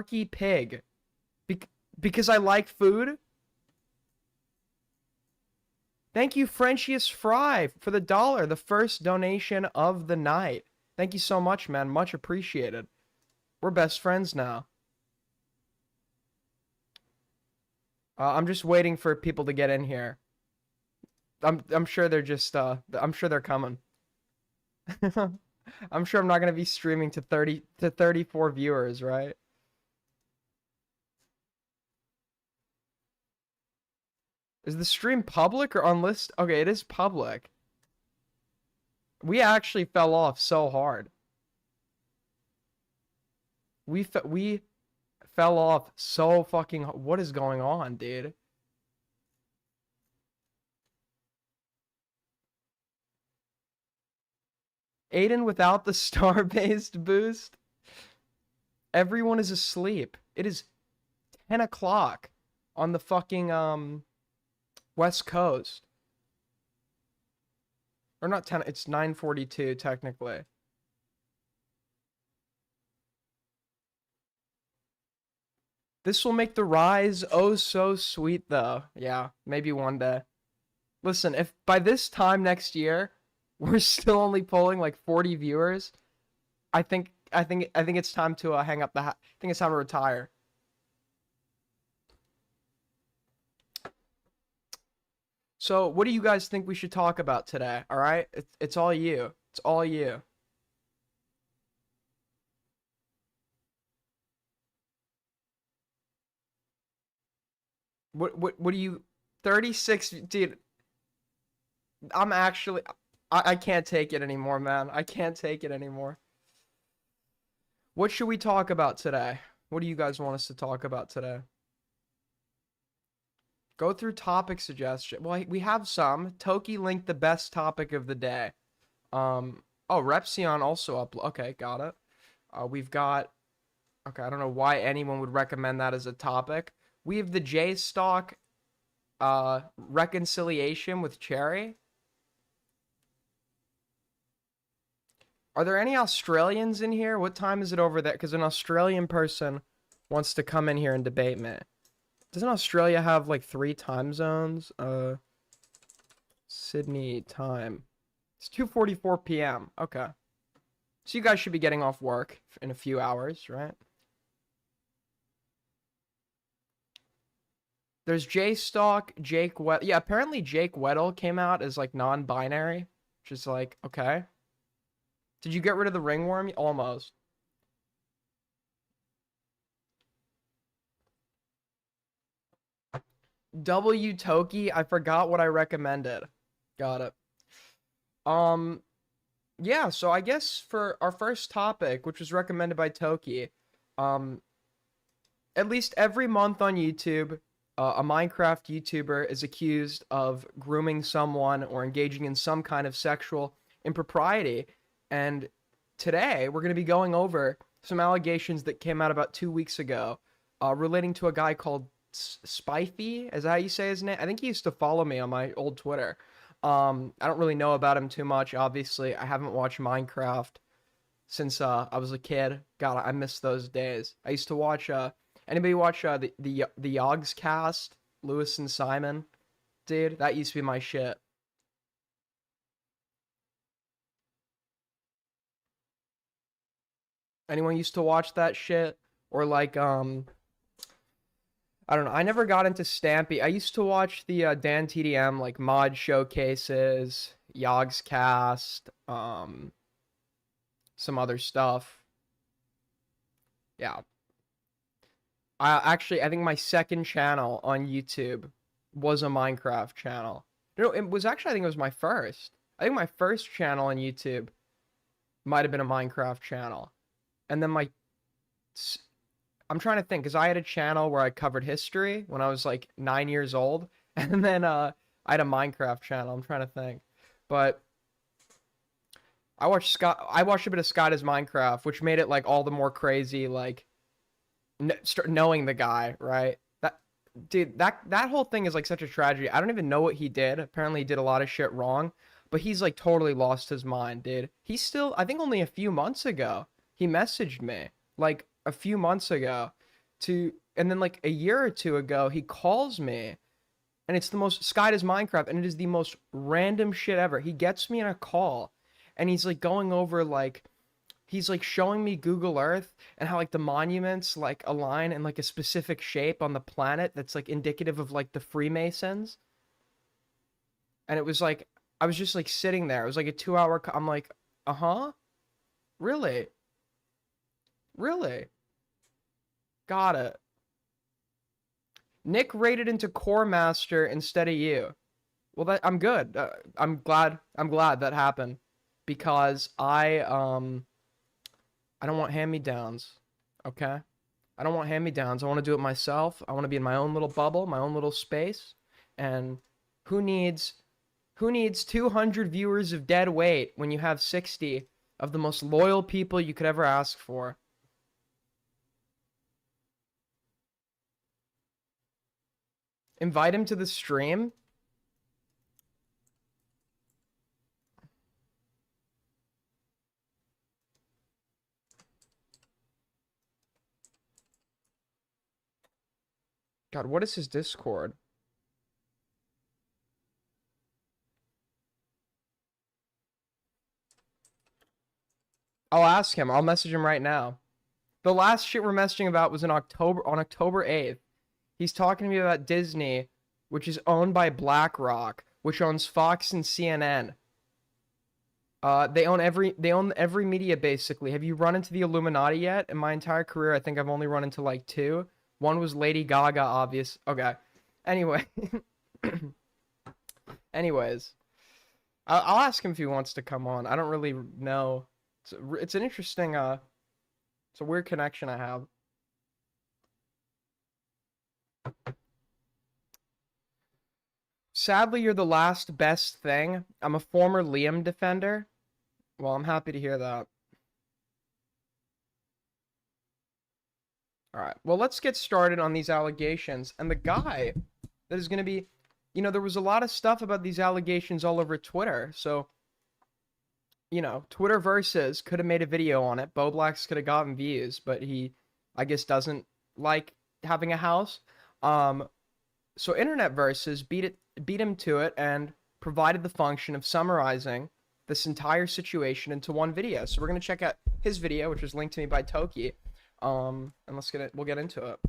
Porky Pig. Be because I like food? Thank you, Frenchius Fry, for the $1, the first donation of the night. Thank you so much, man. Much appreciated. We're best friends now. I'm just waiting for people to get in here. I'm sure they're just I'm sure they're coming. I'm sure I'm not gonna be streaming to 34 viewers, right? Is the stream public or unlisted? Okay, it is public. We actually fell off so hard. We fell off so fucking. What is going on, dude? Aiden without the star-based boost. Everyone is asleep. It is 10 o'clock on the fucking West Coast. Or not 10, it's 9:42 technically. This will make the rise oh so sweet though. Yeah, maybe one day. Listen, if by this time next year we're still only pulling like 40 viewers, I think it's time to hang up I think it's time to retire. So, what do you guys think we should talk about today? All right? It's all you. It's all you. What do you 36, dude, I'm actually I can't take it anymore, man. I can't take it anymore. What should we talk about today? What do you guys want us to talk about today? Go through topic suggestion. Well, we have some. Toki linked the best topic of the day. Oh, Repsion also up. Okay, got it. We've got. Okay, I don't know why anyone would recommend that as a topic. We have the J Stock reconciliation with Cherry. Are there any Australians in here? What time is it over there? Because an Australian person wants to come in here and debate me. Doesn't Australia have like 3 time zones? Sydney time. It's 2:44 p.m. Okay. So you guys should be getting off work in a few hours, right? There's J-Stock, Jake Weddle. Yeah, apparently Jake Weddle came out as like non-binary, which is like, okay. Did you get rid of the ringworm? Almost. W Toki, I forgot what I recommended. Got it. Um, yeah, so I guess for our first topic, which was recommended by Toki, um, at least every month on YouTube, a Minecraft YouTuber is accused of grooming someone or engaging in some kind of sexual impropriety. And today we're going to be going over some allegations that came out about 2 weeks ago, relating to a guy called Spifey. Is that how you say his name? I think he used to follow me on my old Twitter. I don't really know about him too much. Obviously, I haven't watched Minecraft since I was a kid. God, I miss those days. I used to watch. Anybody watch the Yogs cast? Lewis and Simon, dude, that used to be my shit. Anyone used to watch that shit? Or like I don't know. I never got into Stampy. I used to watch the Dan TDM like mod showcases, Yogs cast, some other stuff. Yeah. I think my second channel on YouTube was a Minecraft channel. No, it was actually, I think it was my first. I think my first channel on YouTube might have been a Minecraft channel. And then I'm trying to think, because I had a channel where I covered history when I was like 9 years old. And then I had a Minecraft channel. I'm trying to think. But I watched a bit of Scott as Minecraft, which made it like all the more crazy, like knowing the guy, right? That dude, that whole thing is like such a tragedy. I don't even know what he did. Apparently he did a lot of shit wrong, but he's like totally lost his mind, dude. He's still, I think only a few months ago he messaged me, like a few months ago, and then like a year or two ago, he calls me, and it's the most Sky does Minecraft, and it is the most random shit ever. He gets me in a call, and he's like going over like he's like showing me Google Earth and how like the monuments like align in like a specific shape on the planet that's like indicative of like the Freemasons. And it was like I was just like sitting there. It was like a 2 hour. I'm like, uh-huh, really, really, got it. Nick rated into Core Master instead of you. Well, that I'm good. I'm glad. I'm glad that happened because I don't want hand-me-downs. Okay, I don't want hand-me-downs. I want to do it myself. I want to be in my own little bubble, my own little space. And who needs who needs 200 viewers of dead weight when you have 60 of the most loyal people you could ever ask for? Invite him to the stream. God, what is his Discord? I'll ask him. I'll message him right now. The last shit we're messaging about was in October, on October 8th. He's talking to me about Disney, which is owned by BlackRock, which owns Fox and CNN. They own every media basically. Have you run into the Illuminati yet? In my entire career, I think I've only run into like two. One was Lady Gaga, obvious. Okay. Anyway. Anyways, I'll ask him if he wants to come on. I don't really know. It's an interesting it's a weird connection I have. Sadly, you're the last best thing. I'm a former Liam defender. Well, I'm happy to hear that. All right. Well, let's get started on these allegations. And the guy that is going to be, there was a lot of stuff about these allegations all over Twitter. So, Twitter Versus could have made a video on it. Boblax could have gotten views, but he, I guess, doesn't like having a house. So Internet Versus beat him to it and provided the function of summarizing this entire situation into one video. So we're gonna check out his video, which was linked to me by Toki. And we'll get into it.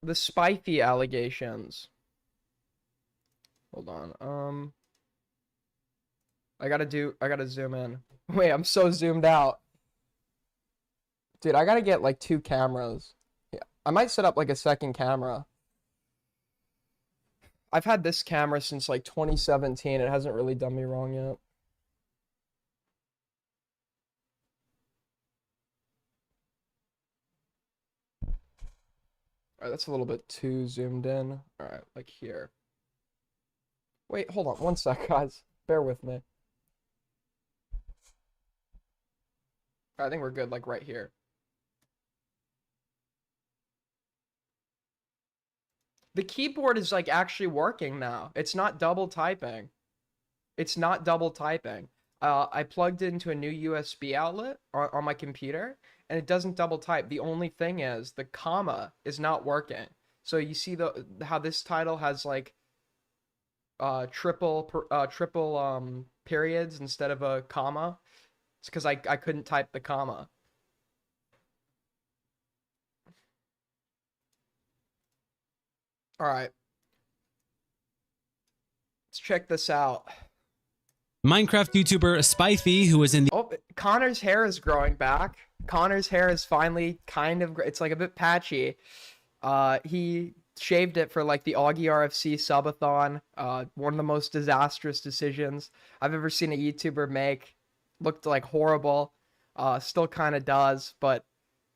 The Spiffy allegations. Hold on. I gotta zoom in. Wait, I'm so zoomed out. Dude, I gotta get like two cameras. Yeah, I might set up like a second camera. I've had this camera since like 2017. It hasn't really done me wrong yet. Alright, that's a little bit too zoomed in. Alright, like here. Wait, hold on one sec, guys. Bear with me. I think we're good, like right here. The keyboard is like actually working now. It's not double typing. It's not double typing. I plugged it into a new USB outlet on my computer, and it doesn't double type. The only thing is the comma is not working. So you see how this title has like triple periods instead of a comma. It's because I couldn't type the comma. All right. Let's check this out. Minecraft YouTuber Spiffy, who was in the... Oh, Connor's hair is growing back. Connor's hair is finally kind of... It's like a bit patchy. He shaved it for like the Augie RFC subathon. One of the most disastrous decisions I've ever seen a YouTuber make. Looked like horrible. Still kind of does, but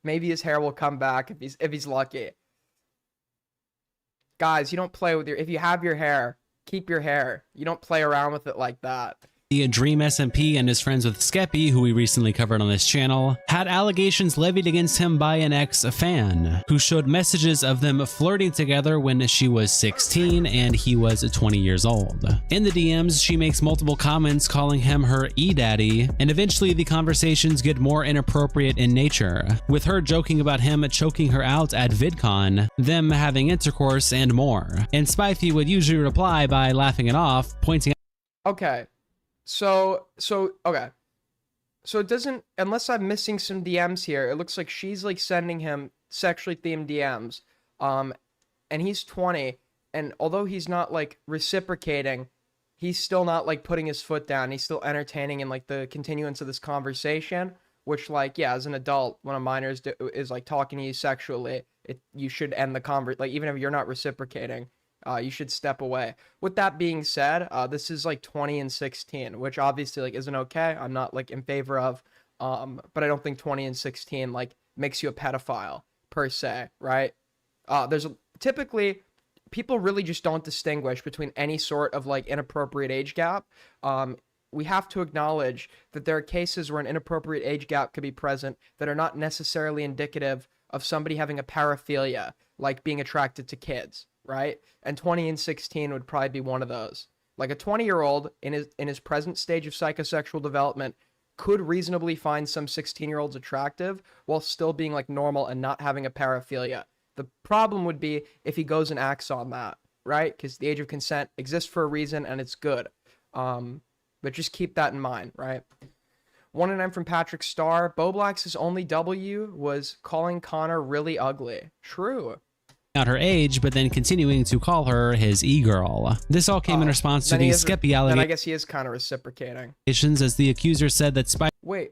maybe his hair will come back if he's lucky. Guys, you don't play with if you have your hair, keep your hair. You don't play around with it like that. Dream SMP and is friends with Skeppy, who we recently covered on this channel, had allegations levied against him by an ex-fan who showed messages of them flirting together when she was 16 and he was 20 years old. In the DMs, she makes multiple comments calling him her e-daddy, and eventually the conversations get more inappropriate in nature, with her joking about him choking her out at VidCon, them having intercourse, and more. And Spifey would usually reply by laughing it off, pointing Okay. Okay. So it doesn't, unless I'm missing some DMs here, it looks like she's like sending him sexually themed DMs. And he's 20, and although he's not like reciprocating, he's still not like putting his foot down. He's still entertaining in like the continuance of this conversation, which like, yeah, as an adult, when a minor is like talking to you sexually, you should end the like, even if you're not reciprocating, you should step away. With that being said, this is like 20 and 16, which obviously like isn't okay. I'm not like in favor of, but I don't think 20 and 16 like makes you a pedophile per se, right? Typically people really just don't distinguish between any sort of like inappropriate age gap. We have to acknowledge that there are cases where an inappropriate age gap could be present that are not necessarily indicative of somebody having a paraphilia, like being attracted to kids, right? And 20 and 16 would probably be one of those. Like a 20-year-old in his present stage of psychosexual development could reasonably find some 16-year-olds attractive while still being like normal and not having a paraphilia. The problem would be if he goes and acts on that, right? Because the age of consent exists for a reason and it's good. But just keep that in mind, right? 1-9 from Patrick Starr. Boblax's only W was calling Connor really ugly. True. out her age, but then continuing to call her his e-girl. This all came in response to the Skeppy Then I guess he is kind of reciprocating. As the accuser said that Wait.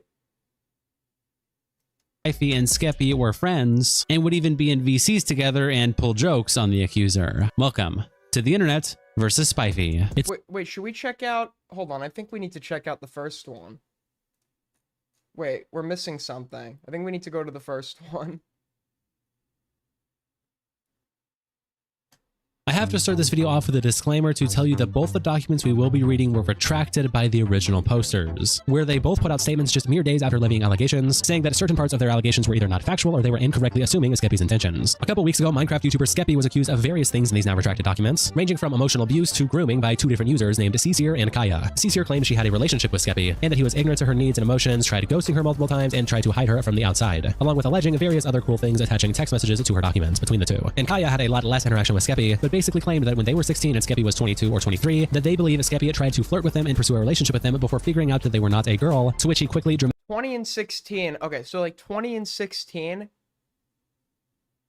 Spifey and Skeppy were friends and would even be in VCs together and pull jokes on the accuser. Welcome to the internet versus Spifey. Wait, should we check out? Hold on, I think we need to check out the first one. Wait, we're missing something. I think we need to go to the first one. I have to start this video off with a disclaimer to tell you that both the documents we will be reading were retracted by the original posters, where they both put out statements just mere days after levying allegations, saying that certain parts of their allegations were either not factual or they were incorrectly assuming Skeppy's intentions. A couple weeks ago, Minecraft YouTuber Skeppy was accused of various things in these now retracted documents, ranging from emotional abuse to grooming by two different users named Cecir and Kaya. Cecir claimed she had a relationship with Skeppy, and that he was ignorant to her needs and emotions, tried ghosting her multiple times, and tried to hide her from the outside, along with alleging various other cool things attaching text messages to her documents between the two. And Kaya had a lot less interaction with Skeppy, but basically claimed that when they were 16 and Skeppy was 22 or 23, that they believe Skeppy had tried to flirt with them and pursue a relationship with them before figuring out that they were not a girl, to which he quickly 20 and 16. Okay, so like 20 and 16.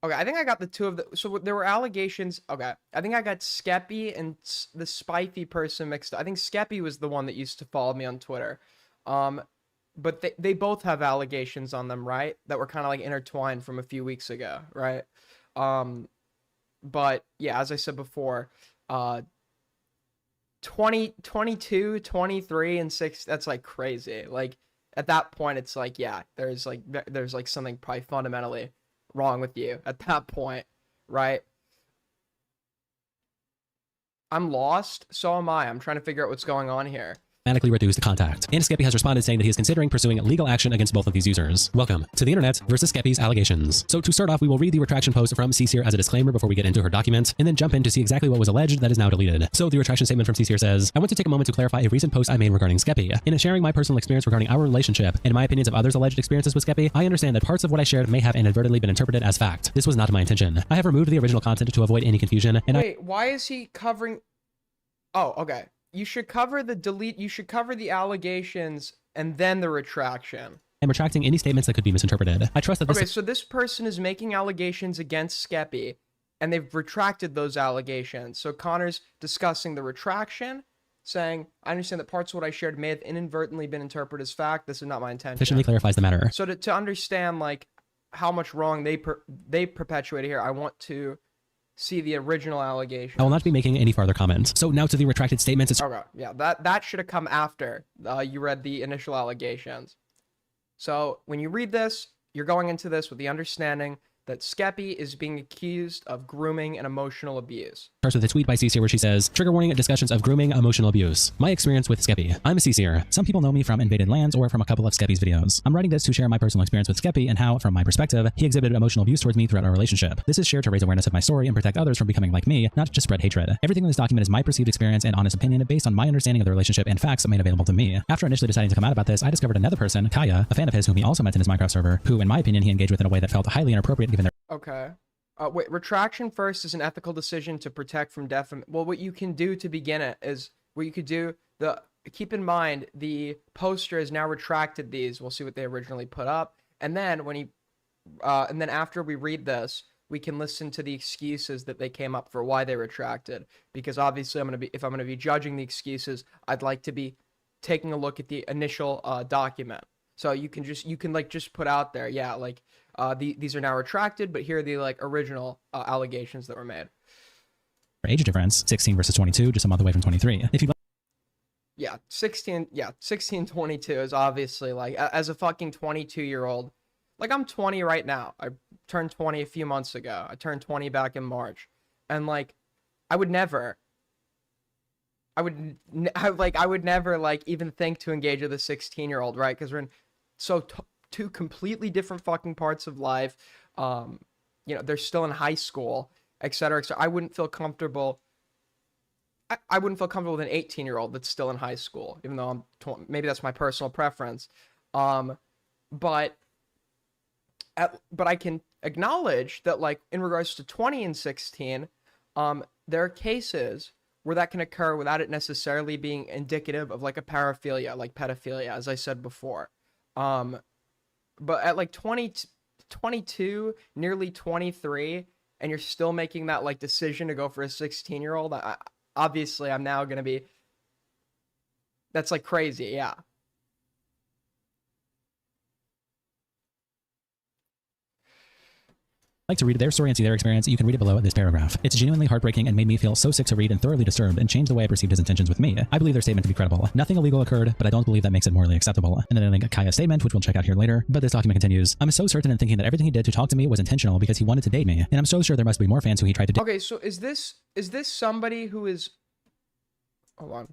Okay, I think I got the two of the. So there were allegations. Okay, I think I got Skeppy and the Spifey person mixed up. I think Skeppy was the one that used to follow me on Twitter. But they both have allegations on them, right? That were kind of like intertwined from a few weeks ago, right? But yeah, as I said before, 20, 22, 23, and 6, that's like crazy. Like at that point, it's like, yeah, there's like something probably fundamentally wrong with you at that point, right? I'm lost. So am I. I'm trying to figure out what's going on here. Dramatically reduced contact. And Skeppy has responded saying that he is considering pursuing legal action against both of these users. Welcome to the internet versus Skeppy's allegations. So to start off, we will read the retraction post from Cecir as a disclaimer before we get into her document, and then jump in to see exactly what was alleged that is now deleted. So the retraction statement from Cecir says, I want to take a moment to clarify a recent post I made regarding Skeppy. In sharing my personal experience regarding our relationship and my opinions of others' alleged experiences with Skeppy, I understand that parts of what I shared may have inadvertently been interpreted as fact. This was not my intention. I have removed the original content to avoid any confusion, and Wait, why is he covering? Oh, okay. You should cover the allegations and then the retraction. I'm retracting any statements that could be misinterpreted. I trust that this— Okay, so this person is making allegations against Skeppy, and they've retracted those allegations. So Connor's discussing the retraction, saying, I understand that parts of what I shared may have inadvertently been interpreted as fact. This is not my intention. Sufficiently clarifies the matter. So to understand, like, how much wrong they perpetuate here, I want to see the original allegation. I will not be making any further comments. So now to the retracted statements. Okay, yeah, that should have come after you read the initial allegations. So when you read this, you're going into this with the understanding that Skeppy is being accused of grooming and emotional abuse. Starts with a tweet by CCR where she says, "Trigger warning, discussions of grooming, emotional abuse. My experience with Skeppy. I'm a CCR. Some people know me from Invaded Lands or from a couple of Skeppy's videos. I'm writing this to share my personal experience with Skeppy and how, from my perspective, he exhibited emotional abuse towards me throughout our relationship. This is shared to raise awareness of my story and protect others from becoming like me, not just spread hatred. Everything in this document is my perceived experience and honest opinion based on my understanding of the relationship and facts made available to me. After initially deciding to come out about this, I discovered another person, Kaya, a fan of his whom he also met in his Minecraft server, who, in my opinion, he engaged with in a way that felt highly inappropriate given their Okay. Wait, retraction first is an ethical decision to protect from defamation. Well, what you can do to begin it is what you could do. Keep in mind the poster has now retracted these. We'll see what they originally put up, and then and then after we read this, we can listen to the excuses that they came up for why they retracted. Because obviously, if I'm gonna be judging the excuses, I'd like to be taking a look at the initial document. So you can just put out there, yeah, like these are now retracted, but here are the like original allegations that were made. age difference, 16 versus 22, just a month away from 23. If you'd Yeah, 16, 22 is obviously like as a fucking 22-year-old. Like I'm 20 right now. I turned 20 a few months ago. I turned 20 back in March. And like I would never like even think to engage with a 16-year-old, right? Because we're in two completely different fucking parts of life. They're still in high school, etc. So I wouldn't feel comfortable. I wouldn't feel comfortable with an 18-year-old that's still in high school, even though I'm 20. Maybe that's my personal preference. But I can acknowledge that, like, in regards to 20 and 16, there are cases where that can occur without it necessarily being indicative of like a paraphilia, like pedophilia, as I said before. But at like 22, nearly 23, and you're still making that like decision to go for a 16-year-old, obviously I'm now going to be, that's like crazy. Yeah. like to read their story and see their experience, you can read it below this paragraph. It's genuinely heartbreaking and made me feel so sick to read and thoroughly disturbed and changed the way I perceived his intentions with me. I believe their statement to be credible. Nothing illegal occurred, but I don't believe that makes it morally acceptable. And then I link Kaya's statement, which we'll check out here later. But this document continues. I'm so certain in thinking that everything he did to talk to me was intentional because he wanted to date me. And I'm so sure there must be more fans who he tried to date. Okay, so is this somebody who is... Hold on.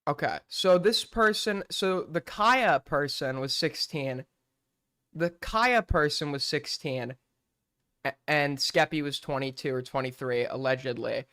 Okay, so the Kaya person was 16. The Kaya person was 16, and Skeppy was 22 or 23, allegedly.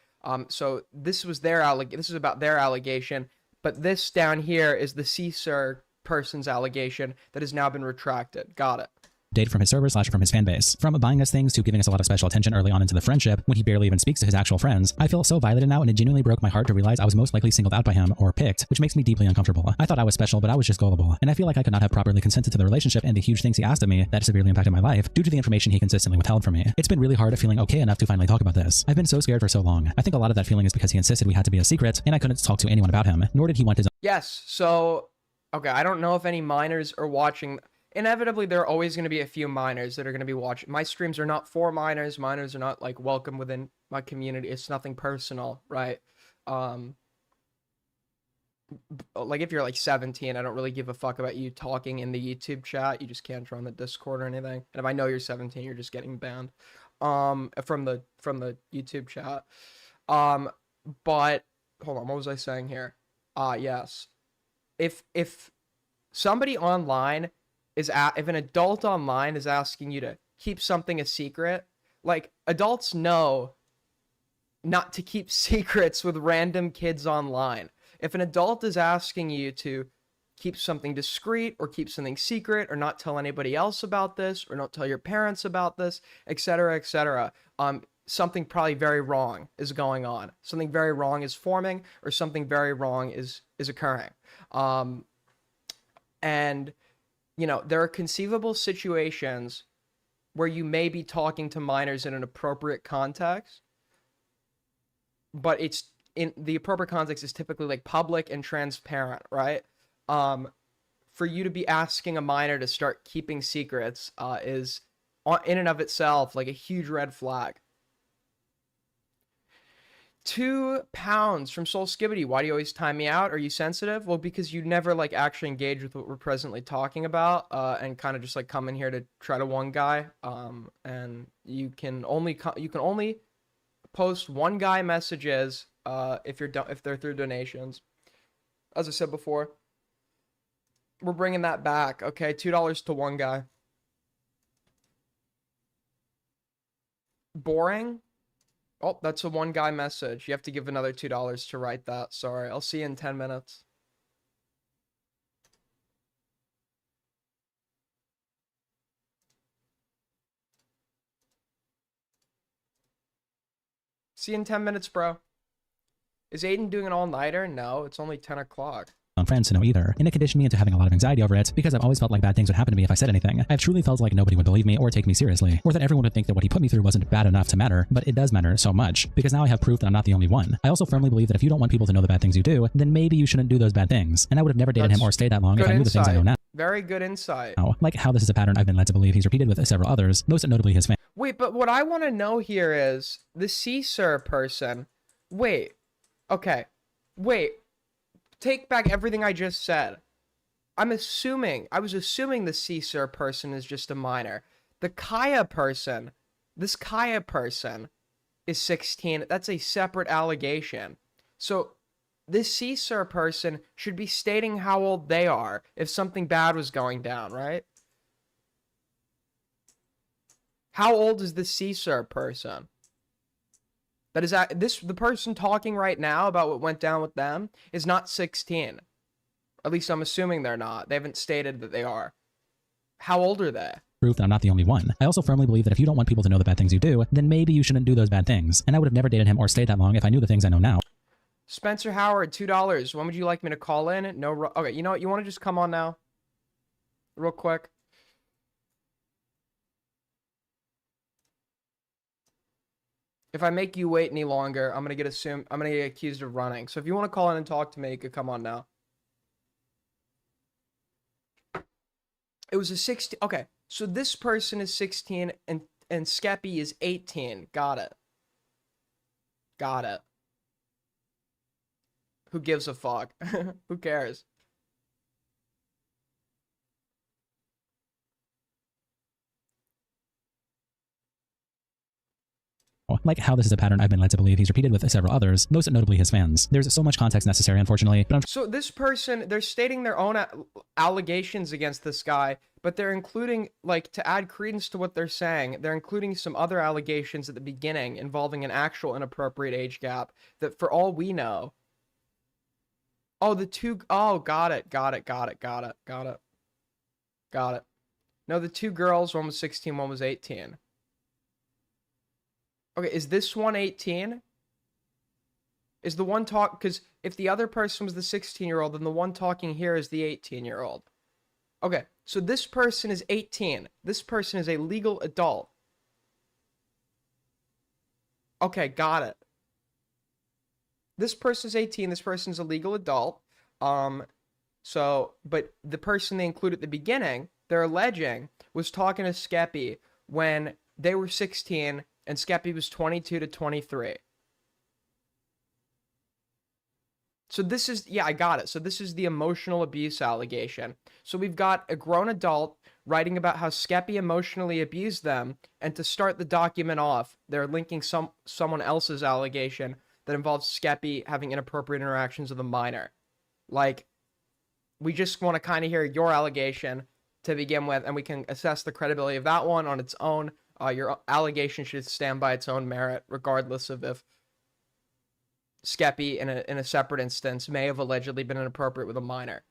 So this was this is about their allegation, but this down here is the CSIR person's allegation that has now been retracted. Got it. Date from his server / from his fan base. From buying us things to giving us a lot of special attention early on into the friendship when he barely even speaks to his actual friends. I feel so violated now, and it genuinely broke my heart to realize I was most likely singled out by him or picked, which makes me deeply uncomfortable. I thought I was special, but I was just gullible, and I feel like I could not have properly consented to the relationship and the huge things he asked of me that severely impacted my life due to the information he consistently withheld from me. It's been really hard feeling okay enough to finally talk about this. I've been so scared for so long. I think a lot of that feeling is because he insisted we had to be a secret, and I couldn't talk to anyone about him, nor did he want his own. Yes, so okay, I don't know if any minors are watching. Inevitably, there are always going to be a few minors that are going to be watching. My streams are not for minors. Minors are not like welcome within my community. It's nothing personal, right? Like if you're like 17, I don't really give a fuck about you talking in the YouTube chat. You just can't join the Discord or anything. And if I know you're 17, you're just getting banned from the YouTube chat. But hold on, what was I saying here? Yes. If somebody online if an adult online is asking you to keep something a secret, like adults know not to keep secrets with random kids online. If an adult is asking you to keep something discreet or keep something secret or not tell anybody else about this or not tell your parents about this, etc., etc., something probably very wrong is going on. Something very wrong is forming, or something very wrong is occurring. And you know, there are conceivable situations where you may be talking to minors in an appropriate context, but it's in the appropriate context is typically like public and transparent, right? For you to be asking a minor to start keeping secrets is in and of itself like a huge red flag. £2 from Soul Skibbity. Why do you always time me out? Are you sensitive? Well, because you never like actually engage with what we're presently talking about, and kind of just like come in here to try to one guy. And you can only post one guy messages if they're through donations. As I said before, we're bringing that back. Okay, $2 to one guy. Boring. Oh, that's a one guy message. You have to give another $2 to write that. Sorry. I'll see you in 10 minutes. See you in 10 minutes, bro. Is Aiden doing an all-nighter? No, it's only 10 o'clock. Friends to know either, and it conditioned me into having a lot of anxiety over it because I've always felt like bad things would happen to me if I said anything. I've truly felt like nobody would believe me or take me seriously, or that everyone would think that what he put me through wasn't bad enough to matter, but it does matter so much, because now I have proof that I'm not the only one. I also firmly believe that if you don't want people to know the bad things you do, then maybe you shouldn't do those bad things, and I would have never dated him or stayed that long if I knew the things I know now. Very good insight. Like how this is a pattern I've been led to believe he's repeated with several others, most notably his fans. Wait, but what I want to know here is the CSIR person. Wait. Okay. Wait. Take back everything I just said. I was assuming the CSIR person is just a minor. The Kaya person, this Kaya person is 16. That's a separate allegation. So this CSIR person should be stating how old they are if something bad was going down, right? How old is the CSIR person? That is the person talking right now about what went down with them is not 16. At least I'm assuming they're not. They haven't stated that they are. How old are they? Proof that I'm not the only one. I also firmly believe that if you don't want people to know the bad things you do, then maybe you shouldn't do those bad things. And I would have never dated him or stayed that long if I knew the things I know now. Spencer Howard, $2. When would you like me to call in? No. Okay, you know what? You want to just come on now? Real quick. If I make you wait any longer, I'm gonna get accused of running. So if you want to call in and talk to me, you could come on now. It was a 16. Okay, so this person is 16 and Skeppy is 18. Got it. Got it. Who gives a fuck? Who cares? Like how this is a pattern I've been led to believe he's repeated with several others, most notably his fans. There's so much context necessary, unfortunately, but So this person, they're stating their own allegations against this guy, but they're including, like, to add credence to what they're saying, they're including some other allegations at the beginning involving an actual inappropriate age gap that, for all we know... Oh, got it. No, the two girls, one was 16, one was 18. Okay, is this one 18? Is the one because if the other person was the 16-year-old, then the one talking here is the 18-year-old. Okay, so this person is 18. This person is a legal adult. Okay, got it. This person's 18. This person's a legal adult. But the person they include at the beginning, they're alleging, was talking to Skeppy when they were 16 and Skeppy was 22 to 23. So this is, yeah, I got it. So this is the emotional abuse allegation. So we've got a grown adult writing about how Skeppy emotionally abused them, and to start the document off, they're linking someone else's allegation that involves Skeppy having inappropriate interactions with a minor. Like, we just want to kind of hear your allegation to begin with, and we can assess the credibility of that one on its own. Your allegation should stand by its own merit, regardless of if Skeppy, in a separate instance, may have allegedly been inappropriate with a minor.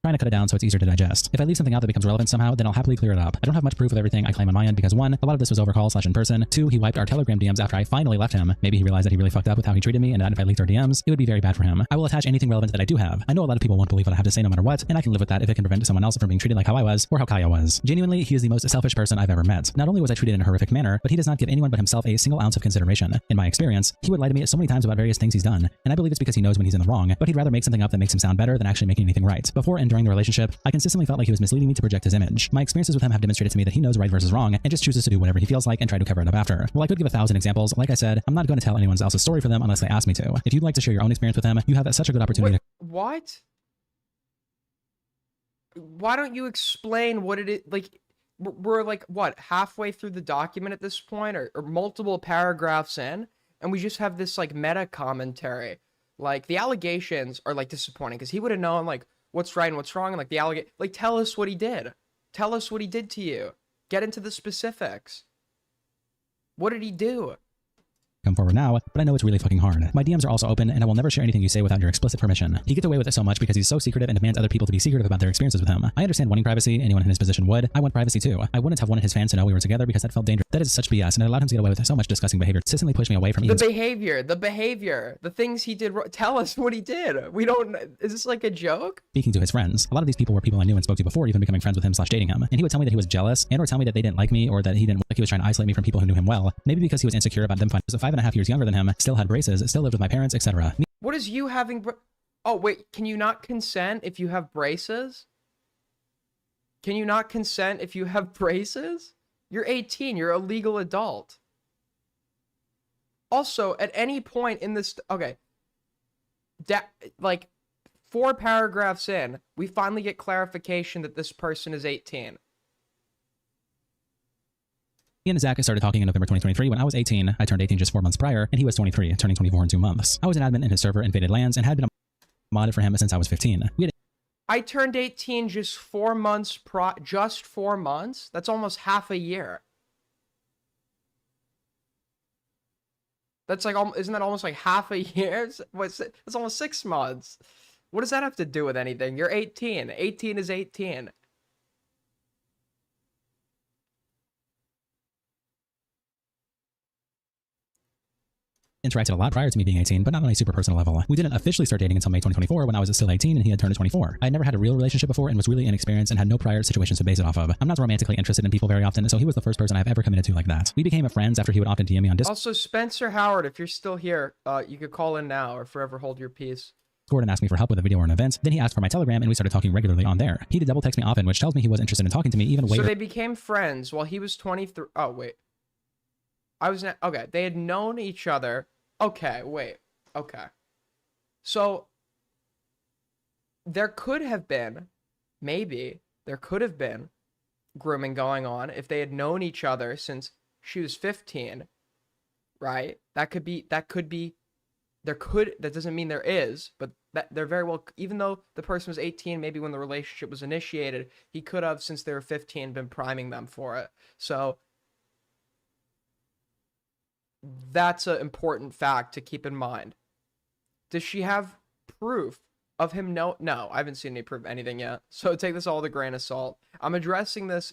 Trying to cut it down so it's easier to digest. If I leave something out that becomes relevant somehow, then I'll happily clear it up. I don't have much proof of everything I claim on my end because 1, a lot of this was over call / in person. 2, he wiped our Telegram DMs after I finally left him. Maybe he realized that he really fucked up with how he treated me, and that if I leaked our DMs, it would be very bad for him. I will attach anything relevant that I do have. I know a lot of people won't believe what I have to say no matter what, and I can live with that if it can prevent someone else from being treated like how I was or how Kaya was. Genuinely, he is the most selfish person I've ever met. Not only was I treated in a horrific manner, but he does not give anyone but himself a single ounce of consideration. In my experience, he would lie to me so many times about various things he's done, and I believe it's because he knows when he's in the wrong, but he'd rather make something up that makes him sound better than actually making anything right. Before and during during the relationship, I consistently felt like he was misleading me to project his image. My experiences with him have demonstrated to me that he knows right versus wrong and just chooses to do whatever he feels like and try to cover it up after. Well, I could give 1,000 examples. Like I said, I'm not going to tell anyone else's story for them unless they ask me to. If you'd like to share your own experience with him, you have such a good opportunity. Wait, what? Why don't you explain what it is? Like, we're like, what, halfway through the document at this point, or multiple paragraphs in, and we just have this, like, meta commentary. Like, the allegations are, like, disappointing, because he would have known, like, what's right and what's wrong, and, like, like, tell us what he did. Tell us what he did to you. Get into the specifics. What did he do? Come forward now, but I know it's really fucking hard. My DMs are also open, and I will never share anything you say without your explicit permission. He gets away with it so much because he's so secretive and demands other people to be secretive about their experiences with him. I understand wanting privacy. Anyone in his position would. I want privacy too. I wouldn't have wanted his fans to know we were together because that felt dangerous. That is such BS, and it allowed him to get away with so much disgusting behavior. Consistently pushed me away from the behavior, the things he did. Tell us what he did. We don't. Is this like a joke? Speaking to his friends. A lot of these people were people I knew and spoke to before even becoming friends with him / dating him. And he would tell me that he was jealous and or tell me that they didn't like me or that he didn't like he was trying to isolate me from people who knew him well. Maybe because he was insecure about them finding he was 5.5 years younger than him, still had braces, still lived with my parents, etc. What is you having? Oh wait, can you not consent if you have braces? Can you not consent if you have braces? You're 18. You're a legal adult. Also, at any point in this, okay, like 4 paragraphs in, we finally get clarification that this person is 18. He and Zach started talking in November 2023 when I was 18. I turned 18 just 4 months prior, and he was 23, turning 24 in 2 months. I was an admin in his server Invaded Lands and had been modded for him since I was 15. I turned 18 just 4 months just 4 months? That's almost half a year. That's like, isn't that almost like half a year? That's almost 6 months. What does that have to do with anything? You're 18. 18 is 18. Interacted a lot prior to me being 18, but not on a super personal level. We didn't officially start dating until May 2024 when I was still 18 and he had turned 24. I had never had a real relationship before and was really inexperienced and had no prior situations to base it off of. I'm not romantically interested in people very often, so he was the first person I've ever committed to like that. We became friends after he would often DM me on Discord. Also, Spencer Howard, if you're still here, you could call in now or forever hold your peace. And asked me for help with a video or an event. Then he asked for my Telegram and we started talking regularly on there. He did double text me often, which tells me he was interested in talking to me even way. So they became friends while he was 23. Oh, wait. Okay, they had known each other. Okay, wait. Okay. So there could have been, maybe, there could have been grooming going on if they had known each other since she was 15, right? That doesn't mean there is, but that there very well, even though the person was 18, maybe when the relationship was initiated, he could have, since they were 15, been priming them for it. So that's an important fact to keep in mind. Does she have proof of him? No, I haven't seen any proof of anything yet. So take this all with a grain of salt. I'm addressing this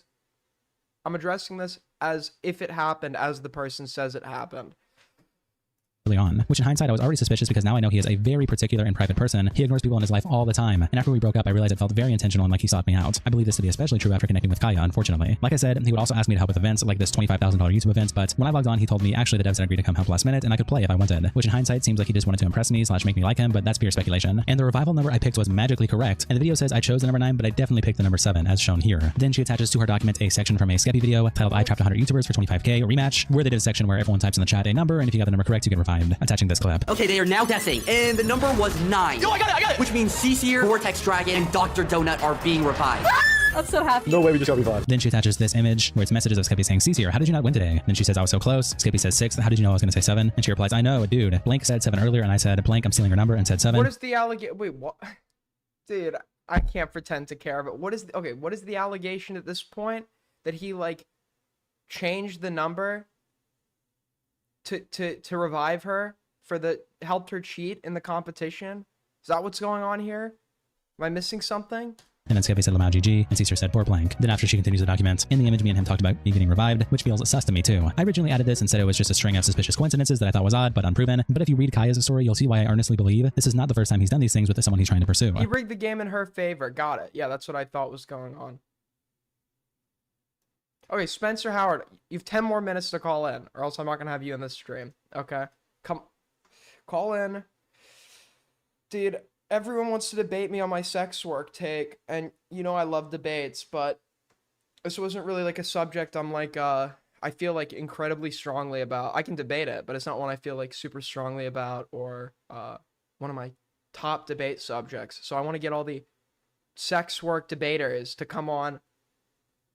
as if it happened, as the person says it happened. Early on, which in hindsight I was already suspicious because now I know he is a very particular and private person. He ignores people in his life all the time, and after we broke up I realized it felt very intentional and like he sought me out. I believe this to be especially true after connecting with Kaya, unfortunately. Like I said, he would also ask me to help with events like this $25,000 YouTube event, but when I logged on he told me actually the devs had agreed to come help last minute and I could play if I wanted, which in hindsight seems like he just wanted to impress me / make me like him, but that's pure speculation. And the revival number I picked was magically correct, and the video says I chose the number 9, but I definitely picked the number 7 as shown here. Then she attaches to her document a section from a Skeppy video titled I trapped 100 YouTubers for 25k rematch, where they did a section where everyone types in the chat a number and if you got the number correct you get revived. Attaching this clip. Okay, they are now guessing, and the number was 9. Yo, I got it! Which means CCR, Vortex Dragon, and Dr. Donut are being revived. I'm so happy. No way we just got revived. Then she attaches this image where it's messages of Skeppy saying, "Cecir, how did you not win today?" Then she says, "I was so close." Skeppy says 6. How did you know I was going to say 7? And she replies, "I know, dude. Blank said 7 earlier, and I said, blank, I'm stealing your number," and said 7. What is the allegation? Wait, what? Dude, I can't pretend to care, but what is the allegation at this point? That he, like, changed the number to revive her helped her cheat in the competition? Is that what's going on here? Am I missing something? And then Skeppy said Lamau GG, and Cecir said poor blank. Then after she continues the document, in the image me and him talked about me getting revived, which feels sus to me too. I originally added this and said it was just a string of suspicious coincidences that I thought was odd but unproven, but if you read Kaya's story you'll see why I earnestly believe this is not the first time he's done these things with someone he's trying to pursue. He rigged the game in her favor. Got it. Yeah, that's what I thought was going on. Okay, Spencer Howard, you have 10 more minutes to call in, or else I'm not going to have you in this stream. Okay? Call in. Dude, everyone wants to debate me on my sex work take, and you know I love debates, but this wasn't really like a subject I'm like I feel like incredibly strongly about. I can debate it, but it's not one I feel like super strongly about or one of my top debate subjects. So I want to get all the sex work debaters to come on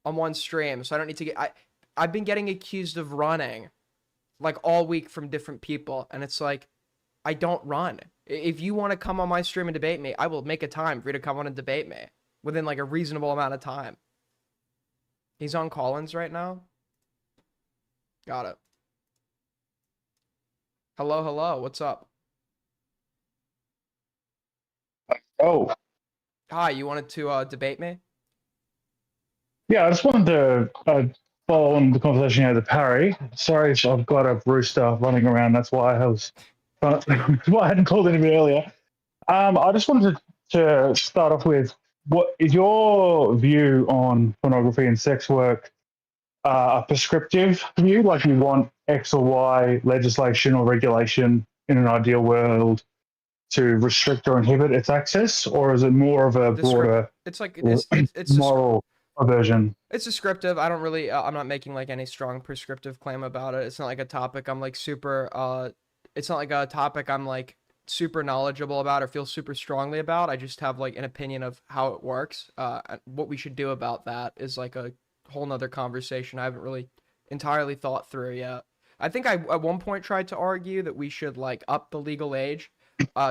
one stream. So I don't need to get I've been getting accused of running like all week from different people, and it's like I don't run. If you want to come on my stream and debate me, I will make a time for you to come on and debate me within like a reasonable amount of time. He's on Collins right now. Got it. Hello, hello. What's up? Oh, Hi, you wanted to debate me? yeah, I just wanted to follow on the conversation you had with Parry. Sorry if I've got a rooster running around. That's why that's why I hadn't called in a bit earlier. I just wanted to start off with, what is your view on pornography and sex work? A prescriptive view, like you want X or Y legislation or regulation in an ideal world to restrict or inhibit its access, or is it more of a broader It's like it's moral aversion? it's descriptive. I don't really I'm not making like any strong prescriptive claim about it. It's not like a topic I'm like super it's not like a topic I'm like super knowledgeable about or feel super strongly about. I just have like an opinion of how it works. And what we should do about that is like a whole nother conversation I haven't really entirely thought through yet. I think I at one point tried to argue that we should like up the legal age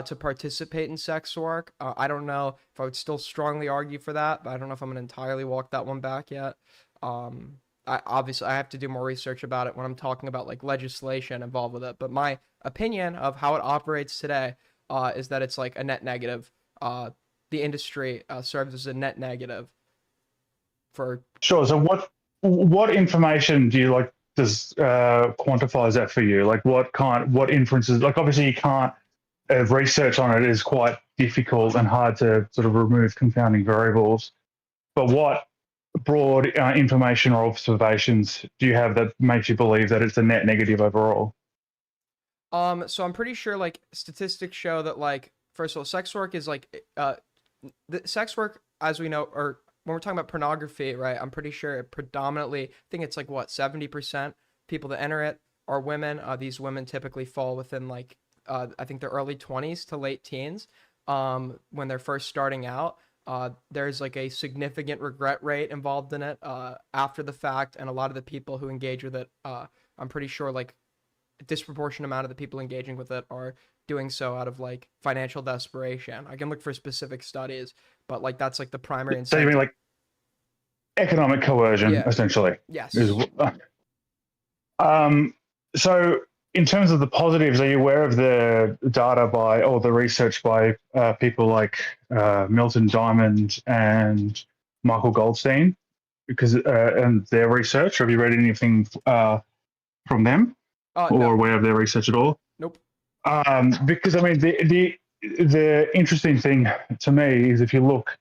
to participate in sex work. I don't know if I would still strongly argue for that, but I don't know if I'm gonna entirely walk that one back yet. I obviously I have to do more research about it when I'm talking about like legislation involved with it. But my opinion of how it operates today is that it's like a net negative. The industry serves as a net negative for. Sure. So what information do you like does quantifies that for you? Like what inferences? Like obviously you can't research on it is quite difficult and hard to sort of remove confounding variables. But what broad information or observations do you have that makes you believe that it's a net negative overall? So I'm pretty sure like statistics show that like first of all, sex work is like the sex work as we know, or when we're talking about pornography, right? I'm pretty sure it predominantly, I think it's like what 70% people that enter it are women. These women typically fall within like I think their early 20s to late teens when they're first starting out. There's like a significant regret rate involved in it after the fact, and a lot of the people who engage with it, I'm pretty sure like a disproportionate amount of the people engaging with it are doing so out of like financial desperation. I can look for specific studies, but like that's like the primary incentive. So you mean like economic coercion, Yeah. essentially? Yes. So in terms of the positives, are you aware of the data by or the research by people like Milton Diamond and Michael Goldstein, because and their research? Have you read anything from them or No. aware of their research at all? Nope. Because I mean the interesting thing to me is if you look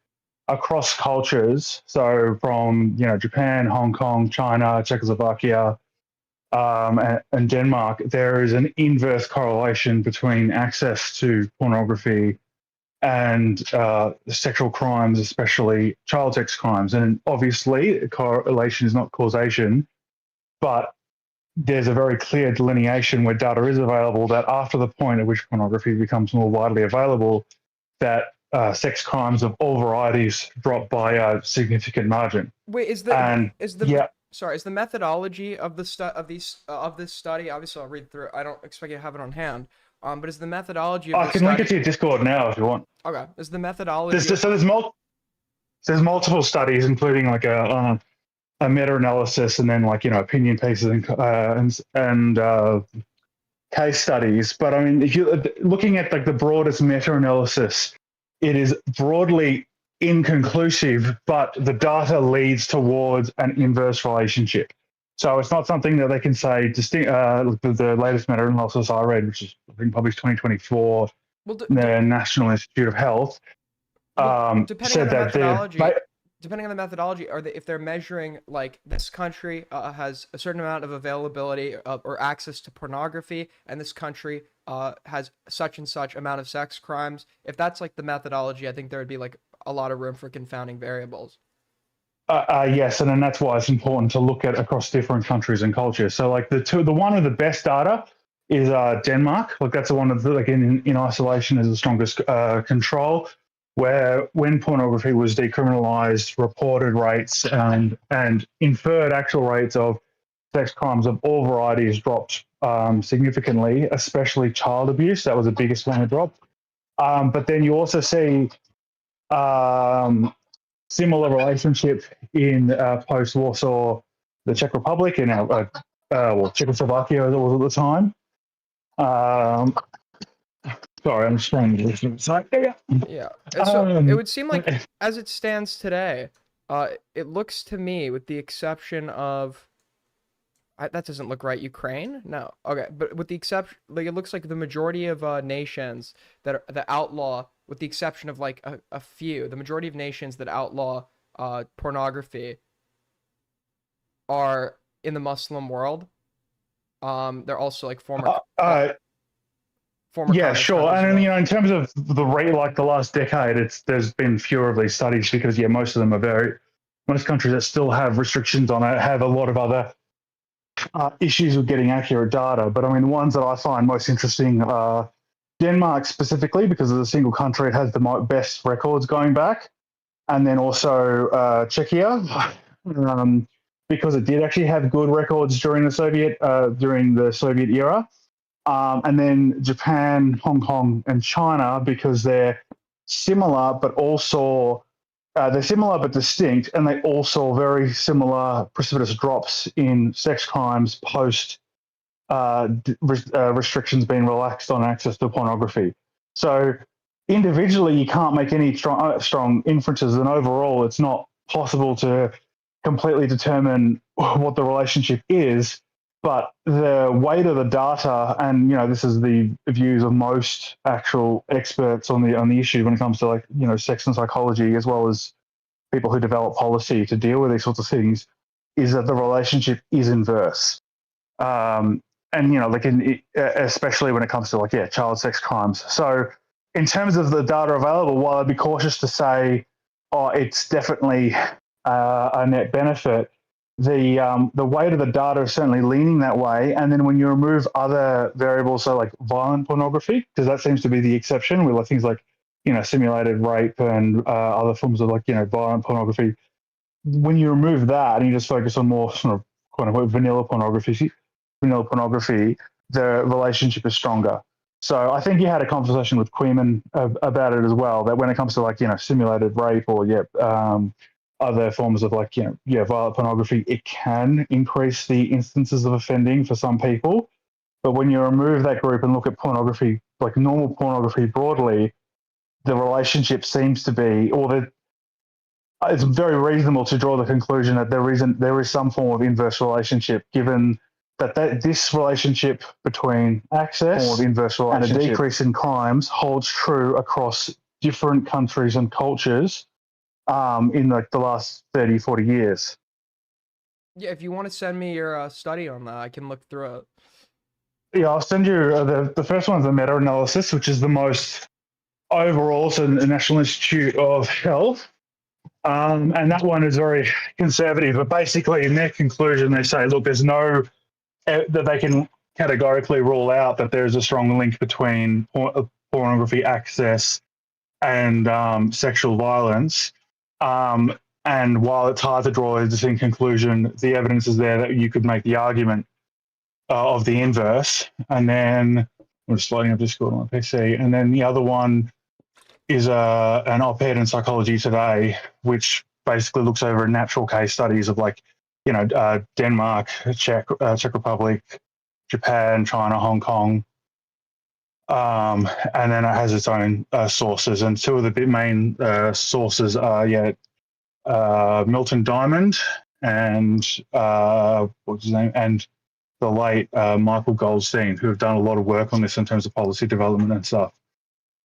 across cultures, so from Japan, Hong Kong, China, Czechoslovakia, and Denmark, there is an inverse correlation between access to pornography and sexual crimes, especially child sex crimes. And obviously, correlation is not causation, but there's a very clear delineation where data is available that after the point at which pornography becomes more widely available, that sex crimes of all varieties drop by a significant margin. Wait, is the methodology of this study? Obviously, I'll read through. I don't expect you to have it on hand. But is the methodology of I can link it to your Discord now if you want. Okay. Is the methodology? There's multiple studies, including like a meta-analysis, and then like opinion pieces and case studies. But I mean, if you're looking at like the broadest meta-analysis, it is broadly inconclusive, but the leads towards an inverse relationship. So it's not something that they can say the latest meta-analysis I read, which is I think published 2024, the National Institute of Health, said that depending on the methodology, if they're measuring like this country has a certain amount of availability or access to pornography, and this country has such and such amount of sex crimes. If that's like the methodology, I think there would be like a lot of room for confounding variables. Yes, and then that's why it's important to look at across different countries and cultures. So, like the one of the best data is Denmark. Like that's the one of the, like in isolation is the strongest control. Where when pornography was decriminalized, reported rates and inferred actual rates of sex crimes of all varieties dropped significantly, especially child abuse. That was the biggest one to drop. But then you also see similar relationship in post-Warsaw, the Czech Republic, and Czechoslovakia as it was at the time. Sorry, I'm just trying to listen. Yeah. And so it would seem like as it stands today, it looks to me, with the exception of that doesn't look right. Ukraine? No. Okay, but with the exception, like it looks like the majority of nations that outlaw, with the exception of like a few, the majority of nations that outlaw pornography are in the Muslim world. They're also like former yeah, communist sure. countries as And well. you know, in terms of the rate, like the last decade, there's been fewer of these studies because most of them are most countries that still have restrictions on it have a lot of other issues with getting accurate data. But I mean, the ones that I find most interesting are Denmark specifically because as a single country, it has the best records going back, and then also Czechia. Because it did actually have good records during the Soviet era. And then Japan, Hong Kong, and China because they're similar, but also they're similar but distinct, and they also very similar precipitous drops in sex crimes post restrictions being relaxed on access to pornography. So individually, you can't make any strong inferences, and overall, it's not possible to completely determine what the relationship is. But the weight of the data, and this is the views of most actual experts on the issue when it comes to sex and psychology, as well as people who develop policy to deal with these sorts of things, is that the relationship is inverse. And especially when it comes to child sex crimes. So in terms of the data available, while I'd be cautious to say, it's definitely a net benefit, the weight of the data is certainly leaning that way. And then when you remove other variables, so like violent pornography, because that seems to be the exception with things like simulated rape and other forms of violent pornography. When you remove that and you just focus on more sort of quote unquote vanilla pornography, the relationship is stronger. So I think you had a conversation with Queeman about it as well, that when it comes to simulated rape or other forms of violent pornography, it can increase the instances of offending for some people. But when you remove that group and look at pornography, like normal pornography broadly, the relationship seems to be, it's very reasonable to draw the conclusion that there is some form of inverse relationship, given that this relationship between access and a decrease in crimes holds true across different countries and cultures in the last 30, 40 years. Yeah, if you want to send me your study on that, I can look through it. Yeah, I'll send you the first one is the meta-analysis, which is the most overall, so the National Institute of Health. And that one is very conservative, but basically in their conclusion, they say, look, there's no, that they can categorically rule out that there's a strong link between pornography access and sexual violence. And while it's hard to draw a distinct conclusion, the evidence is there that you could make the argument of the inverse. And then I'm just loading up Discord on my PC. And then the other one is an op-ed in Psychology Today, which basically looks over natural case studies of Denmark, Czech Republic, Japan, China, Hong Kong. And then it has its own sources. And two of the main sources are, Milton Diamond and what's his name? And the late Michael Goldstein, who have done a lot of work on this in terms of policy development and stuff.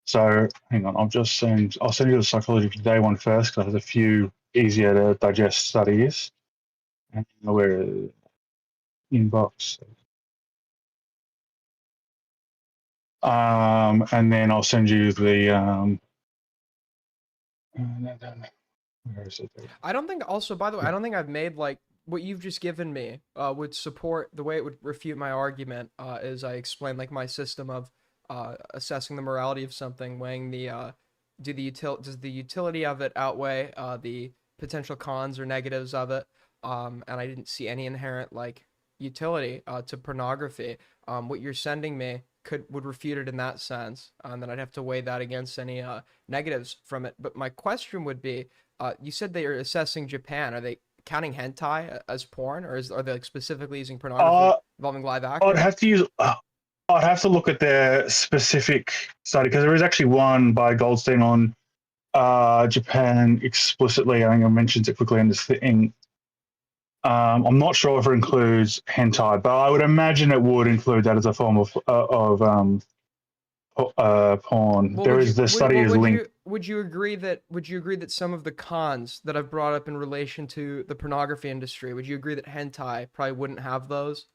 So hang on, I'll send you the Psychology Today one first because it has a few easier to digest studies. And we're inbox. And then I'll send you the. Where is it? I don't think also, by the way, I don't think I've made like what you've just given me would support the way it would refute my argument is I explained like my system of assessing the morality of something, weighing the does the utility of it outweigh the potential cons or negatives of it, and I didn't see any inherent like utility to pornography. What you're sending me would refute it in that sense, and then I'd have to weigh that against any negatives from it. But my question would be, you said they are assessing Japan. Are they counting hentai as porn, or are they like specifically using pornography involving live action? I'd have to use. I'd have to look at their specific study because there is actually one by Goldstein on Japan explicitly. I think I mentioned it quickly in this thing. I'm not sure if it includes hentai, but I would imagine it would include that as a form of porn. Well, There is the study is linked. Would you agree that some of the cons that I've brought up in relation to the pornography industry, would you agree that hentai probably wouldn't have those?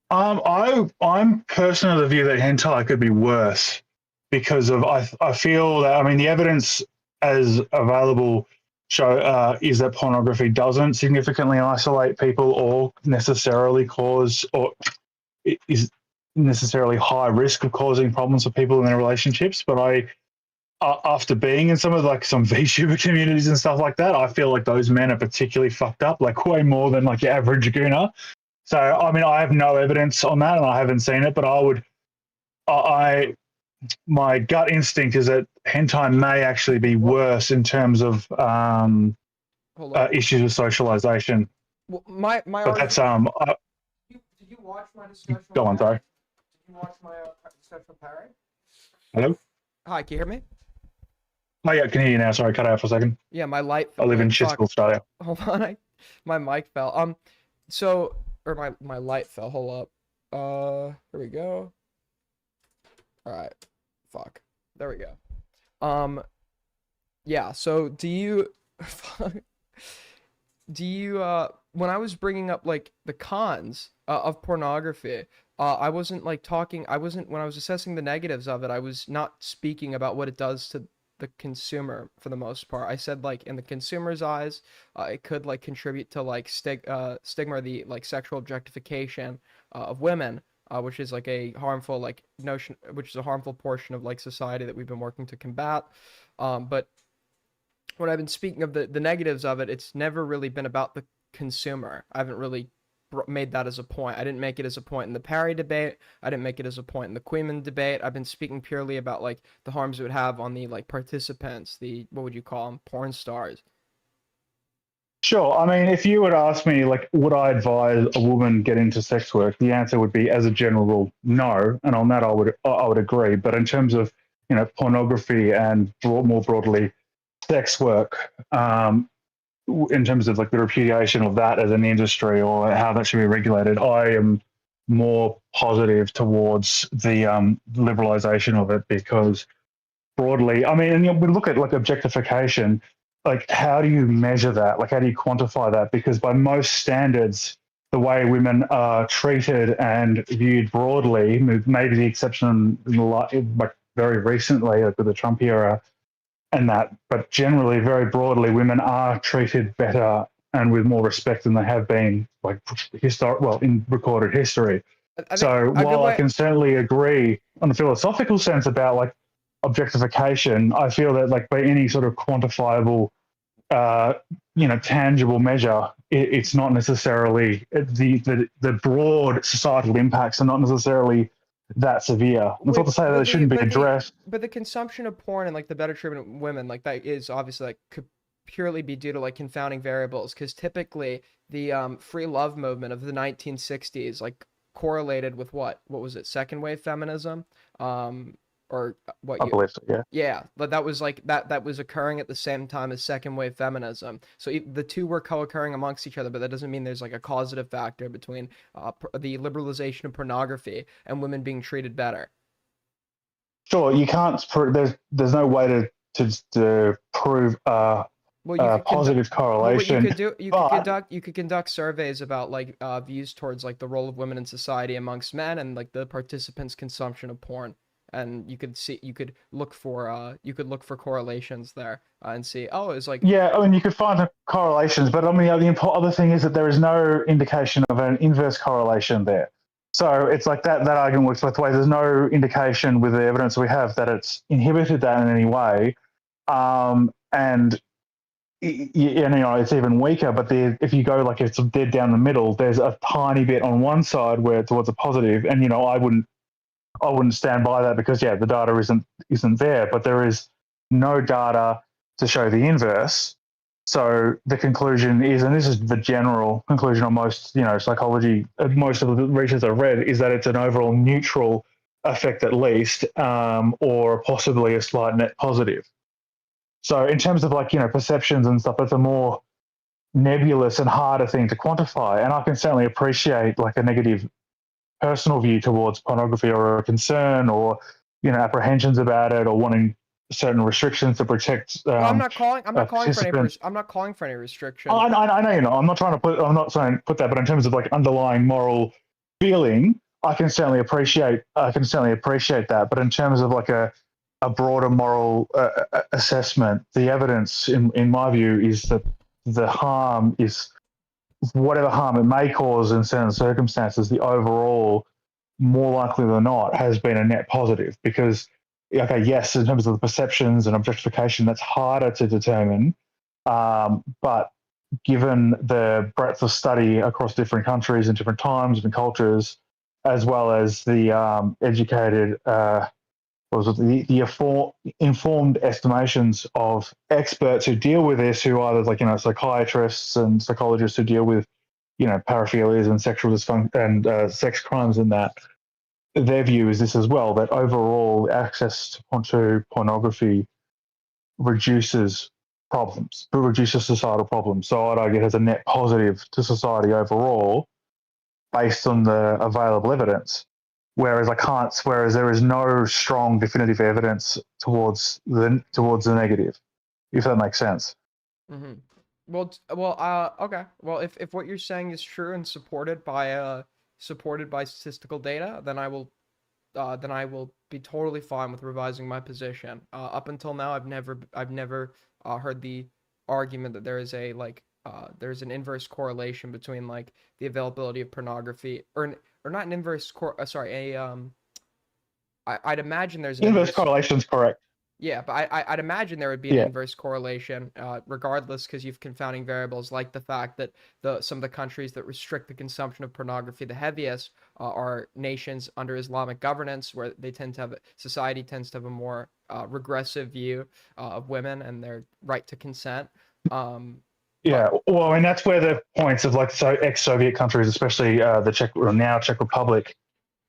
I'm personally of the view that hentai could be worse because of I feel that the evidence as available show is that pornography doesn't significantly isolate people or necessarily cause or is necessarily high risk of causing problems for people in their relationships. But after being in some VTuber communities and stuff like that, I feel like those men are particularly fucked up, like way more than like your average gooner. So, I have no evidence on that and I haven't seen it, but my gut instinct is that hentai may actually be worse in terms of issues with socialization. Well, my but that's Did you watch my discussion? Go on, sorry. Did you watch my discussion with Perry? Hello? Hi, can you hear me? Oh yeah, I can hear you now. Sorry, cut out for a second. Yeah, my light. I live in Shitsville, Australia. Hold on, my mic fell. My light fell. Hold up. Here we go. All right. Fuck. There we go. Yeah. So do you when I was bringing up like the cons of pornography, I wasn't like talking. When I was assessing the negatives of it, I was not speaking about what it does to the consumer for the most part. I said like in the consumer's eyes, it could like contribute to like stigma, the like sexual objectification of women, which is like a harmful like notion, which is a harmful portion of like society that we've been working to combat. But when I've been speaking of the negatives of it, it's never really been about the consumer. I haven't really made that as a point. I didn't make it as a point in the Perry debate. I didn't make it as a point in the Queeman debate. I've been speaking purely about like the harms it would have on the like participants, the what would you call them, porn stars. Sure. If you would ask me, like, would I advise a woman get into sex work? The answer would be, as a general rule, no. And on that, I would agree. But in terms of pornography and more broadly, sex work, in terms of like the repudiation of that as an industry or how that should be regulated, I am more positive towards the liberalization of it because broadly, and we look at like objectification, like how do you measure that? Like how do you quantify that? Because by most standards, the way women are treated and viewed broadly, maybe the exception like very recently, like with the Trump era, and that, but generally, very broadly, women are treated better and with more respect than they have been, like in recorded history. While I can certainly agree on a philosophical sense about like objectification, I feel that like by any sort of quantifiable, tangible measure, it's not necessarily the broad societal impacts are not necessarily that severe. It's not to say that it shouldn't be addressed. But the consumption of porn and like the better treatment of women, like that is obviously like could purely be due to like confounding variables. Because typically the free love movement of the 1960s like correlated with what was it, second wave feminism, or what? I believe so, yeah. Yeah, but that was like that was occurring at the same time as second wave feminism. So the two were co-occurring amongst each other, but that doesn't mean there's like a causative factor between the liberalization of pornography and women being treated better. Sure, you can't. There's no way to prove Well, you could positive Well, what you correlation. could do, But you could conduct surveys about like views towards like the role of women in society amongst men and like the participants' consumption of porn, and you could look for correlations there and see, oh, it's like, yeah, I mean, you could find the correlations, but I mean, the other thing is that there is no indication of an inverse correlation there. So it's like that argument works both ways. There's no indication with the evidence we have that it's inhibited that in any way. And it's even weaker. But if you go like it's dead down the middle, there's a tiny bit on one side where towards a positive, and I wouldn't stand by that because the data isn't there, but there is no data to show the inverse. So the conclusion is, and this is the general conclusion on most psychology, most of the research I've read, is that it's an overall neutral effect at least, or possibly a slight net positive. So in terms of perceptions and stuff, that's a more nebulous and harder thing to quantify. And I can certainly appreciate like a negative personal view towards pornography or a concern or apprehensions about it or wanting certain restrictions to protect. I'm not calling for any restriction. I know you're not. I'm not trying to put that, but in terms of like underlying moral feeling, I can certainly appreciate that. But in terms of like a broader moral assessment, the evidence, in my view, is that the harm is whatever harm it may cause in certain circumstances. The overall, more likely than not, has been a net positive because, okay, yes, in terms of the perceptions and objectification, that's harder to determine. But given the breadth of study across different countries and different times and cultures, as well as the educated, the informed estimations of experts who deal with this, who are like psychiatrists and psychologists who deal with paraphilias and sexual dysfunction and sex crimes, and that their view is this as well, that overall access to pornography reduces societal problems. So I'd argue it has a net positive to society overall based on the available evidence. Whereas there is no strong definitive evidence towards the negative, if that makes sense. Mm-hmm. Okay. Well, if what you're saying is true and supported by statistical data, then I will be totally fine with revising my position. Up until now, I've never heard the argument that there is there's an inverse correlation between like the availability of pornography or not an inverse I'd imagine there's an inverse correlation is correct. Yeah, but I'd imagine there would be an inverse correlation, regardless, because you've confounding variables like the fact that some of the countries that restrict the consumption of pornography the heaviest are nations under Islamic governance, where society tends to have a more regressive view of women and their right to consent. Yeah, well, I mean, that's where the points of like ex-Soviet countries, especially the Czech Republic,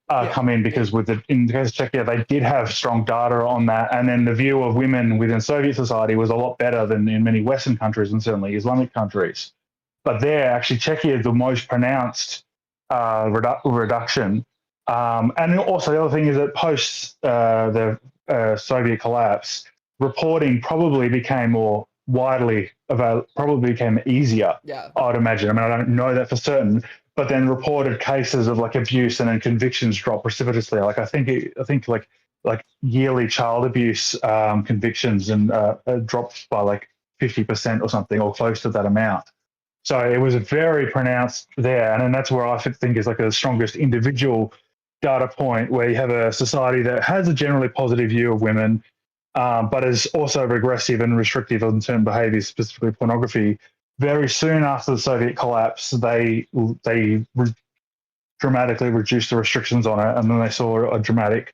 come in, because in the case of Czechia, they did have strong data on that, and then the view of women within Soviet society was a lot better than in many Western countries and certainly Islamic countries. But there, actually, Czechia is the most pronounced reduction. And also the other thing is that post the Soviet collapse, reporting probably became more widely available, probably became easier. Yeah, I would imagine. I mean, I don't know that for certain, but then reported cases of like abuse and then convictions dropped precipitously. Like I think like yearly child abuse convictions and dropped by like 50% or something, or close to that amount. So it was very pronounced there, and then that's where I think is like the strongest individual data point, where you have a society that has a generally positive view of women, but is also regressive and restrictive on certain behaviours, specifically pornography. Very soon after the Soviet collapse, they dramatically reduced the restrictions on it, and then they saw a dramatic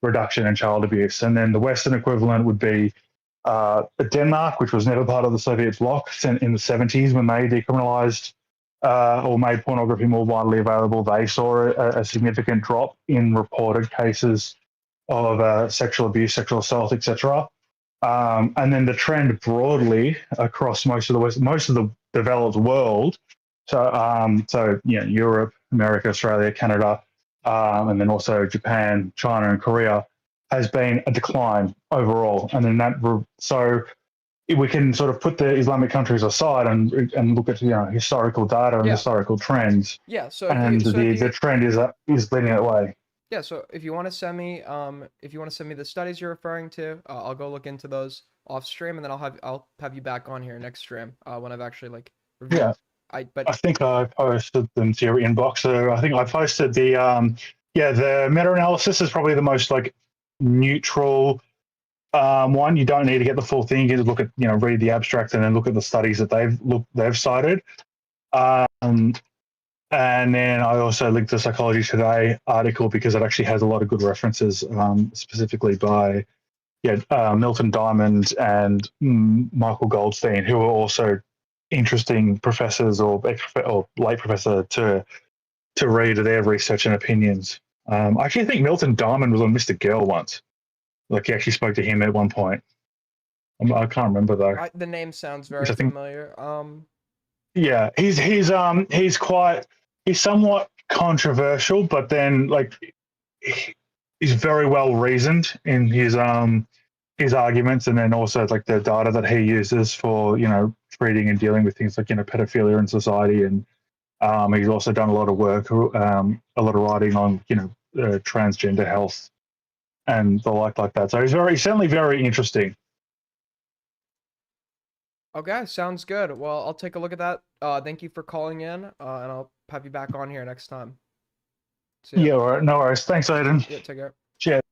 reduction in child abuse. And then the Western equivalent would be Denmark, which was never part of the Soviet bloc, in the 70s when they decriminalised or made pornography more widely available. They saw a significant drop in reported cases of sexual abuse, sexual assault, etc. And then the trend broadly across most of the developed world, so Europe, America, Australia, Canada, and then also Japan, China, and Korea, has been a decline overall. And then so we can sort of put the Islamic countries aside and look at historical data and Yeah. historical trends, Yeah. So and the trend is leading that way. yeah. So if you want to send me the studies you're referring to, I'll go look into those off stream, and then I'll have you back on here next stream when I've actually like reviewed. Yeah. I think I posted them to your inbox. So I think I posted the the meta-analysis is probably the most like neutral one. You don't need to get the full thing. You can look at read the abstract and then look at the studies that they've cited. And then I also linked the Psychology Today article because it actually has a lot of good references, specifically by Milton Diamond and Michael Goldstein, who are also interesting professors or late professor to read their research and opinions. I actually think Milton Diamond was on Mr. Girl once. Like he actually spoke to him at one point. I can't remember though. The name sounds very familiar. Yeah, he's somewhat controversial, but then like he's very well reasoned in his arguments, and then also like the data that he uses for treating and dealing with things like pedophilia in society, and he's also done a lot of work, a lot of writing on transgender health and the like that. So he's certainly very interesting. Okay, sounds good. Well, I'll take a look at that. Thank you for calling in, and I'll have you back on here next time. Yeah, all right. No worries. Thanks, Aiden. Yeah, take care. Cheers.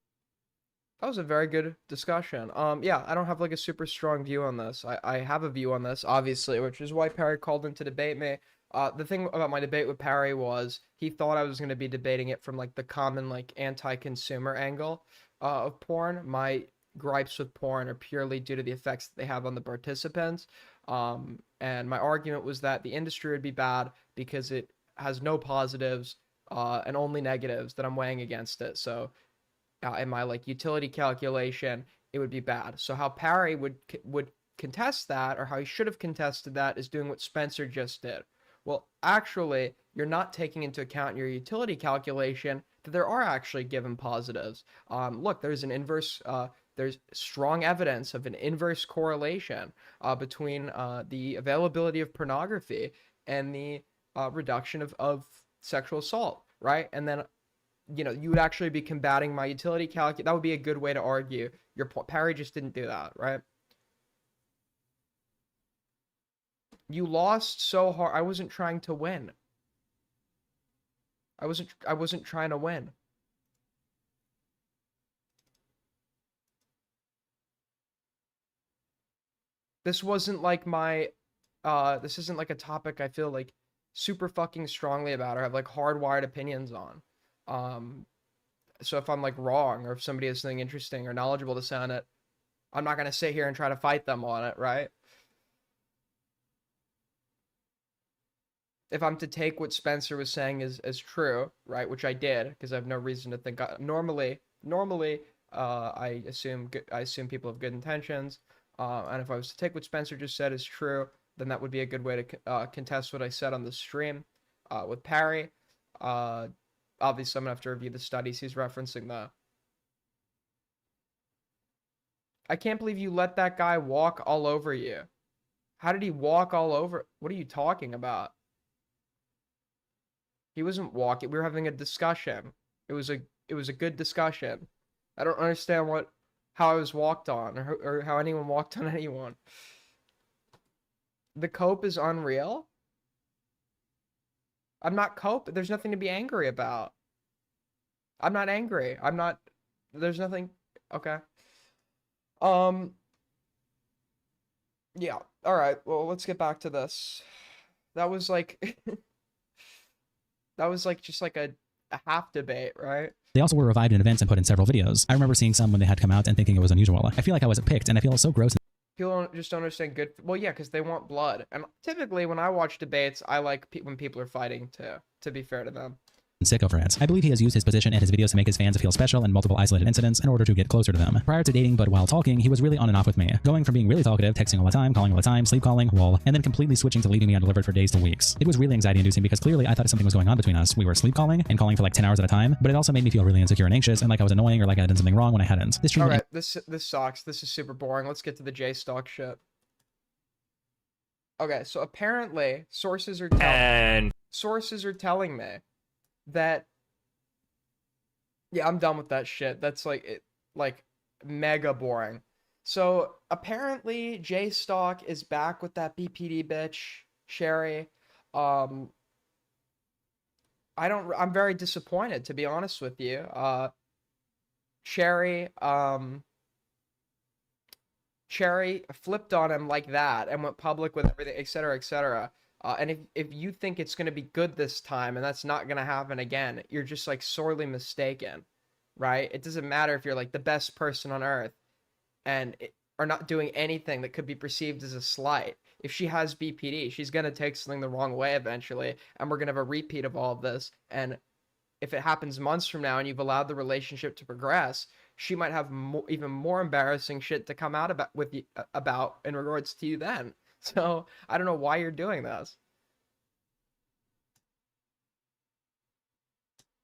That was a very good discussion. Yeah, I don't have like a super strong view on this. I have a view on this, obviously, which is why Perry called in to debate me. The thing about my debate with Perry was he thought I was going to be debating it from like the common like anti-consumer angle of porn. My gripes with porn are purely due to the effects that they have on the participants. And my argument was that the industry would be bad because it has no positives and only negatives that I'm weighing against it. So in my like utility calculation, it would be bad. So how Perry would contest that, or how he should have contested that, is doing what Spencer just did. Well, actually, you're not taking into account in your utility calculation that there are actually given positives. Look, there's an inverse. There's strong evidence of an inverse correlation between the availability of pornography and the reduction of sexual assault, right? And then, you would actually be combating my utility calculation. That would be a good way to argue. Perry just didn't do that, right? You lost so hard. I wasn't trying to win. I wasn't trying to win. This wasn't like this isn't like a topic I feel like super fucking strongly about or have like hardwired opinions on. So if I'm like wrong, or if somebody has something interesting or knowledgeable to say on it, I'm not gonna sit here and try to fight them on it, right? If I'm to take what Spencer was saying as true, right, which I did, because I have no reason to think. Normally, I assume people have good intentions, and if I was to take what Spencer just said as true, then that would be a good way to contest what I said on the stream with Perry. Obviously, I'm gonna have to review the studies he's referencing, though. I can't believe you let that guy walk all over you. How did he walk all over? What are you talking about? He wasn't walking. We were having a discussion. It was a good discussion. I don't understand how I was walked on, or how anyone walked on anyone. The cope is unreal. I'm not cope. There's nothing to be angry about. I'm not angry. There's nothing. Okay. Yeah. All right. Well, let's get back to this. That was like just like a half debate, right? They also were revived in events and put in several videos. I remember seeing some when they had come out and thinking it was unusual. I feel like I wasn't picked, and I feel so gross. People just don't understand good. Well, yeah, because they want blood. And typically, when I watch debates, I like when people are fighting too. To be fair to them. Sick over it. I believe he has used his position and his videos to make his fans feel special in multiple isolated incidents in order to get closer to them. Prior to dating, but while talking, he was really on and off with me, going from being really talkative, texting all the time, calling all the time, sleep calling, lol, and then completely switching to leaving me undelivered for days to weeks. It was really anxiety inducing because clearly I thought something was going on between us. We were sleep calling and calling for like 10 hours at a time, but it also made me feel really insecure and anxious and like I was annoying or like I had done something wrong when I hadn't. This all right, this sucks. This is super boring. Let's get to the J-Stock shit. Okay, so apparently sources are And telling me that yeah, I'm done with that shit. That's like mega boring. So apparently J Stock is back with that BPD bitch, Sherry. Um I'm very disappointed, to be honest with you. Sherry Cherry flipped on him like that and went public with everything, etc., etc. And if you think it's going to be good this time and that's not going to happen again, you're just like sorely mistaken, right? It doesn't matter if you're like the best person on earth and are not doing anything that could be perceived as a slight. If she has BPD, she's going to take something the wrong way eventually, and we're going to have a repeat of all of this. And if it happens months from now and you've allowed the relationship to progress, she might have even more embarrassing shit to come out about with you, about in regards to you then. So I don't know why you're doing this.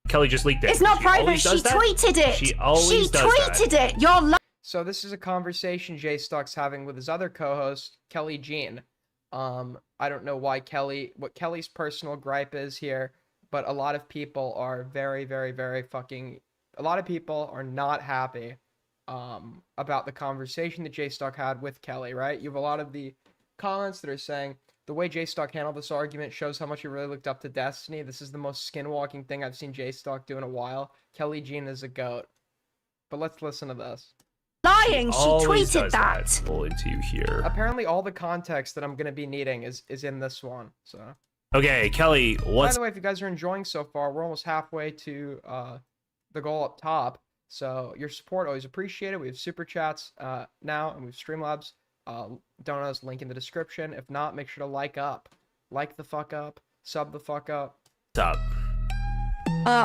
Kelly just leaked it. It's not She private. always She does that? tweeted it. She always does tweeted it. You're So this is a conversation Jay Stock's having with his other co-host, Kelly Jean. I don't know what Kelly's personal gripe is here, but a lot of people are very, very, very fucking. A lot of people are not happy about the conversation that J Stock had with Kelly, right? You have a lot of the comments that are saying the way J Stock handled this argument shows how much he really looked up to Destiny. This is the most skinwalking thing I've seen J Stock do in a while. Kelly Jean is a goat. But let's listen to this. lying. She Always tweeted does that. Pull into you here. Apparently all the context that I'm going to be needing is in this one. So Okay, Kelly, by what's the way, if you guys are enjoying so far, we're almost halfway to the goal up top. So your support always appreciated. We have super chats now, and we have Streamlabs. Donuts link in the description. If not, make sure to like the fuck up, sub the fuck up. up?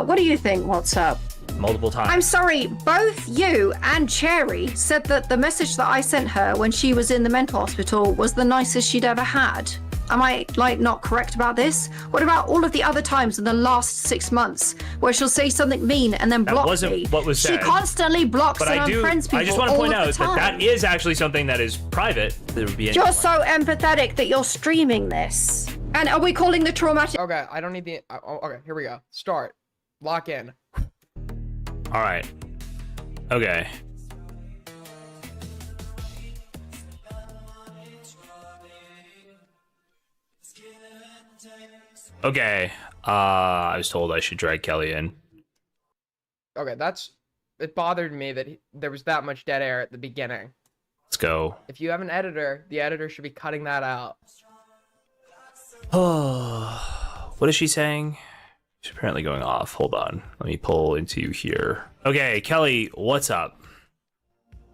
What do you think? What's up? Multiple times. I'm sorry, both you and Cherry said that the message that I sent her when she was in the mental hospital was the nicest she'd ever had. Am I, like, not correct about this? What about all of the other times in the last 6 months where she'll say something mean and then block wasn't me? what was She said. constantly blocks But and I unfriends people just want to all point of the out that time. that is actually something that is private. There would be You're so empathetic that you're streaming this. And are we calling the traumatic? Okay, I don't need the. Okay, here we go. Start. Lock in. All right. Okay. Okay. I was told I should drag Kelly in. Okay, it bothered me that there was that much dead air at the beginning. Let's go. If you have an editor, the editor should be cutting that out. Oh, what is she saying? She's apparently going off. Hold on. Let me pull into you here. Okay, Kelly, what's up?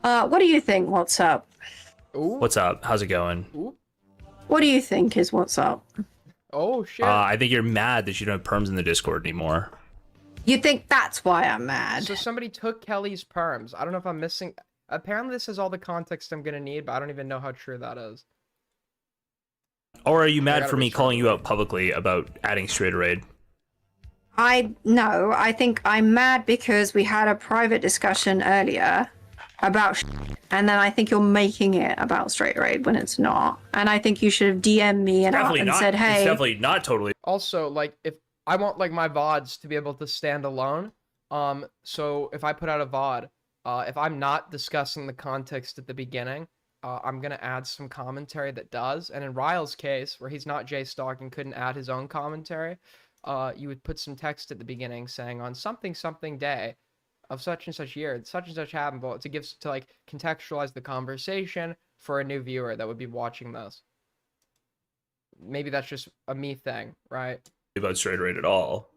What do you think? What's up? Ooh. What's up? How's it going? Ooh. What do you think is what's up? Oh shit. I think you're mad that you don't have perms in the Discord anymore. You think that's why I'm mad? So somebody took Kelly's perms. I don't know if I'm missing. Apparently this is all the context I'm gonna need, but I don't even know how true that is. Or are you mad gotta for me restart calling the you raid. out publicly about adding Straight Raid? No, I think I'm mad because we had a private discussion earlier about and then I think you're making it about Straight Raid when it's not. And I think you should have DM'd me and Definitely not. said, It's hey, definitely not totally. Also, like, if I want like my VODs to be able to stand alone, so if I put out a VOD, if I'm not discussing the context at the beginning, I'm gonna add some commentary that does. And in Ryle's case, where he's not J Stock and couldn't add his own commentary, you would put some text at the beginning saying on something day of such and such year, such and such happened, but to like contextualize the conversation for a new viewer that would be watching this. Maybe that's just a me thing, right? About Straight Raid at all.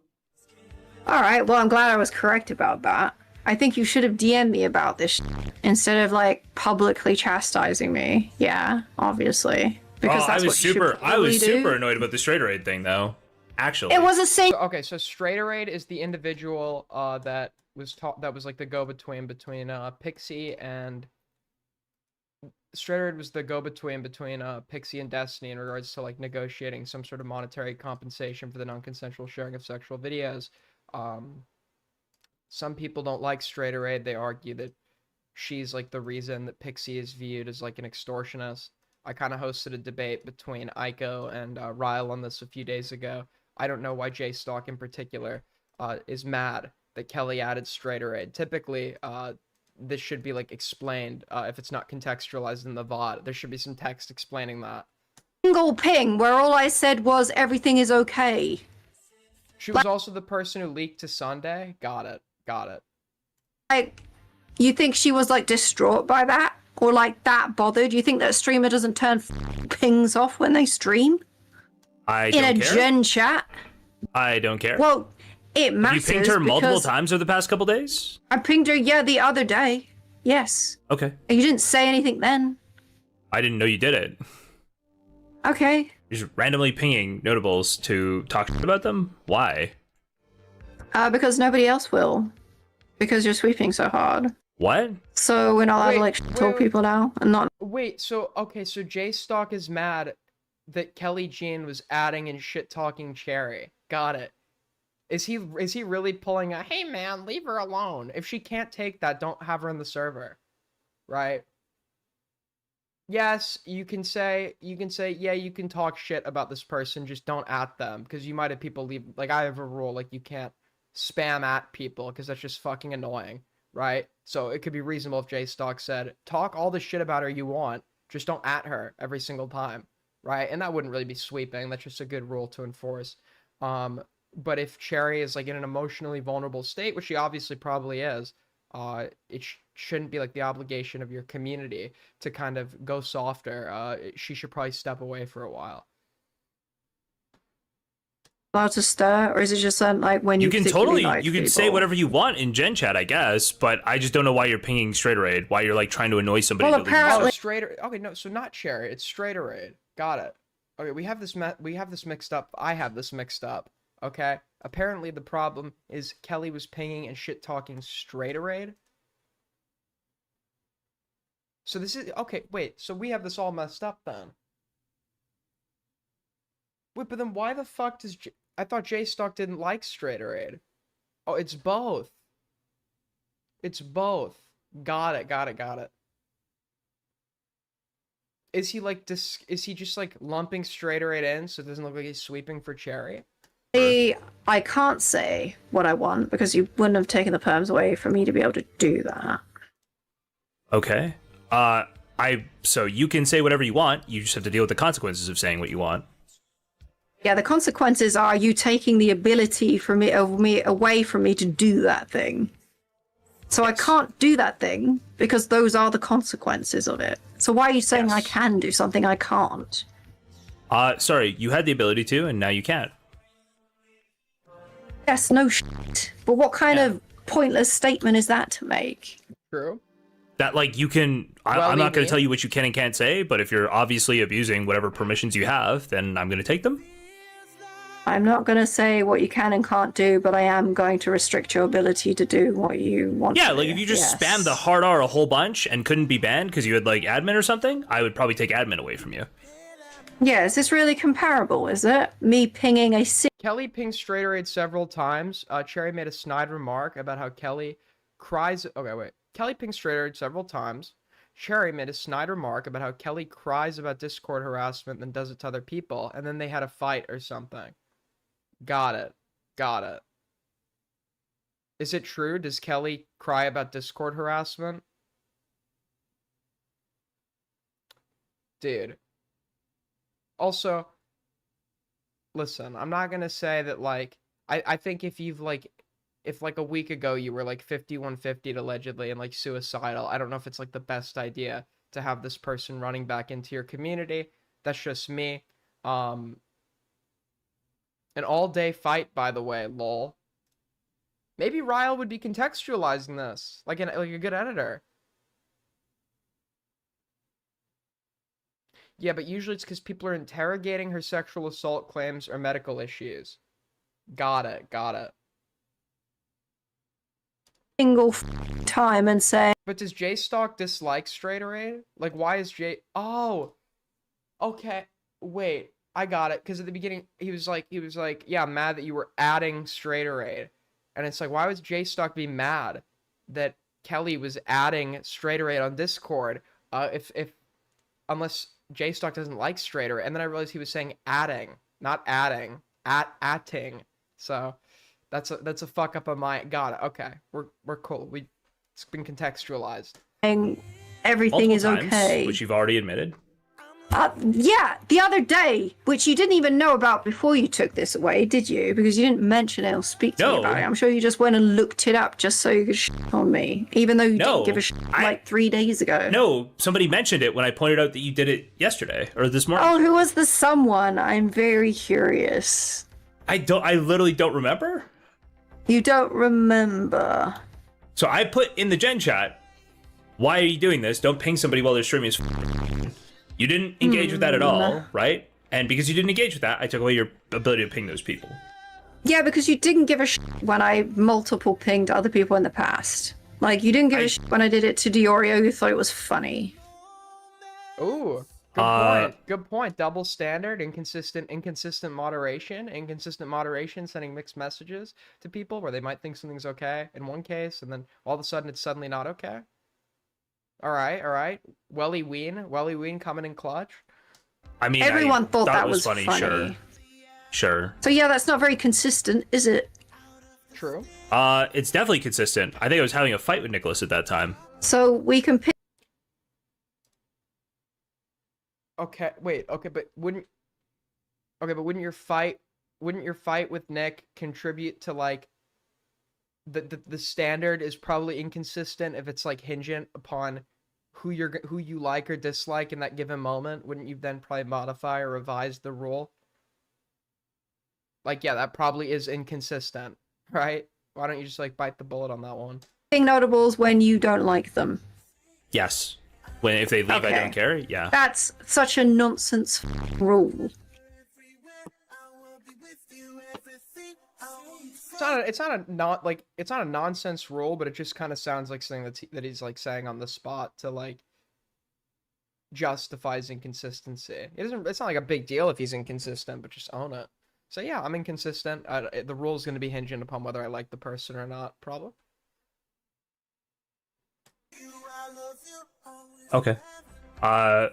all right, well, I'm glad I was correct about that. I think you should have DM'd me about this instead of like publicly chastising me. Yeah, obviously. Because that's what you should I was probably do. super annoyed about the Straight Raid thing though. Actually. It was a same. So, okay, so Straighterade is the individual that was like the go-between between Pixie and Straighterade was the go-between between Pixie and Destiny in regards to like negotiating some sort of monetary compensation for the non-consensual sharing of sexual videos. Some people don't like Straighterade. They argue that she's like the reason that Pixie is viewed as like an extortionist. I kind of hosted a debate between Aiko and Ryle on this a few days ago. I don't know why J Stock in particular is mad that Kelly added straighter aid. Typically, this should be like explained if it's not contextualized in the VOD. There should be some text explaining that. Single ping where all I said was everything is okay. She was also the person who leaked to Sunday. Got it. Got it. Like, you think she was like distraught by that? Or like that bothered? You think that a streamer doesn't turn pings off when they stream? I In don't a care. gen chat? I don't care. Well, it Have you matters. pinged her multiple because times over the past couple days? I pinged her, yeah, the other day. Yes. Okay. You didn't say anything then. I didn't know you did it. Okay. You're just randomly pinging notables to talk about them? Why? Because nobody else will. Because you're sweeping so hard. What? So we're not allowed to like Wait, talk wait. people now and not. Wait, so okay, so J Stock is mad that Kelly Jean was adding and shit talking Cherry. Got it. Is he really pulling a hey man, leave her alone? If she can't take that, don't have her in the server. Right? Yes, you can say yeah, you can talk shit about this person, just don't at them because you might have people leave. Like I have a rule, like you can't spam at people because that's just fucking annoying, right? So it could be reasonable if J Stock said, talk all the shit about her you want, just don't at her every single time, right? And that wouldn't really be sweeping. That's just a good rule to enforce. But if Cherry is like in an emotionally vulnerable state, which she obviously probably is, it shouldn't be like the obligation of your community to kind of go softer. She should probably step away for a while. Allowed to stir, or is it just like when You you can particularly totally, like you can say people? whatever you want in Gen Chat, I guess, but I just don't know why you're pinging Straighter Aid, why you're like trying to annoy somebody. Well, to leave. apparently- Oh, straighter. Okay, no, so not Cherry. It's straighter aid. Got it. Okay, we have this mixed up. I have this mixed up. Okay. Apparently, the problem is Kelly was pinging and shit talking straighter aid. So this is okay. Wait. So we have this all messed up then. Wait, but then why the fuck does I thought J Stock didn't like straighter aid? Oh, it's both. It's both. Got it. Got it. Got it. Is he like is he just like lumping straighter aid in so it doesn't look like he's sweeping for Cherry? I can't say what I want because you wouldn't have taken the perms away for me to be able to do that. Okay. So you can say whatever you want. You just have to deal with the consequences of saying what you want. Yeah, the consequences are you taking the ability from me away from me to do that thing. So I can't do that thing because those are the consequences of it. So why are you saying I Yes. can do something I can't? Sorry, you had the ability to, and now you can't. Yes, no shit. But what kind of pointless statement is that to make? True. That like you can. Well, I'm not going maybe. to tell you what you can and can't say, but if you're obviously abusing whatever permissions you have, then I'm going to take them. I'm not going to say what you can and can't do, but I am going to restrict your ability to do what you want Yeah, to like do. if you just Yes. spammed the hard R a whole bunch and couldn't be banned because you had like admin or something, I would probably take admin away from you. Yeah, is this really comparable, is it? Me pinging a Kelly pinged straighter aid several times. Cherry made a snide remark about how Kelly cries. Okay, wait. Kelly pinged straighter aid several times. Cherry made a snide remark about how Kelly cries about Discord harassment and does it to other people, and then they had a fight or something. Got it. Got it. Is it true? Does Kelly cry about Discord harassment? Dude. Also, listen, I'm not gonna say that like I think if you've like if like a week ago you were like 5150 allegedly and like suicidal, I don't know if it's like the best idea to have this person running back into your community. That's just me. An all-day fight, by the way, lol. Maybe Ryle would be contextualizing this like a good editor. Yeah, but usually it's because people are interrogating her sexual assault claims or medical issues. Got it, got it. single time and say, But does J Stock dislike straighter aid? Like, why is J? Oh, okay. Wait, I got it. Because at the beginning, he was like, yeah, I'm mad that you were adding straighter aid, and it's like, why would J Stock be mad that Kelly was adding straighter aid on Discord? Unless J-Stock doesn't like straighter, and then I realized he was saying adding, not adding, atting. So that's a fuck up on my. Got it. Okay, we're cool. It's been contextualized. Everything Multiple is times, okay. which you've already admitted. Yeah, the other day, which you didn't even know about before you took this away, did you? Because you didn't mention it or speak to me No. about it. I'm sure you just went and looked it up just so you could shit on me, even though you No, didn't give a shit like 3 days ago. No, somebody mentioned it when I pointed out that you did it yesterday or this morning. Oh, who was the someone? I'm very curious. I literally don't remember. You don't remember. So I put in the Gen chat, why are you doing this? Don't ping somebody while they're streaming. You didn't engage with that at all, right? And because you didn't engage with that, I took away your ability to ping those people. Yeah, because you didn't give a shit when I multiple pinged other people in the past. Like, you didn't give a shit when I did it to Diorio, who thought it was funny. Ooh, good point. Good point. Double standard, inconsistent moderation, sending mixed messages to people where they might think something's okay in one case, and then all of a sudden it's suddenly not okay. All right. Welly Ween coming in clutch. I mean, Everyone I thought that it was was funny. Sure. So yeah, that's not very consistent, is it? True. It's definitely consistent. I think I was having a fight with Nicholas at that time. So we can pick. Okay, wait. Okay, but wouldn't your fight with Nick contribute to like the standard is probably inconsistent if it's like hingent upon who you like or dislike in that given moment? Wouldn't you then probably modify or revise the rule? Like, yeah, that probably is inconsistent, right? Why don't you just like bite the bullet on that one? Notables when you don't like them. Yes. If they leave, I Okay. don't care. Yeah. That's such a nonsense rule. It's not a nonsense rule, but it just kind of sounds like something that he's like saying on the spot to like justify his inconsistency. It's not like a big deal if he's inconsistent, but just own it. So yeah, I'm inconsistent. The rule is going to be hinging upon whether I like the person or not, probably. Okay. I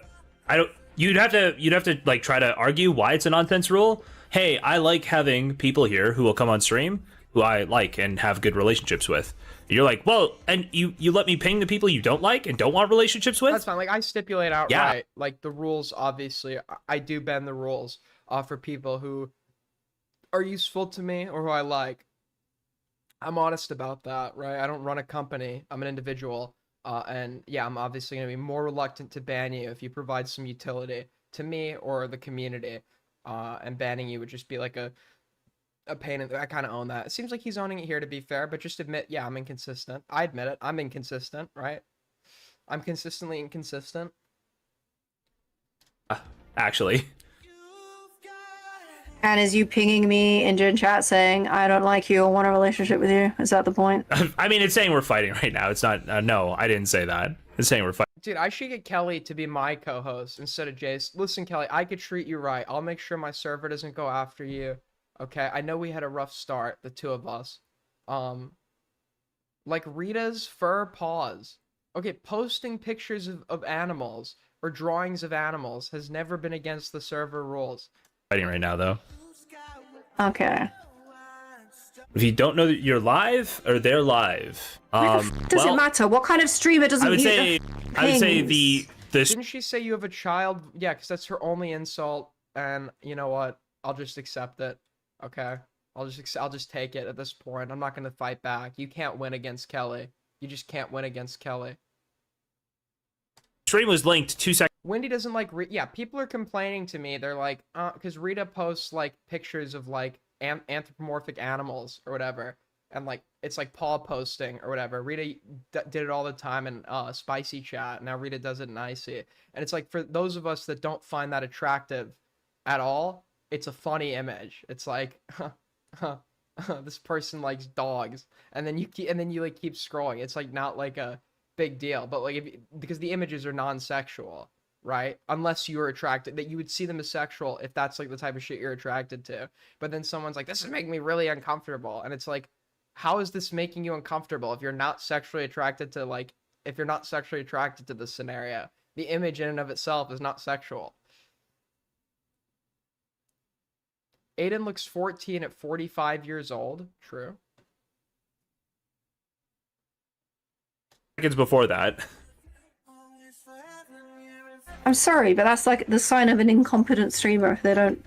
don't. You'd have to like try to argue why it's a nonsense rule. Hey, I like having people here who will come on stream who I like and have good relationships with. You're like, well, and you let me ping the people you don't like and don't want relationships with? That's fine. Like, I stipulate outright, like, the rules, obviously, I do bend the rules for people who are useful to me or who I like. I'm honest about that, right? I don't run a company. I'm an individual. And yeah, I'm obviously going to be more reluctant to ban you if you provide some utility to me or the community. And banning you would just be like a pain. I kind of own that. It seems like he's owning it here, to be fair, but just admit, yeah, I'm inconsistent. I admit it. I'm inconsistent, right? I'm consistently inconsistent. Actually. And is you pinging me in Gen chat saying I don't like you or want a relationship with you? Is that the point? I mean, it's saying we're fighting right now. It's not. No, I didn't say that. It's saying we're fighting. Dude, I should get Kelly to be my co-host instead of Jace. Listen, Kelly, I could treat you right. I'll make sure my server doesn't go after you. Okay, I know we had a rough start, the two of us. Like Rita's fur paws. Okay, posting pictures of animals or drawings of animals has never been against the server rules. Fighting right now, though. Okay. If you don't know that you're live or they're live, Does it matter? What kind of streamer doesn't I would mute say the the Didn't she say you have a child? Yeah, because that's her only insult. And you know what? I'll just accept it. Okay, I'll just take it at this point. I'm not gonna fight back. You can't win against Kelly. You just can't win against Kelly. stream was linked 2 seconds. Wendy doesn't like yeah, people are complaining to me. They're like, because Rita posts like pictures of like anthropomorphic animals or whatever, and like it's like paw posting or whatever. Rita did it all the time in Spicy Chat. Now Rita does it in Icy, and it's like for those of us that don't find that attractive at all, it's a funny image. It's like, this person likes dogs, and then you like keep scrolling. It's like not like a big deal, but like because the images are non-sexual, right? Unless you're attracted, that you would see them as sexual if that's like the type of shit you're attracted to. But then someone's like, this is making me really uncomfortable, and it's like, how is this making you uncomfortable if you're not sexually attracted to this scenario? The image in and of itself is not sexual. Aiden looks 14 at 45 years old. True. Seconds before that. I'm sorry, but that's like the sign of an incompetent streamer if they don't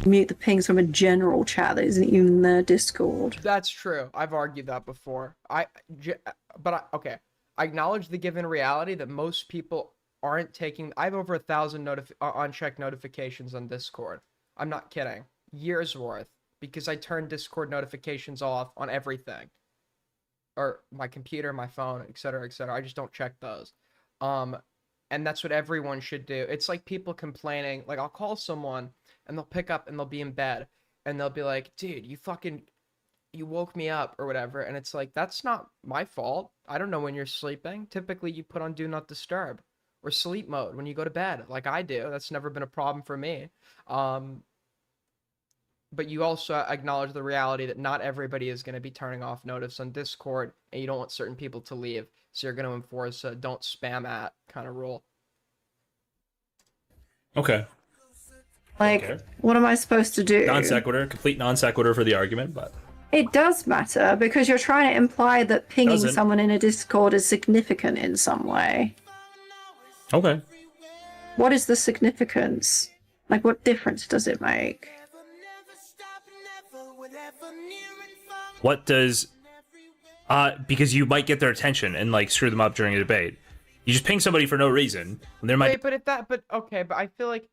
mute the pings from a general chat that isn't even their Discord. That's true. I've argued that before. Okay. I acknowledge the given reality that most people aren't taking. I have over 1,000 unchecked notifications on Discord. I'm not kidding. Years worth, because I turn Discord notifications off on everything, or my computer, my phone, etc., etc. I just don't check those. And that's what everyone should do. It's like people complaining. Like, I'll call someone and they'll pick up and they'll be in bed and they'll be like, dude, you woke me up or whatever. And it's like, that's not my fault. I don't know when you're sleeping. Typically you put on do not disturb or sleep mode when you go to bed, like I do. That's never been a problem for me. But you also acknowledge the reality that not everybody is going to be turning off notifs on Discord, and you don't want certain people to leave. So you're going to enforce a don't spam at kind of rule. Okay. Like, Okay. what am I supposed to do? Non sequitur, complete non sequitur for the argument, but It does matter because you're trying to imply that pinging Doesn't. someone in a Discord is significant in some way. okay. What is the significance? Like, what difference does it make? What does because you might get their attention and like screw them up during a debate. You just ping somebody for no reason. And there might Wait, but I feel like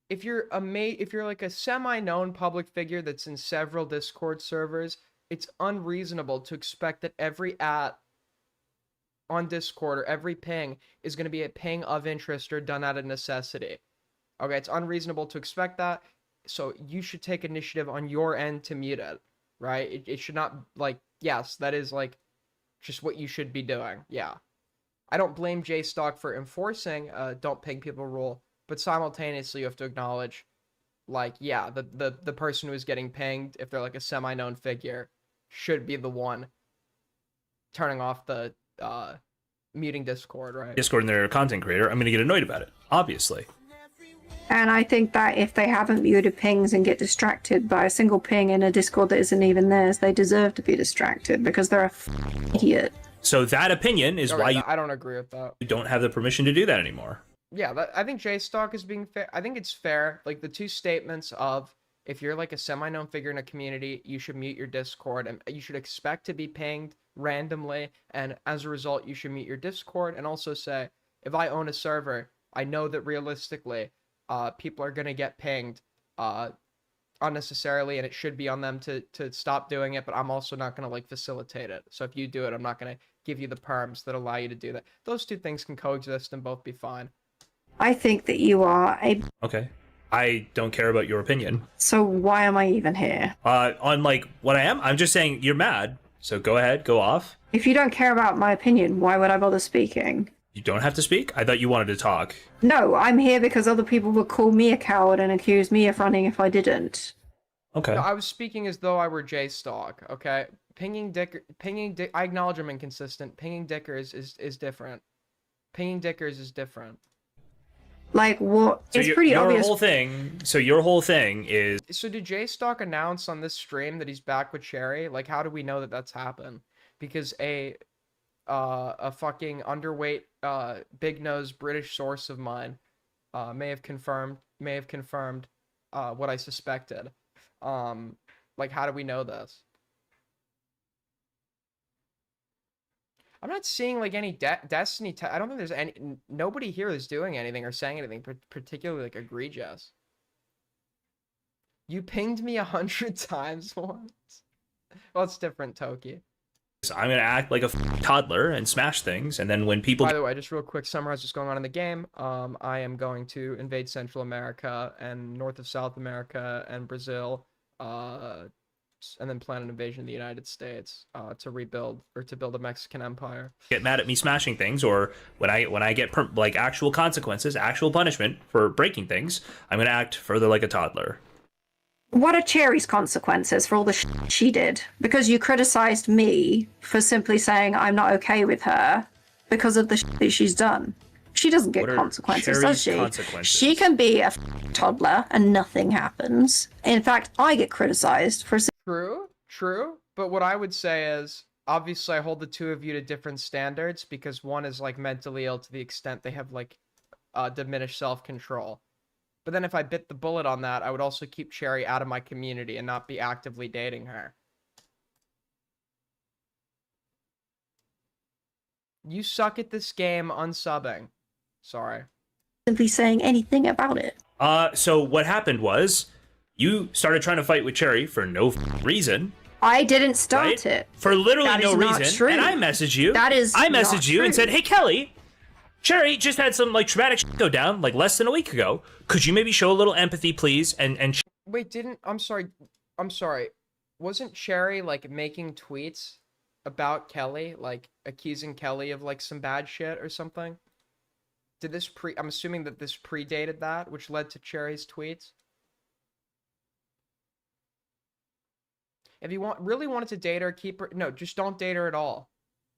if you're like a semi-known public figure that's in several Discord servers, it's unreasonable to expect that every on Discord or every ping is going to be a ping of interest or done out of necessity. Okay, it's unreasonable to expect that. So you should take initiative on your end to mute it, right? It should not, like, yes, that is like just what you should be doing. Yeah. I don't blame JStock for enforcing don't ping people rule, but simultaneously you have to acknowledge, like, yeah, the person who is getting pinged, if they're like a semi-known figure, should be the one turning off the muting Discord, right? Discord and they're a content creator, I'm gonna get annoyed about it, obviously. And I think that if they haven't muted pings and get distracted by a single ping in a Discord that isn't even theirs, they deserve to be distracted because they're a idiot. So that opinion is why you I don't agree with that. don't have the permission to do that anymore. Yeah, I think JStock is being fair. I think it's fair. Like, the two statements of, if you're like a semi-known figure in a community, you should mute your Discord, and you should expect to be pinged randomly, and as a result, you should mute your Discord. And also say, if I own a server, I know that realistically, people are gonna get pinged unnecessarily, and it should be on them to stop doing it. But I'm also not gonna like facilitate it. So if you do it, I'm not gonna give you the perms that allow you to do that. Those two things can coexist and both be fine. I think that you are a... Okay. I don't care about your opinion. So why am I even here? On like what I am, I'm just saying you're mad. So go ahead, go off. If you don't care about my opinion, why would I bother speaking? You don't have to speak. I thought you wanted to talk. No, I'm here because other people would call me a coward and accuse me of running if I didn't. Okay. No, I was speaking as though I were JStock, okay? I acknowledge I'm inconsistent. Pinging Dickers is different. Pinging Dickers is different. Like, what? So It's pretty obvious. Your whole thing is So did JStock announce on this stream that he's back with Cherry? Like, how do we know that that's happened? Because a fucking underweight, big nose British source of mine may have confirmed what I suspected. Like, how do we know this? I'm not seeing like any Destiny. I don't think there's nobody here is doing anything or saying anything particularly like egregious. You pinged me 100 times once. Well, it's different, Toki. I'm gonna act like a toddler and smash things, and then when people By the way, just real quick, summarize what's going on in the game. I am going to invade Central America and North of South America and Brazil, and then plan an invasion of the United States to rebuild or to build a Mexican empire. get mad at me smashing things, or when I get like actual consequences, actual punishment for breaking things, I'm gonna act further like a toddler. What are Cherry's consequences for all the she did? Because you criticized me for simply saying I'm not okay with her because of the that she's done. She doesn't get What are consequences, Cherry's does she? consequences? She can be a toddler and nothing happens. In fact, I get criticized for True. But what I would say is, obviously, I hold the two of you to different standards because one is like mentally ill to the extent they have like diminished self-control. But then if I bit the bullet on that, I would also keep Cherry out of my community and not be actively dating her. You suck at this game unsubbing. Sorry. simply saying anything about it. So what happened was you started trying to fight with Cherry for no reason. I didn't start Right? it. For literally That no is not reason. true. And I messaged you. That is I not messaged you and true. said, "Hey Kelly, Cherry just had some like traumatic shit go down like less than a week ago. Could you maybe show a little empathy, please?" And Wait, I'm sorry. Wasn't Cherry like making tweets about Kelly, like accusing Kelly of like some bad shit or something? I'm assuming that this predated that, which led to Cherry's tweets. If you really wanted to date her, keep her. No, just don't date her at all.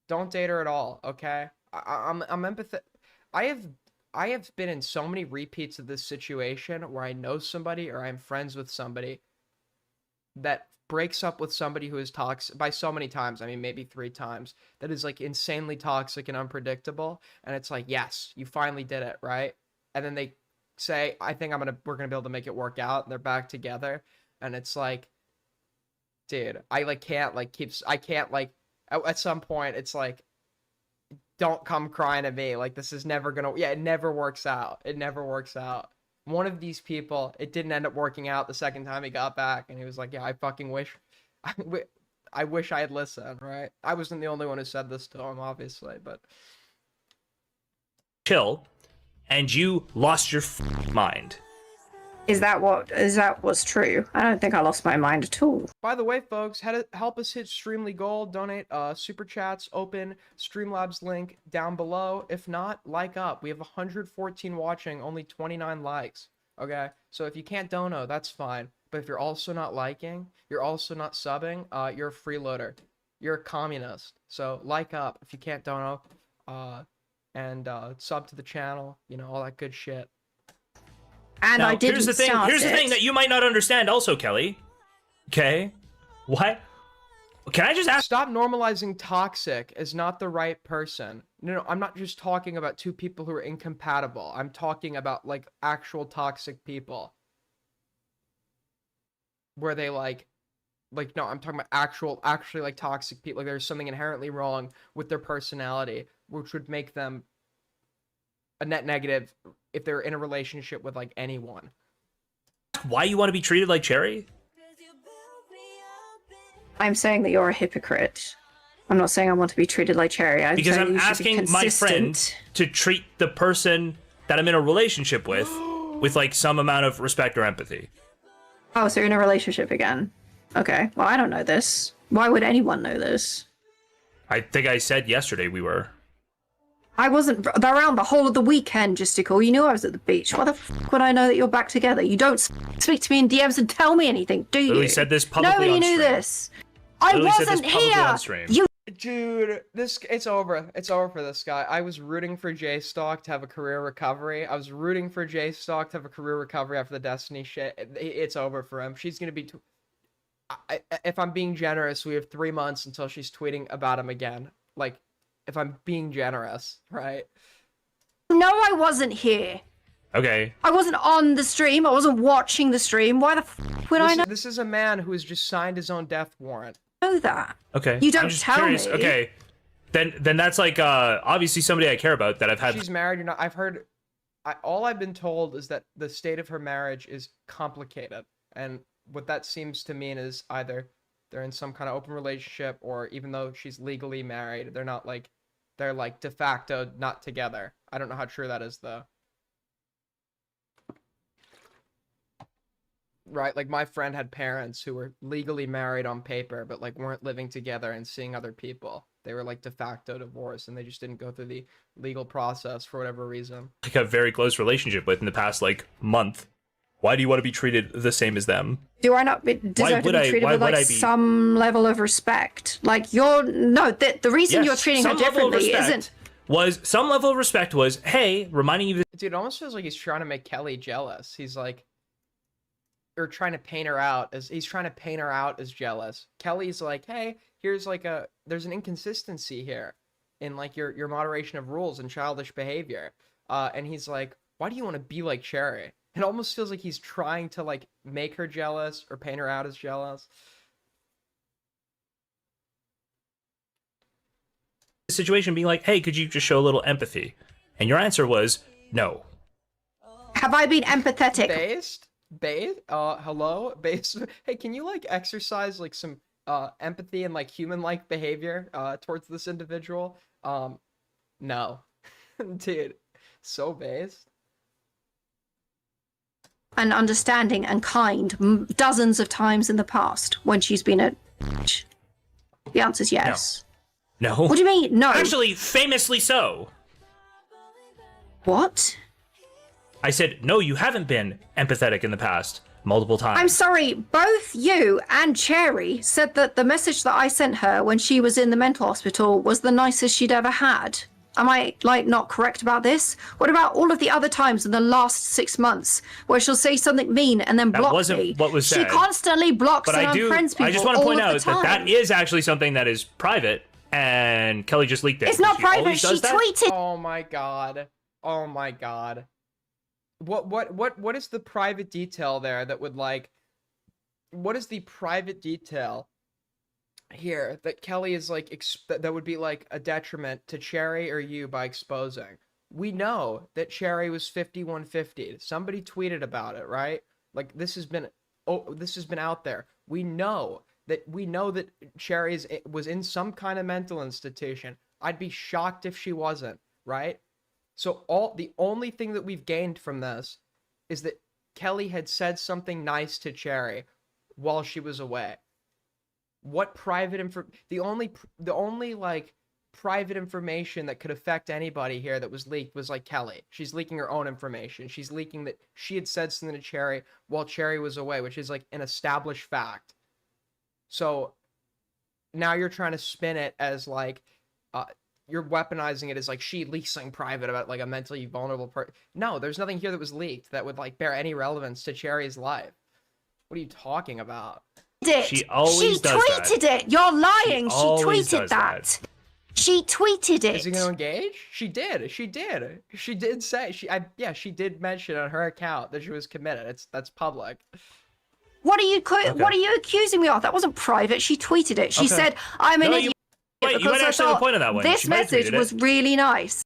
Don't date her at all. Okay. I'm empathetic. I have been in so many repeats of this situation where I know somebody or I'm friends with somebody that breaks up with somebody who is toxic by so many times. I mean, maybe 3 times. That is like insanely toxic and unpredictable. And it's like, yes, you finally did it, right? And then they say, I think we're gonna be able to make it work out. And they're back together. And it's like, dude, I can't at some point it's like, don't come crying at me. Like, this is never gonna, it never works out. It never works out. One of these people, it didn't end up working out the second time he got back, and he was like, yeah, I fucking wish, I wish I had listened, right? I wasn't the only one who said this to him, obviously, but. chill, and you lost your mind. Is that what's true? I don't think I lost my mind at all. By the way, folks, help us hit Streamly Gold, donate super chats, open Streamlabs link down below. If not, like up. We have 114 watching, only 29 likes. Okay, so if you can't dono, that's fine. But if you're also not liking, you're also not subbing, you're a freeloader. You're a communist. So like up if you can't dono, and sub to the channel, you know, all that good shit. And Now, I didn't here's the thing. start Here's the thing it. that you might not understand, also, Kelly. Okay, what? Can I just ask? Stop normalizing toxic as not the right person. No, I'm not just talking about 2 people who are incompatible. I'm talking about like actual toxic people. Where they no, I'm talking about actually like toxic people. Like there's something inherently wrong with their personality, which would make them a net negative if they're in a relationship with like anyone. Why you want to be treated like Cherry? I'm saying that you're a hypocrite. I'm not saying I want to be treated like Cherry. Because saying I'm you should be asking my friend consistent. to treat the person that I'm in a relationship with like some amount of respect or empathy. Oh, so you're in a relationship again? Okay. Well, I don't know this. Why would anyone know this? I think I said yesterday we were. I wasn't around the whole of the weekend, Justical. You knew I was at the beach. Why the f would I know that you're back together? You don't speak to me in DMs and tell me anything, do you? Literally said this publicly Nobody on knew stream. this. I Literally said this wasn't publicly here. on stream. You Dude, it's over. It's over for this guy. I was rooting for J-Stock to have a career recovery. I was rooting for J-Stock to have a career recovery after the Destiny shit. It's over for him. She's gonna be. If I'm being generous, we have 3 months until she's tweeting about him again. Like, if I'm being generous, right? know I wasn't here. Okay. I wasn't on the stream. I wasn't watching the stream. Why the f would I This is a man who has just signed his own death warrant. know that? Okay. You don't I'm just tell curious. me. Okay. Then that's like obviously somebody I care about that I've had. She's married or not. I've heard. All I've been told is that the state of her marriage is complicated, and what that seems to mean is either they're in some kind of open relationship, or even though she's legally married, they're not like, they're like de facto not together. I don't know how true that is though. Right, like my friend had parents who were legally married on paper, but like weren't living together and seeing other people. They were like de facto divorced, and they just didn't go through the legal process for whatever reason. Like a very close relationship with in the past like month. Why do you want to be treated the same as them? Do I not deserve to be treated with like some level of respect? Like the reason Yes, you're treating her some level of differently respect. isn't. was some level of respect was, hey, reminding you Dude, it almost feels like he's trying to make Kelly jealous. He's like, or trying to paint her out as jealous. Kelly's like, hey, here's like there's an inconsistency here in like your moderation of rules and childish behavior. And he's like, why do you want to be like Cherry? It almost feels like he's trying to like make her jealous or paint her out as jealous. situation being like, hey, could you just show a little empathy? And your answer was no. Have I been empathetic? Hello? Hey, can you like exercise like some empathy and like human-like behavior towards this individual? No. Dude, so based. And understanding and kind dozens of times in the past when she's been a... The answer's yes. No. What do you mean? No. Actually, famously so. What? I said, no, you haven't been empathetic in the past multiple times. I'm sorry, both you and Cherry said that the message that I sent her when she was in the mental hospital was the nicest she'd ever had. Am I, like, not correct about this? What about all of the other times in the last 6 months where she'll say something mean and then block me? That wasn't what was said. She constantly blocks but and I unfriends people I just want to point out that that is actually something that is private, and Kelly just leaked it. It's not private, she that. tweeted. Oh my god. Oh my god. What is the private detail there that would like... What is the private detail here that Kelly is like that would be like a detriment to Cherry or you by exposing? We know that Cherry was 5150. Somebody tweeted about it, right? Like this has been out there. We know that Cherry was in some kind of mental institution. I'd be shocked if she wasn't, right? So the only thing that we've gained from this is that Kelly had said something nice to Cherry while she was away. What private the only like private information that could affect anybody here that was leaked was like Kelly. She's leaking her own information. She's leaking that she had said something to Cherry while Cherry was away, which is like an established fact. So now you're trying to spin it as like you're weaponizing it as like she leaked something private about like a mentally vulnerable person. No, there's nothing here that was leaked that would like bear any relevance to Cherry's life. What are you talking about? She always does tweeted it. You're lying. She tweeted that. She tweeted it. Is he gonna engage? She did. She did say she did mention on her account that she was committed. That's public. What are you accusing me of? That wasn't private. She tweeted it. She said, "I'm an idiot." Wait, you might actually have a point on that one. This message was really nice.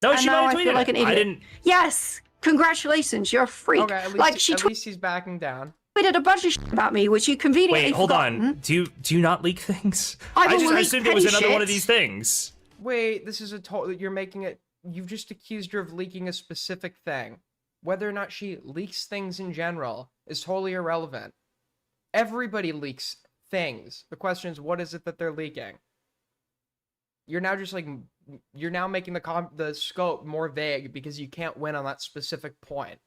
No, she might have I feel tweeted like an it. idiot. I didn't. Yes, congratulations. You're a freak. Okay, at least, like she at least he's backing down. tweeted a bunch of shit about me, which you conveniently Wait, hold forgotten. on. Do you not leak things? I will just leak assumed it was petty another one of shit. these things. Wait, this is you're making it. You've just accused her of leaking a specific thing. Whether or not she leaks things in general is totally irrelevant. Everybody leaks things. The question is, what is it that they're leaking? You're now just like, you're now making the scope more vague because you can't win on that specific point.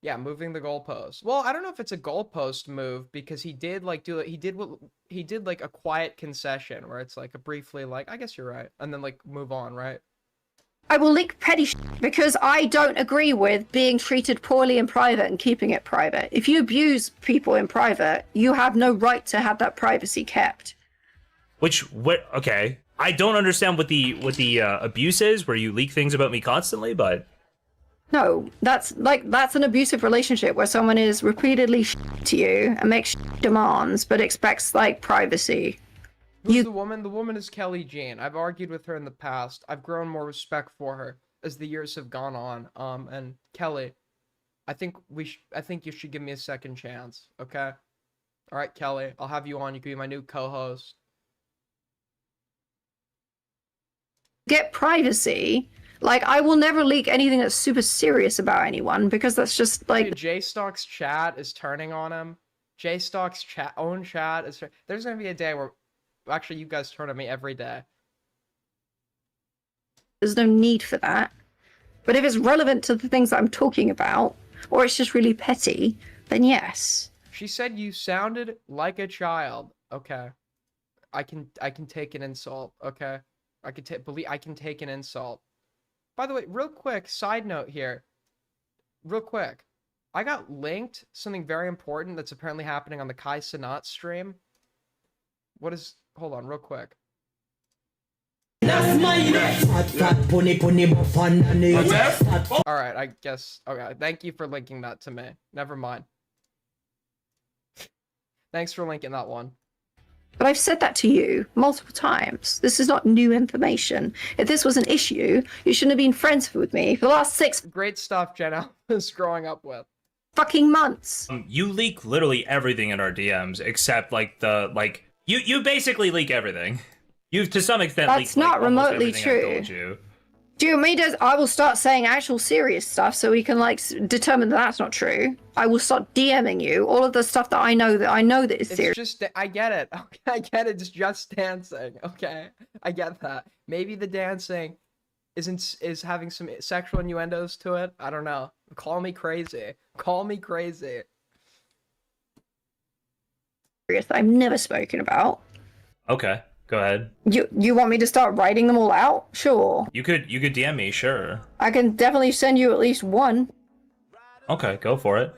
Yeah, moving the goalpost. Well, I don't know if it's a goalpost move because he did like he did like a quiet concession where it's like a briefly like, I guess you're right, and then like move on, right? I will leak petty shit because I don't agree with being treated poorly in private and keeping it private. If you abuse people in private, you have no right to have that privacy kept. Okay. I don't understand what the abuse is where you leak things about me constantly, but No, that's an abusive relationship where someone is repeatedly to you and makes demands but expects like privacy. Who's the woman? The woman is Kelly Jean. I've argued with her in the past. I've grown more respect for her as the years have gone on. And Kelly, I think you should give me a second chance, okay? All right, Kelly, I'll have you on. You can be my new co-host. Get privacy. Like, I will never leak anything that's super serious about anyone because that's just like... Dude, J-Stock's chat is turning on him. J-Stock's own chat is... There's going to be a day where... Actually, you guys turn on me every day. There's no need for that. But if it's relevant to the things that I'm talking about, or it's just really petty, then yes. She said you sounded like a child. Okay. I can take an insult, okay? I could I can take an insult. By the way, real quick, side note here. Real quick. I got linked something very important that's apparently happening on the Kai Cenat stream. What is... Hold on, real quick. Alright, I guess... Okay, thank you for linking that to me. Never mind. Thanks for linking that one. But I've said that to you multiple times. This is not new information. If this was an issue, you shouldn't have been friends with me for the last 6 Great stuff Jen Alpha's growing up with. fucking months. You leak literally everything in our DMs except like you basically leak everything. You've to some extent That's leaked, not almost remotely everything I true. told you. Do you want me to? I will start saying actual serious stuff so we can like determine that that's not true. I will start DMing you all of the stuff that I know that is It's serious. just... I get it. Okay, I get it. It's just dancing. Okay? I get that. Maybe the dancing is having some sexual innuendos to it. I don't know. Call me crazy. Call me crazy. That I've never spoken about. Okay, go ahead. You want me to start writing them all out? Sure. You could DM me, sure. I can definitely send you at least one. Okay, go for it.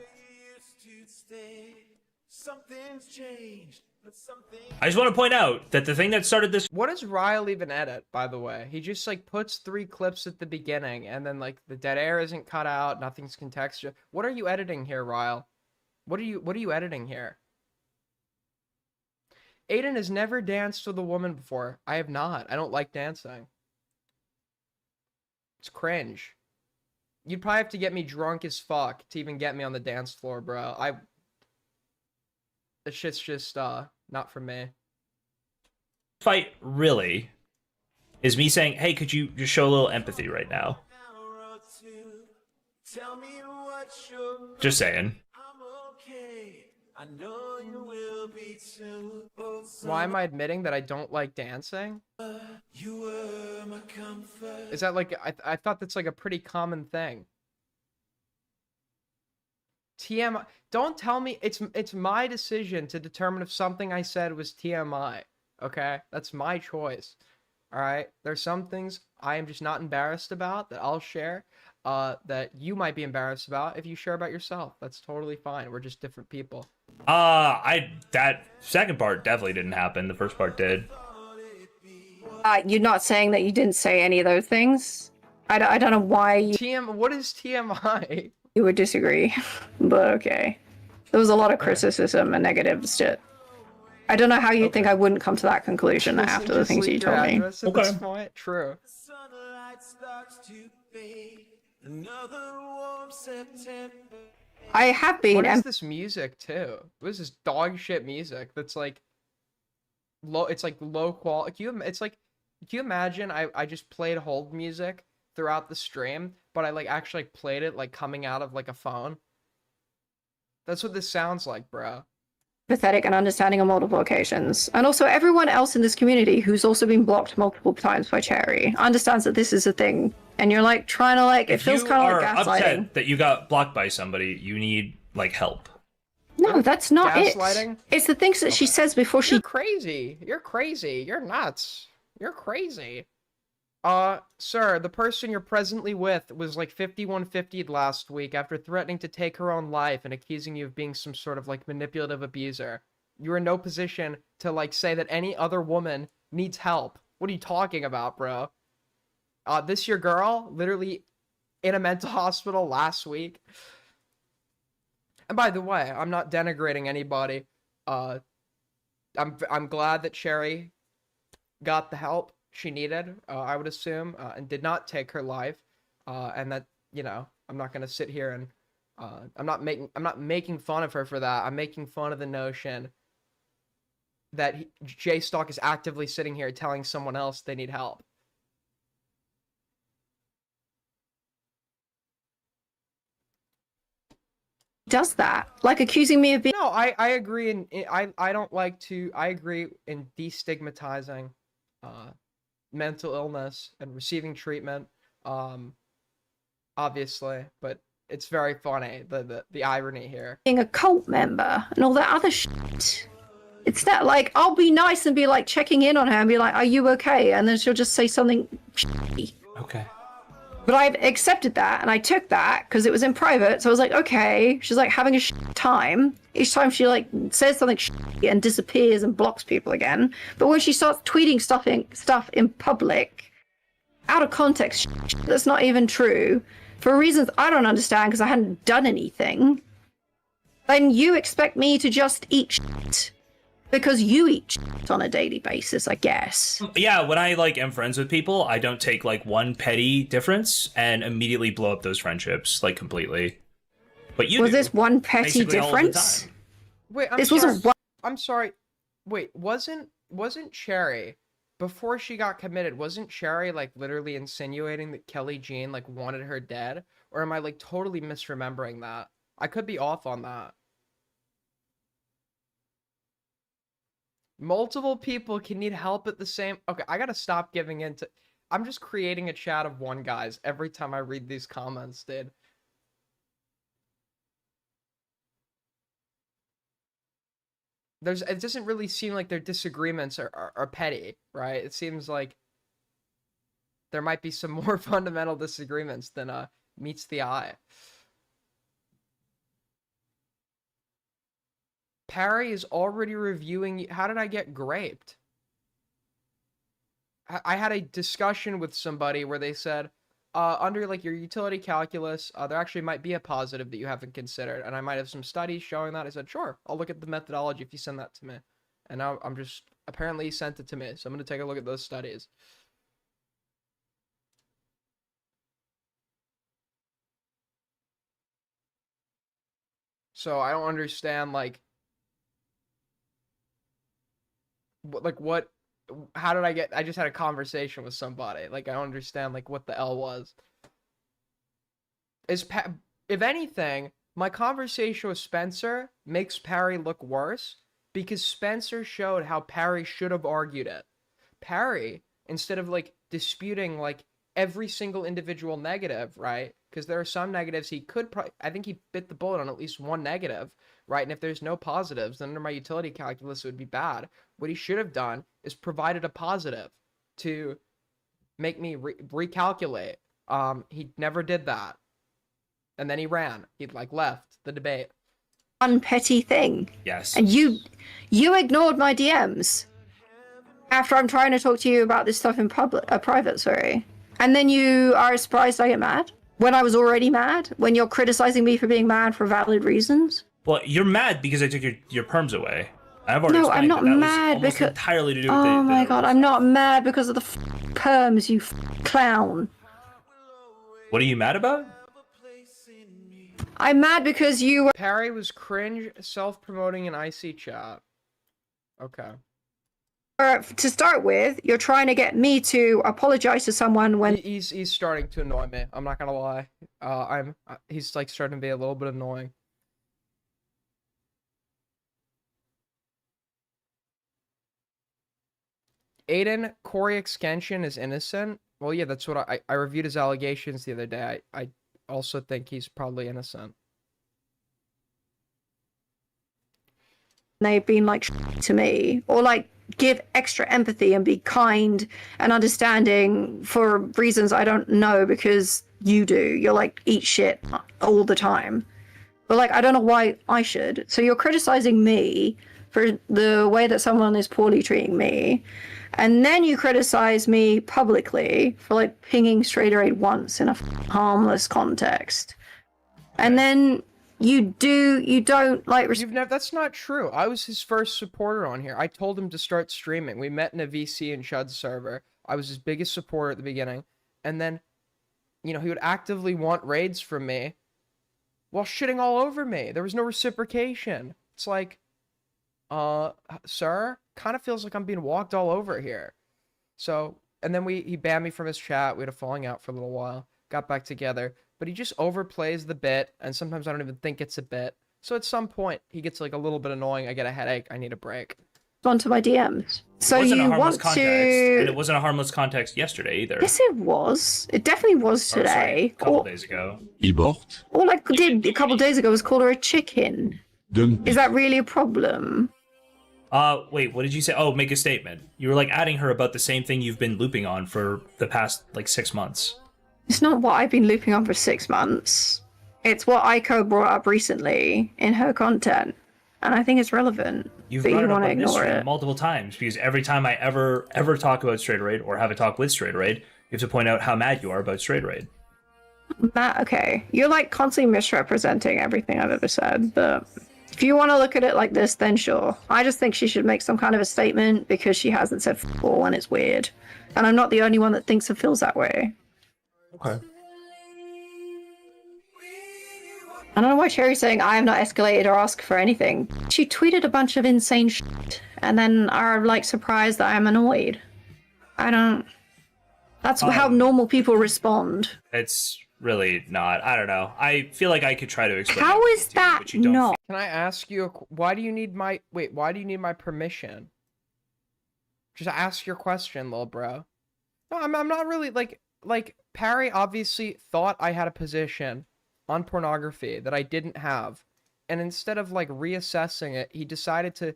I just want to point out that the thing that started this What does Ryle even edit, by the way? He just like puts 3 clips at the beginning and then like the dead air isn't cut out, nothing's contextual. What are you editing here, Ryle? What are you editing here? Aiden has never danced with a woman before. I have not. I don't like dancing. It's cringe. You'd probably have to get me drunk as fuck to even get me on the dance floor, bro. This shit's just not for me. fight really is me saying, hey, could you just show a little empathy right now? Just saying. Why am I admitting that I don't like dancing? Is that like... I thought that's like a pretty common thing. TMI. Don't tell me... It's my decision to determine if something I said was TMI. Okay? That's my choice. Alright? There's some things I am just not embarrassed about that I'll share. That you might be embarrassed about if you share about yourself. That's totally fine. We're just different people. That second part definitely didn't happen. The first part did. You're not saying that you didn't say any of those things? I don't know why What is TMI? you would disagree, but okay. There was a lot of criticism and negative shit. I don't know how you think I wouldn't come to that conclusion after the Just things leak you your told me. address at this point? True. I have been, What is and this music too? What is this dog shit music that's like low? It's like low quality. It's like, can you imagine? I just played hold music throughout the stream, but I like actually played it like coming out of like a phone. That's what this sounds like, bro. pathetic and understanding on multiple occasions. And also everyone else in this community who's also been blocked multiple times by Cherry understands that this is a thing. And you're like trying to like, it If feels you kind of are like gaslighting. upset that you got blocked by somebody, you need like help. No, that's not Gaslighting? it. It's the things that she says before she You're crazy. You're crazy. You're nuts. You're crazy. Sir, the person you're presently with was like 5150'd last week after threatening to take her own life and accusing you of being some sort of like manipulative abuser. You're in no position to like say that any other woman needs help. What are you talking about, bro? This your girl? Literally in a mental hospital last week. And by the way, I'm not denigrating anybody. I'm glad that Cherry got the help she needed, I would assume, and did not take her life. And that, you know, I'm not gonna sit here and I'm not making fun of her for that. I'm making fun of the notion that J-Stock is actively sitting here telling someone else they need help. does that, like accusing me of being No, I agree, and I don't like to. I agree in destigmatizing mental illness and receiving treatment, obviously, but it's very funny the irony here. a cult member and all that other shit. It's not like I'll be nice and be like checking in on her and be like, "Are you okay?" And then she'll just say something shitty. Okay. But I've accepted that and I took that because it was in private. So I was like, okay. She's like having a time. Each time she like says something shitty and disappears and blocks people again. But when she starts tweeting stuff in public, out of context, that's not even true, for reasons I don't understand because I hadn't done anything, then you expect me to just eat shit. Because you eat shit on a daily basis, I guess. Yeah, when I like am friends with people, I don't take like one petty difference and immediately blow up those friendships like completely. But you Was do, this one petty basically all of the difference? time. Wait, This wasn't one. I'm sorry. Wait, wasn't Cherry, before she got committed, wasn't Cherry like literally insinuating that Kelly Jean like wanted her dead? Or am I like totally misremembering that? I could be off on that. Multiple people can need help at the same... Okay, I gotta stop giving in to... I'm just creating a chat of one, guys, every time I read these comments, dude. It doesn't really seem like their disagreements are petty, right? It seems like there might be some more fundamental disagreements than meets the eye. Parry is already reviewing... How did I get graped? I had a discussion with somebody where they said, under like your utility calculus, there actually might be a positive that you haven't considered, and I might have some studies showing that. I said, sure, I'll look at the methodology if you send that to me. And now I'm just... Apparently he sent it to me, so I'm going to take a look at those studies. So I don't understand, like... what, how did I just had a conversation with somebody. Like, I don't understand, like, what the L was. If anything, my conversation with Spencer makes Parry look worse, because Spencer showed how Parry should have argued it. Parry, instead of, like, disputing, like, every single individual negative, right? Because there are some negatives he could I think he bit the bullet on at least one negative, right? And if there's no positives, then under my utility calculus, it would be bad. What he should have done is provided a positive to make me recalculate. He never did that. And then he ran. He, like, left the debate. One petty thing. Yes. And you ignored my DMs after I'm trying to talk to you about this stuff in private, sorry. And then you are surprised I get mad? When I was already mad? When you're criticizing me for being mad for valid reasons? Well, you're mad because I took your perms away. I've already No, I'm not that mad was because... entirely to do with Oh my god, I'm numbers. not mad because of the perms, you clown. What are you mad about? I'm mad because you... Parry was cringe, self-promoting an icy chat. Okay. To start with, you're trying to get me to apologize to someone when... He's starting to annoy me. I'm not gonna lie. He's like starting to be a little bit annoying. Aiden, Corey Extension is innocent. Well, yeah, that's what I reviewed his allegations the other day. I also think he's probably innocent. They've been like to me, or like give extra empathy and be kind and understanding for reasons I don't know because you do. You're like eat shit all the time. But like I don't know why I should. So you're criticizing me for the way that someone is poorly treating me. And then you criticize me publicly for like pinging Straighter Aid once in a harmless context. And then you don't like... That's not true. I was his first supporter on here. I told him to start streaming. We met in a VC and Chud's server. I was his biggest supporter at the beginning. And then, you know, he would actively want raids from me while shitting all over me. There was no reciprocation. It's like, sir, kind of feels like I'm being walked all over here. So, and then he banned me from his chat. We had a falling out for a little while. Got back together. But he just overplays the bit, and sometimes I don't even think it's a bit. So at some point, he gets like a little bit annoying. I get a headache. I need a break. Onto my DMs. So It wasn't a you harmless want context, to... and it wasn't a harmless context yesterday either. Yes, it was. It definitely was Oh, sorry, today. a couple days ago. Il porte All I did a couple days ago was call her a chicken. Dumpy. Is that really a problem? Wait, what did you say? Oh, make a statement. You were like adding her about the same thing you've been looping on for the past like 6 months. It's not what I've been looping on for 6 months. It's what Aiko brought up recently in her content. And I think it's relevant. You've but brought you it up want to on this ignore stream it. multiple times because every time I ever talk about Straight Raid or have a talk with Straight Raid, you have to point out how mad you are about Straight Raid. Matt, okay. You're like constantly misrepresenting everything I've ever said, but if you want to look at it like this, then sure. I just think she should make some kind of a statement because she hasn't said f all and it's weird. And I'm not the only one that thinks it feels that way. Okay. I don't know why Cherry's saying I have not escalated or asked for anything. She tweeted a bunch of insane shit and then are like surprised that I'm annoyed. I don't... That's how normal people respond. It's really not. I don't know. I feel like I could try to explain. How it is to you, that but you don't not? Can I ask you, why do you need my, why do you need my permission? Just ask your question, little bro. No, I'm not really, like, Parry obviously thought I had a position on pornography that I didn't have. And instead of, like, reassessing it, he decided to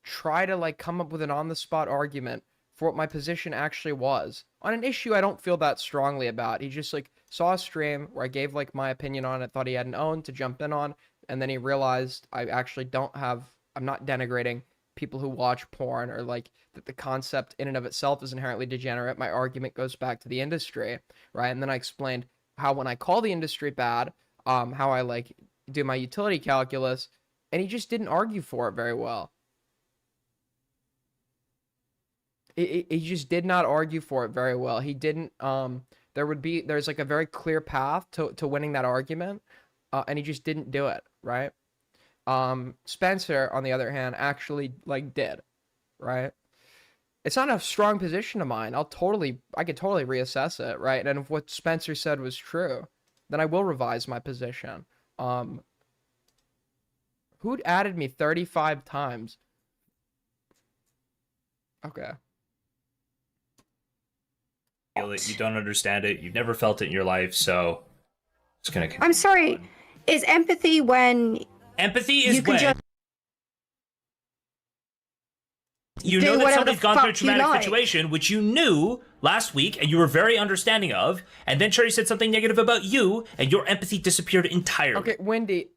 try to, like, come up with an on-the-spot argument for what my position actually was. On an issue I don't feel that strongly about. He just, like, saw a stream where I gave, like, my opinion on it, thought he had an own to jump in on, and then he realized I actually don't have, I'm not denigrating people who watch porn, or, like, that the concept in and of itself is inherently degenerate. My argument goes back to the industry, right? And then I explained how when I call the industry bad, how I, like, do my utility calculus, and he just didn't argue for it very well. He just did not argue for it very well. He didn't, there's like a very clear path to winning that argument, and he just didn't do it, right? Spencer, on the other hand, actually, like, did, right? It's not a strong position of mine. I could totally reassess it, right? And if what Spencer said was true, then I will revise my position. Who'd added me 35 times? Okay. Feel it, you don't understand it. You've never felt it in your life, so it's gonna. I'm sorry. Is empathy when Empathy is you can when just you do know that whatever somebody's the gone through a fuck you traumatic like. situation, which you knew last week, and you were very understanding of, and then Cherry said something negative about you, and your empathy disappeared entirely. Okay, Wendy,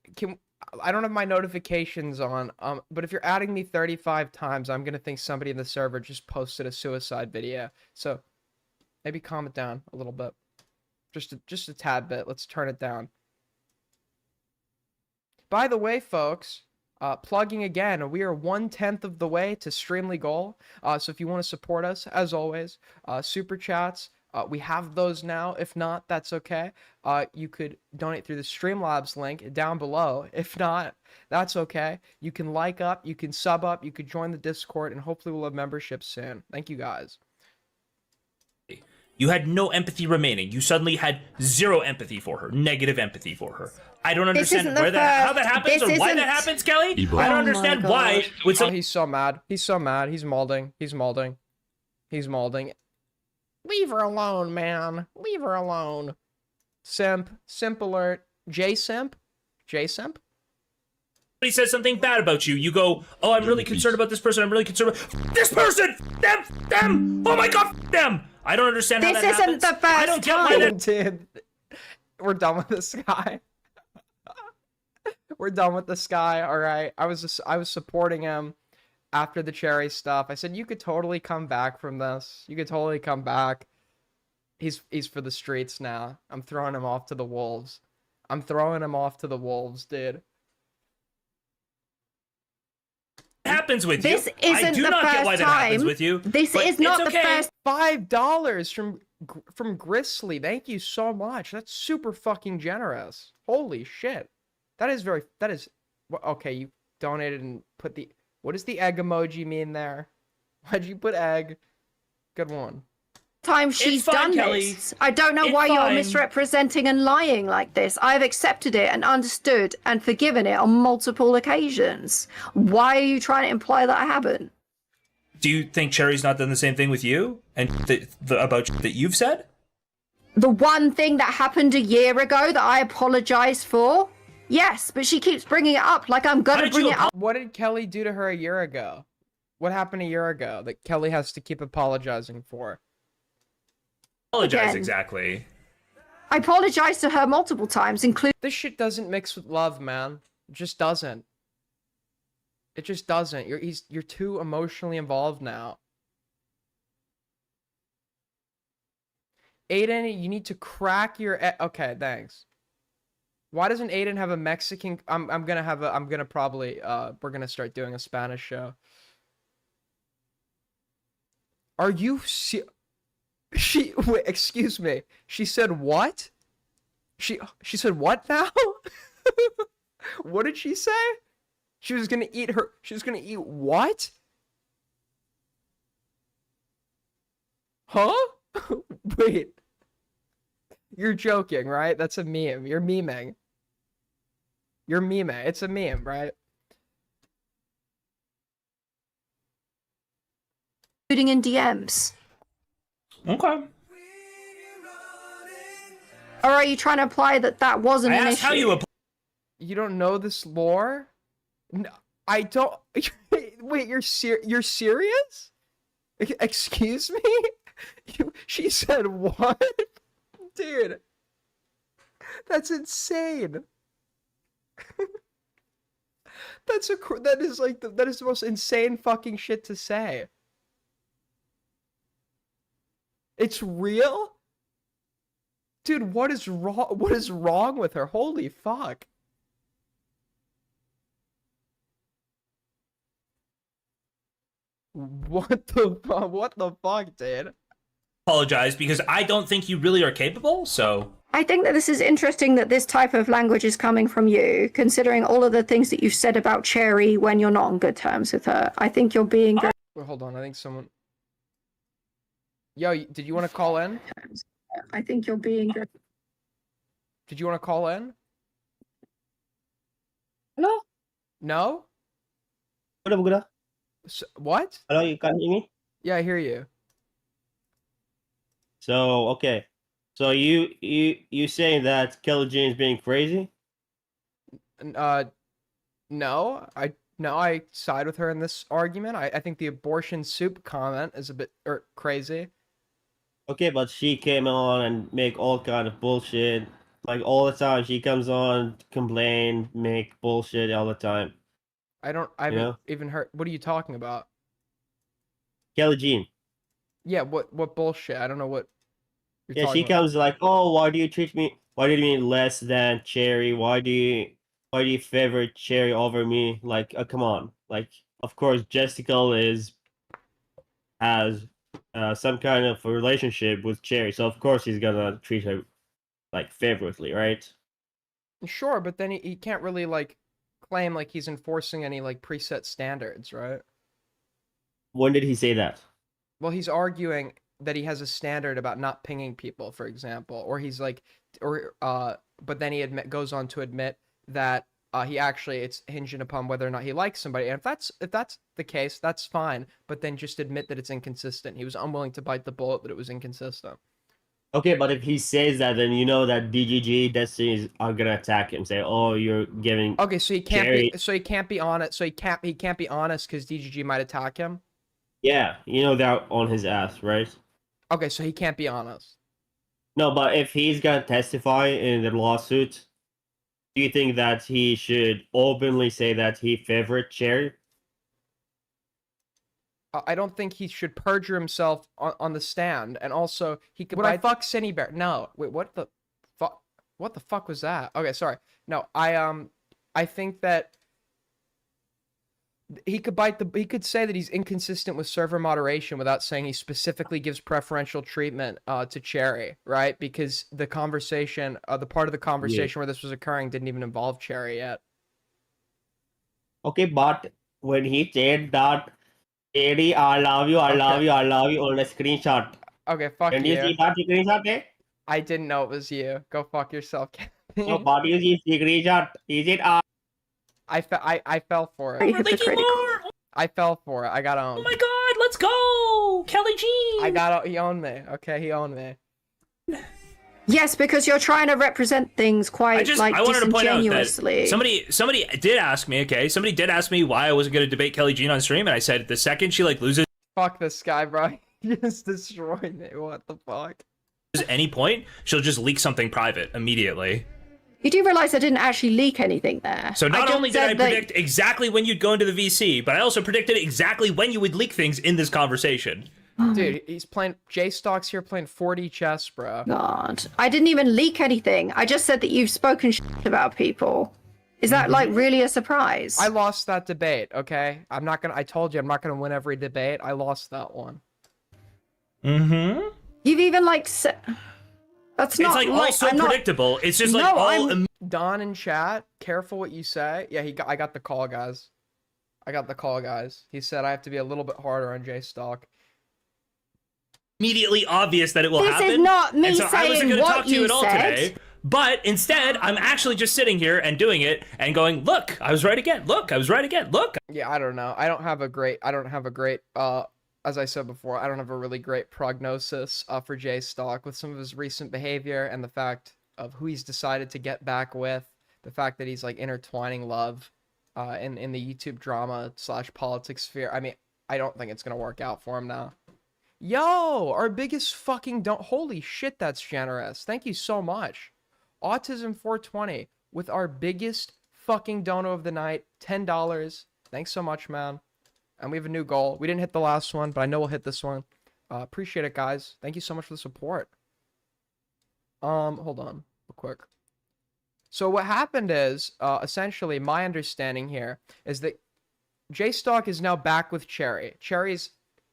I don't have my notifications on, but if you're adding me 35 times, I'm gonna think somebody in the server just posted a suicide video. So maybe calm it down a little bit. Just a tad bit. Let's turn it down. By the way, folks, plugging again, we are 1/10 of the way to Streamly goal. So if you want to support us, as always, super chats, we have those now. If not, that's okay. You could donate through the Streamlabs link down below. If not, that's okay. You can like up, you can sub up, you could join the Discord, and hopefully we'll have memberships soon. Thank you guys. You had no empathy remaining. You suddenly had zero empathy for her, negative empathy for her. I don't understand isn't the how that first- happens this or why isn't- that happens, Kelly. I Oh don't my understand why. God. With Oh, he's so mad. He's so mad. He's molding. He's molding. He's molding. Leave her alone, man. Leave her alone. Simp. Simp alert. J-Simp? J-Simp? somebody says something bad about you, you go, "Oh, I'm really concerned about this person. I'm really concerned about this person. Them. Oh my God, them." I don't understand how This that isn't happens. the first I don't get why that. Dude, we're done with this guy. We're done with this guy. All right. I was supporting him after the Cherry stuff. I said you could totally come back from this. You could totally come back. He's for the streets now. I'm throwing him off to the wolves. I'm throwing him off to the wolves, dude. Happens with This you. I isn't do the not get first why that happens time. with you. This but is not it's the okay. first. $5 from Grizzly. Thank you so much. That's super fucking generous. Holy shit. That is okay, you donated and put the, what does the egg emoji mean there? Why'd you put egg? Good one. Time she's fine, done Kelly. this. I don't know It's why you're fine. misrepresenting and lying like this. I've accepted it and understood and forgiven it on multiple occasions. Why are you trying to imply that I haven't? Do you think Cherry's not done the same thing with you and about that you've said? The one thing that happened a year ago that I apologized for? Yes, but she keeps bringing it up like I'm How gonna did bring you it up. What did Kelly do to her a year ago? What happened a year ago that Kelly has to keep apologizing for? Apologize Again. exactly. I apologized to her multiple times, including This shit doesn't mix with love, man. It just doesn't. It just doesn't. You're too emotionally involved now. Aiden, you need to crack your okay, thanks. Why doesn't Aiden have a Mexican I'm gonna probably we're gonna start doing a Spanish show. Are you wait, excuse me. She said what? She said what now? What did she say? She was gonna eat what? Huh? Wait. You're joking, right? That's a meme. You're memeing. You're memeing. It's a meme, right? in DMs. Okay. Or are you trying to imply that that wasn't I an asked issue? how you You don't know this lore? No, I don't. Wait, you're serious? Excuse me? She said what? Dude, that's insane. That is like that is the most insane fucking shit to say. It's real? Dude, what is wrong? What is wrong with her? Holy fuck. What the fuck, dude? apologize because I don't think you really are capable. So I think that this is interesting that this type of language is coming from you, considering all of the things that you've said about Cherry when you're not on good terms with her. I think you're being very Wait, hold on. I think someone. Yo, did you want to call in? I think you're being very Did you want to call in? Hello? No? Buddha. What? Hello, you can hear me? Yeah, I hear you. So, okay. So you saying that Kelly Jean is being crazy? No. I side with her in this argument. I think the abortion soup comment is a bit crazy. Okay, but she came on and make all kind of bullshit. Like all the time she comes on, complain, make bullshit all the time. I haven't know? even heard. What are you talking about? Kelly Jean. Yeah, what bullshit? I don't know what you're Yeah, talking she about. comes like, oh, why do you treat me less than Cherry? Why do you favor Cherry over me? Like, come on. Like, of course, Jessica has some kind of a relationship with Cherry, so of course he's gonna treat her like favorably, right? Sure, but then he can't really like claim like he's enforcing any like preset standards, right? When did he say that? Well, he's arguing that he has a standard about not pinging people, for example, or he's like, but then he goes on to admit that he actually it's hinging upon whether or not he likes somebody, and if that's the case, that's fine. But then just admit that it's inconsistent. He was unwilling to bite the bullet that it was inconsistent. Okay, but if he says that, then you know that DGG Destinies are gonna attack him. Say, "Oh, you're giving." Okay, so he can't Cherry- be. So he can't be honest. So he can't be honest because DGG might attack him. Yeah, you know they're on his ass, right? Okay, so he can't be honest. No, but if he's gonna testify in the lawsuit, do you think that he should openly say that he favored Cherry? I don't think he should perjure himself on the stand, and also he could. Would I fuck Cindy Bear? No. Wait, what the fuck? What the fuck was that? Okay, sorry. No, I think that he could say that he's inconsistent with server moderation without saying he specifically gives preferential treatment to Cherry, right? Because the conversation, the part of the conversation where this was occurring didn't even involve Cherry yet. Okay, but when he said that, Cherry, I love you on a screenshot. Okay, fuck Can you see that screenshot? Eh? I didn't know it was you. Go fuck yourself, Kathy. No, but you see screenshot. Is it? I fell for very it. hypocritical. I fell for it. I got owned. oh my god, let's go, Kelly Jean. He owned me. Okay, he owned me. Yes, because you're trying to represent things quite I wanted to point out that disingenuously. somebody did ask me, okay? Somebody did ask me why I wasn't going to debate Kelly Jean on stream, and I said the second she like loses Fuck this guy, bro. He just destroyed me. What the fuck? any point, she'll just leak something private immediately. You do realize I didn't actually leak anything there. So not just only did I said that- predict exactly when you'd go into the VC, but I also predicted exactly when you would leak things in this conversation. Dude, he's playing. J-Stock's here playing 4D chess, bro. God, I didn't even leak anything. I just said that you've spoken shit about people. Is that like really a surprise? I lost that debate, okay? I'm not gonna. I told you I'm not gonna win every debate. I lost that one. Mm-hmm. You've even like said. That's not It's like all so I'm not- predictable. It's just like No, all Don in chat, careful what you say. Yeah, I got the call, guys. I got the call, guys. He said I have to be a little bit harder on J-Stock. immediately obvious that it will This happen. is not me and so I wasn't saying going to what talk to you you at all said. today. But instead, I'm actually just sitting here and doing it and going, look, I was right again. Look, I was right again. Look. Yeah, I don't know. I don't have a great, as I said before, I don't have a really great prognosis for J-Stock with some of his recent behavior and the fact of who he's decided to get back with, the fact that he's like intertwining love in the YouTube drama / politics sphere. I mean, I don't think it's going to work out for him now. Yo, our biggest fucking holy shit, that's generous. Thank you so much. Autism 420 with our biggest fucking dono of the night, $10. Thanks so much, man. And we have a new goal. We didn't hit the last one, but I know we'll hit this one. Appreciate it, guys. Thank you so much for the support. Hold on real quick. So what happened is, essentially, my understanding here is that J-Stock is now back with Cherry. Cherry's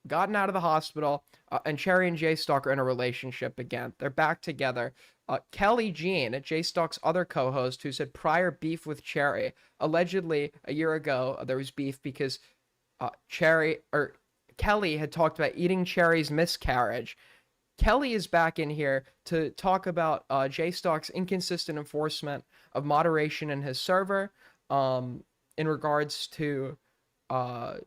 gotten out of the hospital, and Cherry and J-Stock are in a relationship again. They're back together. Kelly Jean, J-Stock's other co-host, who's had prior beef with Cherry. Allegedly, a year ago, there was beef because Kelly had talked about eating Cherry's miscarriage. Kelly is back in here to talk about J-Stock's inconsistent enforcement of moderation in his server, in regards to the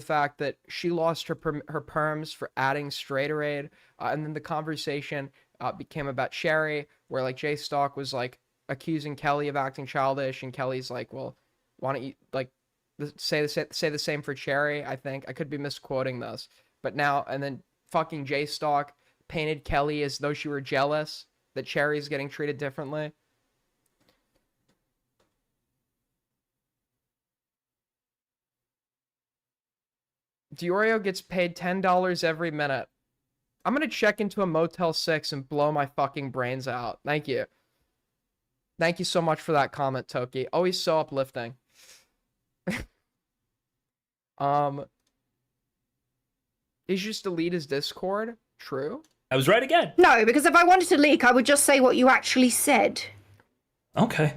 fact that she lost her perms for adding Straighteraid, and then the conversation became about Cherry, where like J-Stock was like accusing Kelly of acting childish, and Kelly's like, well, why don't you like say the same for Cherry? I think I could be misquoting this, but now and then fucking J-Stock painted Kelly as though she were jealous that Cherry's getting treated differently. Diorio gets paid $10 every minute. I'm gonna check into a Motel 6 and blow my fucking brains out. Thank you. Thank you so much for that comment, Toki. Always so uplifting. He should just delete his Discord? True. I was right again. No, because if I wanted to leak, I would just say what you actually said. Okay.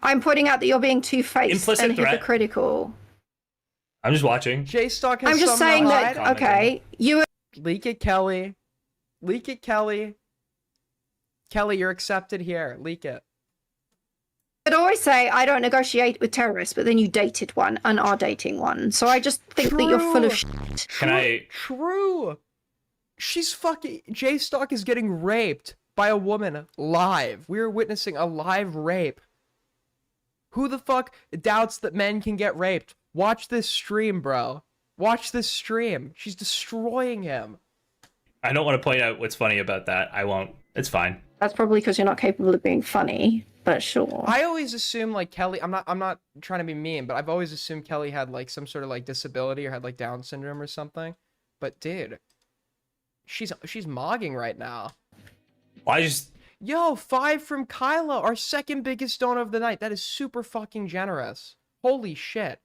I'm pointing out that you're being two-faced Implicit and threat. hypocritical. I'm just watching. J-Stock has I'm just somehow saying lied. that, okay, you Leak it, Kelly. Leak it, Kelly. Kelly, you're accepted here. Leak it. would always say, I don't negotiate with terrorists, but then you dated one and are dating one. So I just think that you're full of shit. Can I? True. She's fucking. J-Stock is getting raped by a woman live. We are witnessing a live rape. Who the fuck doubts that men can get raped? Watch this stream, bro. Watch this stream. She's destroying him. I don't want to point out what's funny about that. I won't. It's fine. That's probably because you're not capable of being funny, but sure. I always assume like Kelly. I'm not trying to be mean, but I've always assumed Kelly had like some sort of like disability or had like Down syndrome or something. But dude, she's mogging right now. I just. Yo, 5 from Kyla, our second biggest donor of the night. That is super fucking generous. Holy shit.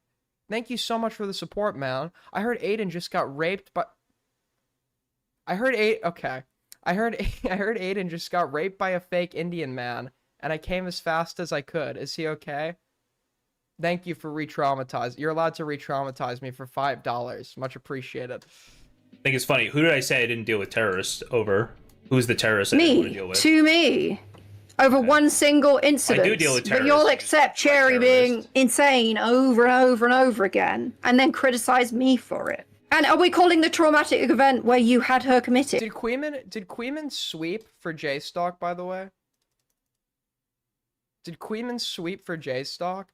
Thank you so much for the support, man. I heard Aiden just got raped by... I heard Aiden just got raped by a fake Indian man, and I came as fast as I could. Is he okay? Thank you for re-traumatizing. You're allowed to re-traumatize me for $5. Much appreciated. I think it's funny. Who did I say I didn't deal with terrorists over? Who's the terrorist I didn't want to Me, deal with? to me. Over one single incident. I do deal with but you'll terrorists, accept Cherry being insane over and over and over again, and then criticize me for it. And are we calling the traumatic event where you had her committed? Did Queeman sweep for J-Stock, by the way? Did Queeman sweep for J-Stock?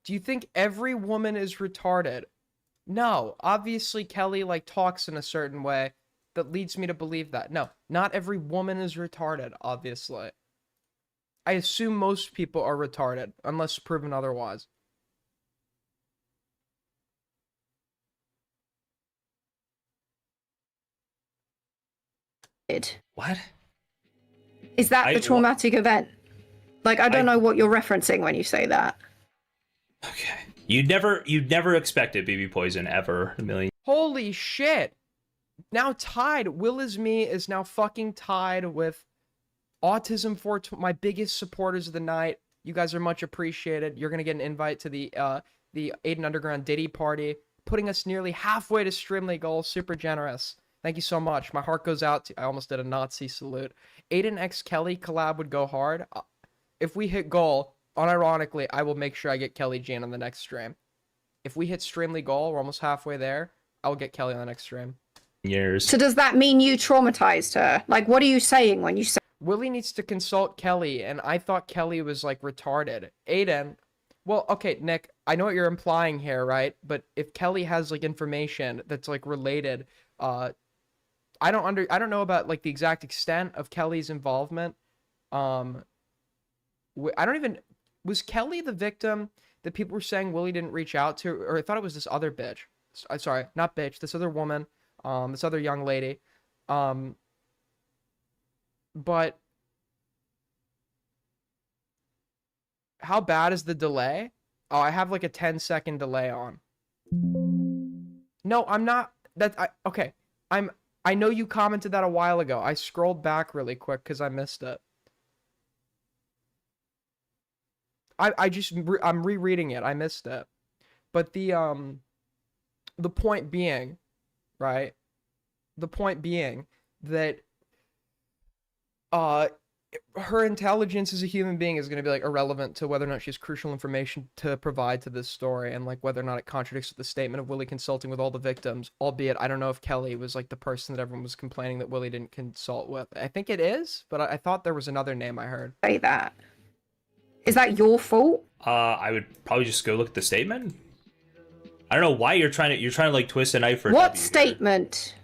Do you think every woman is retarded? No. Obviously, Kelly, like, talks in a certain way that leads me to believe that. No, not every woman is retarded, obviously. I assume most people are retarded, unless proven otherwise. What? Is that I- the traumatic event? Like, I don't I- know what you're referencing when you say that. Okay. You'd never expected BB Poison ever in a million. Holy shit! Now tied. Will Is Me is now fucking tied with Autism for my biggest supporters of the night. You guys are much appreciated. You're gonna get an invite to the Aiden Underground Diddy party, putting us nearly halfway to Streamly goal. Super generous. Thank you so much. My heart goes out to. I almost did a Nazi salute. Aiden X Kelly collab would go hard. If we hit goal, unironically, I will make sure I get Kelly Jane on the next stream. If we hit Streamly goal, we're almost halfway there. I will get Kelly on the next stream. Years. So does that mean you traumatized her? Like, what are you saying when you say? Willie needs to consult Kelly, and I thought Kelly was, like, retarded. Aiden, well, okay, Nick, I know what you're implying here, right? But if Kelly has, like, information that's, like, related, I don't know about, like, the exact extent of Kelly's involvement. I don't even, was Kelly the victim that people were saying Willie didn't reach out to, or I thought it was this other bitch. Sorry, not bitch, this other woman, this other young lady. But how bad is the delay? Oh, I have like a 10-second delay on. No, I'm not. Okay. I know you commented that a while ago. I scrolled back really quick because I missed it. I'm rereading it. I missed it. But the point being, right? The point being that her intelligence as a human being is going to be like irrelevant to whether or not she has crucial information to provide to this story, and like whether or not it contradicts with the statement of Willie consulting with all the victims, albeit I don't know if Kelly was like the person that everyone was complaining that Willie didn't consult with. I think it is, but I thought there was another name I heard. Say that. Is that your fault? I would probably just go look at the statement. I don't know why you're trying to like twist a knife for a What W here. statement?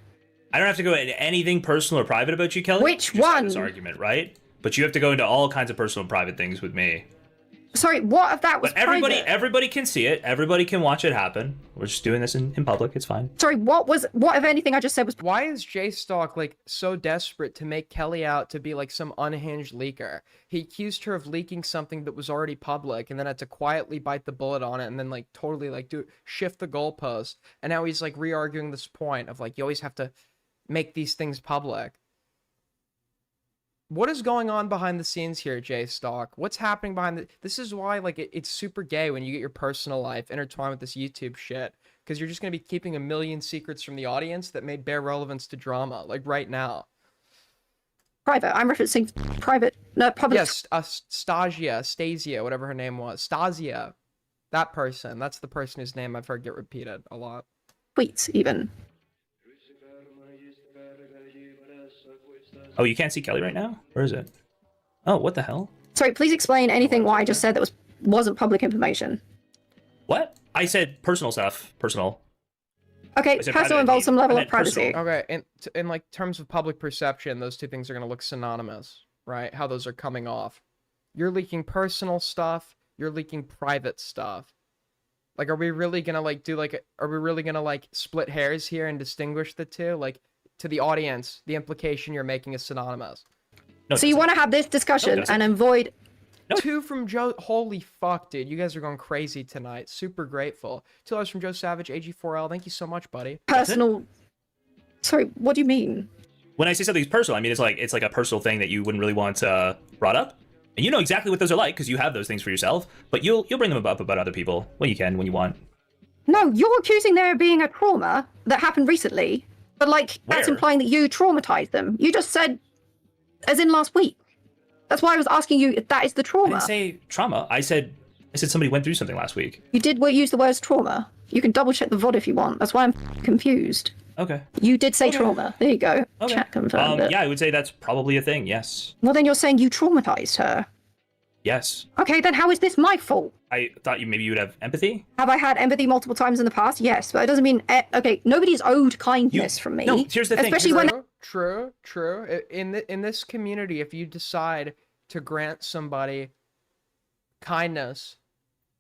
I don't have to go into anything personal or private about you, Kelly. Which Just have one? This argument, right? But you have to go into all kinds of personal and private things with me. Sorry, what if that was But everybody private? can see it. Everybody can watch it happen. We're just doing this in public. It's fine. Sorry, what if anything I just said was Why is J-Stock like so desperate to make Kelly out to be like some unhinged leaker? He accused her of leaking something that was already public and then had to quietly bite the bullet on it and then like totally like shift the goalpost. And now he's like re-arguing this point of like you always have to make these things public. What is going on behind the scenes here, J-Stock? What's happening behind this is why like it's super gay when you get your personal life intertwined with this YouTube shit, because you're just going to be keeping a million secrets from the audience that may bear relevance to drama, like right now. private? I'm referencing private, no, public. Yes, Stasia, whatever her name was. Stasia. That person. That's the person whose name I've heard get repeated a lot. Tweets, even. Oh, you can't see Kelly right now? Where is it? Oh, what the hell? Sorry, please explain anything what I just said that wasn't public information. What? I said personal stuff. Personal. Okay, I said personal private. involves some level I of meant privacy. personal. Okay, in like terms of public perception, those two things are going to look synonymous, right? How those are coming off. You're leaking personal stuff, you're leaking private stuff. Like, are we really going to like are we really going to like split hairs here and distinguish the two? Like, to the audience, the implication you're making is synonymous. No, So you want to have this discussion doesn't. and avoid. Two from Joe. Holy fuck, dude. You guys are going crazy tonight. Super grateful. $2 from Joe Savage, AG4L. Thank you so much, buddy. Personal. Sorry, what do you mean? When I say something's personal, I mean it's like a personal thing that you wouldn't really want brought up. And you know exactly what those are like because you have those things for yourself. But you'll bring them up about other people when you can, when you want. No, you're accusing there being a trauma that happened recently, but like that's Where? implying that you traumatized them. You just said, as in last week. That's why I was asking you if that is the I trauma. didn't say trauma. I said somebody went through something last week. You did use the words trauma. You can double check the VOD if you want. That's why I'm confused. Okay. You did say trauma. There you go. Okay. Chat confirmed it. Yeah, I would say that's probably a thing. Yes. Well, then you're saying you traumatized her. Yes. Okay, then how is this my fault? I thought maybe you would have empathy. Have I had empathy multiple times in the past? Yes, but it doesn't mean okay. Nobody's owed kindness from me. No, here's the thing. Especially when True. In this community, if you decide to grant somebody kindness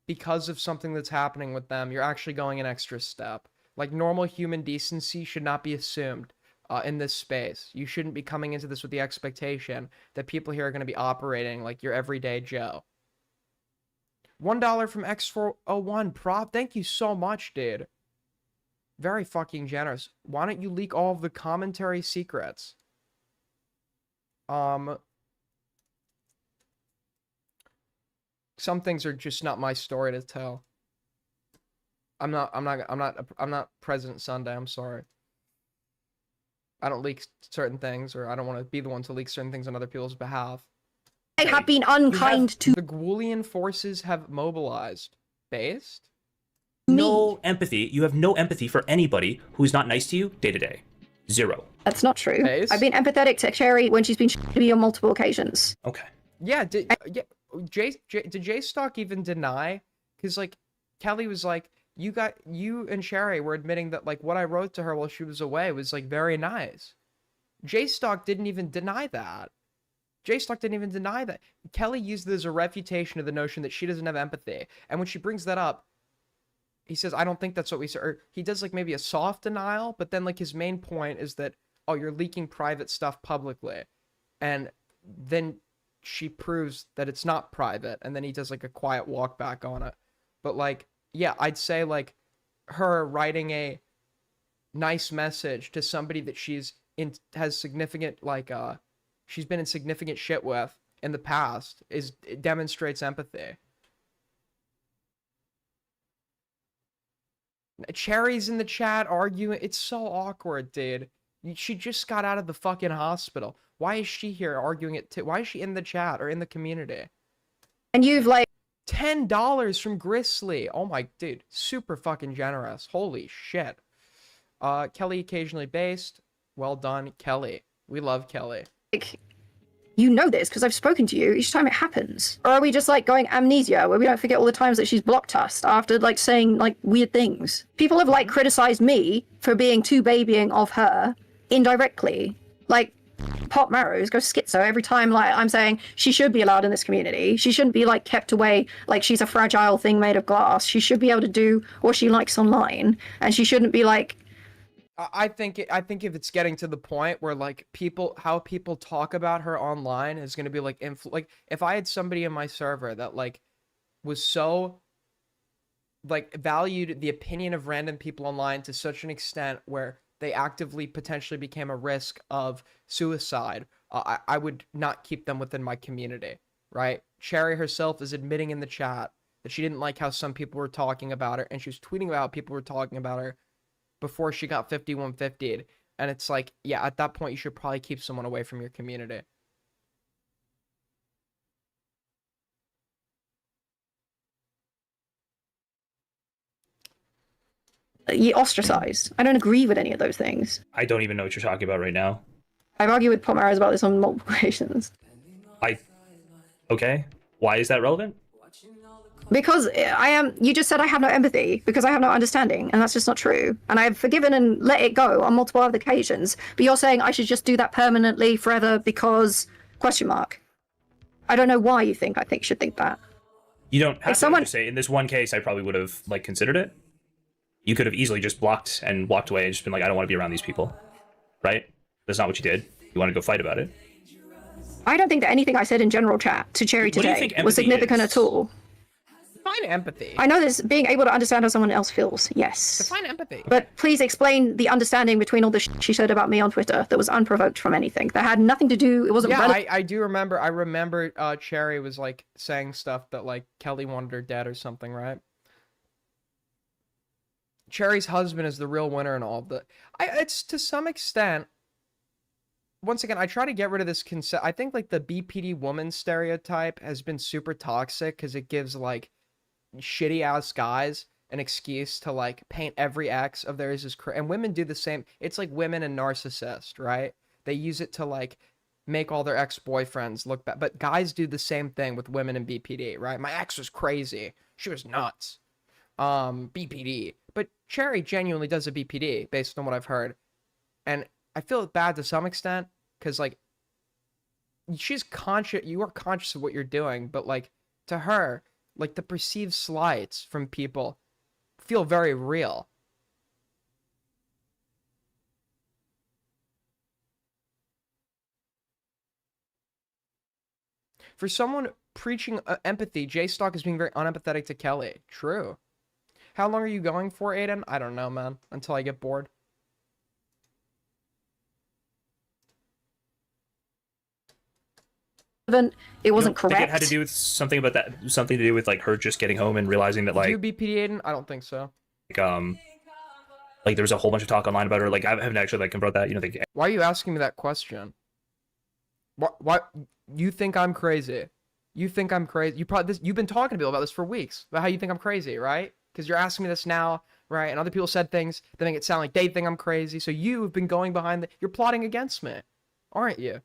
because of something that's happening with them, you're actually going an extra step. Like, normal human decency should not be assumed in this space. You shouldn't be coming into this with the expectation that people here are going to be operating like your everyday Joe. $1 from X401 prop. Thank you so much, dude. Very fucking generous. Why don't you leak all of the commentary secrets? Some things are just not my story to tell. I'm not President Sunday. I'm sorry. I don't leak certain things, or I don't want to be the one to leak certain things on other people's behalf. I have been unkind to The Gwulian forces have mobilized. Based? No empathy. You have no empathy for anybody who's not nice to you day to day. Zero. That's not true. Ace? I've been empathetic to Cherry when she's been to me on multiple occasions. Okay. Yeah, did J Stock even deny? Because, like, Kelly was like, you and Cherry were admitting that, like, what I wrote to her while she was away was, like, very nice. J Stock didn't even deny that. J Stock didn't even deny that. Kelly used it as a refutation of the notion that she doesn't have empathy. And when she brings that up, he says, I don't think that's what we said. Or he does, like, maybe a soft denial, but then, like, his main point is that, oh, you're leaking private stuff publicly. And then she proves that it's not private, and then he does, like, a quiet walk back on it. But, like, yeah, I'd say, like, her writing a nice message to somebody that has significant, like, she's been in significant shit with in the past it demonstrates empathy. Cherry's in the chat arguing. It's so awkward, dude. She just got out of the fucking hospital. Why is she here arguing it too? Why is she in the chat or in the community? And you've, like, $10 from Grizzly. Oh my, dude, super fucking generous. Holy shit. Kelly occasionally based. Well done, Kelly. We love Kelly. you know this because I've spoken to you each time it happens. Or are we just like going amnesia where we don't forget all the times that she's blocked us after like saying like weird things? People have like criticized me for being too babying of her indirectly. Like Pop Marrows goes schizo every time like I'm saying she should be allowed in this community. She shouldn't be like kept away like she's a fragile thing made of glass. She should be able to do what she likes online, and she shouldn't be like. I think if it's getting to the point where like how people talk about her online is going to be like like if I had somebody in my server that like was so like valued the opinion of random people online to such an extent where they actively potentially became a risk of suicide, I would not keep them within my community, right? Cherry herself is admitting in the chat that she didn't like how some people were talking about her, and she was tweeting about how people were talking about her before she got 5150'd. And it's like, yeah, at that point you should probably keep someone away from your community. You ostracized. I don't agree with any of those things. I don't even know what you're talking about right now. I've argued with Pop Marrows about this on multiple occasions. Okay. Why is that relevant? Because you just said I have no empathy because I have no understanding, and that's just not true. And I've forgiven and let it go on multiple other occasions. But you're saying I should just do that permanently forever because ? I don't know why you should think that. You don't have someone... to just say, in this one case, I probably would have like considered it. You could have easily just blocked and walked away and just been like, I don't want to be around these people. Right? That's not what you did. You want to go fight about it. I don't think that anything I said in general chat to Cherry today was significant at all. Define empathy. I know this, being able to understand how someone else feels, yes. Define empathy. But please explain the understanding between all the she said about me on Twitter that was unprovoked from anything. That had nothing to do, it wasn't relevant. I do remember, Cherry was like saying stuff that like Kelly wanted her dead or something, right? Cherry's husband is the real winner in all of the... It's to some extent... Once again, I try to get rid of this concept. I think like the BPD woman stereotype has been super toxic because it gives like shitty ass guys an excuse to like paint every ex of theirs as and women do the same. It's like women and narcissist, right? They use it to like make all their ex-boyfriends look bad. But guys do the same thing with women in BPD, right? My ex was crazy. She was nuts. BPD. But Cherry genuinely does a BPD based on what I've heard. And I feel bad to some extent because like she's conscious, you are conscious of what you're doing, but like to her, like the perceived slights from people feel very real. For someone preaching empathy, J-Stock is being very unempathetic to Kelly. True. How long are you going for, Aiden? I don't know, man. Until I get bored. It wasn't You don't think correct. it had to do with something about that, something to do with like her just getting home and realizing that Do you like BPD, Aiden? I don't think so. like there was a whole bunch of talk online about her. Like I haven't actually like confronted that. You know, like Why are you asking me that question? Why you think I'm crazy? You think I'm crazy? You've been talking to people about this for weeks about how you think I'm crazy, right? Because you're asking me this now, right? And other people said things that make it sound like they think I'm crazy. So you've been going behind you're plotting against me, aren't you?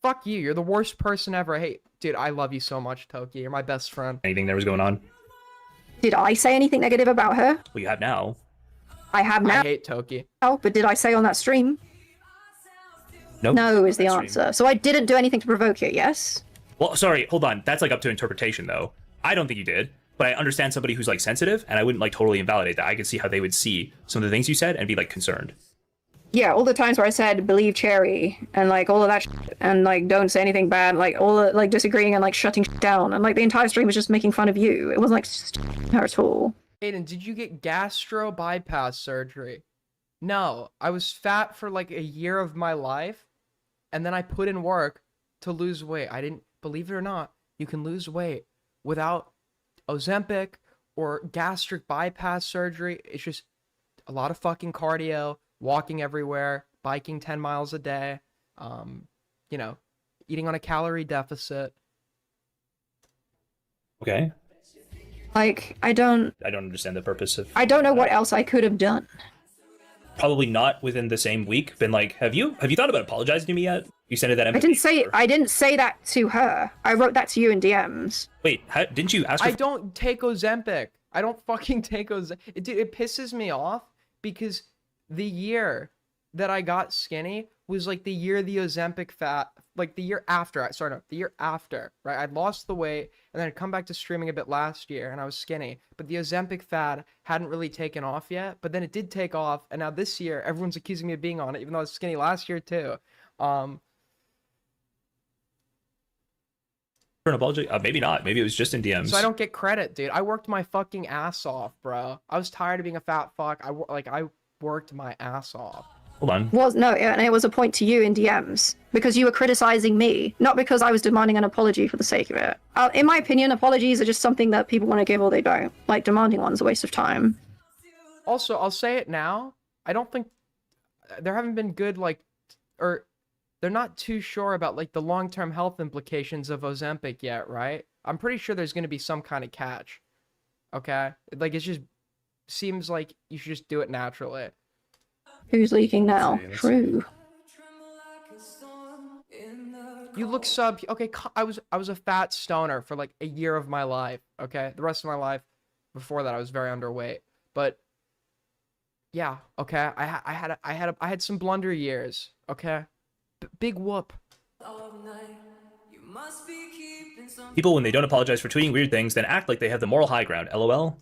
Fuck you. You're the worst person ever. Hey, dude, I love you so much, Toki. You're my best friend. anything that was going on. Did I say anything negative about her? Well, you have now. I have I now, hate Toki. but did I say on that stream? Nope. No is the That's answer. So I didn't do anything to provoke you, yes? Well, sorry, hold on. That's like up to interpretation, though. I don't think you did, but I understand somebody who's like sensitive, and I wouldn't like totally invalidate that. I could see how they would see some of the things you said and be like concerned. Yeah, all the times where I said believe Cherry and like all of that and like don't say anything bad, like all the like disagreeing and like shutting down, and like the entire stream was just making fun of you. It wasn't like her at all. Aiden, did you get gastro bypass surgery? No, I was fat for like a year of my life, and then I put in work to lose weight. I didn't, believe it or not, you can lose weight without Ozempic or gastric bypass surgery. It's just a lot of fucking cardio, walking everywhere, biking 10 miles a day, you know, eating on a calorie deficit. Okay. Like I don't understand the purpose of. know what else I could have done. Probably not within the same week. Been like, have you thought about apologizing to me yet? You sent it that. I didn't say that to her. I wrote that to you in DMs. Wait, didn't you ask her? I don't take Ozempic. I don't fucking take Ozempic. Dude, it pisses me off because the year that I got skinny was like the year the Ozempic fat, like the year after. The year after, right? I'd lost the weight and then I'd come back to streaming a bit last year and I was skinny, but the Ozempic fad hadn't really taken off yet, but then it did take off. And now this year, everyone's accusing me of being on it, even though I was skinny last year too. For an apology? Maybe not. Maybe it was just in DMs. So I don't get credit, dude. I worked my fucking ass off, bro. I was tired of being a fat fuck. I worked my ass off. Hold on. And it was a point to you in DMs because you were criticizing me, not because I was demanding an apology for the sake of it. In my opinion, apologies are just something that people want to give or they don't. Like demanding one's a waste of time. Also, I'll say it now. I don't think there haven't been good or they're not too sure about like the long-term health implications of Ozempic yet, right? I'm pretty sure there's going to be some kind of catch. Okay? Like it just seems like you should just do it naturally. Who's leaking now? True. You look okay, I was a fat stoner for like a year of my life, okay? The rest of my life before that I was very underweight. But yeah, okay. I had some blunder years, okay? Big whoop. People, when they don't apologize for tweeting weird things, then act like they have the moral high ground. LOL.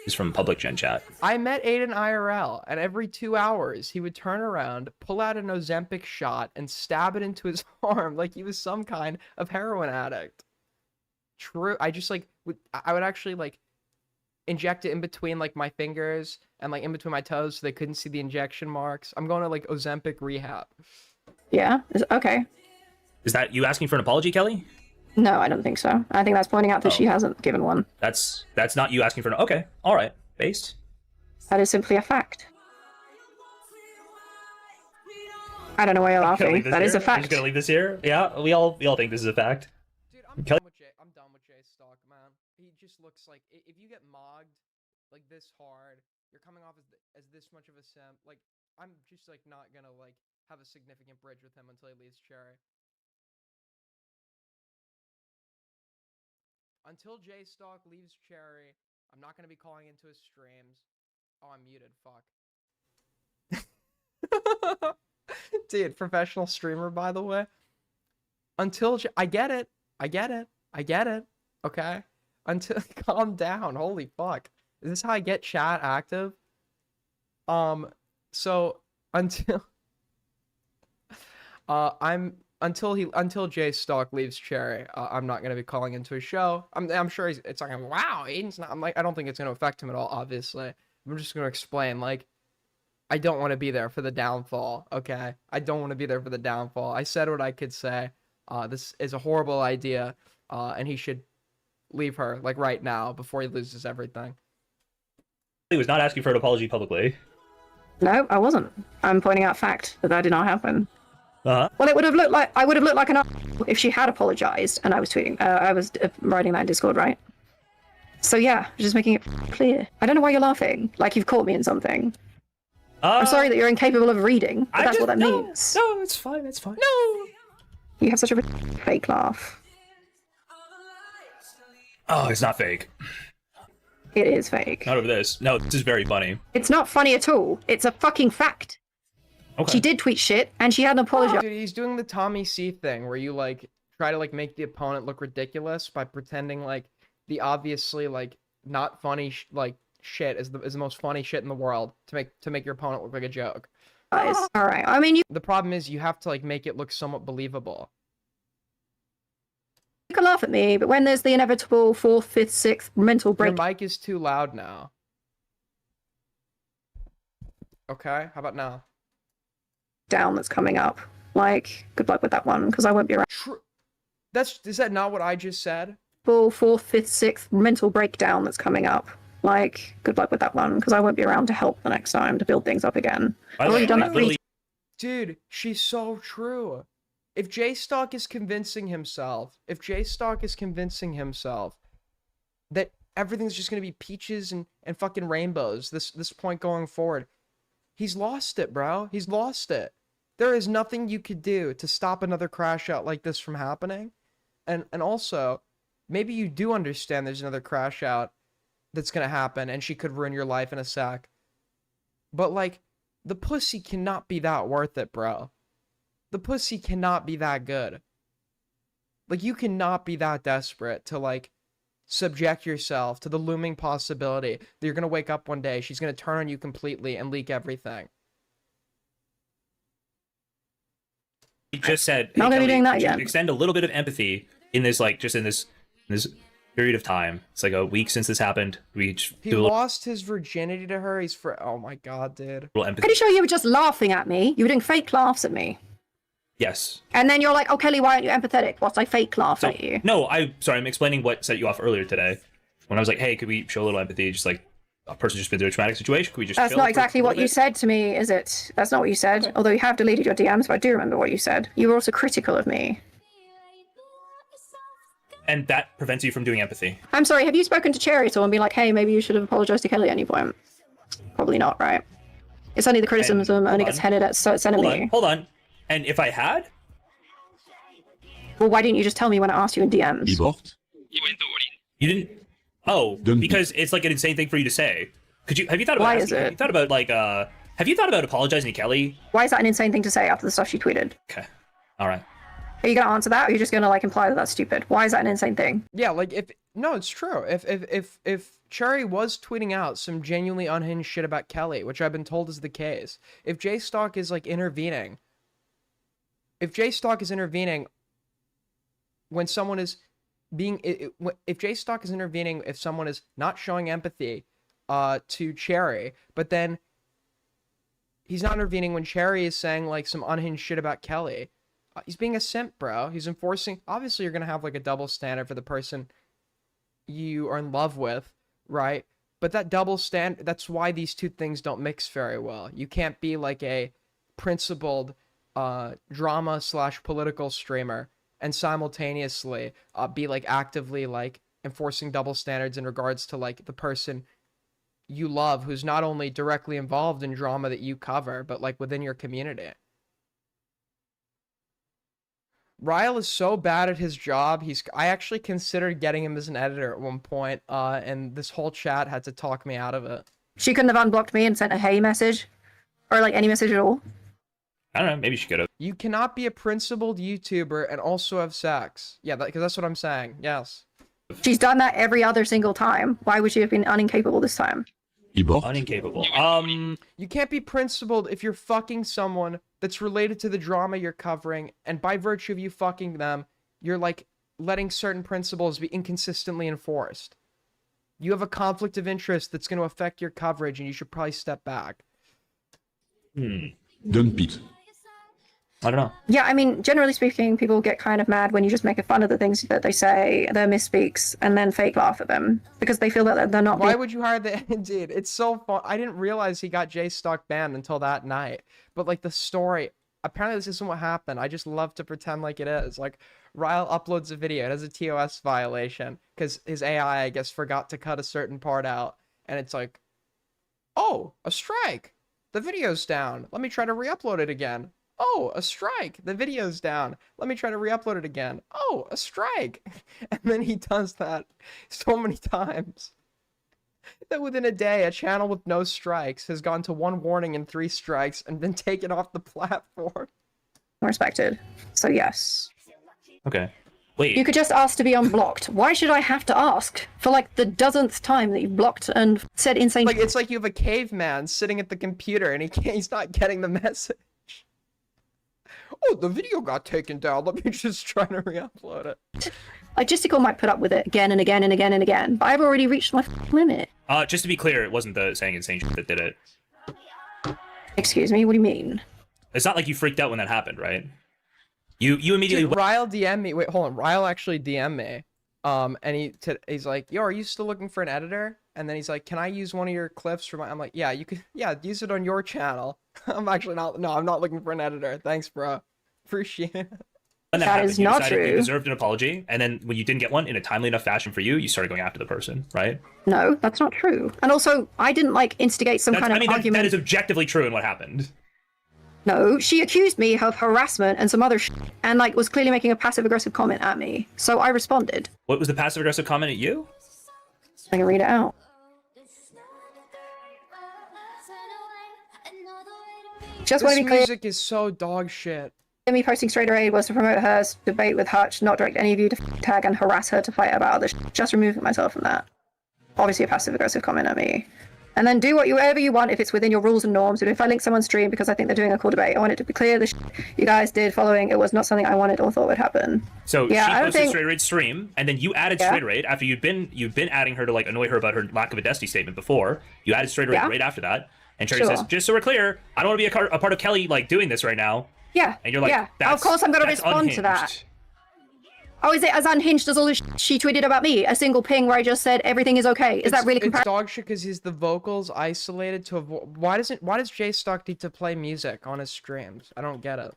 Is from Public Gen Chat. I met Aiden IRL, and every 2 hours he would turn around, pull out an Ozempic shot, and stab it into his arm like he was some kind of heroin addict. True. I just I would actually like inject it in between like my fingers and like in between my toes so they couldn't see the injection marks. I'm going to like Ozempic rehab. Yeah. Okay. Is that you asking for an apology, Kelly? No, I don't think so. I think that's pointing out that she hasn't given one. That's not you asking for an. Okay. All right. Based. That is simply a fact. I don't know why you're laughing. That is a fact. I'm just gonna leave this here. Yeah, we all think this is a fact. Dude, I'm done with J-Stock, man. He just looks like if you get mogged like this hard. You're coming off as this much of a simp. Like, I'm just like not gonna like have a significant bridge with him until he leaves Cherry. Until J Stock leaves Cherry, I'm not gonna be calling into his streams. Oh, I'm muted. Fuck. Dude, professional streamer, by the way. Until I get it. I get it. I get it. Okay. Until calm down. Holy fuck. Is this how I get chat active? So until until J Stock leaves Cherry, I'm not gonna be calling into his show. I'm sure it's like, wow, Aiden's not. I'm like, I don't think it's gonna affect him at all. Obviously, I'm just gonna explain. Like, I don't want to be there for the downfall. Okay, I don't want to be there for the downfall. I said what I could say. This is a horrible idea, and he should leave her like right now before he loses everything. He was not asking for an apology publicly. No, I wasn't. I'm pointing out fact that did not happen. Uh-huh. Well, it would have looked like I would have looked like an if she had apologized and I was tweeting. I was writing that in Discord, right? So yeah, just making it clear. I don't know why you're laughing. Like you've caught me in something. I'm sorry that you're incapable of reading. But that's what that means. No, it's fine. It's fine. No. You have such a fake laugh. Oh, it's not fake. It is fake. Not over this. No, this is very funny. It's not funny at all. It's a fucking fact. Okay. She did tweet shit, and she had an apology. Dude, he's doing the Tommy C thing where you like try to like make the opponent look ridiculous by pretending like the obviously like not funny like shit is the most funny shit in the world to make your opponent look like a joke. All right. I mean, you The problem is you have to like make it look somewhat believable. can laugh at me, but when there's the inevitable 4th, 5th, 6th mental Your break mic is too loud now. Okay, how about now? down that's coming up, like, good luck with that one, because I won't be around. Is that not what I just said? Full 4th, 5th, 6th mental breakdown that's coming up. Like, good luck with that one, because I won't be around to help the next time to build things up again. By I've the already way, done like, that literally, Dude, she's so true. If J Stock is convincing himself that everything's just gonna be peaches and fucking rainbows this point going forward, he's lost it, bro. He's lost it. There is nothing you could do to stop another crash out like this from happening. And also, maybe you do understand there's another crash out that's gonna happen and she could ruin your life in a sec. But like, the pussy cannot be that worth it, bro. The pussy cannot be that good. Like, you cannot be that desperate to like subject yourself to the looming possibility that you're gonna wake up one day, she's gonna turn on you completely and leak everything. he just said, Not gonna be Kelly, doing that could you yet. extend a little bit of empathy in this, like, just in this period of time. It's like a week since this happened. We just He do a little, lost his virginity to her. Oh my god, dude. empathy. Pretty sure you were just laughing at me. You were doing fake laughs at me. Yes. And then you're like, oh, Kelly, why aren't you empathetic? Whilst I fake laugh at you. No, I'm explaining what set you off earlier today. When I was like, hey, could we show a little empathy? Just like a person just been through a traumatic situation. Could we just That's chill not for a exactly little what you bit? said to me, is it? That's not what you said. Although you have deleted your DMs, but I do remember what you said. You were also critical of me. And that prevents you from doing empathy. I'm sorry, have you spoken to Cherry at all and been like, hey, maybe you should have apologized to Kelly at any point? Probably not, right? It's only the criticism only gets headed at me. Hold on. And if I had, Well, why didn't you just tell me when I asked you in DMs? you didn't. Oh, because it's like an insane thing for you to say. Have you thought about Why asking, is it? Have you thought about like have you thought about apologizing to Kelly? Why is that an insane thing to say after the stuff she tweeted? Okay. All right. Are you gonna answer that, or are you just gonna like imply that that's stupid? Why is that an insane thing? Yeah, like no, it's true. If Cherry was tweeting out some genuinely unhinged shit about Kelly, which I've been told is the case, if J Stock is like intervening, when someone is being, if J Stock is intervening, if someone is not showing empathy, to Cherry, but then he's not intervening when Cherry is saying like some unhinged shit about Kelly. He's being a simp, bro. He's enforcing. Obviously, you're gonna have like a double standard for the person you are in love with, right? But that double standard, that's why these two things don't mix very well. You can't be like a principled drama/political streamer and simultaneously be like actively like enforcing double standards in regards to like the person you love who's not only directly involved in drama that you cover, but like within your community. Ryle is so bad at his job. I actually considered getting him as an editor at one point, and this whole chat had to talk me out of it. She couldn't have unblocked me and sent a hey message, or like any message at all. I don't know. Maybe she could have. You cannot be a principled YouTuber and also have sex. Yeah, because that's what I'm saying. Yes. She's done that every other single time. Why would she have been unincapable this time? Unincapable. You can't be principled if you're fucking someone that's related to the drama you're covering, and by virtue of you fucking them, you're like letting certain principles be inconsistently enforced. You have a conflict of interest that's going to affect your coverage, and you should probably step back. Don't pick. I don't know. Yeah, I mean, generally speaking, people get kind of mad when you just make fun of the things that they say, their misspeaks, and then fake laugh at them because they feel that they're not. Why would you hire the Indeed? It's so fun. I didn't realize he got J-Stock banned until that night. But like the story, apparently this isn't what happened. I just love to pretend like it is. Like Ryle uploads a video, it has a TOS violation because his AI, I guess, forgot to cut a certain part out, and it's like, oh, a strike. The video's down. Let me try to re-upload it again. Oh, a strike. The video's down. Let me try to re-upload it again. Oh, a strike. And then he does that so many times that within a day, a channel with no strikes has gone to 1 warning and 3 strikes and been taken off the platform. Respected. So yes. Okay. Wait. You could just ask to be unblocked. Why should I have to ask for like the dozenth time that you blocked and said insane? Like it's like you have a caveman sitting at the computer and he's not getting the message. Oh, the video got taken down. Let me just try to re-upload it. Logistical might put up with it again and again and again and again, but I've already reached my limit. Just to be clear, it wasn't the saying insane shit that did it. Excuse me, what do you mean? It's not like you freaked out when that happened, right? You immediately. Dude, Ryle DM'd me. Wait, hold on. Ryle actually DM'd me. And he's like, "Yo, are you still looking for an editor?" And then he's like, "Can I use one of your clips for my?" I'm like, "Yeah, you could. Yeah, use it on your channel." I'm actually not. No, I'm not looking for an editor. Thanks, bro. Appreciate it. When That happened, is you not decided you true. deserved an apology, and then when you didn't get one in a timely enough fashion for you, you started going after the person, right? No, that's not true. And also, I didn't like instigate some kind of argument. That is objectively true in what happened. No, she accused me of harassment and some other and like was clearly making a passive aggressive comment at me. So I responded. What was the passive aggressive comment at you? I can read it out. Just want This to be clear, music is so dog shit. me posting Straight Raid was to promote her debate with Hutch, not direct any of you to tag and harass her to fight about other just removing myself from that. Obviously a passive aggressive comment at me. And then do whatever you want if it's within your rules and norms. But if I link someone's stream because I think they're doing a cool debate, I want it to be clear the you guys did following it was not something I wanted or thought would happen. So Yeah, I she don't posted think- Straight Raid stream, and then you added Yeah. Straight Raid after you'd been adding her to like annoy her about her lack of a Destiny statement before. You added Straight Raid Yeah. right after that, and Cherry Sure. says, "Just so we're clear, I don't want to be a part of Kelly like doing this right now." Yeah. And you're like, yeah. That's, Of course I'm going to that's respond to that. unhinged." Oh, is it as unhinged as all the she tweeted about me? A single ping where I just said everything is okay. Is that really It's comparable? dog shit because he's the vocals isolated to avoid. Why does J-Stock need to play music on his streams? I don't get it.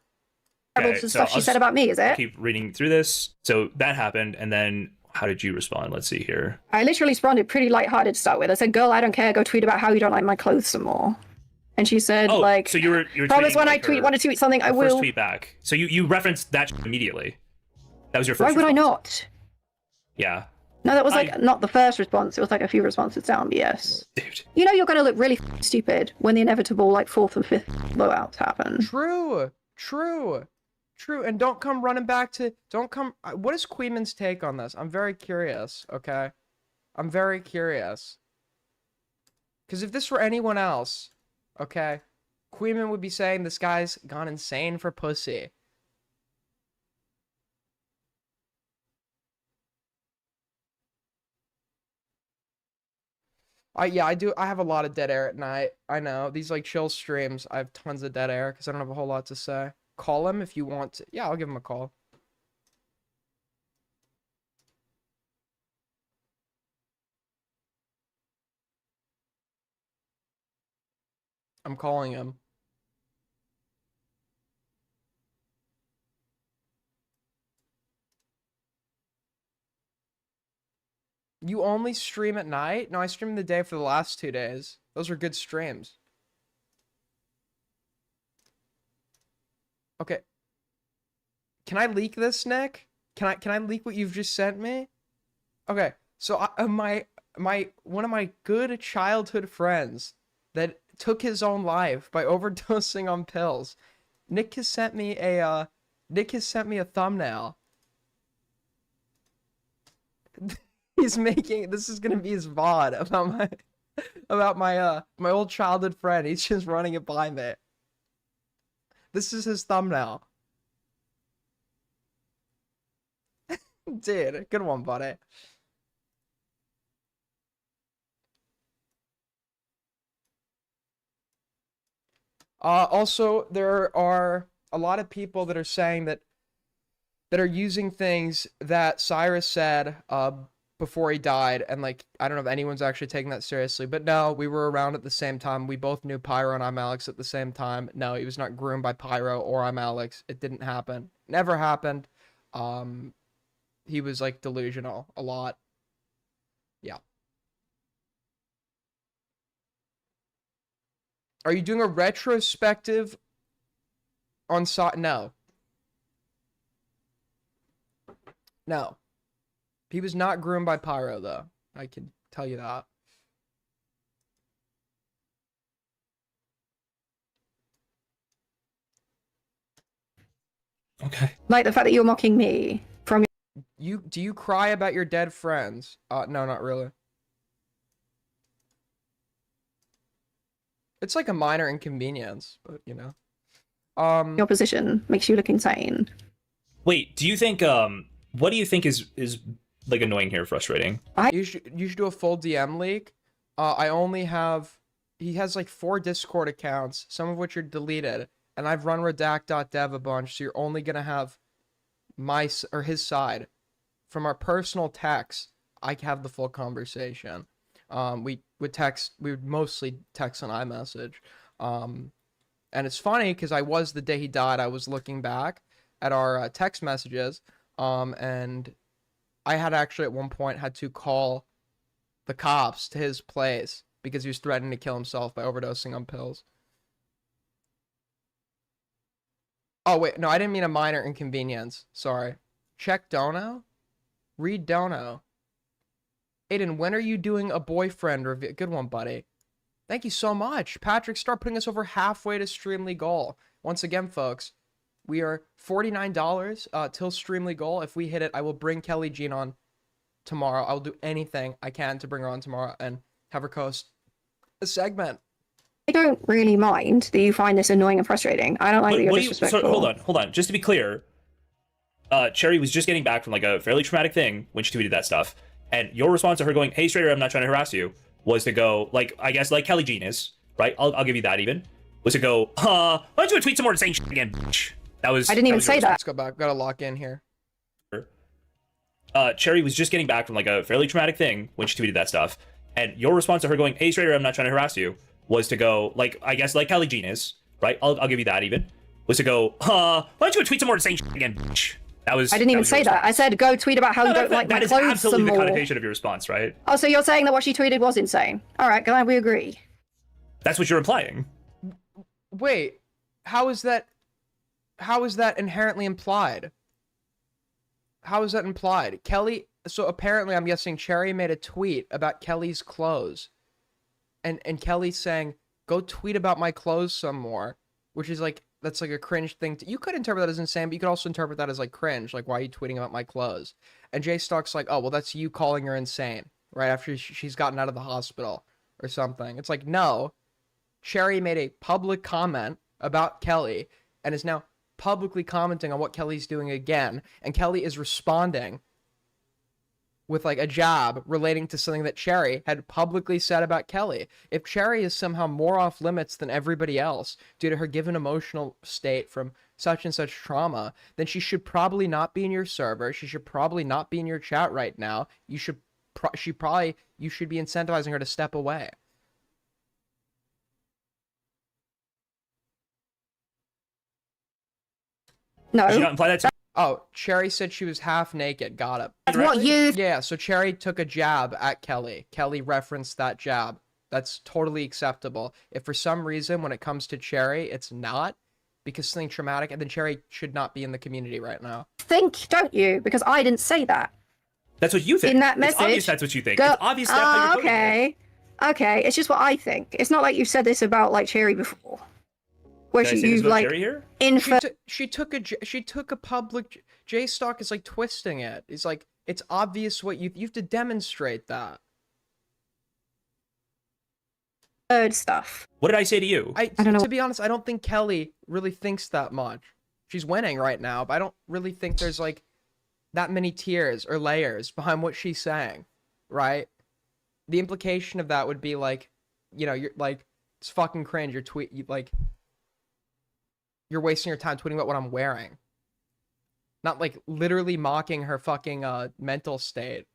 Okay, to so stuff she I'll said about me, is it? Keep reading through this. So that happened, and then how did you respond? Let's see here. I literally responded pretty lighthearted to start with. I said, "Girl, I don't care. Go tweet about how you don't like my clothes some more." And she said, Oh, "Like, so you were promise tweeting, when like, I want to tweet something, I her first will." tweet back. So you referenced that immediately. That was your first. Why would I response. not? Yeah, No, that was like not the first response. It was like a few responses down. But yes, dude. you know you're going to look really stupid when the inevitable like 4th and 5th blowouts happen. True. And don't come running back to. Don't come. What is Queeman's take on this? I'm very curious. Okay, I'm very curious. Because if this were anyone else, okay, Queeman would be saying this guy's gone insane for pussy. Yeah, I do. I have a lot of dead air at night. I know. These like chill streams, I have tons of dead air because I don't have a whole lot to say. Call him if you want to. Yeah, I'll give him a call. I'm calling him. You only stream at night? No, I streamed the day for the last 2 days. Those were good streams. Okay. Can I leak this, Nick? Can I leak what you've just sent me? Okay. So my one of my good childhood friends that took his own life by overdosing on pills. Nick has sent me a thumbnail. He's making, this is gonna be his VOD about my old childhood friend. He's just running it by me. This is his thumbnail. Dude, good one, buddy. Also, there are a lot of people that are saying that are using things that Cyrus said before he died, and like I don't know if anyone's actually taking that seriously, but no, we were around at the same time. We both knew Pyro and I'm Alex at the same time. No, he was not groomed by Pyro or I'm Alex. It didn't happen. Never happened. He was like delusional a lot. Yeah. Are you doing a retrospective on No. No. He was not groomed by Pyro, though. I can tell you that. Okay. Like the fact that you're mocking me from Do you cry about your dead friends? No, not really. It's like a minor inconvenience, but you know. your position makes you look insane. Wait, do you think what do you think is like annoying here, frustrating? You should do a full DM leak. I only have, he has like 4 Discord accounts, some of which are deleted, and I've run redact.dev a bunch, so you're only gonna have his side. From our personal texts, I have the full conversation. We would mostly text on iMessage. And it's funny because the day he died, I was looking back at our text messages, and I had actually at one point had to call the cops to his place because he was threatening to kill himself by overdosing on pills. Oh, wait, no, I didn't mean a minor inconvenience. Sorry. Check Dono? Read Dono. Aiden, when are you doing a boyfriend review? Good one, buddy. Thank you so much. Patrick, start putting us over halfway to Streamly goal. Once again, folks, we are $49 till Streamly goal. If we hit it, I will bring Kelly Jean on tomorrow. I will do anything I can to bring her on tomorrow and have her host a segment. I don't really mind that you find this annoying and frustrating. I don't like that you're disrespectful. So, hold on. Just to be clear, Cherry was just getting back from like a fairly traumatic thing when she tweeted that stuff. And your response to her going, "Hey, Strader, I'm not trying to harass you," was to go, like, I guess, like Kelly Jean is, right? I'll give you that even. Was to go, why don't you tweet some more saying shit again, bitch? That was. I didn't even say that. Let's go back. Gotta lock in here. Cherry was just getting back from like a fairly traumatic thing when she tweeted that stuff. And your response to her going, "Hey, Strader, I'm not trying to harass you," was to go, like, I guess, like Kelly Jean is, right? I'll give you that even. Was to go, why don't you tweet some more saying shit again, bitch? That was. I didn't even say that. I said go tweet about how you don't like my clothes some more. That is absolutely the connotation of your response, right? Oh, so you're saying that what she tweeted was insane? All right, glad we agree. That's what you're implying. Wait, how is that inherently implied? How is that implied? Kelly, so apparently I'm guessing Cherry made a tweet about Kelly's clothes. And Kelly's saying, "Go tweet about my clothes some more," which is like, that's like a cringe thing. You could interpret that as insane, but you could also interpret that as like cringe. Like, why are you tweeting about my clothes? And Jay Stock's like, "Oh, well, that's you calling her insane," right after she's gotten out of the hospital or something. It's like, no. Cherry made a public comment about Kelly and is now publicly commenting on what Kelly's doing again. And Kelly is responding with like a jab relating to something that Cherry had publicly said about Kelly. If Cherry is somehow more off limits than everybody else due to her given emotional state from such and such trauma, then she should probably not be in your server. She should probably not be in your chat right now. You should be incentivizing her to step away. No. Did you not imply that to Oh, Cherry said she was half naked. Got it. That's what you. Yeah, so Cherry took a jab at Kelly. Kelly referenced that jab. That's totally acceptable. If for some reason when it comes to Cherry, it's not because something traumatic, and then Cherry should not be in the community right now. Think, don't you? Because I didn't say that. That's what you think. In that It's obvious message, that's what you think. Go- It's obvious that's how you're voting here. okay. Okay, it's just what I think. It's not like you've said this about like Cherry before. Where Did I she say this you about like Cherry here? infer She took a public J Stock is like twisting it. It's like it's obvious what you have to demonstrate that. stuff. What did I say to you? I don't know. To be honest, I don't think Kelly really thinks that much. She's winning right now, but I don't really think there's like that many tiers or layers behind what she's saying, right? The implication of that would be like, you know, you're like, it's fucking cringe. You're wasting your time tweeting about what I'm wearing. Not like literally mocking her fucking mental state.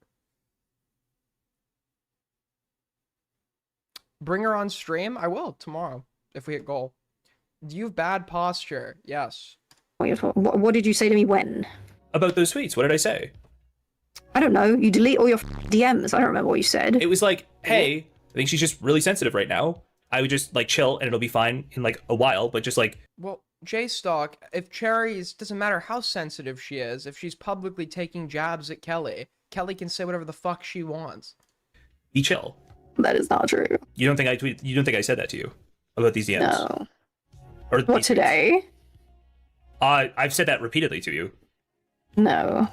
Bring her on stream? I will tomorrow if we hit goal. Do you have bad posture? Yes. What did you say to me when? About those tweets, what did I say? I don't know. You delete all your DMs. I don't remember what you said. It was like, hey, I think she's just really sensitive right now. I would just like chill and it'll be fine in like a while, but just like, Well, J-Stock, if Cherry's, doesn't matter how sensitive she is, if she's publicly taking jabs at Kelly, Kelly can say whatever the fuck she wants. be chill. That is not true. You don't think I tweeted? You don't think I said that to you about these DMs? No. Or What these tweets? today? I've said that repeatedly to you. No.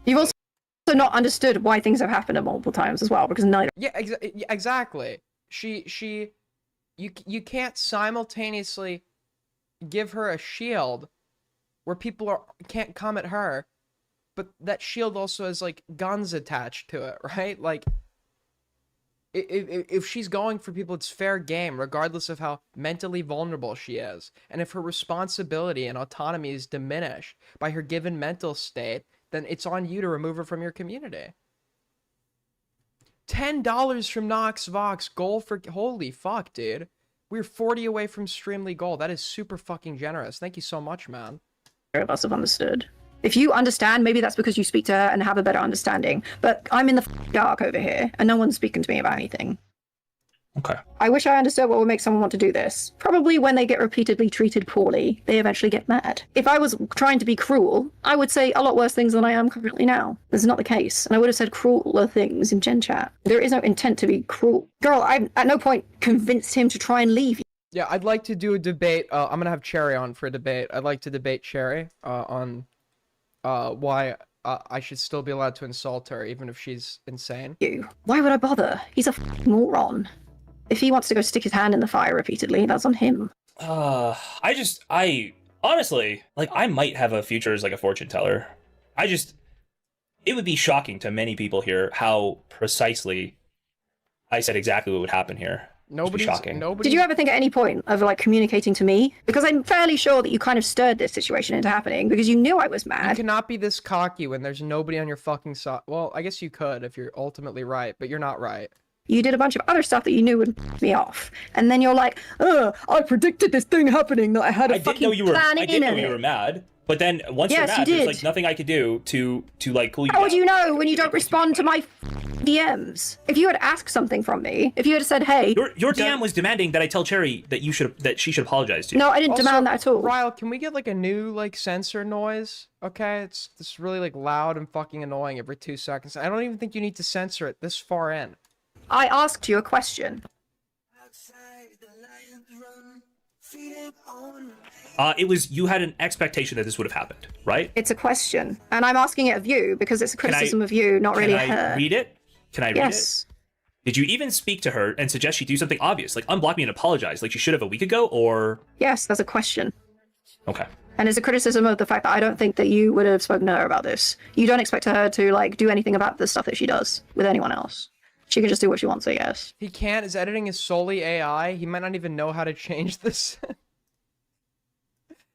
You've also not understood why things have happened multiple times as well, because neither. Yeah, exactly. You can't simultaneously give her a shield where people can't come at her, but that shield also has like guns attached to it, right? Like, if she's going for people, it's fair game, regardless of how mentally vulnerable she is. And if her responsibility and autonomy is diminished by her given mental state, then it's on you to remove her from your community. $10 from Nox Vox, goal for, holy fuck, dude. We're 40 away from Streamly goal. That is super fucking generous. Thank you so much, man. Of us have understood. If you understand, maybe that's because you speak to her and have a better understanding. But I'm in the dark over here, and no one's speaking to me about anything. Okay. I wish I understood what would make someone want to do this. Probably when they get repeatedly treated poorly, they eventually get mad. If I was trying to be cruel, I would say a lot worse things than I am currently now. This is not the case, and I would have said crueler things in Gen Chat. There is no intent to be cruel. Girl, I at no point convinced him to try and leave. Yeah, I'd like to do a debate. I'm gonna have Cherry on for a debate. I'd like to debate Cherry on why I should still be allowed to insult her, even if she's insane. You. Why would I bother? He's a moron. If he wants to go stick his hand in the fire repeatedly, that's on him. I honestly, like, I might have a future as like a fortune teller. It would be shocking to many people here how precisely I said exactly what would happen here. Nobody's shocking. nobody. Did you ever think at any point of like communicating to me? Because I'm fairly sure that you kind of stirred this situation into happening because you knew I was You mad. cannot be this cocky when there's nobody on your fucking side. Well, I guess you could if you're ultimately right, but you're not right. You did a bunch of other stuff that you knew would piss me off, and then you're like, I predicted this thing happening that I had a I did fucking know you were. plan I in did know it. you were mad. But then once Yes, you're you mad, there's did. like nothing I could do to like cool you How down. would you know when you don't respond to my DMs? If you had asked something from me, if you had said, hey, Your DM was demanding that I tell Cherry that she should apologize to you. no, I didn't Also, demand that at all. Ryle, can we get like a new like sensor noise? Okay, it's this really like loud and fucking annoying every 2 seconds. I don't even think you need to censor it this far in. I asked you a question. It was you had an expectation that this would have happened, right? It's a question, and I'm asking it of you because it's a Can I- criticism of you, not really Can I her. read it? Can I read it? Yes. Did you even speak to her and suggest she do something obvious, like unblock me and apologize, like she should have a week ago, or Yes, that's a question. okay? And it's a criticism of the fact that I don't think that you would have spoken to her about this. You don't expect her to like do anything about the stuff that she does with anyone else. She can just do what she wants, I guess. He can't. His editing is solely AI. He might not even know how to change this.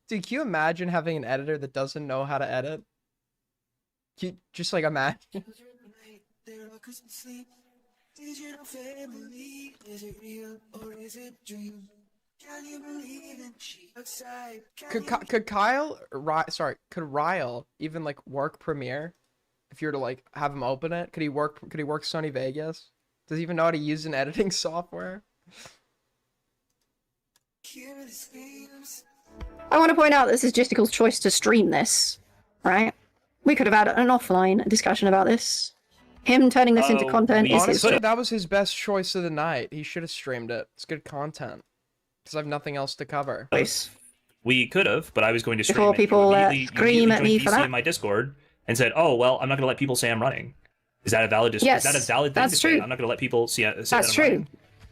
Dude, can you imagine having an editor that doesn't know how to edit? Can you just like imagine? Could could Ryle even like work Premiere? If you were to like have him open it, could he work Sony Vegas? Does he even know how to use an editing software? I want to point out this is Justicle's choice to stream this, right? We could have had an offline discussion about this. Him turning this into Oh, content we is his Honestly, choice. that was his best choice of the night. He should have streamed it. It's good content. Because I have nothing else to cover. We could have, but I was going to stream Before it. You people, immediately scream at joined me for VC that. in my Discord and said, "Oh well, I'm not going to let people say I'm running." Is that a valid? Yes, is that a valid thing that's to say? true. I'm not going to let people say That's that I'm true. running?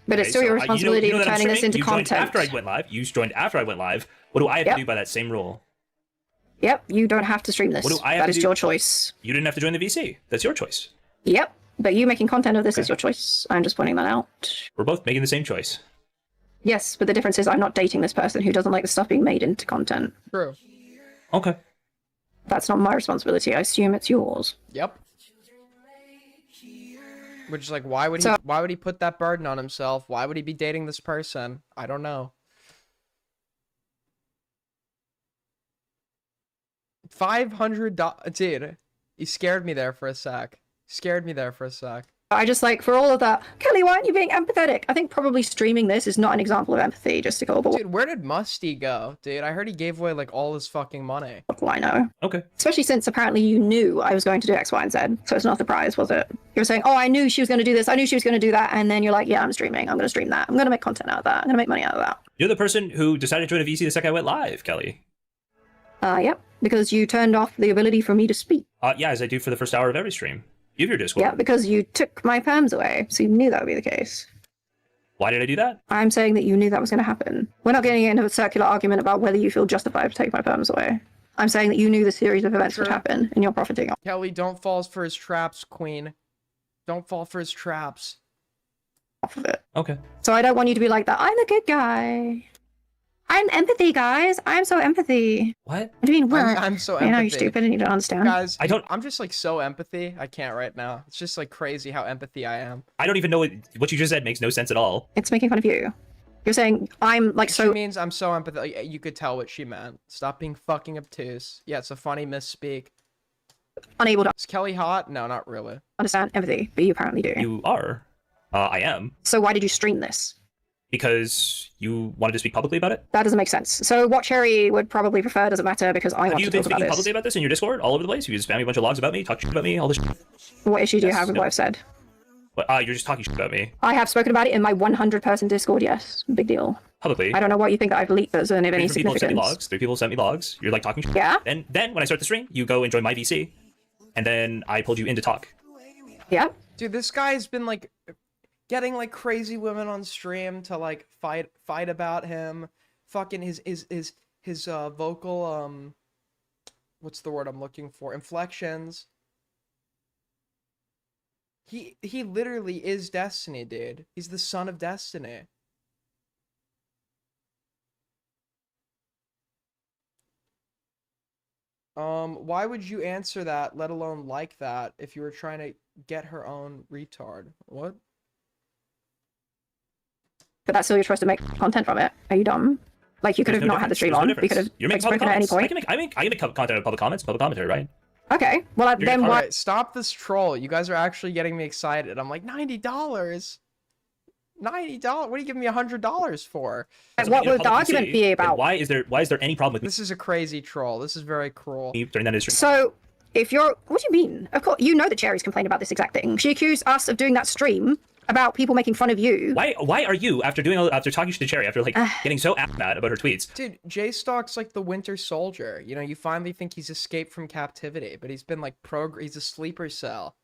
But it's Okay, still your so responsibility you know of that I'm turning this streaming? into You joined content. after I went live. You joined after I went live. What do I have Yep. to do by that same rule? Yep, you don't have to stream this. What do I have That to is do? your choice. You didn't have to join the VC. That's your choice. Yep, but you making content of this is Okay. your choice. I'm just pointing that out. We're both making the same choice. Yes, but the difference is I'm not dating this person who doesn't like the stuff being made into content. True. Okay. That's not my responsibility. I assume it's yours. Yep. Which is like, why would So- he put that burden on himself? Why would he be dating this person? I don't know. $500, dude. You scared me there for a sec. I just like, for all of that, Kelly, why aren't you being empathetic? I think probably streaming this is not an example of empathy, just to go, but Dude, where did Musty go? Dude, I heard he gave away like all his fucking money. what do I know? Okay. Especially since apparently you knew I was going to do X, Y, and Z. So it's not a surprise, was it? You were saying, oh, I knew she was going to do this. I knew she was going to do that. And then you're like, yeah, I'm streaming. I'm going to stream that. I'm going to make content out of that. I'm going to make money out of that. You're the person who decided to join a VC the second I went live, Kelly. Yep. Because you turned off the ability for me to speak. Yeah, as I do for the first hour of every stream. You have your Discord. Yeah, because you took my perms away. So you knew that would be the case. Why did I do that? I'm saying that you knew that was going to happen. We're not getting into a circular argument about whether you feel justified to take my perms away. I'm saying that you knew the series of events would Sure. happen and you're profiting off Kelly, don't fall for his traps, queen. Don't fall for his traps. of it. Okay. So I don't want you to be like that. I'm the good guy. I'm empathy, guys. I'm so empathy. What? What do you mean, what? I'm so You know, you're empathy. stupid and you don't understand. Guys, I don't- I'm just like so empathy. I can't right now. It's just like crazy how empathy I am. I don't even know what you just said makes no sense at all. It's making fun of you. You're saying I'm like She so. means I'm so empathetic. You could tell what she meant. Stop being fucking obtuse. Yeah, it's a funny misspeak. Unable to Is Kelly hot? No, not really. understand empathy, but you apparently do. You are. I am. So why did you stream this? Because you wanted to speak publicly about it? That doesn't make sense. So what Cherry would probably prefer doesn't matter because I Have want you to been talk about speaking this. publicly about this in your Discord all over the place? You just spam me a bunch of logs about me, talk shit about me, all this shit? What issue do you Yes, have with no. what I've said? But, you're just talking shit about me. I have spoken about it in my 100-person Discord. Yes, big deal. Publicly. I don't know what you think that I've leaked as of any Three people have sent me significance. logs. 3 people sent me logs. You're like talking shit. Yeah. And then when I start the stream, you go and join my VC. And then I pulled you in to talk. Yeah. Dude, this guy's been like getting like crazy women on stream to like fight about him. Fucking his vocal what's the word I'm looking for? Inflections. He literally is Destiny, dude. He's the son of Destiny. Why would you answer that, let alone like that, if you were trying to get her own retard? What? But that's still your choice to make content from it. Are you dumb? Like you could There's have no not had the difference. stream There's no on. We difference. could have You're like, making public spoken at any comments. point. I can make content of public comments, public commentary, right? Okay. Well, then You're- why? Alright, stop this troll. You guys are actually getting me excited. I'm like, $90? $90? What are you giving me $100 for? As I'm What making a would the public argument VC, be then about? Why is there any problem with This is a crazy troll. This is very cruel. me during that stream? So, if you're, what do you mean? Of course, you know that Cherry's complained about this exact thing. She accused us of doing that stream about people making fun of you. Why are you after talking shit to Cherry, after like getting so mad about her tweets? Dude, J-Stock's like the Winter Soldier. You know, you finally think he's escaped from captivity, but he's been like he's a sleeper cell.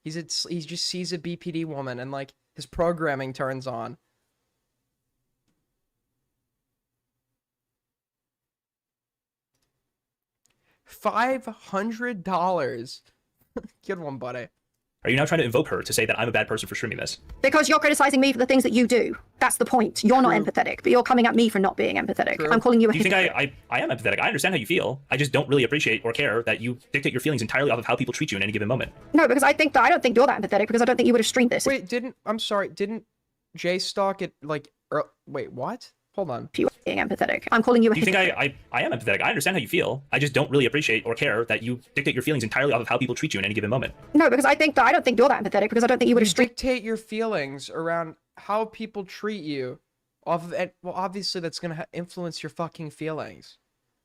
He just sees a BPD woman and like his programming turns on. $500. Good one, buddy. Are you now trying to invoke her to say that I'm a bad person for streaming this? Because you're criticizing me for the things that you do. That's the point. You're not empathetic, but you're coming at me for not being empathetic. True. I'm calling you a Do you think hypocrite. I am empathetic? I understand how you feel. I just don't really appreciate or care that you dictate your feelings entirely off of how people treat you in any given moment. No, because I don't think you're that empathetic because I don't think you would have streamed this. Wait, I'm sorry, didn't J-Stock it like wait, what? Hold on. you are being empathetic. I'm calling you a Do you think hypocrite. I am empathetic? I understand how you feel. I just don't really appreciate or care that you dictate your feelings entirely off of how people treat you in any given moment. No, because I don't think you're that empathetic, because I don't think you would You have streamed. dictate your feelings around how people treat you off of it. Well, obviously that's gonna influence your fucking feelings.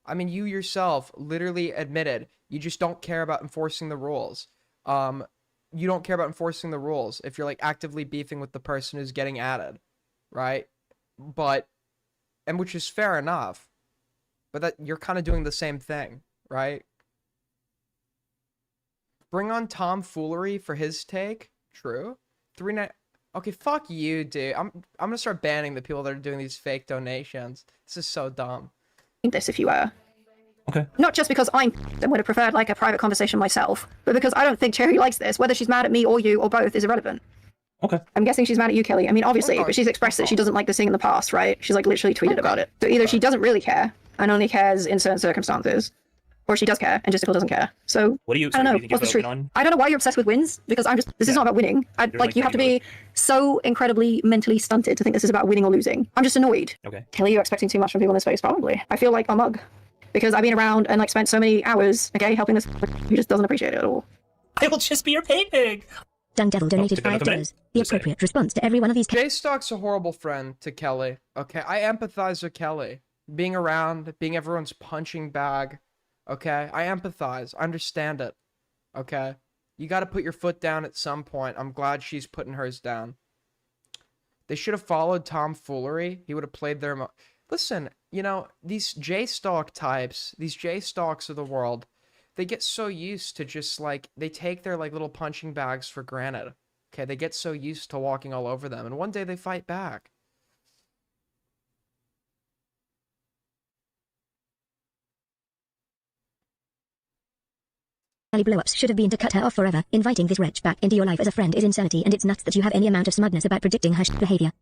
I mean, you yourself literally admitted you just don't care about enforcing the rules. You don't care about enforcing the rules if you're like actively beefing with the person who's getting added, right? And which is fair enough, but that you're kind of doing the same thing, right? Bring on tomfoolery for his take. True. 3-9. Okay, fuck you, dude. I'm gonna start banning the people that are doing these fake donations. This is so dumb. this if you were. Okay. Not just because I'm and would have preferred like a private conversation myself, but because I don't think Cherry likes this. Whether she's mad at me or you or both is irrelevant. Okay. I'm guessing she's mad at you, Kelly. I mean, obviously, Okay. but she's expressed that she doesn't like this thing in the past, right? She's like literally tweeted about it. So either she doesn't really care and only cares in certain circumstances, or she does care and just doesn't care. So What do you? I don't know. What do you think What's the you're truth? voting on? I don't know why you're obsessed with wins, because this is not about winning. You're, Like you have to winning be so incredibly mentally stunted to think this is about winning or losing. I'm just annoyed. Okay. Kelly, you're expecting too much from people in this space, probably. I feel like a mug. Because I've been around and like spent so many hours, okay, helping this who just doesn't appreciate it at all. I will just be your pay pig. Dan Devil donated did another $5. The Just say. appropriate response to every one of these. J-Stock's a horrible friend to Kelly. Okay, I empathize with Kelly. Being around, being everyone's punching bag. Okay, I empathize. I understand it. Okay, you got to put your foot down at some point. I'm glad she's putting hers down. They should have followed tomfoolery. He would have played their. Listen, you know, these J-Stock types, these J-Stocks of the world, they get so used to just like, they take their like little punching bags for granted. Okay, they get so used to walking all over them, and one day they fight back. Kelly blow-ups should have been to cut her off forever. Inviting this wretch back into your life as a friend is insanity, and it's nuts that you have any amount of smugness about predicting her behavior.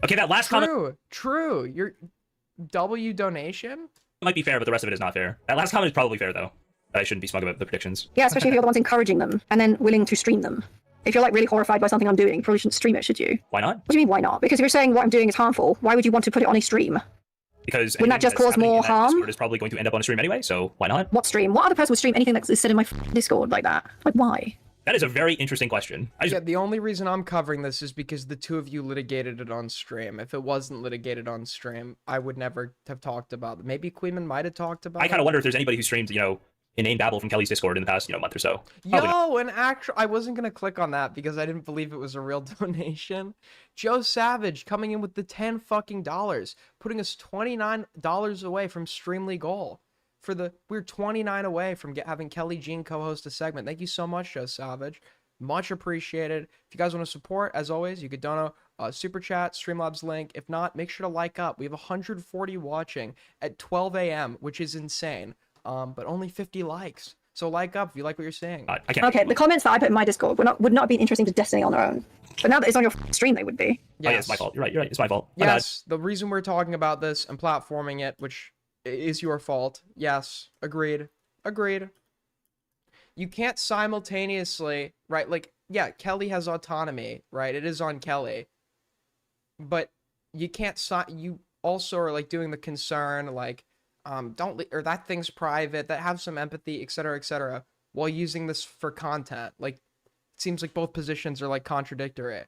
Okay, that last comment True. Your W donation? might be fair, but the rest of it is not fair. That last comment is probably fair though. I shouldn't be smug about the predictions. Yeah, especially if you're the ones encouraging them and then willing to stream them. If you're like really horrified by something I'm doing, you probably shouldn't stream it, should you? Why not? What do you mean, why not? Because if you're saying what I'm doing is harmful, why would you want to put it on a stream? Because Wouldn't that just cause more harm? Discord is probably going to end up on a stream anyway, so why not? What stream? What other person would stream anything that's said in my Discord like that? Like, why? That is a very interesting question. Yeah, the only reason I'm covering this is because the two of you litigated it on stream. If it wasn't litigated on stream, I would never have talked about it. Maybe Queenman might have talked about I kind it. of wonder if there's anybody who streamed, inane babble from Kelly's Discord in the past, month or so. Probably not. Yo, and actually, I wasn't gonna click on that because I didn't believe it was a real donation. Joe Savage coming in with the $10 fucking dollars, putting us $29 away from Streamly goal. We're 29 away from having Kelly Jean co-host a segment. Thank you so much, Joe Savage. Much appreciated. If you guys want to support, as always, you could donate super chat, Streamlabs link. If not, make sure to like up. We have 140 watching at 12 a.m., which is insane. But only 50 likes. So like up if you like what you're seeing. I can't. Okay, the comments that I put in my Discord would not have been interesting to Destiny on their own. But now that it's on your stream, they would be. Oh, yeah, it's my fault. You're right. It's my fault. My bad. Yes, the reason we're talking about this and platforming it, which is your fault. Yes, agreed. You can't simultaneously, right? Like, yeah, Kelly has autonomy, right? It is on Kelly. But you can't, you also are like doing the concern, like, or that thing's private, that have some empathy, etc., while using this for content. Like, it seems like both positions are like contradictory.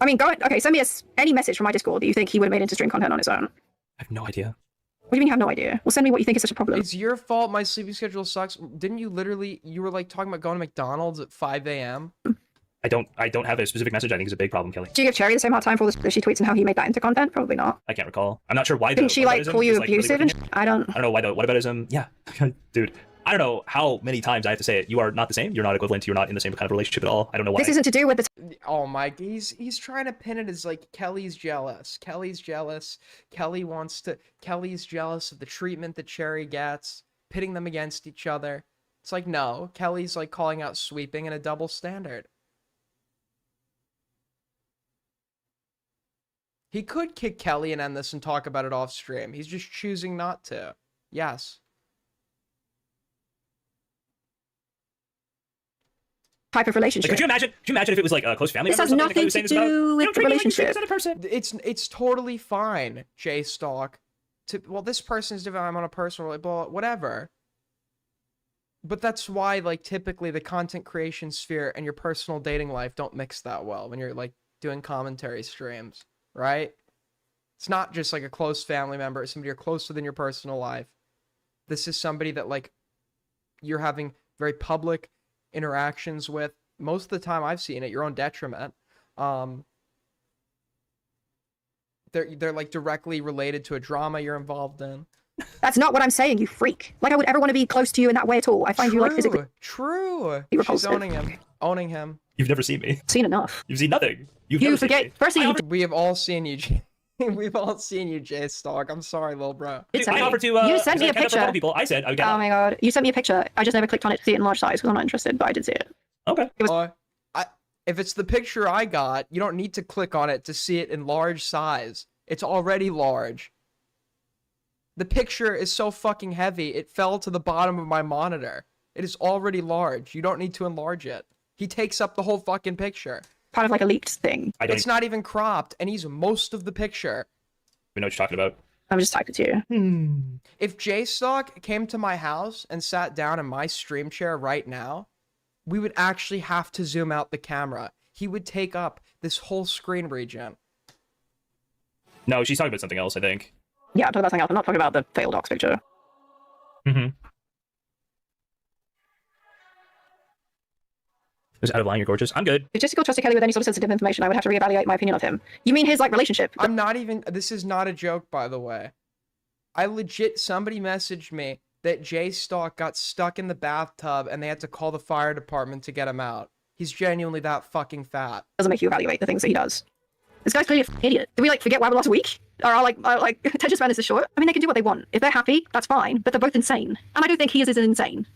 I mean, send me any message from my Discord that you think he would have made into stream content on his own. I have no idea. What do you mean you have no idea? Well, send me what you think is such a problem. It's your fault my sleeping schedule sucks. Didn't you were like talking about going to McDonald's at 5 a.m.? I don't have a specific message. I think is a big problem, Kelly. Do you give Cherry the same hard time for all this she tweets and how he made that into content? Probably not. I can't recall. I'm not sure why. Didn't she like call you abusive? I don't know why the whataboutism. Yeah, dude. I don't know how many times I have to say it. You are not the same. You're not equivalent. You're not in the same kind of relationship at all. I don't know why. This isn't to do with the Oh my, he's trying to pin it as like Kelly's jealous. Kelly's jealous of the treatment that Cherry gets, pitting them against each other. It's like, no, Kelly's like calling out sweeping and a double standard. He could kick Kelly and end this and talk about it off stream. He's just choosing not to. Yes. type of Like, relationship. could you imagine if it was like a close family This member? has or something, like, nothing was saying to this about? do You with don't the treat me like you treat relationship. this other person. It's totally fine, J-Stalk. Well, this person's different. I'm on a personal, like, blah, whatever. But that's why, like, typically the content creation sphere and your personal dating life don't mix that well when you're like doing commentary streams, right? It's not just like a close family member, it's somebody you're closer than your personal life. This is somebody that like you're having very public interactions with. Most of the time I've seen it, your own detriment. They're like directly related to a drama you're involved in. That's not what I'm saying, you freak. Like I would ever want to be close to you in that way at all. I find you like physically True. You're She's repulsive. owning him. You've never seen me. seen enough. You've seen nothing. You never seen forget. me. Firstly, you We have all seen you, We've all seen you, J-Stalk. I'm sorry, little bro. did send I me. offered to. You sent me a for a couple picture. people. I said I would get Oh out. my god. You sent me a picture. I just never clicked on it to see it in large size because I'm not interested, but I did see it. Okay. If it's the picture I got, you don't need to click on it to see it in large size. It's already large. The picture is so fucking heavy, it fell to the bottom of my monitor. It is already large. You don't need to enlarge it. He takes up the whole fucking picture. Part of like a leaked thing. I don't It's not even cropped, and he's most of the picture. even know what you're talking about. I'm just typing to you. If J-Stalk came to my house and sat down in my stream chair right now, we would actually have to zoom out the camera. He would take up this whole screen region. No, she's talking about something else, I think. Yeah, I'm talking about something else. I'm not talking about the failed docs picture. Mm-hmm. Just out of line, you're gorgeous. I'm good. If Jessica trusted Kelly with any sort of sensitive information, I would have to reevaluate my opinion of him. You mean his like relationship? I'm not even, this is not a joke, by the way. I legit, somebody messaged me that J-Stalk got stuck in the bathtub and they had to call the fire department to get him out. He's genuinely that fucking fat. Doesn't make you evaluate the things that he does. This guy's clearly a f***ing idiot. Do we like forget why we lost a week? Or are like attention span is this short? I mean, they can do what they want. If they're happy, that's fine. But they're both insane, and I do think he is insane.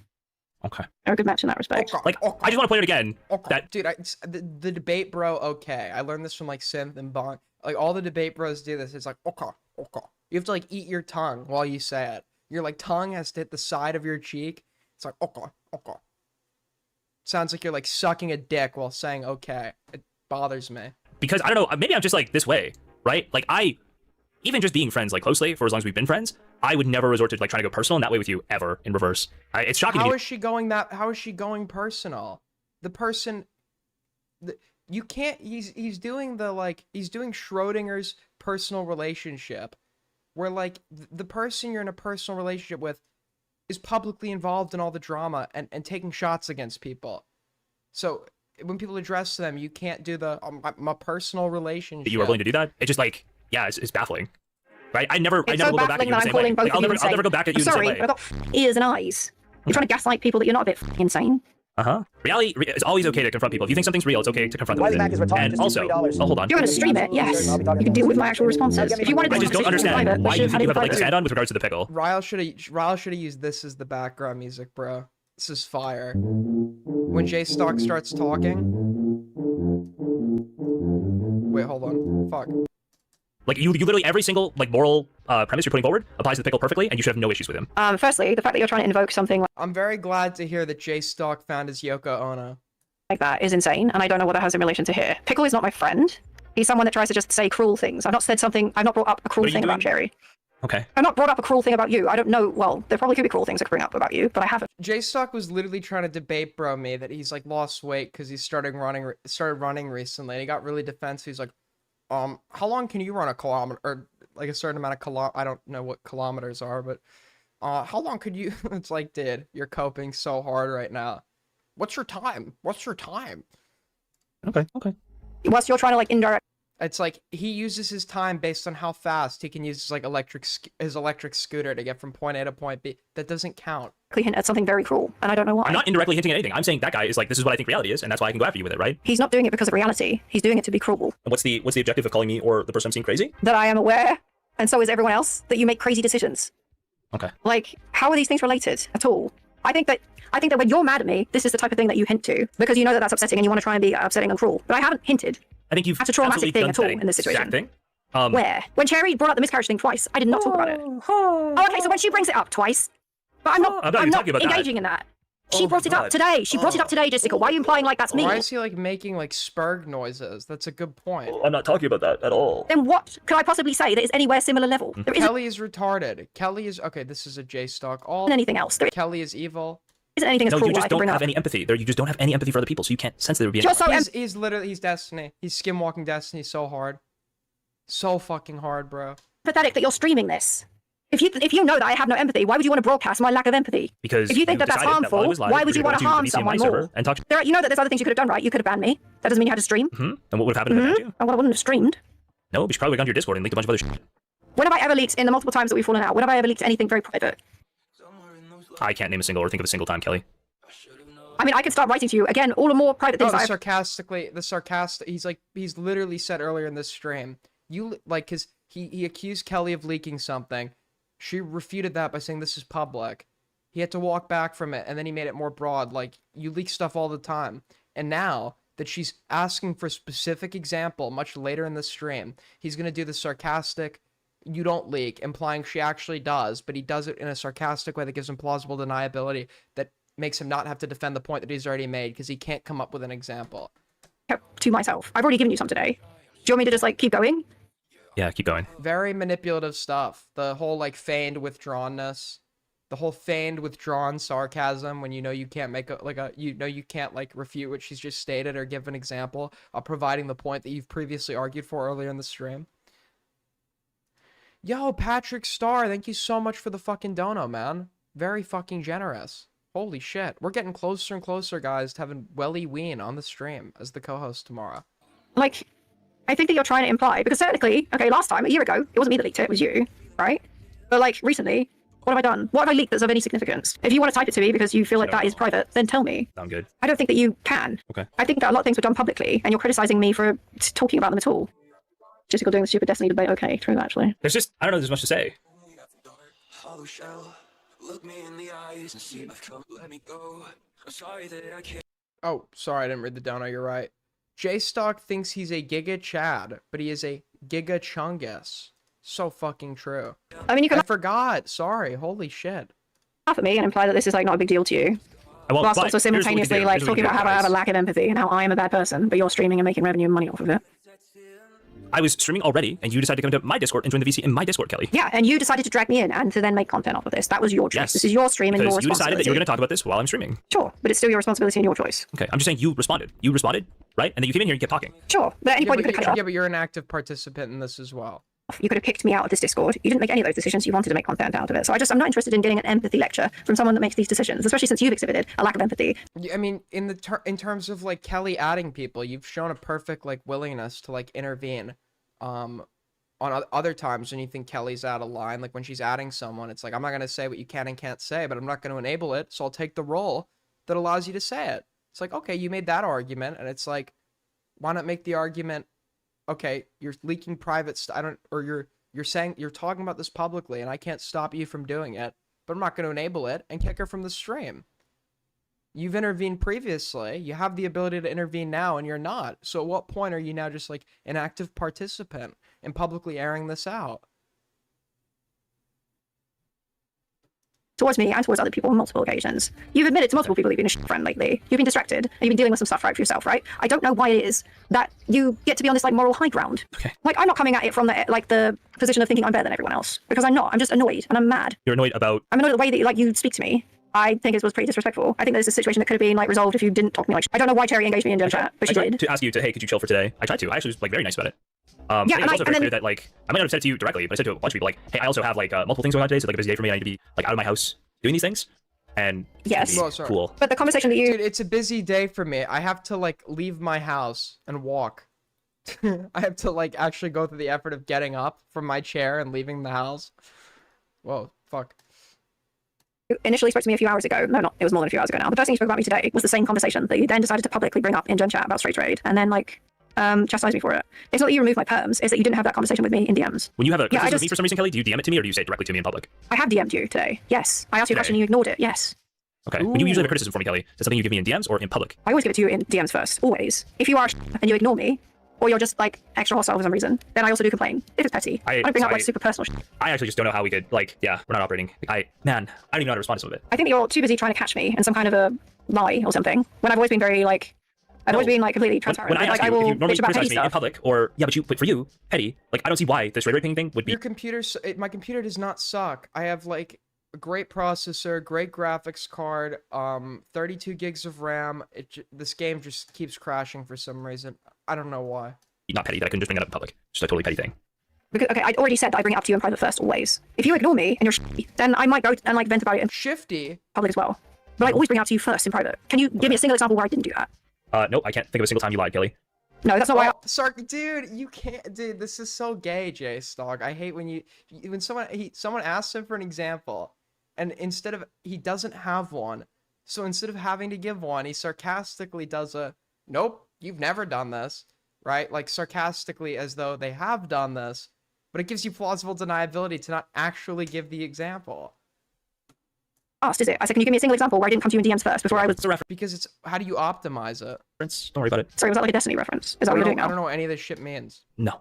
Okay. They're a good match in that respect. Like, I just want to point out again that Dude, the debate bro, okay. I learned this from like Synth and Bong. Like all the debate bros do this. It's like, okay. You have to like eat your tongue while you say it. Your like tongue has to hit the side of your cheek. It's like, okay. Sounds like you're like sucking a dick while saying okay. It bothers me. because I don't know, maybe I'm just like this way, right? Like even just being friends like closely for as long as we've been friends, I would never resort to like trying to go personal in that way with you ever in reverse. It's shocking to How me. is she going that? How is she going personal? The person, you can't. He's doing the like he's doing Schrodinger's personal relationship, where like the person you're in a personal relationship with is publicly involved in all the drama and taking shots against people. So when people address them, you can't do the my personal relationship. You are willing to do that? It's just like, yeah, it's baffling. Right? I never It's will so go back at baffling you the that I'm same way. calling both Like, of you I'll insane. never go back at you I'm the sorry, same way. I've got ears and eyes. You're trying to gaslight people that you're not a bit insane. Reality, it's always okay to confront people. If you think something's real, it's okay to confront them. Wise Mac is retired. And Just also, $3. hold on. If you're going to stream it, yes. You can deal with my actual responses. If you wanted I to just don't understand why you think you have a leg to stand on with regards to the pickle. Ryle should have used this as the background music, bro. This is fire. When Jay Stock starts talking. Wait, hold on. Fuck. Like you literally every single like moral premise you're putting forward applies to the pickle perfectly, and you should have no issues with him. Firstly, the fact that you're trying to invoke something I'm very glad to hear that Jay Stock found his Yoko Ono. like that is insane, and I don't know what that has in relation to here. Pickle is not my friend. He's someone that tries to just say cruel things. I've not said something. I've not brought up a cruel What are you thing about doing? Jerry. Okay. I've not brought up a cruel thing about you. I don't know. Well, there probably could be cruel things I could bring up about you, but I haven't. Jay Stock was literally trying to debate bro me that he's like lost weight because he started running recently. And he got really defensive. He's like, how long can you run a kilometer or like a certain amount of I don't know what kilometers are, but how long could you? It's like, dude, you're coping so hard right now. What's your time? Okay. Whilst you're trying to like indirect. It's like he uses his time based on how fast he can use his like his electric scooter to get from point A to point B. That doesn't count. Hint at something very cruel, and I don't know why. I'm not indirectly hinting at anything. I'm saying that guy is like, this is what I think reality is, and that's why I can go after you with it, right? He's not doing it because of reality. He's doing it to be cruel. And what's the objective of calling me or the person I'm seeing crazy? That I am aware, and so is everyone else, that you make crazy decisions. Okay. Like, how are these things related at all? I think that when you're mad at me, this is the type of thing that you hint to because you know that that's upsetting and you want to try and be upsetting and cruel. But I haven't hinted. I think you've That's a traumatic absolutely thing done at all that in this situation. exact thing. Where? When Cherry brought up the miscarriage thing twice, I did not talk about it. Oh, okay, so when she brings it up twice, but I'm not even talking about that. engaging in that. She Oh brought my it up God. today. She brought it up today, Jessica. Why are you implying like that's me? Why is he like making like spurg noises? That's a good point. I'm not talking about that at all. Then what could I possibly say that is anywhere similar level? There isn't Kelly is retarded. Kelly is okay. This is a J stock. All anything else. There Kelly is evil. isn't anything as No, cruel you that I just can don't bring have up. any empathy. You just don't have any empathy for other people, so you can't sense there would be any. You're so He's literally he's Destiny. He's skinwalking Destiny so hard, so fucking hard, bro. pathetic that you're streaming this. If you know that I have no empathy, why would you want to broadcast my lack of empathy? Because if you think that that's decided harmful, while I was live, why would you were want to going harm the VCMI someone server more? And talk. You know that there's other things you could have done, right? You could have banned me. That doesn't mean you had to stream. And what would have happened if I banned you? And what I wouldn't have streamed. No, but you probably would have gone to your Discord and leaked a bunch of other shit. When have I ever leaked, in the multiple times that we've fallen out, when have I ever leaked anything very private? I can't name a single or think of a single time, Kelly. I mean, I could start writing to you, again, all the more private No, things the sarcastic. He's literally said earlier in this stream. Cause he accused Kelly of leaking something. She refuted that by saying this is public. He had to walk back from it, and then he made it more broad. Like, you leak stuff all the time. And now that she's asking for a specific example much later in the stream, he's gonna do the sarcastic, you don't leak, implying she actually does, but he does it in a sarcastic way that gives him plausible deniability that makes him not have to defend the point that he's already made because he can't come up with an example. to myself. I've already given you some today. Do you want me to just, like, keep going? Yeah, keep going. Very manipulative stuff. The whole like feigned withdrawnness, the whole feigned withdrawn sarcasm when you know you can't make you can't like refute what she's just stated or give an example of providing the point that you've previously argued for earlier in the stream. Yo, Patrick Starr, thank you so much for the fucking dono, man. Very fucking generous. Holy shit. We're getting closer and closer, guys, to having Welly Ween on the stream as the co-host tomorrow. Like, I think that you're trying to imply, because technically, okay, last time, a year ago, it wasn't me that leaked it, it was you, right? But, like, recently, what have I done? What have I leaked that's of any significance? If you want to type it to me because you feel like that is private, then tell me. I'm good. I don't think that you can. Okay. I think that a lot of things were done publicly, and you're criticizing me for talking about them at all. Jessica doing the stupid Destiny debate, okay, true, actually. There's just, I don't know, there's much to say. Look me in the eyes and see I've come, let me go. I'm sorry that I can't. Oh, sorry, I didn't read the dono, you're right. J-Stock thinks he's a Giga Chad, but he is a Giga Chungus. So fucking true. I mean, you can I forgot. Sorry. Holy shit. laugh at me and imply that this is, like, not a big deal to you. I won't, Whilst but also here's what we can simultaneously, do. like, Here's what we talking can about do, how I have a guys. lack of empathy and how I am a bad person, but you're streaming and making revenue and money off of it. I was streaming already, and you decided to come to my Discord and join the VC in my Discord, Kelly. Yeah, and you decided to drag me in and to then make content off of this. That was your choice. Yes. This is your stream and your Because you responsibility. decided that you were going to talk about this while I'm streaming. Sure, but it's still your responsibility and your choice. Okay, I'm just saying you responded. You responded, right? And then you came in here and kept talking. Sure, but at any point you could have cut it yeah, off. but you're an active participant in this as well. You could have kicked me out of this Discord. You didn't make any of those decisions. You wanted to make content out of it. So I'm not interested in getting an empathy lecture from someone that makes these decisions, especially since you've exhibited a lack of empathy. I mean, in terms of like Kelly adding people, you've shown a perfect like willingness to like intervene. On other times when you think Kelly's out of line, like when she's adding someone, it's like, I'm not going to say what you can and can't say, but I'm not going to enable it. So I'll take the role that allows you to say it. It's like, okay, you made that argument. And it's like, why not make the argument, okay, you're leaking private stuff. You're saying you're talking about this publicly and I can't stop you from doing it, but I'm not going to enable it and kick her from the stream. You've intervened previously. You have the ability to intervene now and you're not. So at what point are you now just like an active participant in publicly airing this out? Towards me and towards other people on multiple occasions. You've admitted to multiple people that you've been a shit friend lately. You've been distracted and you've been dealing with some stuff right for yourself, right? I don't know why it is that you get to be on this like moral high ground. Okay. Like I'm not coming at it from the position of thinking I'm better than everyone else because I'm not. I'm just annoyed and I'm mad. You're annoyed about... I'm annoyed at the way that like you speak to me. I think it was pretty disrespectful. I think there's a situation that could have been like resolved if you didn't talk to me like I don't know why Cherry engaged me in Gen Chat, but I she tried did. to ask you to, hey, could you chill for today? I tried to. I actually was like very nice about it. Yeah, I think and it's also and very clear then that like, I might not have said it to you directly, but I said to a bunch of people like, hey, I also have like multiple things going on today, so like a busy day for me. I need to be like out of my house doing these things. And Yes. it's Well, sorry. cool. But the conversation that you Dude, it's a busy day for me. I have to like leave my house and walk. I have to like actually go through the effort of getting up from my chair and leaving the house. Whoa, fuck. initially spoke to me a few hours ago, no, not, it was more than a few hours ago now. The first thing you spoke about me today was the same conversation that you then decided to publicly bring up in Gen Chat about straight trade, and then like chastise me for it. It's not that you removed my perms, it's that you didn't have that conversation with me in DMs. When you have a Yeah, I conversation with just- me for some reason, Kelly, do you DM it to me or do you say it directly to me in public? I have DM'd you today. Yes. I asked you a Today. question and you ignored it. Yes. Okay. When you usually have a Ooh. criticism for me, Kelly, is that something you give me in DMs or in public? I always give it to you in DMs first. Always. If you are and you ignore me, or you're just like extra hostile for some reason, then I also do complain. If it's petty, I don't bring up like super personal shit. I actually just don't know how we could, like, yeah, we're not operating. I don't even know how to respond to some of it. I think that you're too busy trying to catch me in some kind of a lie or something. When I've always been very like, I've always been like completely transparent. When I like, ask you, will if you normally bitch about criticize petty me in stuff. public, or, yeah, but for you, petty, like, I don't see why this rate thing would be. Your computer, my computer does not suck. I have like a great processor, great graphics card, 32 gigs of RAM. This game just keeps crashing for some reason. I don't know why. Not petty, that I couldn't just bring it up in public. Just a totally petty thing. Because, okay, I already said that I bring it up to you in private first, always. If you ignore me and you're shitty, then I might go and like vent about it in Shifty. public as well. But I always bring it up to you first in private. Can you give me a single example where I didn't do that? Nope, I can't think of a single time you lied, Kelly. No, that's not why. Sark, dude, you can't, dude. This is so gay, J-Stog. I hate when someone asks him for an example, and instead of he doesn't have one, so instead of having to give one, he sarcastically does a, nope, you've never done this, right? Like sarcastically, as though they have done this, but it gives you plausible deniability to not actually give the example. Asked, is it? I said, can you give me a single example where I didn't come to you in DMs first before I was. It's a reference. Because it's how do you optimize it? Don't worry about it. Sorry, was that like a Destiny reference? Is that I what you're don't doing know, I now? don't know what any of this shit means. No.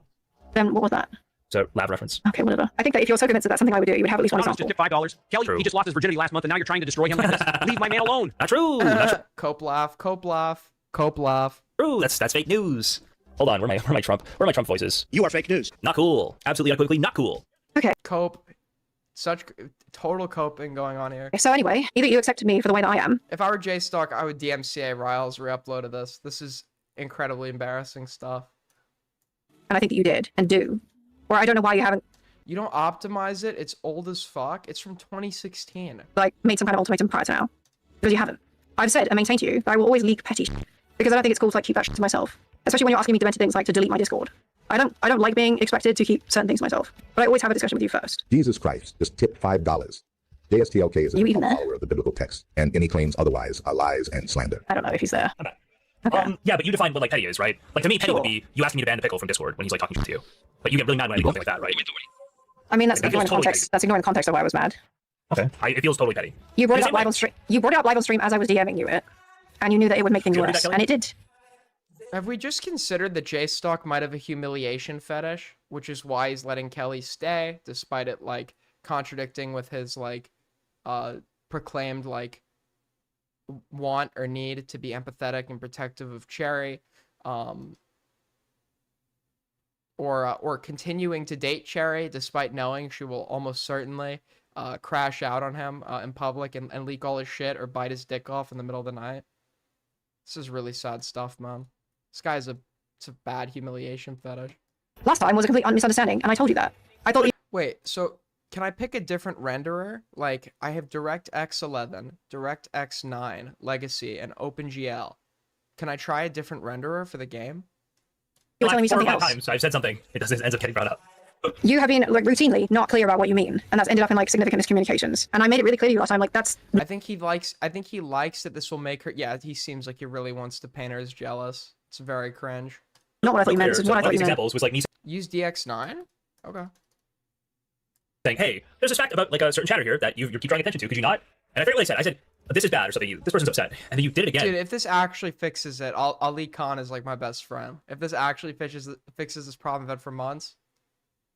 Then what was that? It's a lab reference. Okay, whatever. I think that if you're so convinced that that's something I would do, you would have at least one Just example. tip $5. Kelly, True. he just lost his virginity last month, and now you're trying to destroy him like this. Leave my man alone. Not true. Not true. Cope laugh, cope laugh, cope laugh. True. That's fake news. Hold on. Where are my Trump voices? You are fake news. Not cool. Absolutely unequivocally not cool. Cope. Such total coping going on here. So anyway, either you accepted me for the way that I am. If I were J-Stock, I would DMCA Riles re-uploaded this. This is incredibly embarrassing stuff. And I think that you did and do. Or I don't know why you haven't You don't optimize it. It's old as fuck. It's from 2016. like made some kind of ultimatum prior to now. Because you haven't. I've said and maintained to you that I will always leak petty shit. Because I don't think it's cool to like keep that shit to myself. Especially when you're asking me demented things like to delete my Discord. I don't like being expected to keep certain things to myself. But I always have a discussion with you first. Jesus Christ, just tip $5. JSTLK is a You even there? follower of the biblical text, and any claims otherwise are lies and slander. I don't know if he's there. Yeah, but you define what like petty is, right? Like to me, petty Sure. would be you asking me to ban the pickle from Discord when he's like talking shit to you. But you get really mad when I do something like that, right? I mean, that's That ignoring feels the totally context. That's ignoring the context of why I was mad. Okay. It feels totally petty. You brought In it the up same live way. on stream. You brought it up live on stream as I was DMing you it, and you knew that it would make things Do you wanna do worse, that, Kelly? and it did. Have we just considered that J-Stock might have a humiliation fetish, which is why he's letting Kelly stay, despite it like contradicting with his like proclaimed like want or need to be empathetic and protective of Cherry, or continuing to date Cherry despite knowing she will almost certainly crash out on him in public and leak all his shit or bite his dick off in the middle of the night. This is really sad stuff, man. This guy's it's a bad humiliation fetish. Last time was a complete misunderstanding, and I told you that. I thought you Wait, so can I pick a different renderer? Like, I have DirectX 11, DirectX 9, Legacy, and OpenGL. Can I try a different renderer for the game? were telling me Four or something five else. times I've said something. It ends up getting brought up. You have been like routinely not clear about what you mean, and that's ended up in like significant miscommunications. And I made it really clear to you last time, like that's I think he likes that this will make her. Yeah, he seems like he really wants to paint her as jealous. It's very cringe. not what I thought you meant. This is So what I one of thought these you meant. examples was like me Use DX9? Okay. saying, "Hey, there's this fact about like a certain chatter here that you keep drawing attention to. Could you not?" And I forget what I said. I said, "This is bad" or something. This person's upset, and then you did it again. Dude, if this actually fixes it, Ali Khan is like my best friend. If this actually fixes this problem I've had for months,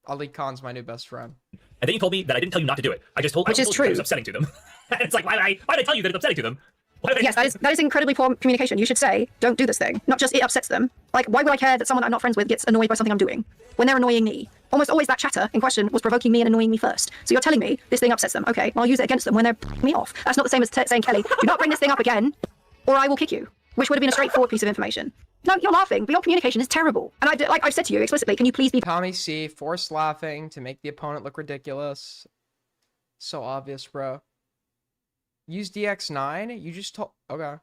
Ali Khan's my new best friend. And then you told me that I didn't tell you not to do it. I just told Which I is told you that it was true. upsetting to them. And it's like, why did I tell you that it's upsetting to them? Why did I- Yes, that is incredibly poor communication. You should say, don't do this thing. Not just it upsets them. Like, why would I care that someone I'm not friends with gets annoyed by something I'm doing when they're annoying me? Almost always that chatter in question was provoking me and annoying me first. So you're telling me this thing upsets them. Okay, well, I'll use it against them when they're pissing me off. That's not the same as saying, Kelly, do not bring this thing up again, or I will kick you, which would have been a straightforward piece of information. No, you're laughing, but your communication is terrible. And like I've said to you explicitly, can you please be Tommy C forced laughing to make the opponent look ridiculous. So obvious, bro. Use DX9? You just told. Okay.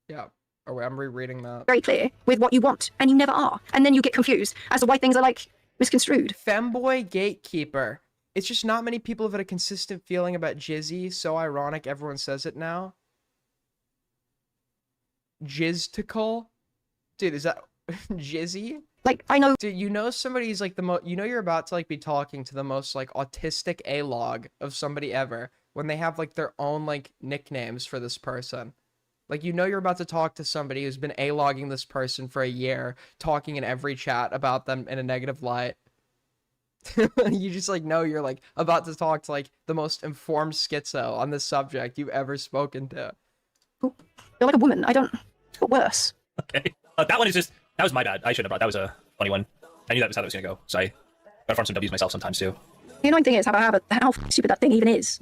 Yeah. Oh, wait, I'm rereading that. very clear with what you want, and you never are. And then you get confused as to why things are like misconstrued. Femboy Gatekeeper. It's just not many people have had a consistent feeling about Jizzy. So ironic everyone says it now. Jiztical? Dude, is that Jizzy? Like, I know Dude, you know somebody's like the most, you know you're about to like be talking to the most like autistic A-log of somebody ever when they have like their own like nicknames for this person. Like, you know you're about to talk to somebody who's been A-logging this person for a year, talking in every chat about them in a negative light. You just, like, know you're, like, about to talk to, like, the most informed schizo on this subject you've ever spoken to. You're like a woman. I don't... But worse. Okay. That one is just... That was my bad. I shouldn't have brought... That was a funny one. I knew that was how that was going to go. So I gotta farm some W's myself sometimes, too. The annoying thing is how stupid that thing even is.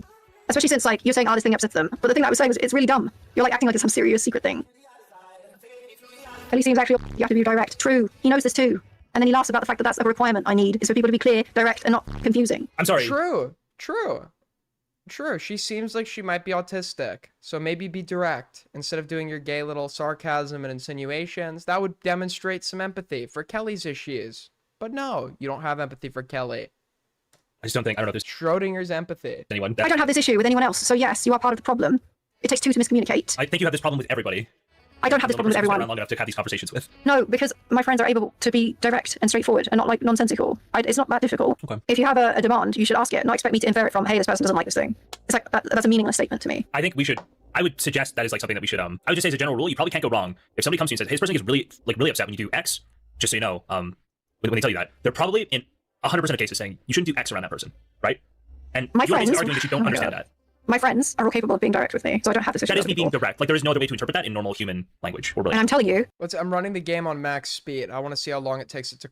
Especially since, like, you're saying, oh, this thing upsets them. But the thing that I was saying was, it's really dumb. You're, like, acting like it's some serious secret thing. Kelly seems actually, you have to be direct. True. He knows this too. And then he laughs about the fact that that's a requirement I need, is for people to be clear, direct, and not confusing. I'm sorry. True. She seems like she might be autistic. So maybe be direct. Instead of doing your gay little sarcasm and insinuations, that would demonstrate some empathy for Kelly's issues. But no, you don't have empathy for Kelly. I just don't think... I don't know if there's Schrodinger's empathy. anyone... I don't have this issue with anyone else, so yes, you are part of the problem. It takes two to miscommunicate. I think you have this problem with everybody. I don't have this problem with Been everyone. around long enough to have these conversations with. No, because my friends are able to be direct and straightforward and not, like, nonsensical. It's not that difficult. Okay. If you have a demand, you should ask it, not expect me to infer it from, hey, this person doesn't like this thing. It's like, that's a meaningless statement to me. I think we should... I would suggest that is like something that we should... I would just say as a general rule, you probably can't go wrong. If somebody comes to you and says, hey, this person is really upset when you do X, just so you know, when they tell you that, they're probably in 100% of cases saying you shouldn't do X around that person, right? And My you're friends... arguing that you don't understand that. My friends are all capable of being direct with me, so I don't have this issue. That is with me being people. direct. Like, there is no other way to interpret that in normal human language. Or And I'm telling you... I'm running the game on max speed. I want to see how long it takes it to...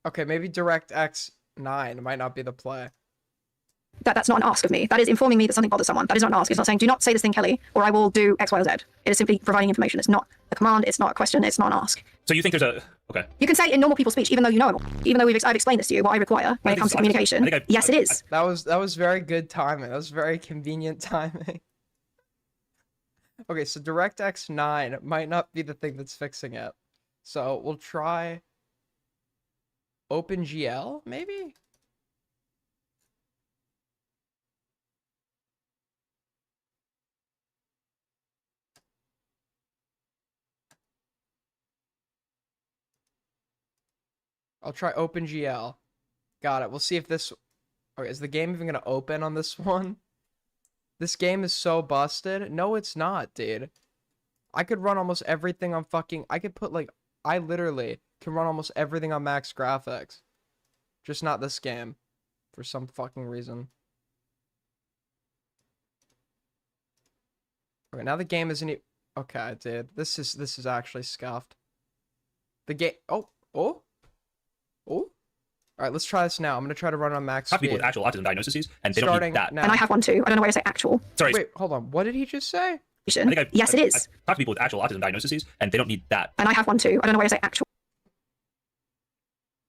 Okay, maybe DirectX 9 might not be the play. That's not an ask of me. That is informing me that something bothers someone. That is not an ask. It's not saying, do not say this thing, Kelly, or I will do X, Y, or Z. It is simply providing information. It's not a command. It's not a question. It's not an ask. So you think there's a... Okay. You can say it in normal people's speech, even though you know it. Even though I've explained this to you, what I require when it comes to communication. Yes, it is. That was very good timing. That was very convenient timing. Okay, so DirectX 9 might not be the thing that's fixing it. So we'll try OpenGL, maybe? I'll try OpenGL. Got it. We'll see if this... Okay, is the game even going to open on this one? This game is so busted. No, it's not, dude. I could run almost everything on fucking... I could put, like... I literally can run almost everything on max graphics. Just not this game. For some fucking reason. Okay, now the game isn't... Okay, dude. This is actually scuffed. The game... Oh! Alright, let's try this now. I'm gonna try to run on max Talk to speed. people with actual autism diagnoses, and they Starting don't need that. now. And I have one too. I don't know why I say actual. Sorry. Wait, hold on. What did he just say? Yes, it is. I've talked to people with actual autism diagnoses, and they don't need that. And I have one too. I don't know why I say actual.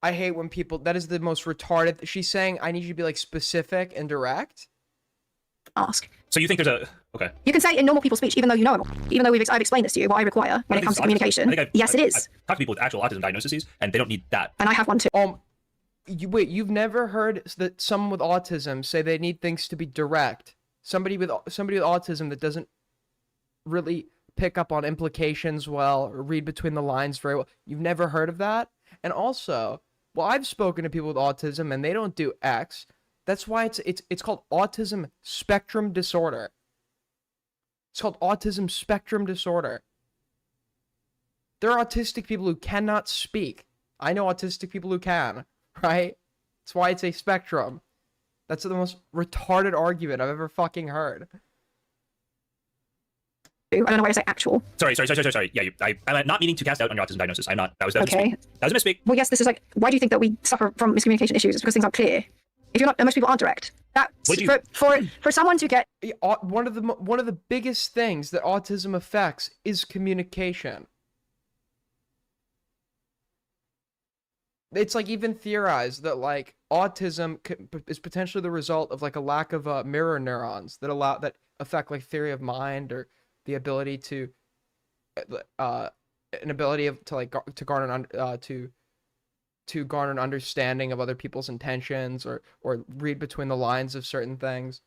I hate when people... That is the most retarded... She's saying, I need you to be, like, specific and direct. Ask. So you think there's a... Okay. You can say it in normal people's speech, even though you know it. Even though I've explained this to you, what I require when it comes to communication. Yes, it is. I've talked to people with actual autism diagnoses, and they don't need that. And I have one too. Wait, you've never heard that someone with autism say they need things to be direct? Somebody with autism that doesn't really pick up on implications well or read between the lines very well. You've never heard of that? And also, well, I've spoken to people with autism and they don't do X. That's why it's called autism spectrum disorder. It's called autism spectrum disorder. There are autistic people who cannot speak. I know autistic people who can, right? That's why it's a spectrum. That's the most retarded argument I've ever fucking heard. I don't know why I say actual. Sorry. Yeah, I'm not meaning to cast out on your autism diagnosis. I'm not. That was Okay. That was a misspeak. Well, yes, this is like, why do you think that we suffer from miscommunication issues? It's because things aren't clear. If you're not, most people aren't direct. That's for someone to get... One of the biggest things that autism affects is communication. It's like even theorized that like autism is potentially the result of like a lack of mirror neurons that affect like theory of mind or the ability to to garner an understanding of other people's intentions or read between the lines of certain things.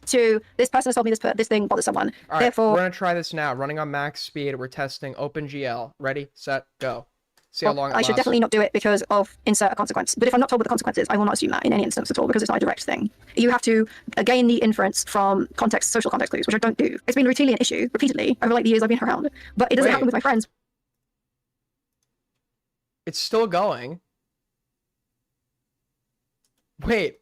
To this person has told me this thing bothers someone. All right, Therefore, we're gonna try this now. Running on max speed. We're testing OpenGL. Ready, set, go. See how long it I should lasts. definitely not do it because of insert a consequence. But if I'm not told what the consequence is, I will not assume that in any instance at all because it's not a direct thing. You have to gain the inference from context, social context clues, which I don't do. It's been routinely an issue repeatedly over like the years I've been around, but it doesn't happen Wait. with my friends. It's still going. Wait.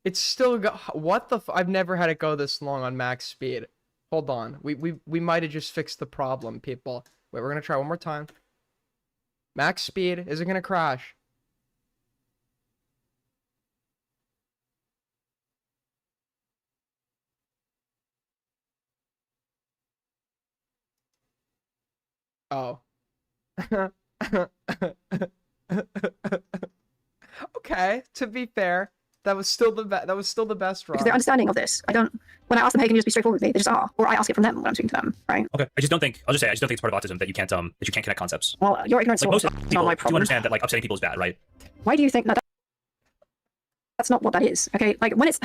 It's still what the I've never had it go this long on max speed. Hold on. We might have just fixed the problem, people. Wait, we're gonna try one more time. Max speed. Is it gonna crash? Oh. Okay, to be fair, that was still the best run. Because their understanding of this, I don't. When I ask them, hey, can you just be straightforward with me? They just are, or I ask it from them when I'm speaking to them, right? Okay. I just don't think it's part of autism that you can't connect concepts. Well, your ignorance Like most is people not my do problem. understand that like upsetting people is bad, right? Why do you think that? That's not what that is. Okay, like when it's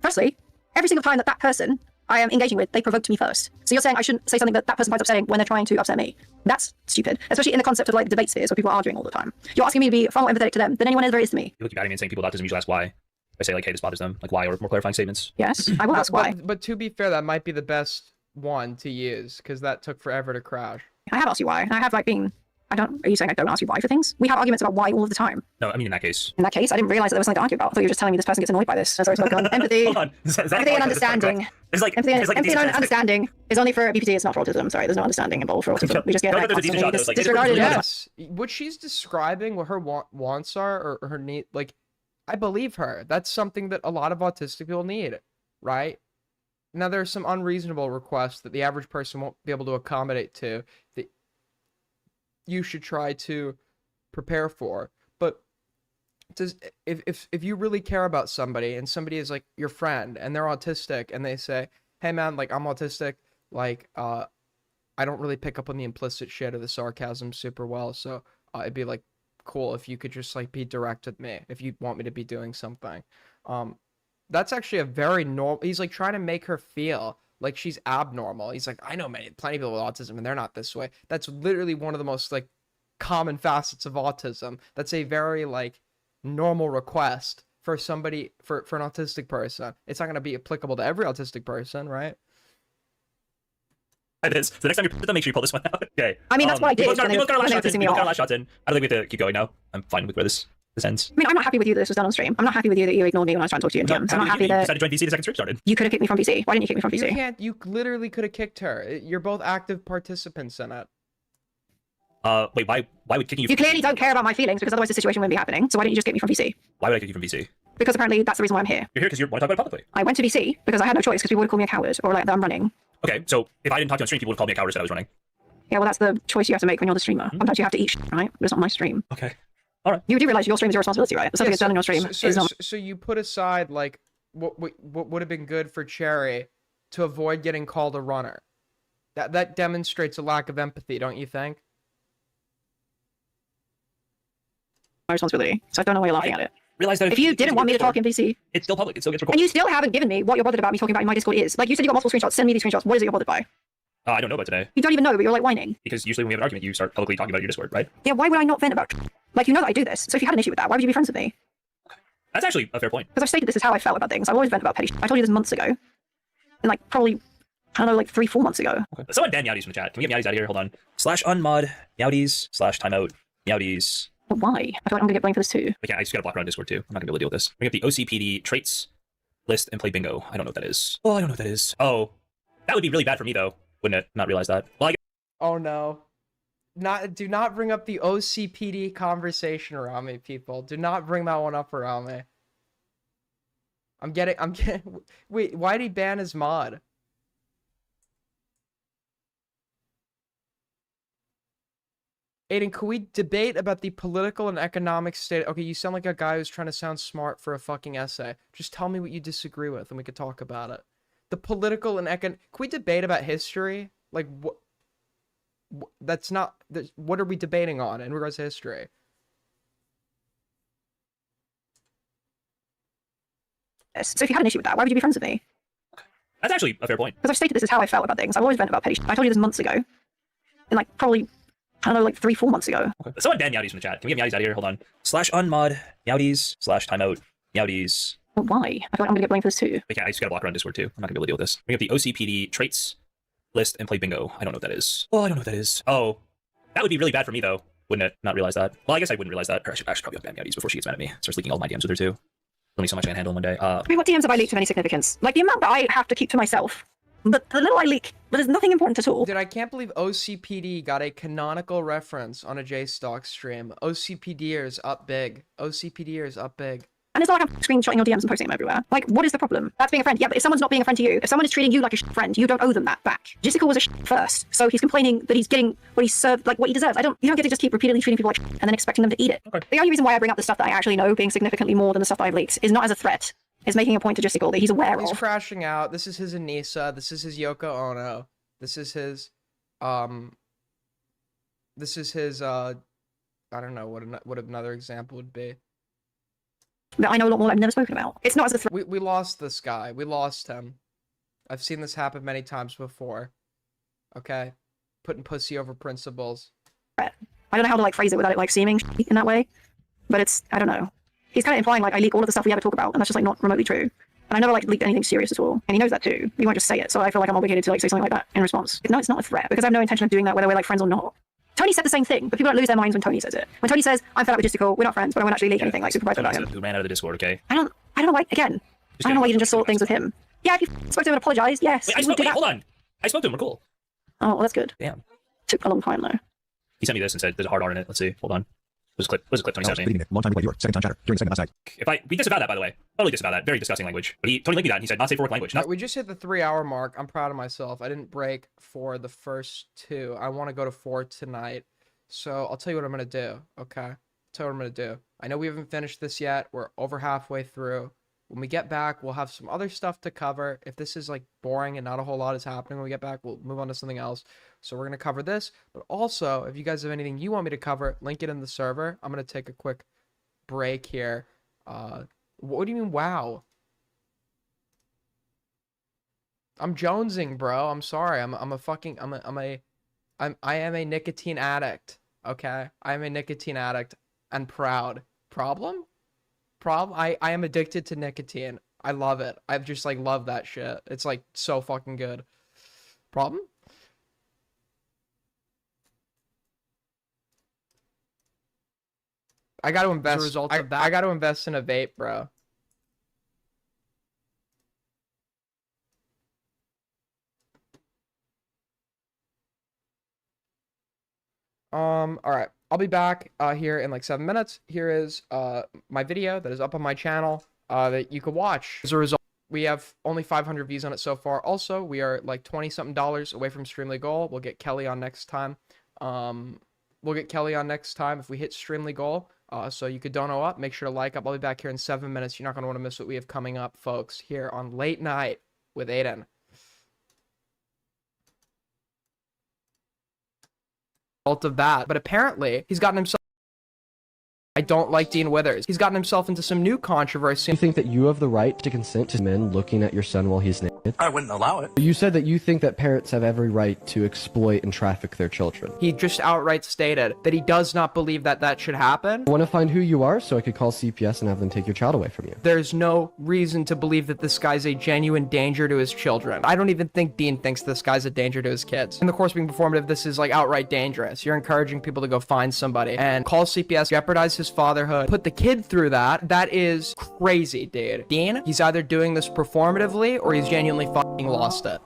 firstly, every single time that person I am engaging with, they provoked me first. So you're saying I shouldn't say something that person finds upsetting when they're trying to upset me? That's stupid, especially in the concept of like debate spheres where people are arguing all the time. You're asking me to be far more empathetic to them than anyone ever is to me. You look at me and saying people with autism usually ask why. I say like, hey, this bothers them, like why, or more clarifying statements. Yes, I will ask why. But to be fair, that might be the best one to use because that took forever to crash. I have asked you why, and I have like been. Are you saying I don't ask you why for things? We have arguments about why all of the time. No, I mean in that case. In that case, I didn't realize that there was something to argue about. I thought you were just telling me this person gets annoyed by this. As I was like, empathy, Hold on. Is that empathy and understanding. There's like Empathy a and decent understanding is only for BPT. It's not for autism. Sorry, there's no understanding involved for autism. We just get No, like, there's a decent constantly shot, though. Like, disregarded. Yes, what she's describing, what her wants are, or her need, like, I believe her. That's something that a lot of autistic people need, right? Now, there's some unreasonable requests that the average person won't be able to accommodate to that you should try to prepare for. But if you really care about somebody and somebody is like your friend and they're autistic and they say, hey man, like I'm autistic, like I don't really pick up on the implicit shit or the sarcasm super well, so it'd be like cool if you could just like be direct with me if you want me to be doing something. That's actually a very normal. He's like trying to make her feel like she's abnormal. He's like, I know plenty of people with autism and they're not this way. That's literally one of the most like common facets of autism. That's a very like normal request for somebody, for an autistic person. It's not going to be applicable to every autistic person, right? It is. So the next time you're make sure you pull this one out. Okay. I mean, that's what I did. People got a lot of shots in. pissing me People got a off. lot of shots in. I don't think we have to keep going now. I'm fine with where this ends. I mean, I'm not happy with you that this was done on stream. I'm not happy with you that you ignored me when I was trying to talk to you in DMs. I'm not happy You that decided to join VC the second stream started. you could have kicked me from VC. Why didn't you kick me from You VC? can't. You literally could have kicked her. You're both active participants in it. Wait, why would kicking you? You from clearly VC? don't care about my feelings because otherwise the situation wouldn't be happening. So why didn't you just kick me from VC? Why would I kick you from VC? Because apparently that's the reason why I'm here. You're here because you want to talk about it publicly. I went to VC because I had no choice because people would call me a coward or like that I'm running. Okay, so if I didn't talk to you on stream, people would call me a coward and said I was running. Yeah, well, that's the choice you have to make when you're the streamer. Sometimes you have to eat shit, right? But it's not my stream. Okay. You do realize your stream is your responsibility, right? The stuff that gets done on your stream is not. So you put aside like what would have been good for Cherry to avoid getting called a runner. That demonstrates a lack of empathy, don't you think? My responsibility. So I don't know why you're laughing at it. Realize that If you didn't want me to talk in VC, it's still public. It still gets recorded. and you still haven't given me what you're bothered about me talking about in my Discord is. Like you said, you got multiple screenshots. Send me these screenshots. What is it you're bothered by? I don't know about today You don't even know, but you're like whining. because usually when we have an argument, you start publicly talking about your Discord, right? Yeah, why would I not vent about? Like you know that I do this. So if you had an issue with that, why would you be friends with me? That's actually a fair point. Because I've stated this is how I felt about things. I've always vent about petty shit. I told you this months ago, and like probably I don't know, like 3-4 months ago. Okay. Someone ban Meowdies from the chat. Can we get Meowdies out of here? Hold on. /unmod Meowdies /timeout Meowdies. But why? I feel like I'm gonna get blamed for this too. I just got to block around Discord too. I'm not gonna be able to deal with this. Bring up the OCPD traits list and play bingo. I don't know what that is. Oh, I don't know what that is. Oh, that would be really bad for me though, wouldn't it? Not realize that. Well, Oh no. Do not bring up the OCPD conversation around me, people. Do not bring that one up around me. I'm getting wait, why'd he ban his mod? Aiden, could we debate about the political and economic state? Okay, you sound like a guy who's trying to sound smart for a fucking essay. Just tell me what you disagree with and we could talk about it. The political and can we debate about history? Like what? That's not. What are we debating on in regards to history? So if you had an issue with that, why would you be friends with me? that's actually a fair point. Because I've stated this is how I felt about things. I've always vent about petty shit. I told you this months ago, and like probably I don't know, like 3-4 months ago. Okay. Someone ban Meowdies from the chat. Can we get Meowdies out of here? Hold on. /unmod Meowdies /timeout Meowdies. But why? I feel like I'm gonna get blamed for this too. I just gotta block her on Discord too. I'm not gonna be able to deal with this. Bring up the OCPD traits list and play bingo. I don't know what that is. Oh, I don't know what that is. Oh, that would be really bad for me though, wouldn't it? Not realize that. Well, I guess I wouldn't realize that. Or I should probably ban Meowdies before she gets mad at me. Starts leaking all my DMs with her too. Only so much I can handle in one day. I mean, what DMs have I leaked of any significance? Like the amount that I have to keep to myself. But the little I leak, but there's nothing important at all. Dude, I can't believe OCPD got a canonical reference on a JStalk stream. OCPDers up big. OCPDers up big. And it's not like I'm screenshotting your DMs and posting them everywhere. Like, what is the problem? That's being a friend. Yeah, but if someone's not being a friend to you, if someone is treating you like a friend, you don't owe them that back. Jistical was a first, so he's complaining that he's getting what he's served, like what he deserves. You don't get to just keep repeatedly treating people like and then expecting them to eat it. Okay. The only reason why I bring up the stuff that I actually know being significantly more than the stuff that I've leaked is not as a threat. Is making a point to Jistical that he's aware He's of. crashing out. This is his Anissa. This is his Yoko Ono. This is his, I don't know what another example would be. That I know a lot more that I've never spoken about. It's not as a threat. We lost this guy. We lost him. I've seen this happen many times before. Okay? Putting pussy over principles. I don't know how to like phrase it without it like seeming in that way. But it's, I don't know. He's kind of implying like I leak all of the stuff we ever talk about, and that's just like not remotely true. And I never like leaked anything serious at all. And he knows that too. He won't just say it, so I feel like I'm obligated to like say something like that in response. No, it's not a threat, because I have no intention of doing that whether we're like friends or not. Tony said the same thing, but people don't lose their minds when Tony says it. When Tony says, I'm fed up with Jistical, we're not friends, but I won't actually leak anything like super private about him. Who ran out of the Discord, okay? I don't know why, again, I don't know why you didn't just sort things with him. Yeah, if you spoke to him and apologized, yes. Wait, hold on. I spoke to him, we're cool. Oh, well, that's good. Damn. Took a long time though. He sent me this and said there's a hard R in it. Let's see. Hold on. Where's the clip 2017? Long time ago, viewer. Second time chatter. During second last night. If we disavow that, by the way. Totally disavow that. Very disgusting language. But he totally linked me that and he said not safe for work language. Alright, we just hit the 3-hour mark. I'm proud of myself. I didn't break for the first 2. I want to go to 4 tonight. So I'll tell you what I'm going to do, okay? I'll tell you what I'm going to do. I know we haven't finished this yet. We're over halfway through. When we get back, we'll have some other stuff to cover. If this is like boring and not a whole lot is happening when we get back, we'll move on to something else. So we're going to cover this. But also, if you guys have anything you want me to cover, link it in the server. I'm going to take a quick break here. What do you mean, wow? I'm jonesing, bro. I'm sorry. I am a nicotine addict. Okay? I am a nicotine addict and proud. Problem? I am addicted to nicotine. I love it. I just like love that shit. It's like so fucking good. Problem? I got to invest. As a result of that, I got to invest in a vape, bro. All right. I'll be back here in like 7 minutes. Here is my video that is up on my channel that you can watch. As a result, we have only 500 views on it so far. Also, we are like $20-something away from Streamly Goal. We'll get Kelly on next time. We'll get Kelly on next time if we hit Streamly Goal. So you could dono up. Make sure to like up. I'll be back here in 7 minutes. You're not going to want to miss what we have coming up, folks, here on Late Night with Aiden. Of that, but apparently he's gotten himself. I don't like Dean Withers. He's gotten himself into some new controversy. You think that you have the right to consent to men looking at your son while he's naked? I wouldn't allow it. You said that you think that parents have every right to exploit and traffic their children. He just outright stated that he does not believe that that should happen. I want to find who you are so I could call CPS and have them take your child away from you. There's no reason to believe that this guy's a genuine danger to his children. I don't even think Dean thinks this guy's a danger to his kids. In the course of being performative, this is like outright dangerous. You're encouraging people to go find somebody and call CPS, jeopardize his fatherhood, put the kid through that. That is crazy, dude. Dean, he's either doing this performatively or he's genuinely fucking lost it.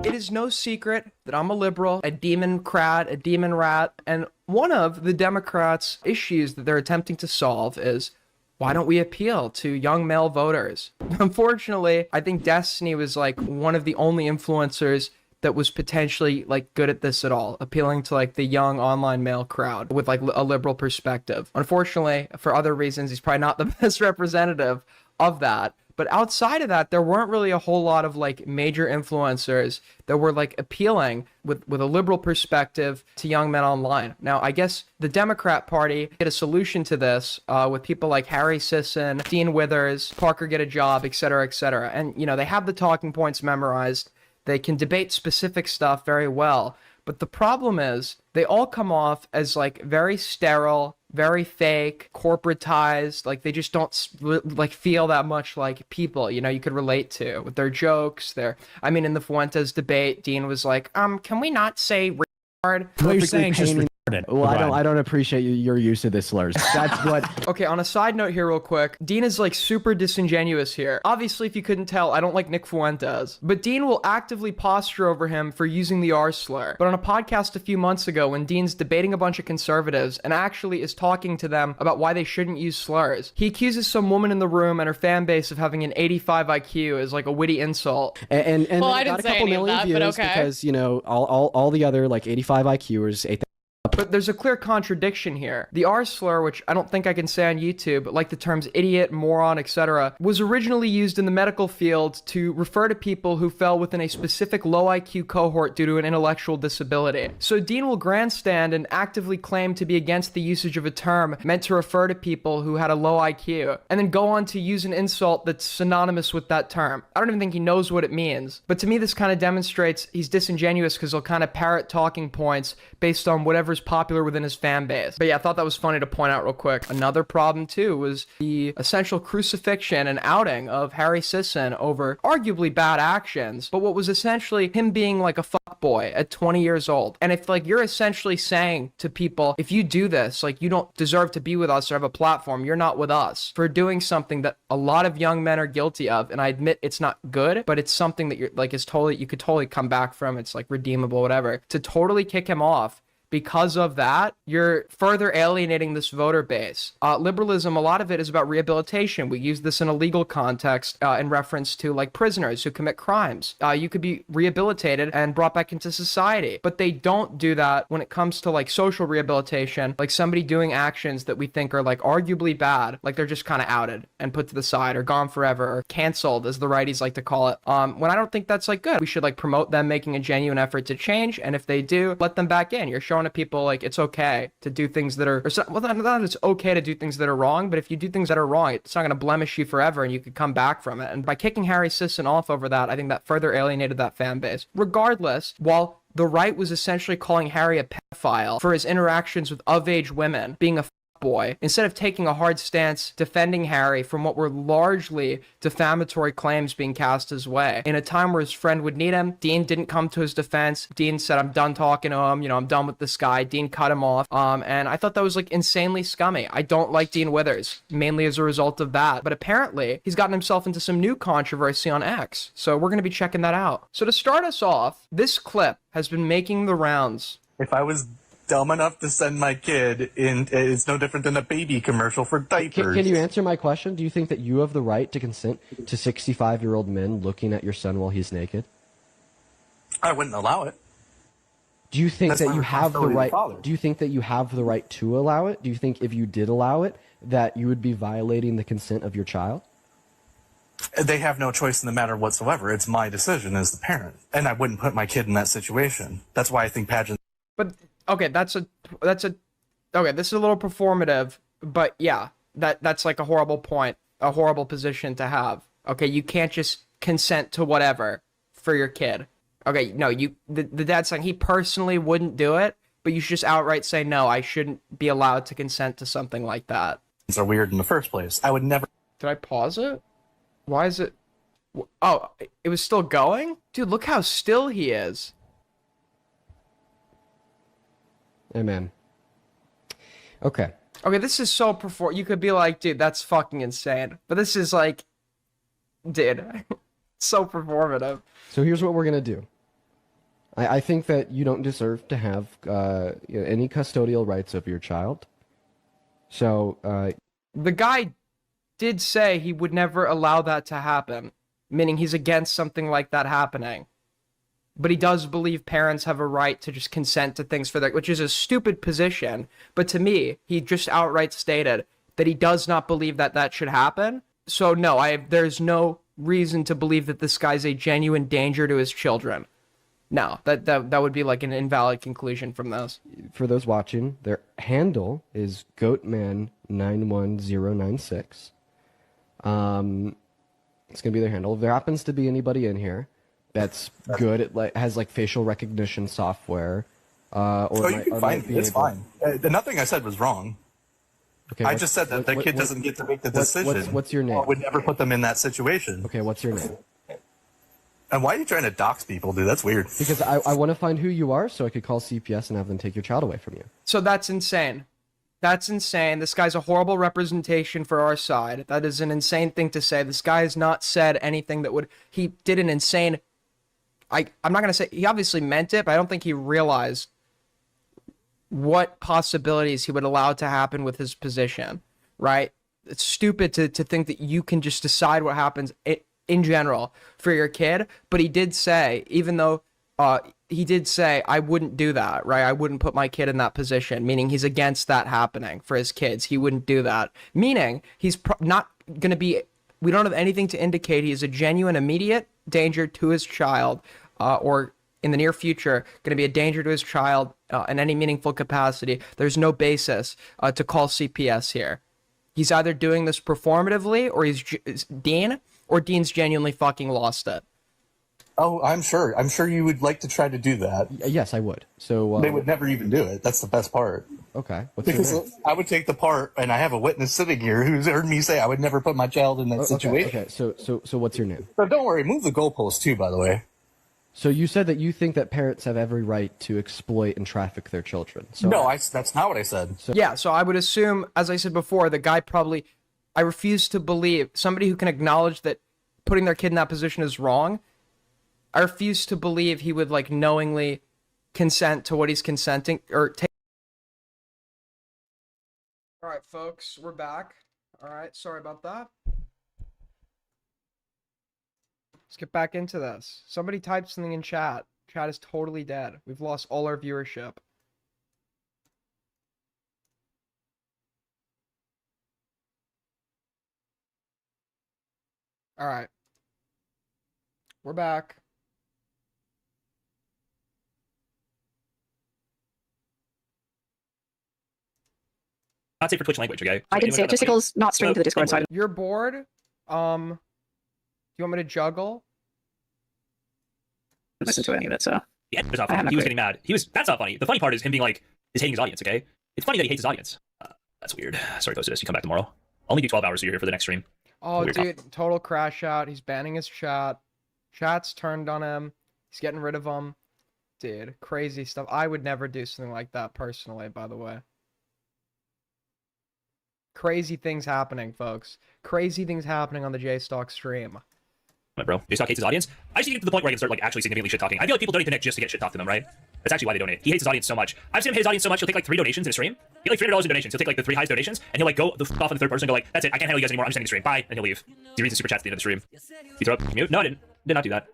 It is no secret that I'm a liberal, a democrat, a demon rat, and one of the Democrats' issues that they're attempting to solve is, why don't we appeal to young male voters? Unfortunately, I think Destiny was like one of the only influencers that was potentially like good at this at all, appealing to like the young online male crowd with like a liberal perspective. Unfortunately, for other reasons, he's probably not the best representative of that. But outside of that, there weren't really a whole lot of like major influencers that were like appealing with a liberal perspective to young men online. Now, I guess the Democrat Party get a solution to this with people like Harry Sisson, Dean Withers, Parker Get a Job, etc., etc. And, you know, they have the talking points memorized. They can debate specific stuff very well. But the problem is they all come off as like very sterile, very fake, corporatized. Like they just don't like feel that much like people, you know, you could relate to with their jokes. I mean, in the Fuentes debate, Dean was like, can we not say retard? What you're saying is just retarded. Well, I don't appreciate your use of the slurs. That's what. Okay, on a side note here, real quick, Dean is like super disingenuous here. Obviously, if you couldn't tell, I don't like Nick Fuentes, but Dean will actively posture over him for using the R slur. But on a podcast a few months ago, when Dean's debating a bunch of conservatives and actually is talking to them about why they shouldn't use slurs, he accuses some woman in the room and her fan base of having an 85 IQ as like a witty insult. And well, I got didn't a say couple any of million that, views but okay. because you know all the other like 85 IQers ate. But there's a clear contradiction here. The R slur, which I don't think I can say on YouTube, like the terms idiot, moron, etc., was originally used in the medical field to refer to people who fell within a specific low IQ cohort due to an intellectual disability. So Dean will grandstand and actively claim to be against the usage of a term meant to refer to people who had a low IQ, and then go on to use an insult that's synonymous with that term. I don't even think he knows what it means. But to me, this kind of demonstrates he's disingenuous because he'll kind of parrot talking points based on whatever's popular within his fan base. But yeah, I thought that was funny to point out real quick. Another problem too was the essential crucifixion and outing of Harry Sisson over arguably bad actions, but what was essentially him being like a fuckboy at 20 years old. And if like you're essentially saying to people, if you do this, like you don't deserve to be with us or have a platform, you're not with us, for doing something that a lot of young men are guilty of. And I admit it's not good, but it's something that you're like, you could totally come back from. It's like redeemable, whatever. To totally kick him off because of that, you're further alienating this voter base. Liberalism, a lot of it is about rehabilitation. We use this in a legal context in reference to like prisoners who commit crimes. You could be rehabilitated and brought back into society, but they don't do that when it comes to like social rehabilitation, like somebody doing actions that we think are like arguably bad, like they're just kind of outed and put to the side or gone forever or canceled, as the righties like to call it. When I don't think that's like good. We should like promote them making a genuine effort to change, and if they do, let them back in. You're showing to people like it's okay to do things that are, well, not that it's okay to do things that are wrong, but if you do things that are wrong, it's not going to blemish you forever and you could come back from it. And by kicking Harry Sisson off over that, I think that further alienated that fan base. Regardless, while the right was essentially calling Harry a pedophile for his interactions with of-age women, being a boy, instead of taking a hard stance defending Harry from what were largely defamatory claims being cast his way. In a time where his friend would need him, Dean didn't come to his defense. Dean said, I'm done talking to him, I'm done with this guy. Dean cut him off. And I thought that was like insanely scummy. I don't like Dean Withers, mainly as a result of that. But apparently, he's gotten himself into some new controversy on X. So we're going to be checking that out. So to start us off, this clip has been making the rounds. If I was dumb enough to send my kid in, it's no different than a baby commercial for diapers. Can you answer my question? Do you think that you have the right to consent to 65-year-old men looking at your son while he's naked? I wouldn't allow it. Do you think That's that my you have the responsibility as a right? father. Do you think that you have the right to allow it? Do you think if you did allow it, that you would be violating the consent of your child? They have no choice in the matter whatsoever. It's my decision as the parent, and I wouldn't put my kid in that situation. That's why I think pageants. But okay, okay, this is a little performative, but yeah, that's like a horrible point, a horrible position to have. Okay, you can't just consent to whatever for your kid. Okay, no, the dad's saying he personally wouldn't do it, but you should just outright say, no, I shouldn't be allowed to consent to something like that. Are weird in the first place. I would never. Did I pause it? Why is it? Oh, it was still going? Dude, look how still he is. Amen. Okay. Okay, this is so you could be like, dude, that's fucking insane. But this is like, dude, so performative. So here's what we're gonna do. I think that you don't deserve to have any custodial rights over your child. So the guy did say he would never allow that to happen, meaning he's against something like that happening. But he does believe parents have a right to just consent to things for that, which is a stupid position. But to me, he just outright stated that he does not believe that that should happen. So no, there's no reason to believe that this guy's a genuine danger to his children. No, that would be like an invalid conclusion from this. For those watching, their handle is goatman91096. It's gonna be their handle. If there happens to be anybody in here that's good. It has like facial recognition software. Or you can find it. It's fine. Nothing I said was wrong. Okay, I just said that the kid doesn't get to make the decision. What's your name? I would never put them in that situation. Okay, what's your name? And why are you trying to dox people, dude? That's weird. Because I want to find who you are so I could call CPS and have them take your child away from you. So that's insane. That's insane. This guy's a horrible representation for our side. That is an insane thing to say. This guy has not said anything that would... He did an insane... I'm not going to say... He obviously meant it, but I don't think he realized what possibilities he would allow to happen with his position, right? It's stupid to think that you can just decide what happens in general for your kid. But he did say, even though... he did say, I wouldn't do that, right? I wouldn't put my kid in that position, meaning he's against that happening for his kids. He wouldn't do that, meaning he's not going to be, we don't have anything to indicate he is a genuine immediate danger to his child, or in the near future, going to be a danger to his child in any meaningful capacity. There's no basis to call CPS here. He's either doing this performatively, or he's Dean, or Dean's genuinely fucking lost it. Oh, I'm sure. I'm sure you would like to try to do that. Yes, I would. So they would never even do it. That's the best part. Okay. Because I would take the part, and I have a witness sitting here who's heard me say I would never put my child in that situation. Okay. So what's your name? So don't worry. Move the goalpost too, by the way. So you said that you think that parents have every right to exploit and traffic their children. So no, that's not what I said. Yeah, so I would assume, as I said before, the guy probably... I refuse to believe somebody who can acknowledge that putting their kid in that position is wrong. I refuse to believe he would, like, knowingly consent to what he's consenting, or take... Alright, folks, we're back. Alright, sorry about that. Let's get back into this. Somebody type something in chat. Chat is totally dead. We've lost all our viewership. Alright. We're back. Not safe for Twitch language, okay? I didn't see it. Testicles not streamed to the Discord side. You're bored? Do you want me to juggle? Listen to any of it, so. Yeah, that's not funny. He was getting mad. That's not funny. The funny part is him being like, is hating his audience, okay? It's funny that he hates his audience. That's weird. Sorry, Toastus. You come back tomorrow. Only do 12 hours so you're here for the next stream. Oh, dude, total crash out. He's banning his chat. Chat's turned on him. He's getting rid of them. Dude, crazy stuff. I would never do something like that personally, by the way. Crazy things happening, folks. Crazy things happening on the J-Stock stream. Bro, J-Stock hates his audience. I just need to get to the point where I can start like actually significantly shit talking. I feel like people donate to Nick just to get shit talked to them, right? That's actually why they donate. He hates his audience so much. I've seen him hate his audience so much. He'll take like 3 donations in a stream. He'll like $300 in donations. He'll take like the 3 highest donations, and he'll like go off on the third person and go like, "That's it. I can't handle you guys anymore. I'm just ending the stream. Bye." And he'll leave. He reads the super chats at the end of the stream. You throw up mute? No, I didn't. Did not do that.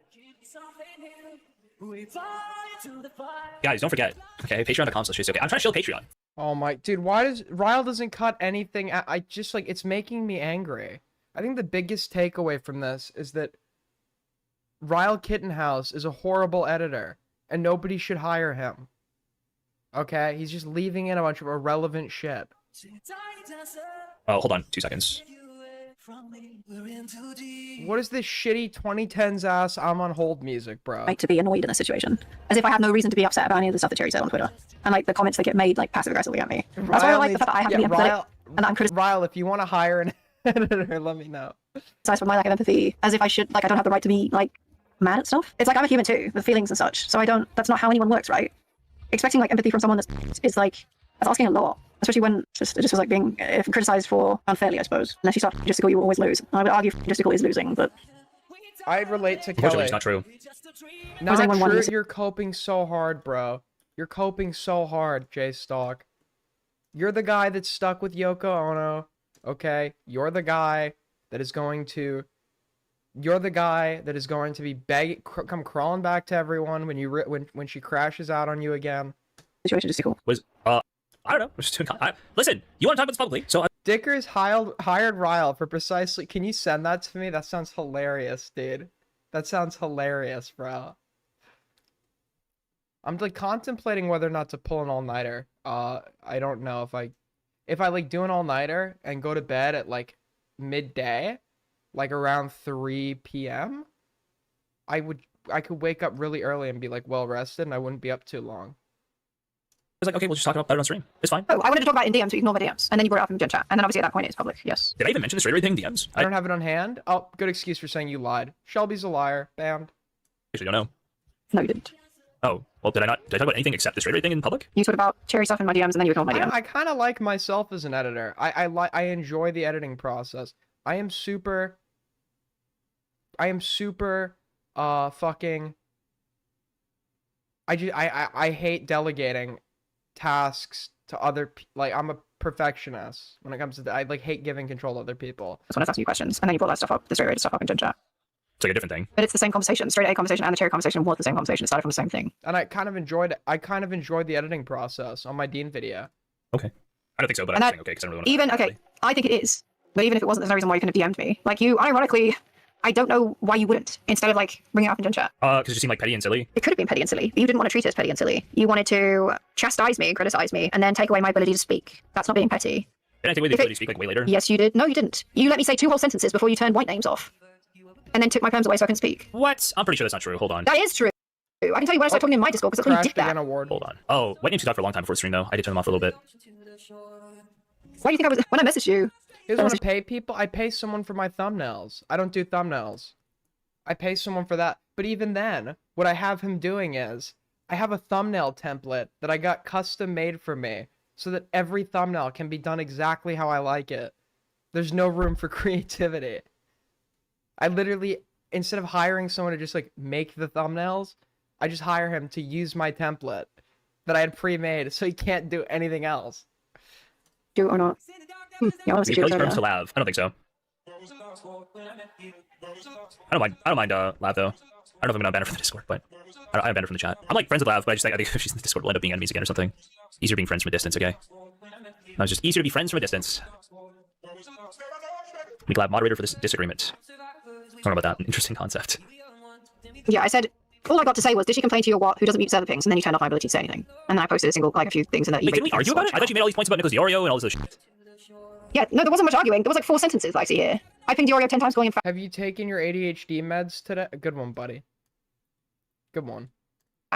Guys, don't forget. Okay, Patreon.com/JStock. Okay, I'm trying to shield Patreon. Oh my, dude, why does Ryle doesn't cut anything? I just like, it's making me angry. I think the biggest takeaway from this is that Ryle Kittenhouse is a horrible editor, and nobody should hire him. Okay, he's just leaving in a bunch of irrelevant shit. Oh, hold on, 2 seconds. What is this shitty 2010s ass I'm on hold music, bro? Like to be annoyed in a situation, as if I have no reason to be upset about any of the stuff that Cherry said on Twitter, and like the comments that get made like passive aggressively at me. That's why I like the fact that I have to be empathetic, and I'm criticized. Ryle, if you want to hire an editor, let me know. For my lack of empathy, as if I should, like, I don't have the right to be like mad at stuff. It's like I'm a human too, with feelings and such. So I don't. That's not how anyone works, right? Expecting like empathy from someone is like that's asking a lot. Especially when it just was like being criticized for unfairly, I suppose. Unless you start Logistical, you will always lose. I would argue Logistical is losing, but I relate to Kelly. It's not true. Not true. You're coping so hard, bro. You're coping so hard, J-Stock. You're the guy that's stuck with Yoko Ono. Okay, you're the guy that is going to. You're the guy that is going to be come crawling back to everyone when when she crashes out on you again. Situation is cool. I don't know. We're just doing. Listen, you want to talk about this publicly? So Dickers hired Ryle for precisely. Can you send that to me? That sounds hilarious, dude. That sounds hilarious, bro. I'm like contemplating whether or not to pull an all-nighter. I don't know if I like do an all-nighter and go to bed at like midday, like around 3 p.m. I would could wake up really early and be like well rested, and I wouldn't be up too long. I was like, okay, we'll just talk about it on stream. It's fine. Oh, I wanted to talk about it in DMs, so ignore my DMs. And then you brought it up in gen chat. And then obviously at that point it's public, yes. Did I even mention the straight rate thing? DMs? I don't have it on hand. Oh, good excuse for saying you lied. Shelby's a liar. Banned. Actually, don't know. No, you didn't. Oh, well, did I talk about anything except the straight rate thing in public? You talked about Cherry stuff in my DMs, and then you ignored my DMs. I kind of like myself as an editor. I enjoy the editing process. I am super fucking. I hate delegating tasks to other like I'm a perfectionist when it comes to that. I like hate giving control to other people. That's when I was asking you questions, and then you brought that stuff up, the straight rate stuff up in gen chat. It's like a different thing. But it's the same conversation. The straight A conversation and the Cherry conversation was the same conversation. It started from the same thing. And I kind of enjoyed the editing process on my Dean video. Okay. I don't think so, but I'm saying okay because I don't really want okay, I think it is. But even if it wasn't, there's no reason why you couldn't have DM'd me. Like you, ironically, I don't know why you wouldn't, instead of like bringing it up in gen chat. Because you seem like petty and silly. It could have been petty and silly, but you didn't want to treat it as petty and silly. You wanted to chastise me and criticize me, and then take away my ability to speak. That's not being petty. Didn't I take away the ability to speak like way later? Yes, you did. No, you didn't. You let me say 2 whole sentences before you turned white names off. And then took my perms away so I can speak. What? I'm pretty sure that's not true. Hold on. That is true. I can tell you when I started talking in my Discord, because that's when you did that. Hold on. Oh, white names you talked for a long time before the stream, though. I did turn them off for a little bit. Why do you think I was... When I messaged you... You want to pay people? I pay someone for my thumbnails. I don't do thumbnails. I pay someone for that. But even then, what I have him doing is, I have a thumbnail template that I got custom made for me, so that every thumbnail can be done exactly how I like it. There's no room for creativity. I literally, instead of hiring someone to just like make the thumbnails, I just hire him to use my template that I had pre-made, so he can't do anything else. Do it or not? Yeah, to Lav. I don't think so. I don't mind Lav though. I don't know if I'm gonna ban her from the Discord, but I ban her from the chat. I'm like friends with Lav, but I think if she's in the Discord, we'll end up being enemies again or something. Easier being friends from a distance, okay? No, it's just easier to be friends from a distance. Make Lav moderator for this disagreement. I don't know about that. Interesting concept. Yeah, I said, all I got to say was, did she complain to your what who doesn't mute server pings? And then you turned off my ability to say anything. And then I posted a few things in that. Wait, didn't we argue about it? I thought you made all these points about Nicholas Diorio and all this shit. Yeah, no, there wasn't much arguing. There was like 4 sentences that I see here. I pinged Diorio 10 times going in fact. Have you taken your ADHD meds today? Good one, buddy. Good one.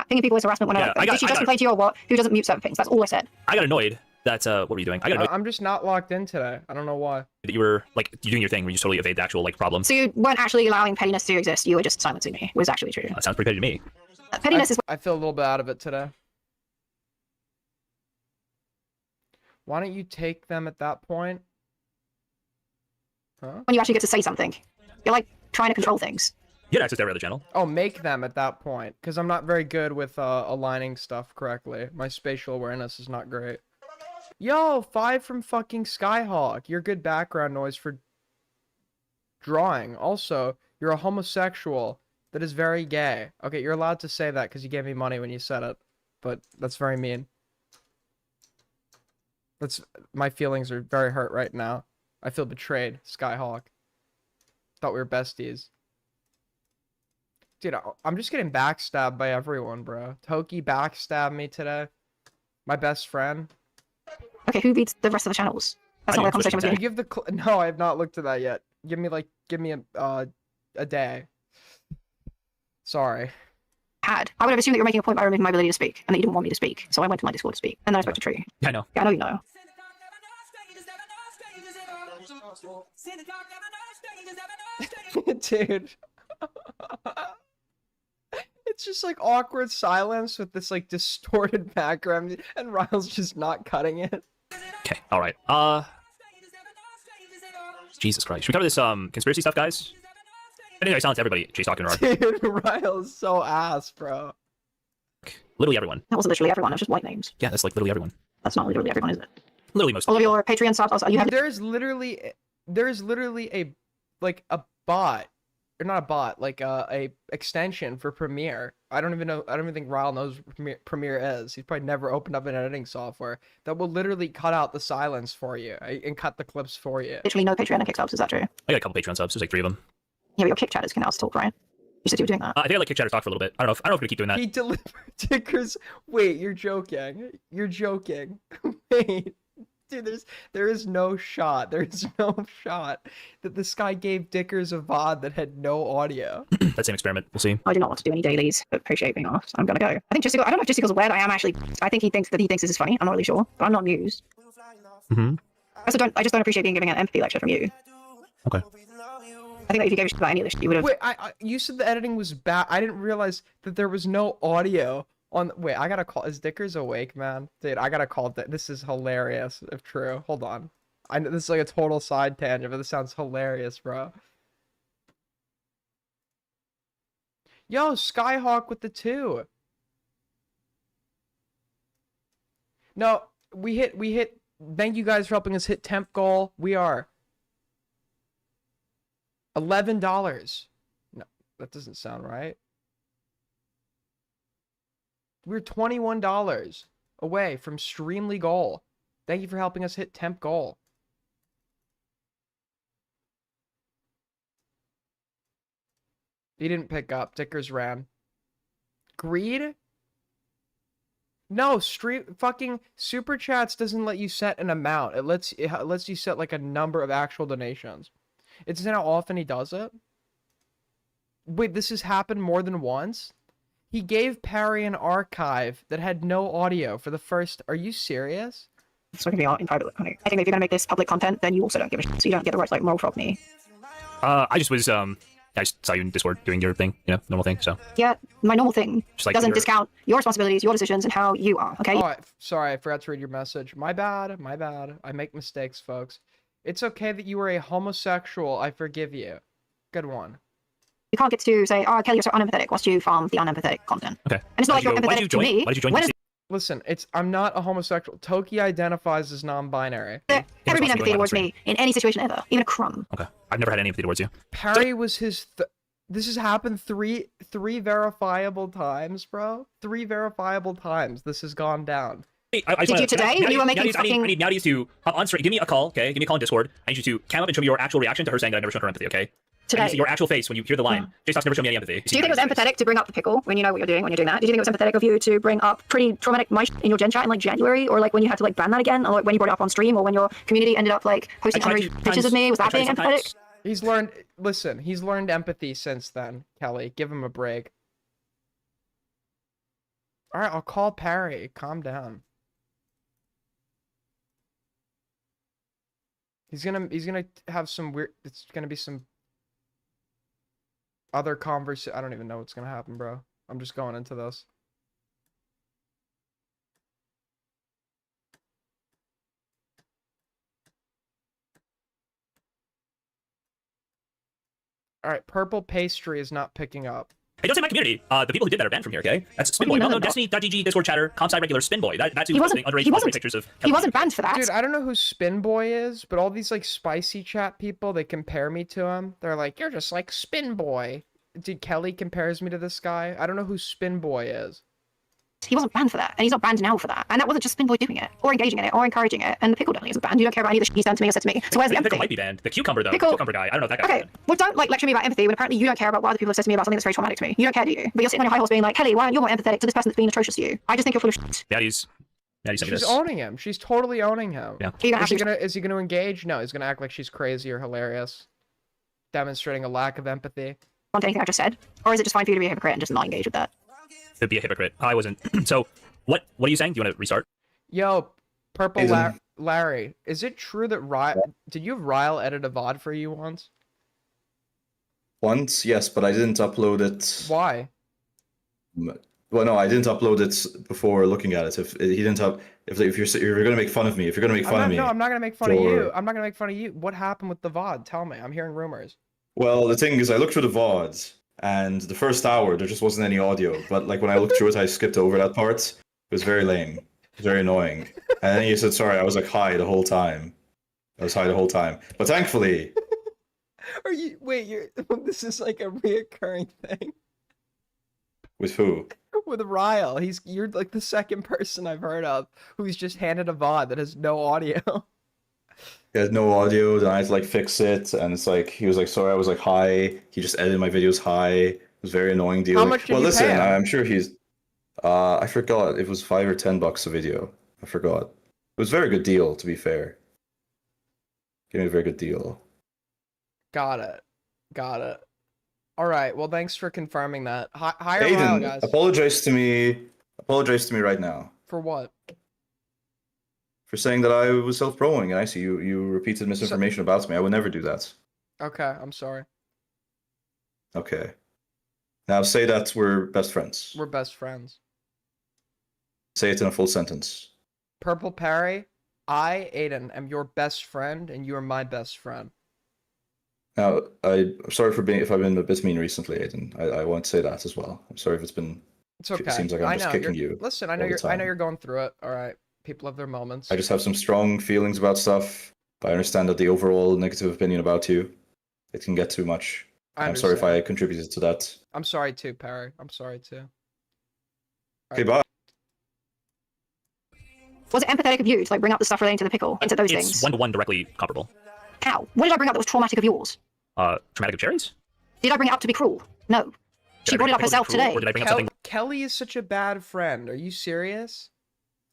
Pinging people is harassment when did she just complain to your what who doesn't mute server pings? That's all I said. I got annoyed. That's what were you doing? I'm just not locked in today. I don't know why. That you were like you doing your thing where you just totally evade the actual like problem. So you weren't actually allowing pettiness to exist. You were just silencing me. It was actually true. That sounds pretty petty to me. Pettiness is. I feel a little bit out of it today. Why don't you take them at that point? Huh? When you actually get to say something, you're like trying to control things. You had access to every other channel. Oh, make them at that point, because I'm not very good with aligning stuff correctly. My spatial awareness is not great. Yo, 5 from fucking Skyhawk. You're good background noise for drawing. Also, you're a homosexual that is very gay. Okay, you're allowed to say that because you gave me money when you said it, but that's very mean. My feelings are very hurt right now. I feel betrayed, Skyhawk. Thought we were besties. Dude, I'm just getting backstabbed by everyone, bro. Toki backstabbed me today. My best friend. Okay, who reads the rest of the channels? That's not what the conversation was. Give the no, I have not looked at that yet. Give me a day. Sorry. I would have assumed that you're making a point by removing my ability to speak, and that you didn't want me to speak. So I went to my Discord to speak, and then I spoke to Tree. Yeah, I know. Yeah, I know you know. Dude. It's just like awkward silence with this like distorted background, and Ryle's just not cutting it. Okay, alright. Jesus Christ. Should we cover this conspiracy stuff, guys? Anyway, I silenced everybody. Chase talking to Dude, Ryle's so ass, bro. Literally everyone. That wasn't literally everyone, it was just white names. Yeah, that's like literally everyone. That's not literally everyone, is it? Literally most. All of your Patreon subs also, you have. There is literally a bot, or not a bot, like a extension for Premiere. I don't even think Ryle knows what Premiere is. He's probably never opened up an editing software that will literally cut out the silence for you and cut the clips for you. Literally no Patreon and Kick subs, is that true? I got a couple Patreon subs. There's like 3 of them. Yeah, but your Kick chatters can also talk, right? You said you were doing that. I think I let Kick chatter talk for a little bit. I don't know if we're gonna keep doing that. He delivered tickers. Wait, you're joking. You're joking. Wait. Dude, there is no shot. There's no shot that this guy gave Dickers a VOD that had no audio. That same experiment. We'll see. I do not want to do any dailies, but appreciate being asked. I'm gonna go. I think Justical, I don't know if Justical's aware that I am actually. I think he thinks this is funny. I'm not really sure, but I'm not amused. Mm-hmm. I just don't appreciate being giving an empathy lecture from you. Okay. I think that if you gave a shit about any of this, you would have. Wait, you said the editing was bad. I didn't realize that there was no audio on. Wait, I gotta call. Is Dickers awake, man? Dude, I gotta call. This is hilarious. If true, hold on. I know this is like a total side tangent, but this sounds hilarious, bro. Yo, Skyhawk with the 2. No, we hit. Thank you guys for helping us hit temp goal. We are $11. No, that doesn't sound right. We're $21 away from Streamly goal. Thank you for helping us hit temp goal. He didn't pick up. Dickers ran. Greed? No, fucking Super Chats doesn't let you set an amount. It lets you set like a number of actual donations. It's how often he does it. Wait, this has happened more than once? He gave Parry an archive that had no audio for the first... Are you serious? It's not gonna be out in private. I think if you're gonna make this public content, then you also don't give a shit, so you don't get the right to like moral frog me. I just was I just saw you in Discord doing your thing, you know, normal thing. So yeah, my normal thing like doesn't discount your responsibilities, your decisions, and how you are. Okay. Oh, sorry, I forgot to read your message. My bad. My bad. I make mistakes, folks. It's okay that you were a homosexual. I forgive you. Good one. You can't get to say, "Oh, Kelly, you're so unempathetic." Whilst you farm the unempathetic content. Okay. And it's not like you're empathetic to me. Why did you join? Listen, I'm not a homosexual. Toki identifies as non-binary. There never been empathy towards me in any situation ever, even a crumb. Okay. I've never had any empathy towards you. Parry was his. This has happened three verifiable times, bro. 3 verifiable times. This has gone down. Did you today when you were making fucking... I need Meowdies to hop on stream. Give me a call, okay? Give me a call in Discord. I need you to cam up and show me your actual reaction to her saying that I never showed her empathy, okay? Today. I need to see your actual face when you hear the line. J-Stock's never shown me any empathy. Do you think it was empathetic to bring up the pickle when you know what you're doing when you're doing that? Did you think it was empathetic of you to bring up pretty traumatic mice in your gen chat in like January, or like when you had to like ban that again, or like when you brought it up on stream, or when your community ended up like posting underage pictures of me? Was that being empathetic? He's learned. Listen, he's learned empathy since then. Kelly, give him a break. All right, I'll call Parry. Calm down. He's gonna have some weird. It's gonna be some other conversation. I don't even know what's gonna happen, bro. I'm just going into this. All right, purple pastry is not picking up. Hey, don't say my community. The people who did that are banned from here, okay? That's Spinboy. Well known Destiny.gg Discord chatter, comp-side regular Spinboy. That's who posting underage pictures of. He wasn't banned for that. Dude, I don't know who Spinboy is, but all these like spicy chat people, they compare me to him. They're like, you're just like Spinboy. Dude, Kelly compares me to this guy. I don't know who Spinboy is. He wasn't banned for that, and he's not banned now for that. And that wasn't just Spinboy doing it, or engaging in it, or encouraging it. And the pickle definitely isn't banned. You don't care about any of the shit he's done to me or said to me. So where's the empathy? Pickle might be banned. The cucumber though, cucumber guy. I don't know if that guy. Okay, well don't like lecture me about empathy when apparently you don't care about what other people have said to me about something that's very traumatic to me. You don't care, do you? But you're sitting on your high horse being like, Kelly, why aren't you more empathetic to this person that's being atrocious to you? I just think you're full of shit. She's owning him. She's totally owning him. Yeah. Is he gonna engage? No, he's gonna act like she's crazy or hilarious, demonstrating a lack of empathy. On anything I just said, or is it just fine for you to be a hypocrite and just not engage with that? To be a hypocrite. I wasn't. So, what are you saying? Do you want to restart? Yo, Purple Larry, is it true that did you have Ryle edit a VOD for you once? Once, yes, but I didn't upload it. Why? Well, no, I didn't upload it before looking at it. If he didn't if you're gonna make fun of me, if you're gonna make fun of me, no, I'm not gonna make fun of you. I'm not gonna make fun of you. What happened with the VOD? Tell me. I'm hearing rumors. Well, the thing is, I looked through the VODs, and the first hour there just wasn't any audio. But like when I looked through it, I skipped over that part. It was very lame. It was very annoying. And then you said sorry. I was like high the whole time. But thankfully. Are you wait? This is like a reoccurring thing. With who? With Ryle. You're like the second person I've heard of who's just handed a VOD that has no audio. He had no audio, then I had to like fix it, and it's like he was like sorry, I was like high. He just edited my videos high. It was very annoying deal. How much did you pay him? I'm sure he's I forgot, it was $5 or $10 a video. I forgot. was a very good deal, to be fair. Gave me a very good deal. Got it. All right. Well, thanks for confirming that. Hire Ryle, Aiden, guys. apologize to me. Apologize to me right now For what? for saying that I was self-promoing, and I see you repeated misinformation about me. I would never do that. Okay, I'm sorry. Okay. Now say that we're best friends. We're best friends. Say it in a full sentence. Purple Parry, I, Aiden, am your best friend, and you are my best friend. Now, I'm sorry if I've been a bit mean recently, Aiden. I won't say that as well. I'm sorry if it's been. It's okay. It seems like I'm just kicking you. Listen, I all know the I know time. you're going through it. All right. People have their moments. I just have some strong feelings about stuff. But I understand that the overall negative opinion about you, it can get too much. I'm sorry if I contributed to that. I'm sorry too, Parry. I'm sorry too. Okay, bye. Was it empathetic of you to like bring up the stuff relating to the pickle into those It's things? 1-to-1 directly comparable. How? What did I bring up that was traumatic of yours? Traumatic of Cherry's? Did I bring it up to be cruel? No. She brought it up herself today. Or did I bring up something? Kelly is such a bad friend. Are you serious?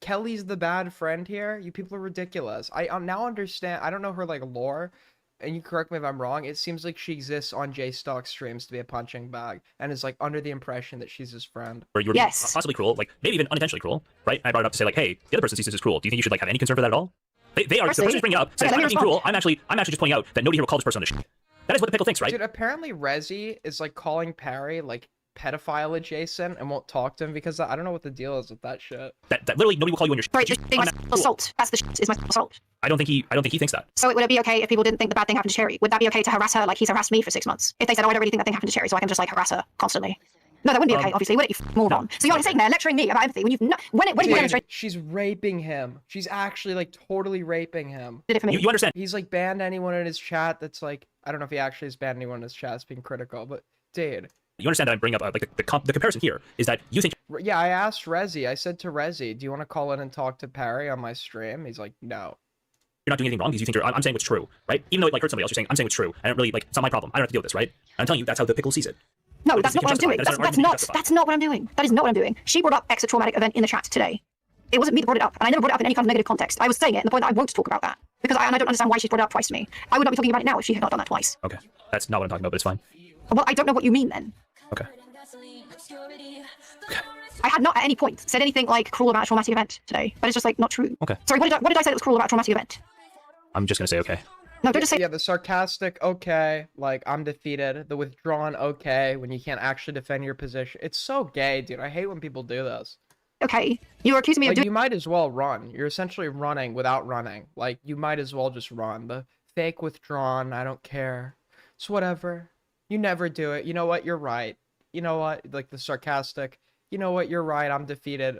Kelly's the bad friend here? You people are ridiculous. I now understand. I don't know her like lore, and you correct me if I'm wrong. It seems like she exists on J-Stock streams to be a punching bag, and is like under the impression that she's his friend. Or you were being possibly cruel, like maybe even unintentionally cruel, right? And I brought it up to say like, hey, the other person sees this as cruel. Do you think you should like have any concern for that at all? They are the person who's bringing it up says I'm not being cruel. I'm actually just pointing out that nobody here will call this person on this shit. That is what the pickle thinks, right? Dude, apparently Rezi is like calling Parry like pedophile adjacent and won't talk to him because I don't know what the deal is with that shit. That literally nobody will call you on your shit. Right, just being assault. That's the shit, is my assault. I don't think he thinks that. So would it be okay if people didn't think the bad thing happened to Cherry? Would that be okay to harass her like he's harassed me for 6 months? If they said, oh, I don't really think that thing happened to Cherry, so I can just like harass her constantly. No, that wouldn't be okay, obviously, would it, you moron? So you're sitting there lecturing me about empathy when you've when did you demonstrate? She's raping him. She's actually like totally raping him. Did it for me. You understand? He's like banned anyone in his chat that's like, I don't know if he actually has banned anyone in his chat as being critical, but dude. You understand that I'm bringing up like the comparison here is that you think. Yeah, I asked Rezi. I said to Rezi, do you want to call in and talk to Parry on my stream? He's like, no. You're not doing anything wrong because you think I'm saying what's true, right? Even though it like hurts somebody else, you're saying I'm saying what's true. I don't really like. It's not my problem. I don't have to deal with this, right? And I'm telling you that's how the pickle sees it. No, that's not what I'm doing. That's not what I'm doing. That is not what I'm doing. She brought up X a traumatic event in the chat today. It wasn't me that brought it up, and I never brought it up in any kind of negative context. I was saying it in the point that I won't talk about that because I don't understand why she's brought it up twice to me. I would not be talking about it now if she had not done that twice. Okay, that's not what I'm talking about, but it's fine. Well, I don't know what you mean then. Okay. I had not at any point said anything like cruel about a traumatic event today. That is just like not true. Okay. Sorry, what did I say that was cruel about a traumatic event? I'm just gonna say okay. No, don't just say. Yeah, the sarcastic okay, like I'm defeated. The withdrawn okay, when you can't actually defend your position. It's so gay, dude. I hate when people do this. Okay, you're accusing me of like, doing. You might as well run. You're essentially running without running. Like you might as well just run. The fake withdrawn. I don't care. It's whatever. You never do it. You know what? You're right. You know what? Like the sarcastic. You know what? You're right. I'm defeated.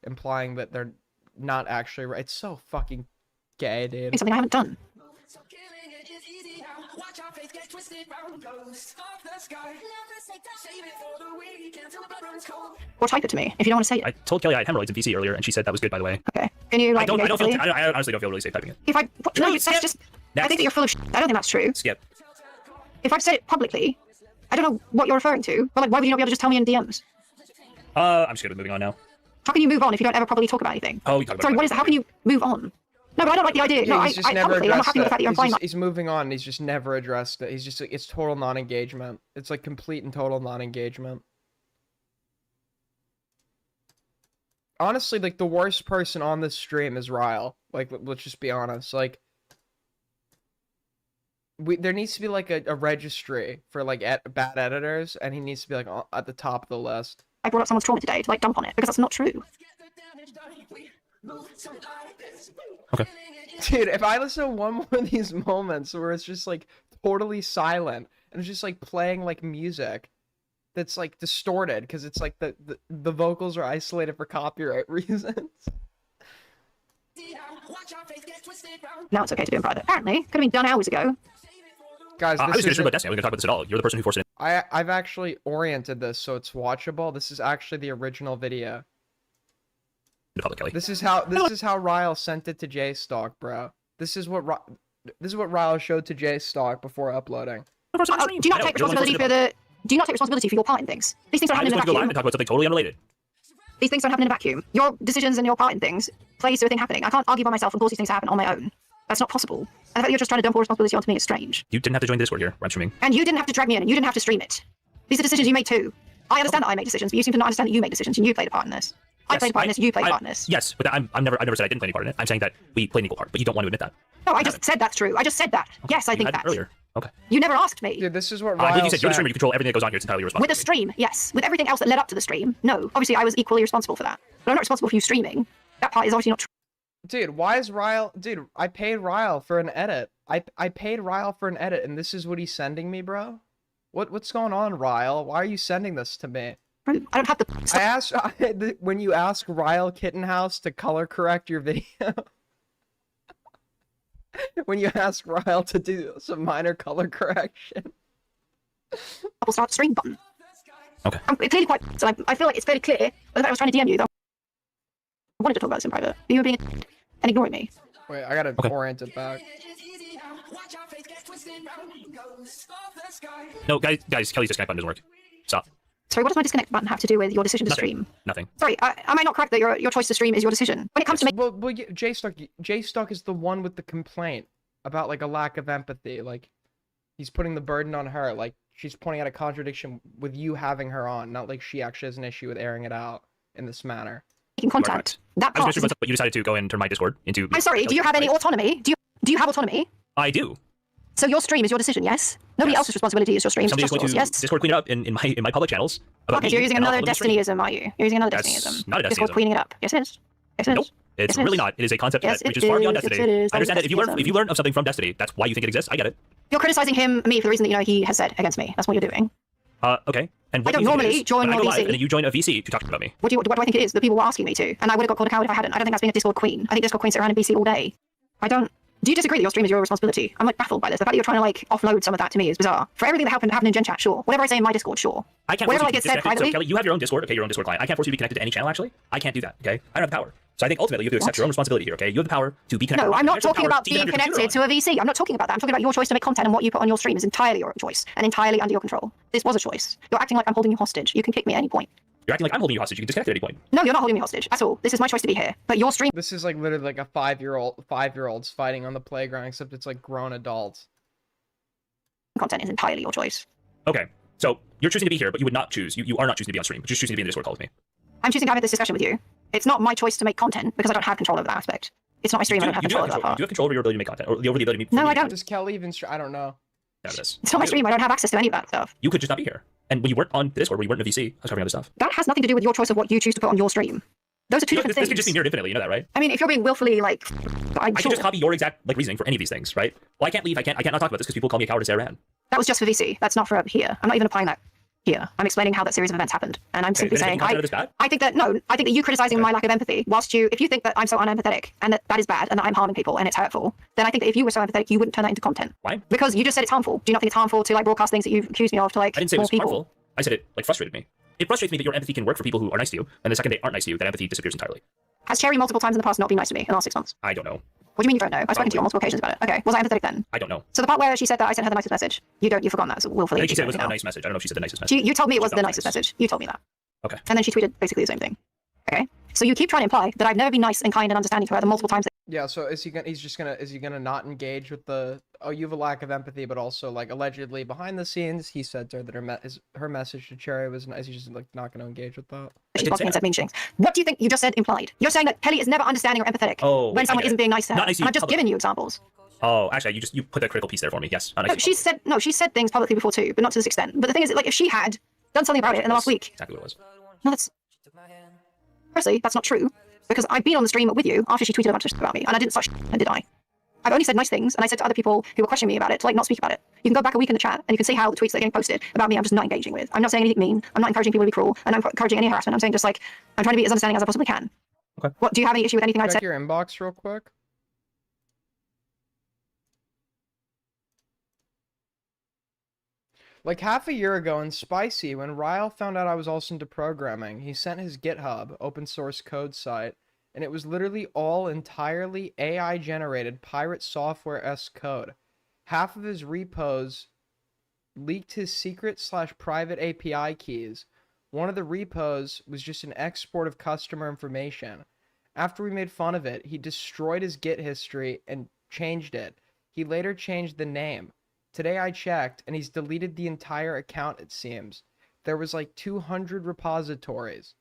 Implying that they're not actually right. It's so fucking gay, dude. It's something I haven't done. Or type it to me if you don't want to say it. I told Kelly I had hemorrhoids in VC earlier, and she said that was good, by the way. Okay. Can you like? I honestly don't feel really safe typing it. If I, no, that's just. I think that you're full of shit. I don't think that's true. Skip. If I've said it publicly, I don't know what you're referring to. But like, why would you not be able to just tell me in DMs? I'm just good with moving on now. How can you move on if you don't ever properly talk about anything? Oh, we talk about. Sorry, what is that? How can you move on? No, but I don't like the idea. Yeah, No, he's just I never publicly, I'm not happy with the addressed fact that you're implying that. He's moving on. He's just never addressed it. He's just it's total non-engagement. It's like complete and total non-engagement. Honestly, like the worst person on this stream is Ryle. Like, let's just be honest. Like, there needs to be like a registry for like bad editors, and he needs to be like at the top of the list. I brought up someone's trauma today to like dump on it because that's not true. Okay. Dude, if I listen to one more of these moments where it's just like totally silent and it's just like playing like music that's like distorted because it's like the vocals are isolated for copyright reasons. Now it's okay to do in private. Apparently, could have been done hours ago. Guys, I was going to about Destiny. I wasn't going to talk about this at all. You're the person who forced it in. I've actually oriented this so it's watchable. This is actually the original video. The public, Kelly. This is how Ryle sent it to J-Stock, bro. This is what Ryle showed to J-Stock before uploading. Do you not take responsibility for the? Do you not take responsibility for your part in things? These things are I'm happening just going to go live in and talk about something totally unrelated. These things don't happen in a vacuum. Your decisions and your part in things plays to a thing happening. I can't argue by myself and cause these things to happen on my own. That's not possible. And the fact that you're just trying to dump all responsibility onto me is strange. You didn't have to join the Discord here. We're streaming. And you didn't have to drag me in, and you didn't have to stream it. These are decisions you made too. I understand that I make decisions, but you seem to not understand that you make decisions, and you played a part in this. I played a part in this, you played a part in this. Yes, but I've never said I didn't play any part in it. I'm saying that we played an equal part, but you don't want to admit that. No, I just said that's true. I just said that. Yes, I think that. Earlier. Okay. You never asked me. Dude, this is what I Ryle believe you said you're the said. streamer. You control everything that goes on here. It's entirely your With responsibility. a stream, yes. With everything else that led up to the stream, no. Obviously, I was equally responsible for that. But I'm not responsible for you streaming. That part is obviously not true. Dude, why is Ryle... Dude, I paid Ryle for an edit. I paid Ryle for an edit, and this is what he's sending me, bro? What's going on, Ryle? Why are you sending this to me? I don't have the... I asked... when you ask Ryle Kittenhouse to color correct your video... when you ask Ryle to do some minor color correction... Double start stream button. Okay. I'm clearly quite... So I feel like it's fairly clear that I was trying to DM you, though. I wanted to talk about this in private. You were being and ignoring me. Wait, I gotta orient it back. No, guys, Kelly's disconnect button doesn't work. Stop. Sorry, what does my disconnect button have to do with your decision to Nothing. stream? Nothing. Sorry, am I not correct that your choice to stream is your decision? When it comes to make... Well, J-Stuck is the one with the complaint about, like, a lack of empathy. Like, he's putting the burden on her. Like, she's pointing out a contradiction with you having her on. Not like she actually has an issue with airing it out in this manner. Making contact. That I was part... gonna stream, but you decided to go and turn my Discord into... I'm sorry, do you have any autonomy? Do you have autonomy? I do. So your stream is your decision, yes? Nobody else's responsibility is your stream. It's Somebody's just going yours, to yes? Discord clean it up in my public channels. About Okay, me, so you're using and I'll another upload the stream. Destinyism, are you? You're using another That's Destinyism. not a Discord Destinyism. cleaning it up. Yes, it is. Yes, it Nope. is. It's Yes, it really is. not. It is a concept Yes, that reaches it far beyond is. Yes, Destiny. it is. I understand that if Destinyism. you learn of something from Destiny, that's why you think it exists. I get it. You're criticizing me for the reason that you know he has said against me. That's what you're doing. Okay. And I what don't do you think it normally is? join When I your go live, VC. and then you join a VC to talk about me. What do I think it is? The people were asking me to, and I would have got called a coward if I hadn't. I don't think that's being a Discord queen. I think Discord queens sit around in VC all day. I don't. Do you disagree that your stream is your responsibility? I'm like baffled by this. The fact that you're trying to like offload some of that to me is bizarre. For everything that happened in Gen Chat, sure. Whatever I say in my Discord, sure. I can't Whatever force I you get to said disconnect. So privately. Kelly, you have your own Discord. Okay, your own Discord client. I can't force you to be connected to any channel. Actually, I can't do that. Okay, I don't have the power. So I think ultimately you have to accept your own responsibility here. Okay, you have the power to be connected. No, I'm not You have the talking power about to even being have your computer connected to a VC. I'm not talking about that. I'm talking about your choice to make content, and what you put on your stream is entirely your choice and entirely under your control. This was a choice. You're acting like I'm holding you hostage. You can kick me at any point. You're acting like I'm holding you hostage. You can disconnect at any point. No, you're not holding me hostage at all. This is my choice to be here. But your stream... This is like literally like a five-year-olds fighting on the playground, except it's like grown adults. content is entirely your choice. Okay, so you're choosing to be here, but you would not choose. You are not choosing to be on stream, but you're choosing to be in the Discord call with me. I'm choosing to have this discussion with you. It's not my choice to make content because I don't have control over that aspect. It's not my stream. I don't have You do control over that you part. do have control over your ability to make content, or over the ability to No, I don't. Does Kelly even? I don't know. This. It's not my stream. I don't have access to any of that stuff. You could just not be here. And when you weren't on Discord, when you weren't in a VC, I was covering other stuff. That has nothing to do with your choice of what you choose to put on your stream. Those are two different This things. could just be mirrored infinitely. You know that, right? I mean, if you're being willfully like, I can just copy your exact reasoning for any of these things, right? Well, I can't leave. I can't not talk about this because people call me a coward as I ran. That was just for VC. That's not for here. I'm not even applying that here. I'm explaining how that series of events happened, and I'm simply saying I think that you criticizing my lack of empathy, if you think that I'm so unempathetic and that is bad and that I'm harming people and it's hurtful, then I think that if you were so empathetic, you wouldn't turn that into content. Why? Because you just said it's harmful. Do you not think it's harmful to like broadcast things that you've accused me of to like I didn't say it more was people? harmful. I said it like frustrated me. It frustrates me that your empathy can work for people who are nice to you, and the second they aren't nice to you, that empathy disappears entirely. Has Cherry multiple times in the past not been nice to me in the last 6 months? I don't know. What do you mean you don't know? I've spoken to you on multiple occasions about it. Okay, was I empathetic then? I don't know. So the part where she said that I sent her the nicest message, you've forgotten that, so willfully. I think she said it was now. a nice message. I don't know if she said the nicest message. You told me it was the nicest message. You told me that. Okay. And then she tweeted basically the same thing. Okay. So you keep trying to imply that I've never been nice and kind and understanding to her the multiple times. Yeah. So is he gonna not engage with the? Oh, you have a lack of empathy, but also like allegedly behind the scenes, he said to her that her message to Cherry was nice. He's just like not gonna engage with that. She's blocking and said mean things. What do you think you just said implied? You're saying that Kelly is never understanding or empathetic when someone isn't being nice to her. Not nice to And you I've just publicly. given you examples. Oh, actually, you put that critical piece there for me. Yes. Not No, nice to you. she's said things publicly before too, but not to this extent. But the thing is, like, if she had done something about it in the last week, Exactly what it was. no, that's firstly, that's not true because I've been on the stream with you after she tweeted a bunch of stuff about me, and I didn't start did I? I've only said nice things, and I said to other people who were questioning me about it to like not speak about it. You can go back a week in the chat, and you can see how the tweets that are getting posted about me I'm just not engaging with. I'm not saying anything mean. I'm not encouraging people to be cruel. I'm not encouraging any harassment. I'm saying just like I'm trying to be as understanding as I possibly can. Okay. What do you have any issue with anything I've Check said? your inbox real quick. Like half a year ago in Spicy, when Ryle found out I was also into programming, he sent his GitHub open source code site, and it was literally all entirely AI generated pirate software-esque code. Half of his repos leaked his secret/private API keys. One of the repos was just an export of customer information. After we made fun of it, he destroyed his Git history and changed it. He later changed the name. Today I checked, and he's deleted the entire account, it seems. There was like 200 repositories.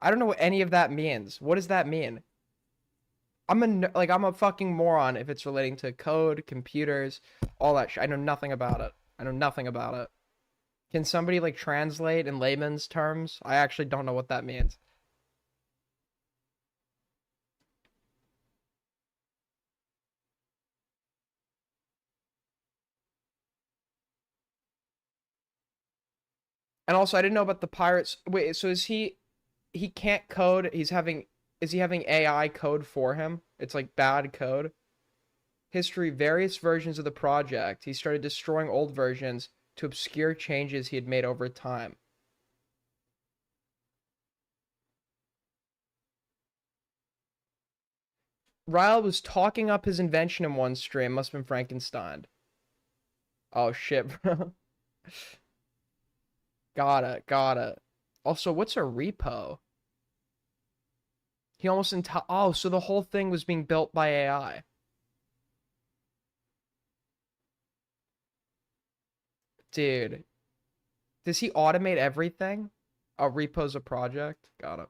I don't know what any of that means. What does that mean? I'm a fucking moron if it's relating to code, computers, all that shit. I know nothing about it. I know nothing about it. Can somebody like translate in layman's terms? I actually don't know what that means. And also, I didn't know about the pirates. Wait, so is he can't code? Is he having AI code for him? It's like bad code. History, various versions of the project. He started destroying old versions to obscure changes he had made over time. Ryle was talking up his invention in one stream. Must have been Frankenstein. Oh shit, bro. Got it. Also, what's a repo? He almost oh, so the whole thing was being built by AI. Dude. Does he automate everything? A repo's a project? Got it.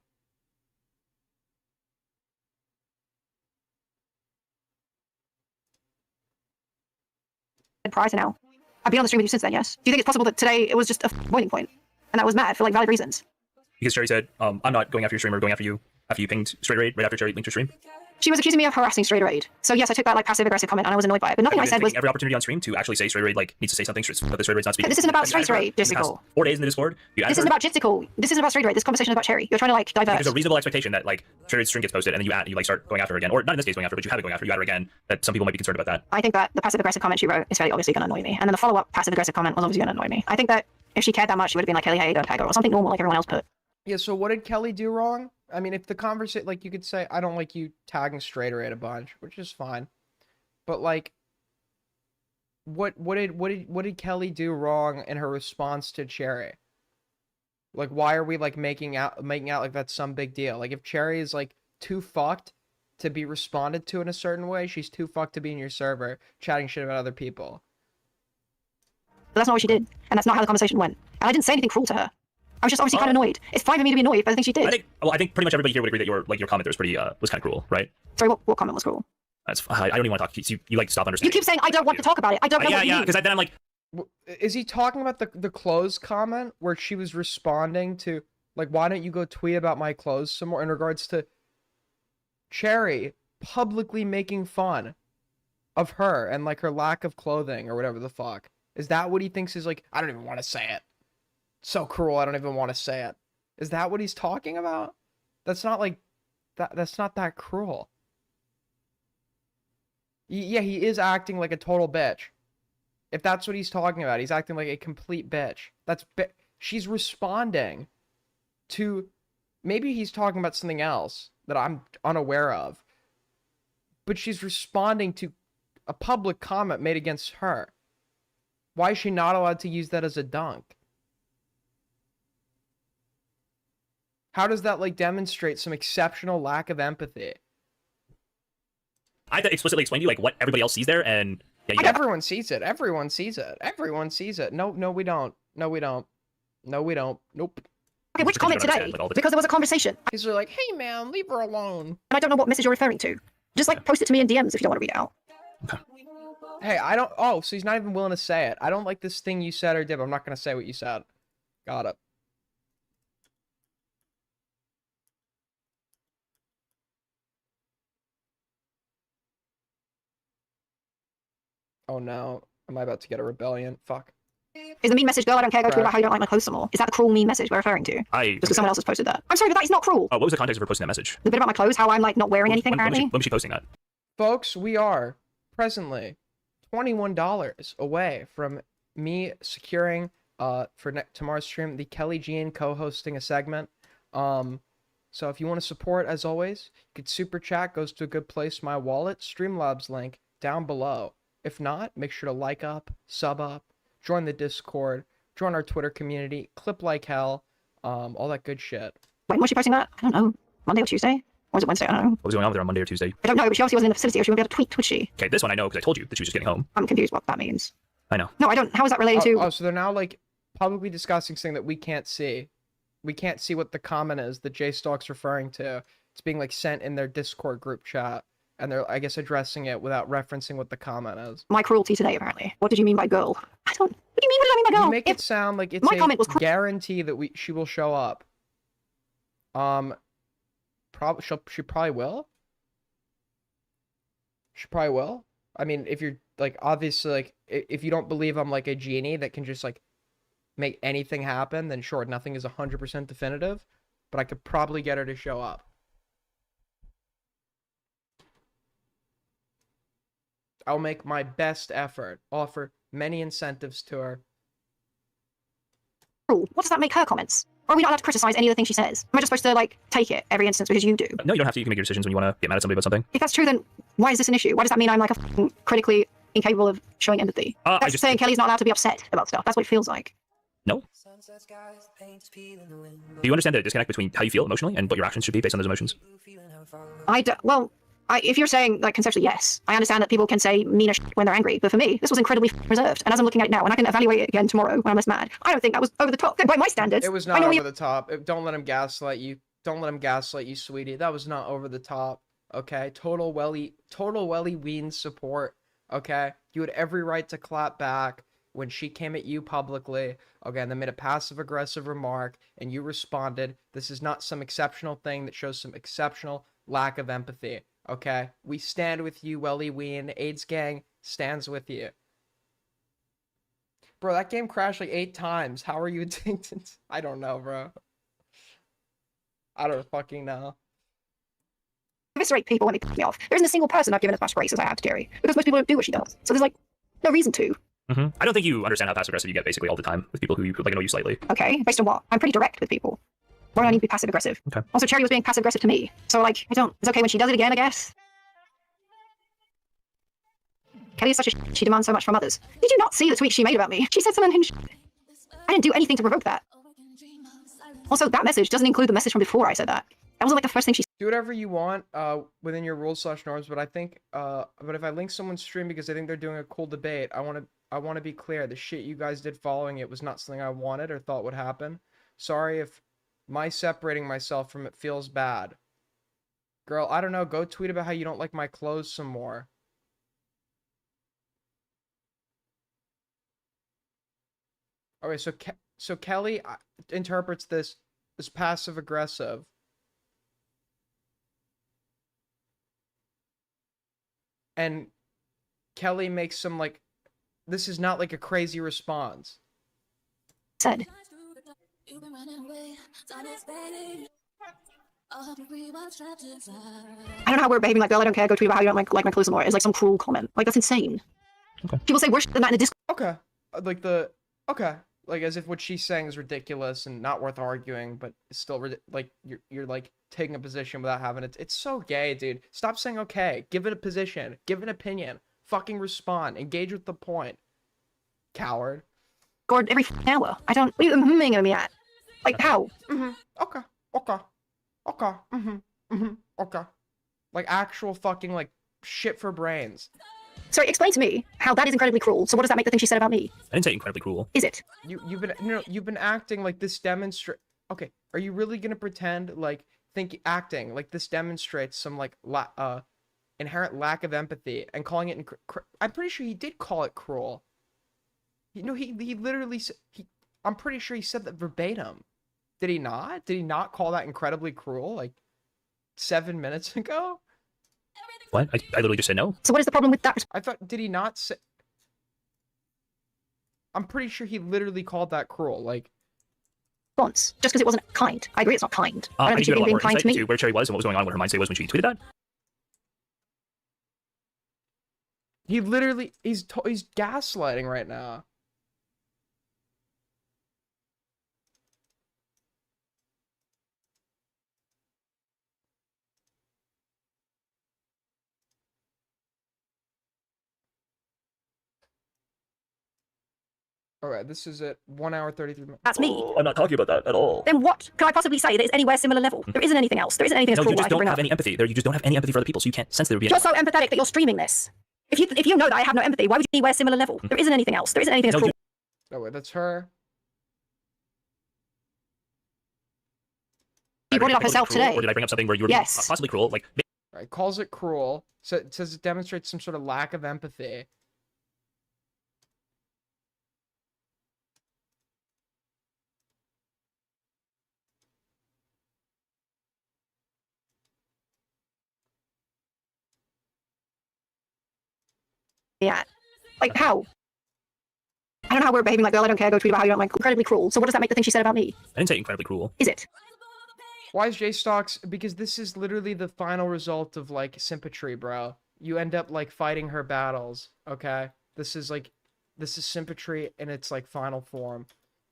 Prior to now. I've been on the stream with you since then, yes. Do you think it's possible that today it was just a boiling point and that was mad for like valid reasons? Because Cherry said, I'm not going after your stream or going after you pinged Straight Raid right after Cherry linked your stream. She was accusing me of harassing Straight Raid. So yes, I took that like passive aggressive comment and I was annoyed by it. But nothing I said was every opportunity on stream to actually say Straight Raid like needs to say something but the Straight Raid's not speaking. This isn't about Straight Raid, Jistical. 4 days in the Discord. This isn't about Jistical. This isn't about Straight Raid. This conversation is about Cherry. You're trying to like divert. There's a reasonable expectation that like Straight Raid's stream gets posted and then you like start going after her again. Or not in this case going after, but you have it going after you at her again. That some people might be concerned about that. I think that the passive aggressive comment she wrote is very obviously gonna annoy me. And then the follow-up passive aggressive comment was obviously gonna annoy me. I think that if she cared that much, she would have been like, Kelly, hey, don't tag her, or something normal like everyone else put. Yeah, so what did Kelly do wrong? I mean, if the conversation, like, you could say, I don't like you tagging Straight Raid a bunch, which is fine. But, like, what did Kelly do wrong in her response to Cherry? Like, why are we, like, making out like that's some big deal? Like, if Cherry is, like, too fucked to be responded to in a certain way, she's too fucked to be in your server chatting shit about other people. But that's not what she did, and that's not how the conversation went. And I didn't say anything cruel to her. I was just obviously kind of annoyed. It's fine for me to be annoyed, but I think she did. I think pretty much everybody here would agree that your comment there was pretty was kind of cruel, right? Sorry, what comment was cruel? That's I don't even want to talk. You like to stop understanding. You keep saying I don't want to talk about it. I don't know what you mean. Because then I'm like, is he talking about the clothes comment where she was responding to like, why don't you go tweet about my clothes some more, in regards to Cherry publicly making fun of her and like her lack of clothing or whatever the fuck? Is that what he thinks is like? I don't even want to say it. So cruel, I don't even want to say it. Is that what he's talking about? That's not like that's not that cruel. Yeah, he is acting like a total bitch. If that's what he's talking about, he's acting like a complete bitch. She's responding to, maybe he's talking about something else that I'm unaware of. But she's responding to a public comment made against her. Why is she not allowed to use that as a dunk? How does that like demonstrate some exceptional lack of empathy? I had to explicitly explain to you like what everybody else sees there, and yeah, everyone sees it. Everyone sees it. Everyone sees it. No, we don't. No, we don't. No, we don't. Nope. Okay, which comment today? Because there was a conversation. He's like, hey man, leave her alone. And I don't know what message you're referring to. Just like post it to me in DMs if you don't want to read it out. Okay. Hey, I don't. Oh, so he's not even willing to say it. I don't like this thing you said or did, but I'm not gonna say what you said. Got it. Oh no, am I about to get a rebellion? Fuck. Is the mean message, girl, I don't care, go tweet about how you don't like my clothes some more? Is that the cruel mean message we're referring to? Just because someone else has posted that. I'm sorry, but that is not cruel. What was the context of her posting that message? The bit about my clothes, how I'm like not wearing anything apparently. When was she posting that? Folks, we are presently $21 away from me securing for tomorrow's stream the Kelly Jean co-hosting a segment. So if you want to support, as always, you could super chat, goes to a good place, my wallet, Streamlabs link down below. If not, make sure to like up, sub up, join the Discord, join our Twitter community, clip like hell, all that good shit. When was she posting that? I don't know. Monday or Tuesday? Or was it Wednesday? I don't know. What was going on with her on Monday or Tuesday? I don't know, but she obviously wasn't in the facility, or she wouldn't be able to tweet, would she? Okay, this one I know because I told you that she was just getting home. I'm confused what that means. I know. No, I don't. How is that related to? Oh, so they're now like publicly discussing something that we can't see. We can't see what the comment is that Jay Stalk's referring to. It's being like sent in their Discord group chat, and they're, I guess, addressing it without referencing what the comment is. My cruelty today, apparently. What did you mean by girl? I don't. What do you mean? What did I mean by girl? You make it sound like it's my comment was guarantee that she will show up. She probably will. She probably will. I mean, if you're like, obviously, like, if you don't believe I'm like a genie that can just like make anything happen, then sure, nothing is 100% definitive, but I could probably get her to show up. I'll make my best effort, offer many incentives to her. What does that make her comments? Or are we not allowed to criticize any of the things she says? Am I just supposed to, like, take it every instance because you do? No, you don't have to. You can make your decisions when you want to get mad at somebody about something. If that's true, then why is this an issue? Why does that mean I'm, like, critically incapable of showing empathy? That's just saying Kelly's not allowed to be upset about stuff. That's what it feels like. No. Do you understand the disconnect between how you feel emotionally and what your actions should be based on those emotions? If you're saying, like, conceptually, yes. I understand that people can say meaner shit when they're angry, but for me, this was incredibly reserved. And as I'm looking at it now, and I can evaluate it again tomorrow when I'm less mad, I don't think that was over the top. By my standards, It was not over the top. Don't let him gaslight you. Don't let him gaslight you, sweetie. That was not over the top. Okay? Total Welly Ween support. Okay? You had every right to clap back when she came at you publicly. Okay, and then made a passive-aggressive remark, and you responded. This is not some exceptional thing that shows some exceptional lack of empathy. Okay, we stand with you, Welly Ween. AIDS Gang stands with you. Bro, that game crashed like 8 times. How are you addicted? I don't know, bro. I don't fucking know. Eviscerate people when they piss me off. There isn't a single person I've given as much grace as I have to Jerry, because most people don't do what she does. So there's like no reason to. I don't think you understand how passive aggressive you get basically all the time with people who like annoy you slightly. Okay, based on what? I'm pretty direct with people. Why do I need to be passive aggressive? Okay. Also, Cherry was being passive aggressive to me, so like I don't. It's okay when she does it again, I guess. Kelly is such a she demands so much from others. Did you not see the tweet she made about me? She said something. I didn't do anything to provoke that. Also, that message doesn't include the message from before I said that. That wasn't like the first thing she. Do whatever you want within your rules/norms, but I think but if I link someone's stream because I think they're doing a cool debate, I want to be clear. The shit you guys did following it was not something I wanted or thought would happen. Sorry if my separating myself from it feels bad. Girl, I don't know, go tweet about how you don't like my clothes some more. Okay, so Kelly interprets this as passive aggressive. And Kelly makes some like, this is not like a crazy response. Said. I don't know how we're behaving like, girl, I don't care, go tweet about how you don't like my clothes more. It's like some cruel comment. Like, that's insane. Okay. People say worse than that in a Discord. Okay. Like as if what she's saying is ridiculous and not worth arguing, but it's still like you're like taking a position without having it. It's so gay, dude. Stop saying okay. Give it a position. Give an opinion. Fucking respond. Engage with the point. Coward. Gord every hour. I don't. What are you humming at me at? Like how? Okay. Okay. Like actual fucking like shit for brains. Sorry, explain to me how that is incredibly cruel. So what does that make the thing she said about me? I didn't say incredibly cruel. Is it? You've been acting like this Okay, are you really gonna pretend like acting like this demonstrates some like inherent lack of empathy and calling it? I'm pretty sure he did call it cruel. He literally said I'm pretty sure he said that verbatim. Did he not? Did he not call that incredibly cruel like 7 minutes ago? What? I literally just said no. So what is the problem with that? I thought, did he not say? I'm pretty sure he literally called that cruel. Like, response, just because it wasn't kind. I agree, it's not kind. I don't think think you're being kind to me. Into where Cherry was and what was going on, what her mindset was when she tweeted that. He literally, he's gaslighting right now. Alright, this is at 1 hour 33 minutes. That's me. I'm not talking about that at all. Then what can I possibly say that is anywhere similar level? There isn't anything else. There isn't anything as No, cruel you I just can don't bring have up. any empathy. You just don't have any empathy for other people, so you can't sense there would be You're so empathetic that you're streaming this. If you know that I have no empathy, why would you anywhere similar level? There isn't anything else. There isn't anything as cruel. Oh wait, that's her. She brought it up herself cruel, today. Or did I bring up something where you were Yes. possibly cruel? Like, Right, calls it cruel. So it says it demonstrates some sort of lack of empathy. Yeah. Like, how? I don't know how we're behaving like, girl, I don't care, go tweet about how you don't like incredibly cruel. So what does that make the thing she said about me? I didn't say incredibly cruel. Is it? Why is J-Stocks? Because this is literally the final result of, like, Sympatry, bro. You end up, like, fighting her battles, okay? This is Sympatry in its, like, final form.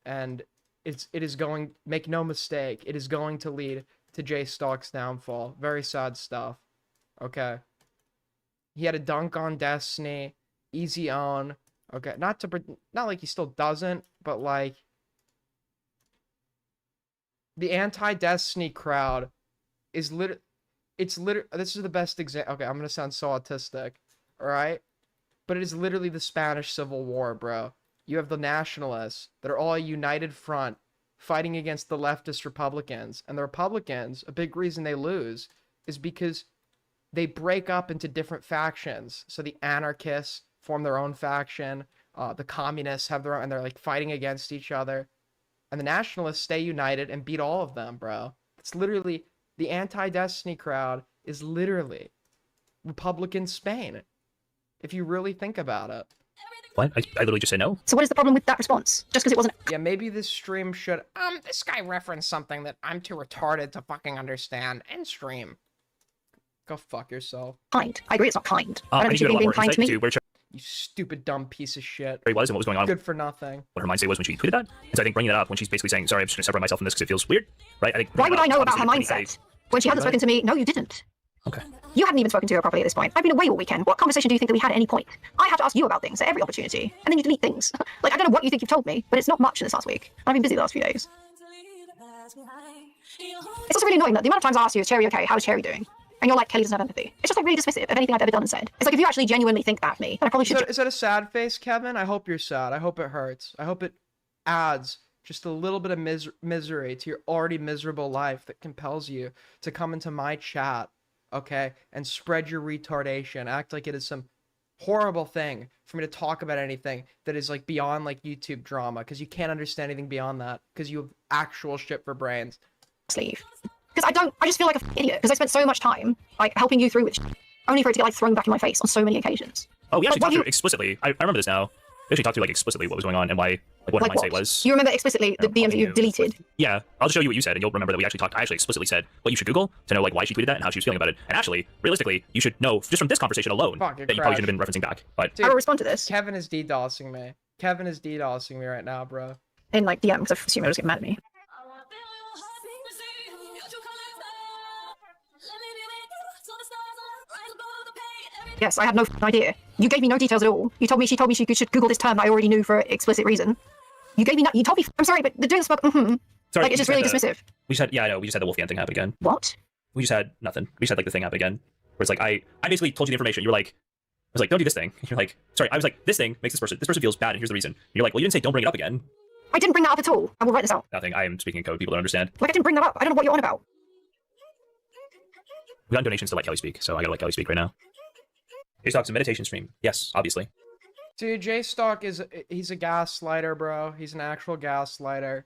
And it is going, make no mistake, it is going to lead to J-Stocks' downfall. Very sad stuff, okay? He had a dunk on Destiny, easy on, okay? Not like he still doesn't, but, like, the anti-Destiny crowd is this is the best example. Okay, I'm gonna sound so autistic, all right? But it is literally the Spanish Civil War, bro. You have the nationalists that are all a united front fighting against the leftist Republicans. And the Republicans, a big reason they lose is because they break up into different factions. So the anarchists form their own faction. The communists have their own, and they're like fighting against each other. And the nationalists stay united and beat all of them, bro. It's literally, the anti-Destiny crowd is literally Republican Spain. If you really think about it. What? I literally just said no. So what is the problem with that response? Just because it wasn't... Yeah, maybe this stream should... this guy referenced something that I'm too retarded to fucking understand. End stream. Go fuck yourself. Kind. I agree it's not kind. I don't I think need you're to being get a lot more kind to me. insight into where You stupid dumb piece of shit. Cherry was and what was going on. Good for nothing. What her mindset was when she tweeted that. And so I think bringing that up when she's basically saying, sorry, I'm just going to separate myself from this because it feels weird, right? I think Why would I know about her obviously, mindset? When she hadn't spoken to me? No, you didn't. Okay. You hadn't even spoken to her properly at this point. I've been away all weekend. What conversation do you think that we had at any point? I have to ask you about things at every opportunity, and then you delete things. Like, I don't know what you think you've told me, but it's not much in this last week. I've been busy the last few days. It's also really annoying that the amount of times I ask you, is Cherry okay? How's Cherry doing? And you're like, Kelly doesn't have empathy. It's just like really dismissive of anything I've ever done and said. It's like, if you actually genuinely think that of me, then I probably should... Is that a sad face, Kevin? I hope you're sad. I hope it hurts. I hope it adds just a little bit of misery to your already miserable life that compels you to come into my chat, okay, and spread your retardation. Act like it is some horrible thing for me to talk about anything that is like beyond like YouTube drama, because you can't understand anything beyond that because you have actual shit for brains. Sleeve. Because I just feel like an idiot because I spent so much time like helping you through with shit, only for it to get like thrown back in my face on so many occasions. Oh, we actually Like, talked to explicitly. I remember this now. We actually talked to like explicitly what was going on and why, like what her mindset was. You remember explicitly the DMs that you deleted? Yeah, I'll show you what you said, and you'll remember that we actually talked. I actually explicitly said what you should Google to know like why she tweeted that and how she was feeling about it. And actually, realistically, you should know just from this conversation alone that you probably shouldn't have been referencing back. But Dude, I will respond to this. Kevin is DDoSing me. Kevin is DDoSing me right now, bro. In like DM, because I assume I was getting mad at me. Yes, I had no idea. You gave me no details at all. She told me she should Google this term that I already knew for explicit reason. You gave me you told me. I'm sorry, but doing this sorry, like it's just really dismissive. We just had, yeah, I know. We just had the Wolfgang thing happen again. What? We just had nothing. We just had like the thing happen again, where it's like I basically told you the information. You were like, I was like, don't do this thing. And you're like, sorry. I was like, this thing makes this person feels bad, and here's the reason. And you're like, well, you didn't say don't bring it up again. I didn't bring that up at all. I will write this out. Nothing. I am speaking in code. People don't understand. Like I didn't bring that up. I don't know what you're on about. We got donations to let Kelly speak, so I gotta let Kelly speak right now. J-Stock's a meditation stream. Yes, obviously. Dude, J-Stock he's a gaslighter, bro. He's an actual gaslighter.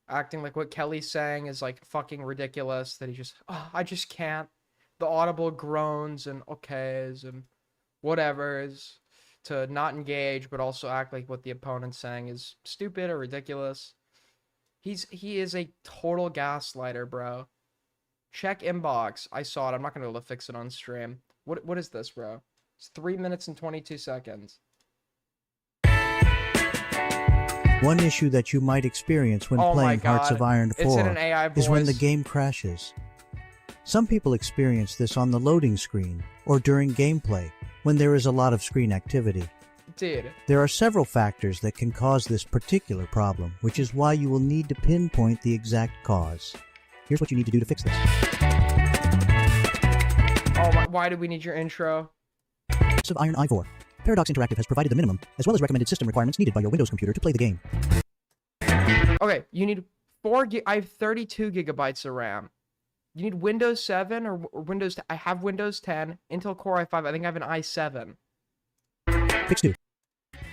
Acting like what Kelly's saying is like fucking ridiculous, that he just, I just can't. The audible groans and okays and whatever's to not engage, but also act like what the opponent's saying is stupid or ridiculous. He is a total gaslighter, bro. Check inbox. I saw it. I'm not gonna be able to fix it on stream. What is this, bro? It's 3 minutes and 22 seconds. One issue that you might experience when Oh my playing Hearts God. of Iron It's 4 in an AI is when the voice. game crashes. Some people experience this on the loading screen or during gameplay when there is a lot of screen activity. Dude. There are several factors that can cause this particular problem, which is why you will need to pinpoint the exact cause. Here's what you need to do to fix this. Oh, why do we need your intro? Of Iron I-4. Paradox Interactive has provided the minimum, as well as recommended system requirements needed by your Windows computer to play the game. Okay, you need 4 gig. I have 32 gigabytes of RAM. You need Windows 7 or Windows. I have Windows 10, Intel Core i5. I think I have an i7. Fix 2.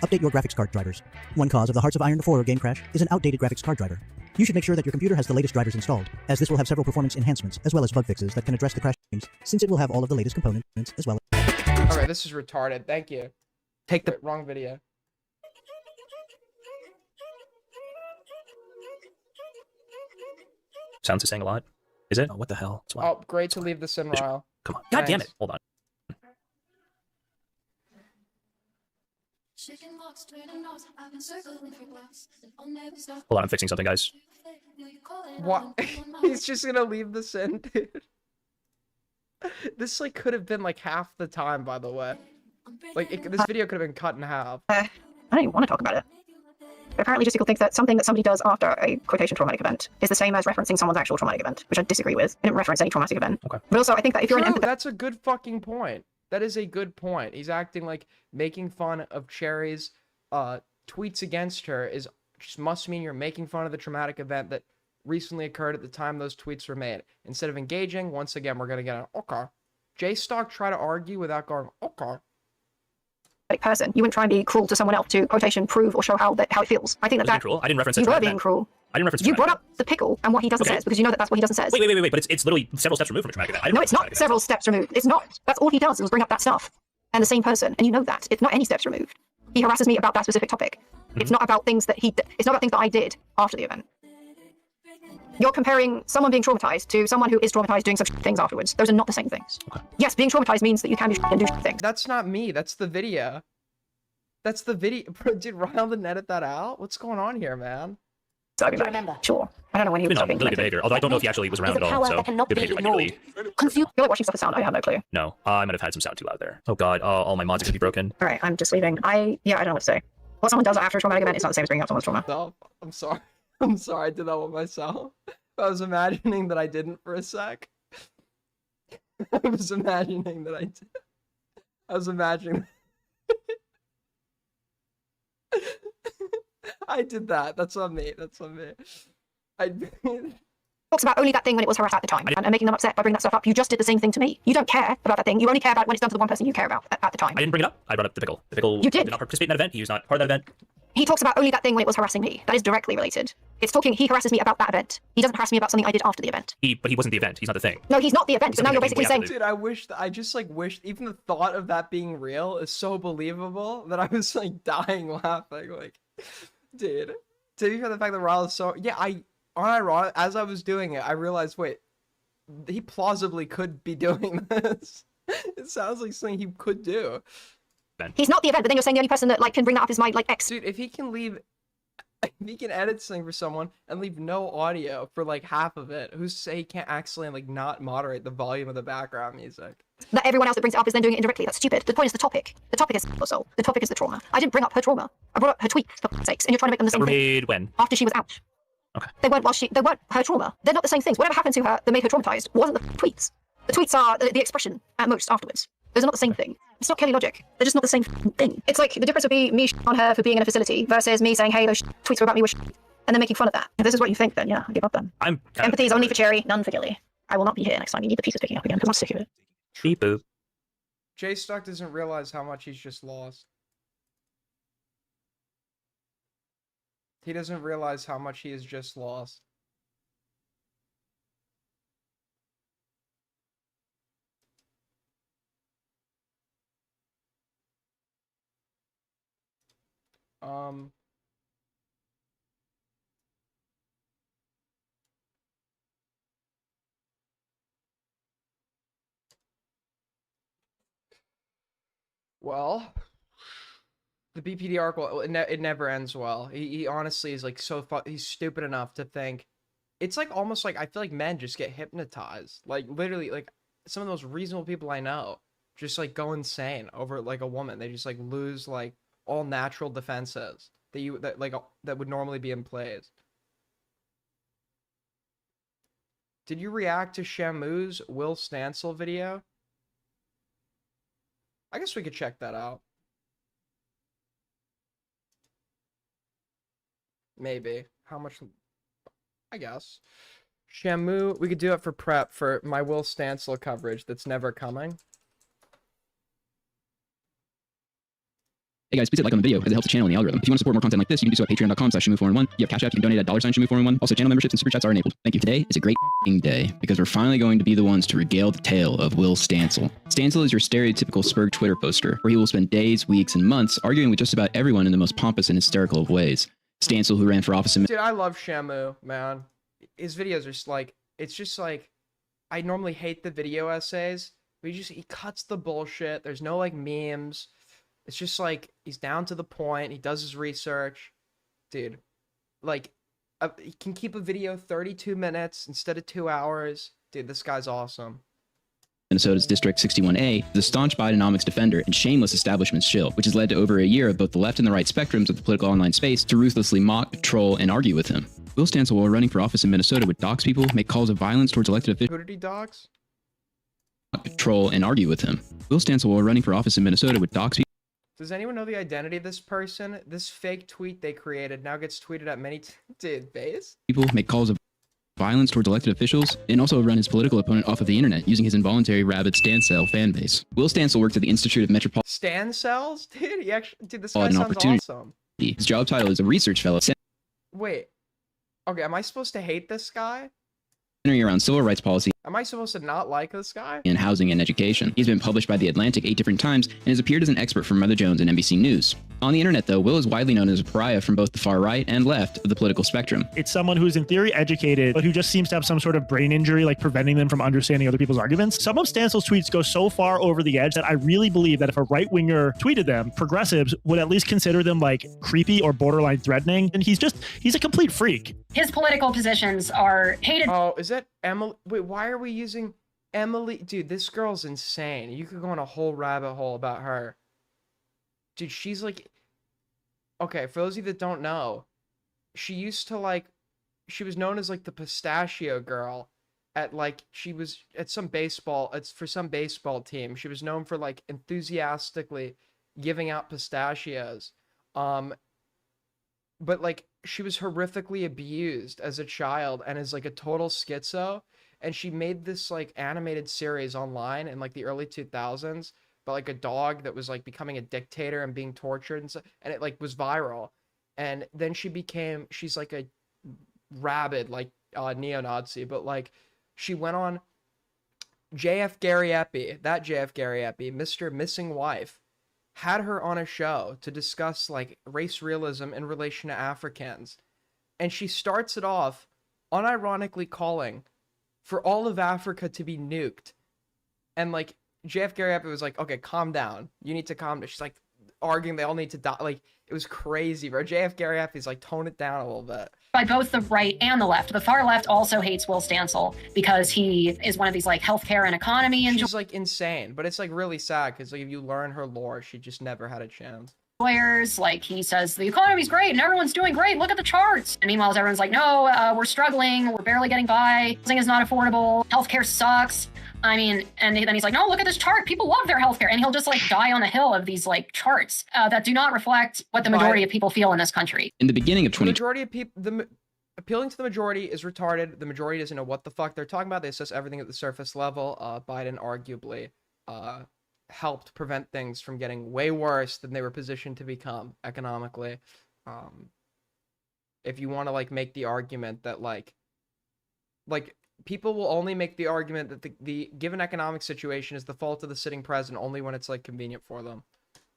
Update your graphics card drivers. One cause of the Hearts of Iron 4 game crash is an outdated graphics card driver. You should make sure that your computer has the latest drivers installed, as this will have several performance enhancements, as well as bug fixes that can address the crash games, since it will have all of the latest components, as well as... Okay, this is retarded. Thank you. Take the wrong video. Sounds is saying a lot. Is it? Oh, what the hell? It's Oh, great to leave this in, Ryle. Come on. God damn it. Hold on. Hold on, I'm fixing something, guys. What? He's just gonna leave this in, dude. This like could have been like half the time, by the way. Like this video could have been cut in half. I don't even want to talk about it. Apparently, Justical thinks that something that somebody does after a quotation traumatic event is the same as referencing someone's actual traumatic event, which I disagree with. I didn't reference any traumatic event. Okay. But also, I think that if you're an True, empathetic... that's a good fucking point. That is a good point. He's acting like making fun of Cherry's tweets against her is just must mean you're making fun of the traumatic event that recently occurred at the time those tweets were made. Instead of engaging, once again, we're gonna get an okay. J-Stock try to argue without going okay. person, you wouldn't try and be cruel to someone else to quotation prove or show how it feels. I think Was it being cruel? I didn't reference you the were traumatic being event. cruel. I didn't reference the You traumatic brought up the pickle and what he doesn't Okay. says because you know that that's what he doesn't says. Wait, but it's literally several steps removed from a traumatic event. I didn't No, reference it's the not several steps removed. It's not. That's all he does is bring up that stuff. And the same person, and you know that. It's not any steps removed. He harasses me about that specific topic. It's not about things that it's not about things that I did after the event. You're comparing someone being traumatized to someone who is traumatized doing some things afterwards. Those are not the same things. Okay. Yes, being traumatized means that you can and do things. That's not me. That's the video. That's the video. Bro, did Ryle didn't edit that out? What's going on here, man? So I remember. Sure. I don't know when he was Really talking. good behavior. Although I don't know if he actually was around at all. So good behavior, technically. You're like watching stuff with sound. I have no clue. No, I might have had some sound too loud there. Oh god, all my mods are gonna be broken. All right, I'm just leaving. I don't know what to say. What someone does after a traumatic event is not the same as bringing up someone's trauma. No, I'm sorry. I'm sorry I did that with myself. I was imagining that I didn't for a sec. I was imagining that I did. I was imagining. I did that. That's on me. That's on me. I Talks about only that thing when it was harassed at the time and making them upset by bringing that stuff up. You just did the same thing to me. You don't care about that thing. You only care about when it's done to the one person you care about at the time. I didn't bring it up. I brought up the pickle. The pickle You did. not participate in that event. He was not part of that event. He talks about only that thing when it was harassing me. That is directly related. It's talking, he harasses me about that event. He doesn't harass me about something I did after the event. But he wasn't the event. He's not the thing. No, he's not the event. So now you're basically saying... Dude, I wish that I just like wished even the thought of that being real is so believable that I was like dying laughing. Like, dude, to be fair, the fact that Ryle is so unironic, as I was doing it, I realized, wait, he plausibly could be doing this. It sounds like something he could do. He's not the event, but then you're saying the only person that like can bring that up is my like ex. Dude, if he can edit something for someone and leave no audio for like half of it, who's to say he can't actually like not moderate the volume of the background music? That everyone else that brings it up is then doing it indirectly. That's stupid. The point is the topic. The topic is the soul. The topic is the trauma. I didn't bring up her trauma. I brought up her tweets for fuck's sakes, and you're trying to make them the same Were thing. made when? After she was out. Okay. They weren't her trauma. They're not the same things. Whatever happened to her that made her traumatized wasn't the tweets. The tweets are the expression at most afterwards. Those are not the same thing. It's not Kelly logic. They're just not the same thing. It's like the difference would be me on her for being in a facility versus me saying, hey, those tweets were about me, and then making fun of that. If this is what you think, then yeah, I give up then. Empathy is only for Cherry, none for Gilly. I will not be here next time you need the pieces picking up again because I'm sick of it. Beep boop. J-Stock doesn't realize how much he's just lost. He doesn't realize how much he has just lost. Well, the BPD arc, it never ends well. He honestly is like he's stupid enough to think. It's like almost like I feel like men just get hypnotized. Like literally, like some of the most reasonable people I know just like go insane over like a woman. They just like lose like all natural defenses that would normally be in plays. Did you react to Shamu's Will Stancil video? I guess we could check that out. Maybe. How much? I guess. Shamu, we could do it for prep for my Will Stancil coverage that's never coming. Hey guys, please hit like on the video because it helps the channel and the algorithm. If you want to support more content like this, you can do so at patreon.com/Shamu411. You have Cash App, you can donate at $Shamu411. Also, channel memberships and super chats are enabled. Thank you. Today is a great day because we're finally going to be the ones to regale the tale of Will Stancil. Stancil is your stereotypical Spurg Twitter poster, where he will spend days, weeks, and months arguing with just about everyone in the most pompous and hysterical of ways. Stancil, who ran for office in... Dude, I love Shamu, man. His videos are just like, it's just like, I normally hate the video essays, but he cuts the bullshit. There's no like memes. It's just like, he's down to the point. He does his research. Dude, like, he can keep a video 32 minutes instead of 2 hours. Dude, this guy's awesome. Minnesota's District 61A is a staunch Bidenomics defender and shameless establishment shill, which has led to over a year of both the left and the right spectrums of the political online space to ruthlessly mock, troll, and argue with him. Will Stancil, while running for office in Minnesota, would dox people, make calls of violence towards elected officials... Who did he dox? Troll, and argue with him. Will Stancil, while running for office in Minnesota, would dox people... Does anyone know the identity of this person? This fake tweet they created now gets tweeted at many... Dude, base? People make calls of violence towards elected officials, and also run his political opponent off of the internet using his involuntary rabid Stancil fan base. Will Stancil worked at the Institute of Metropolitan... Stan cells? Dude, he actually... Dude, this guy sounds awesome. His job title is a research fellow Wait. Okay, am I supposed to hate this guy? centering around civil rights policy Am I supposed to not like this guy? in housing and education. He's been published by The Atlantic 8 different times and has appeared as an expert for Mother Jones and NBC News. On the internet, though, Will is widely known as a pariah from both the far right and left of the political spectrum. It's someone who's in theory educated, but who just seems to have some sort of brain injury, like preventing them from understanding other people's arguments. Some of Stancil's tweets go so far over the edge that I really believe that if a right-winger tweeted them, progressives would at least consider them like creepy or borderline threatening. And he's a complete freak. His political positions are hated. Oh, is that Emily? Wait, why are we using Emily? Dude, this girl's insane. You could go on a whole rabbit hole about her. Dude, she's like... Okay, for those of you that don't know, she used to like... She was known as like the pistachio girl at like... She was at some baseball... It's for some baseball team. She was known for like enthusiastically giving out pistachios. But like... She was horrifically abused as a child and is like a total schizo. And she made this like animated series online in like the early 2000s about like a dog that was like becoming a dictator and being tortured and stuff. And it like was viral. And then she's like a rabid like neo-Nazi, but like she went on JF Gary Epi, Mr. Missing Wife, had her on a show to discuss like race realism in relation to Africans. And she starts it off unironically calling for all of Africa to be nuked. And like JF Gary Epi was like, okay, calm down. You need to calm down. She's like arguing they all need to die. Like it was crazy, bro. JF Gary Epi's like, tone it down a little bit. By both the right and the left. The far left also hates Will Stancil because he is one of these like healthcare and economy and she's like insane, but it's like really sad because like if you learn her lore, she just never had a chance. Lawyers, like he says the economy's great and everyone's doing great, look at the charts. And meanwhile everyone's like, no, we're struggling, we're barely getting by, housing is not affordable, healthcare sucks. I mean, and then he's like, no, look at this chart, people love their healthcare. And he'll just like die on the hill of these like charts that do not reflect what the majority of people feel in this country. In the beginning of The majority of people, appealing to the majority is retarded. The majority doesn't know what the fuck they're talking about. They assess everything at the surface level. Biden arguably helped prevent things from getting way worse than they were positioned to become economically. If you want to like make the argument that like people will only make the argument that the given economic situation is the fault of the sitting president only when it's like convenient for them.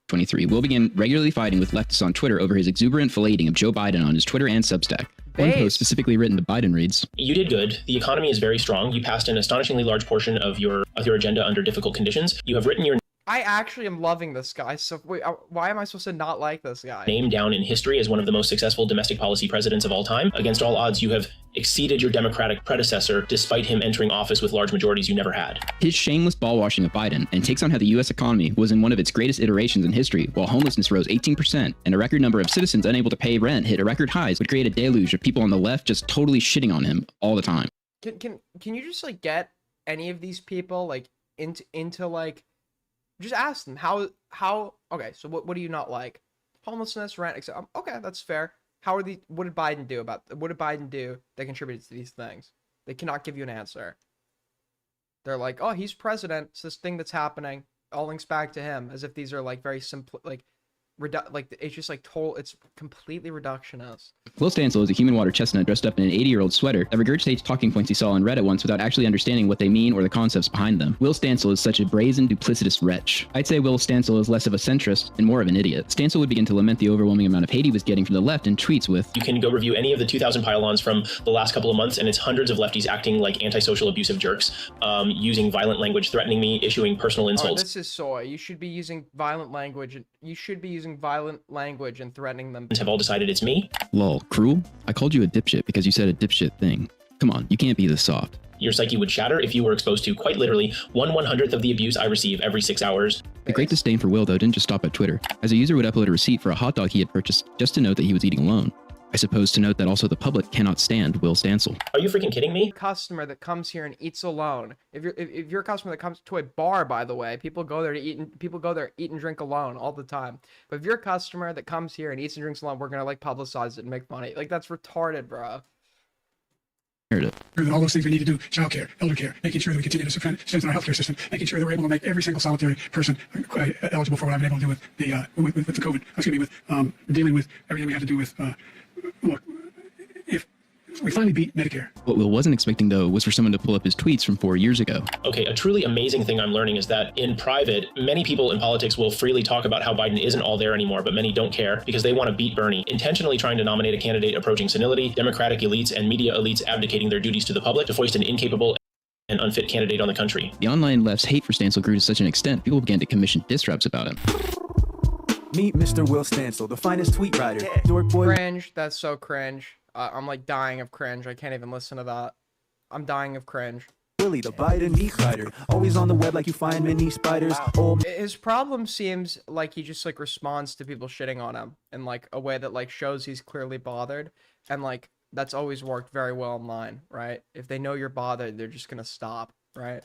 23 will begin regularly fighting with leftists on Twitter over his exuberant filleting of Joe Biden on his Twitter and Substack. One post specifically written to Biden reads, "You did good. The economy is very strong. You passed an astonishingly large portion of your agenda under difficult conditions. You have written your..." I actually am loving this guy. So wait, why am I supposed to not like this guy? Named down in history as one of the most successful domestic policy presidents of all time. Against all odds, you have exceeded your Democratic predecessor despite him entering office with large majorities you never had. His shameless ball-washing of Biden and takes on how the U.S. economy was in one of its greatest iterations in history, while homelessness rose 18% and a record number of citizens unable to pay rent hit a record highs, would create a deluge of people on the left just totally shitting on him all the time. Can you just like get any of these people like into like, just ask them how okay, so what do you not like? Homelessness, rent, etc. Okay, that's fair. What did Biden do that contributed to these things? They cannot give you an answer. They're like, oh, he's president. It's this thing that's happening. All links back to him, as if these are like very simple, like it's just like it's completely reductionist. Will Stancil is a human water chestnut dressed up in an 80-year-old sweater that regurgitates talking points he saw on Reddit once without actually understanding what they mean or the concepts behind them. Will Stancil is such a brazen, duplicitous wretch. I'd say Will Stancil is less of a centrist and more of an idiot. Stancil would begin to lament the overwhelming amount of hate he was getting from the left in tweets with, You can go review any of the 2,000 pylons from the last couple of months, and it's hundreds of lefties acting like antisocial abusive jerks, using violent language, threatening me, issuing personal insults. This is soy. You should be using violent language. And threatening them. Have all decided it's me. Lol, cruel? I called you a dipshit because you said a dipshit thing. Come on, you can't be this soft. Your psyche would shatter if you were exposed to, quite literally, 1/100th of the abuse I receive every 6 hours. The great disdain for Will, though, didn't just stop at Twitter, as a user would upload a receipt for a hot dog he had purchased just to note that he was eating alone. I suppose to note that also the public cannot stand Will Stancil. Are you freaking kidding me? Customer that comes here and eats alone. If you're a customer that comes to a bar, by the way, people go there to eat and drink alone all the time. But if you're a customer that comes here and eats and drinks alone, we're gonna like publicize it and make money. Like that's retarded, bro. All those things we need to do, childcare, elder care, making sure that we continue to strengthen our healthcare system, making sure that we're able to make every single solitary person eligible for what I've been able to do with the COVID, with dealing with everything we have to do with, look, if we finally beat Medicare. What Will wasn't expecting, though, was for someone to pull up his tweets from 4 years ago. Okay, a truly amazing thing I'm learning is that in private, many people in politics will freely talk about how Biden isn't all there anymore, but many don't care because they want to beat Bernie, intentionally trying to nominate a candidate approaching senility, Democratic elites and media elites abdicating their duties to the public to foist an incapable and unfit candidate on the country. The online left's hate for Stancil grew to such an extent, people began to commission diss raps about him. Meet Mr. Will Stancil, the finest tweet writer. Dork boy. Cringe. That's so cringe. I'm like dying of cringe. I can't even listen to that. I'm dying of cringe. Willie, the Biden meat writer. Always on the web like you find many spiders. Oh. His problem seems like he just like responds to people shitting on him in like a way that like shows he's clearly bothered. And like that's always worked very well online, right? If they know you're bothered, they're just gonna stop, right?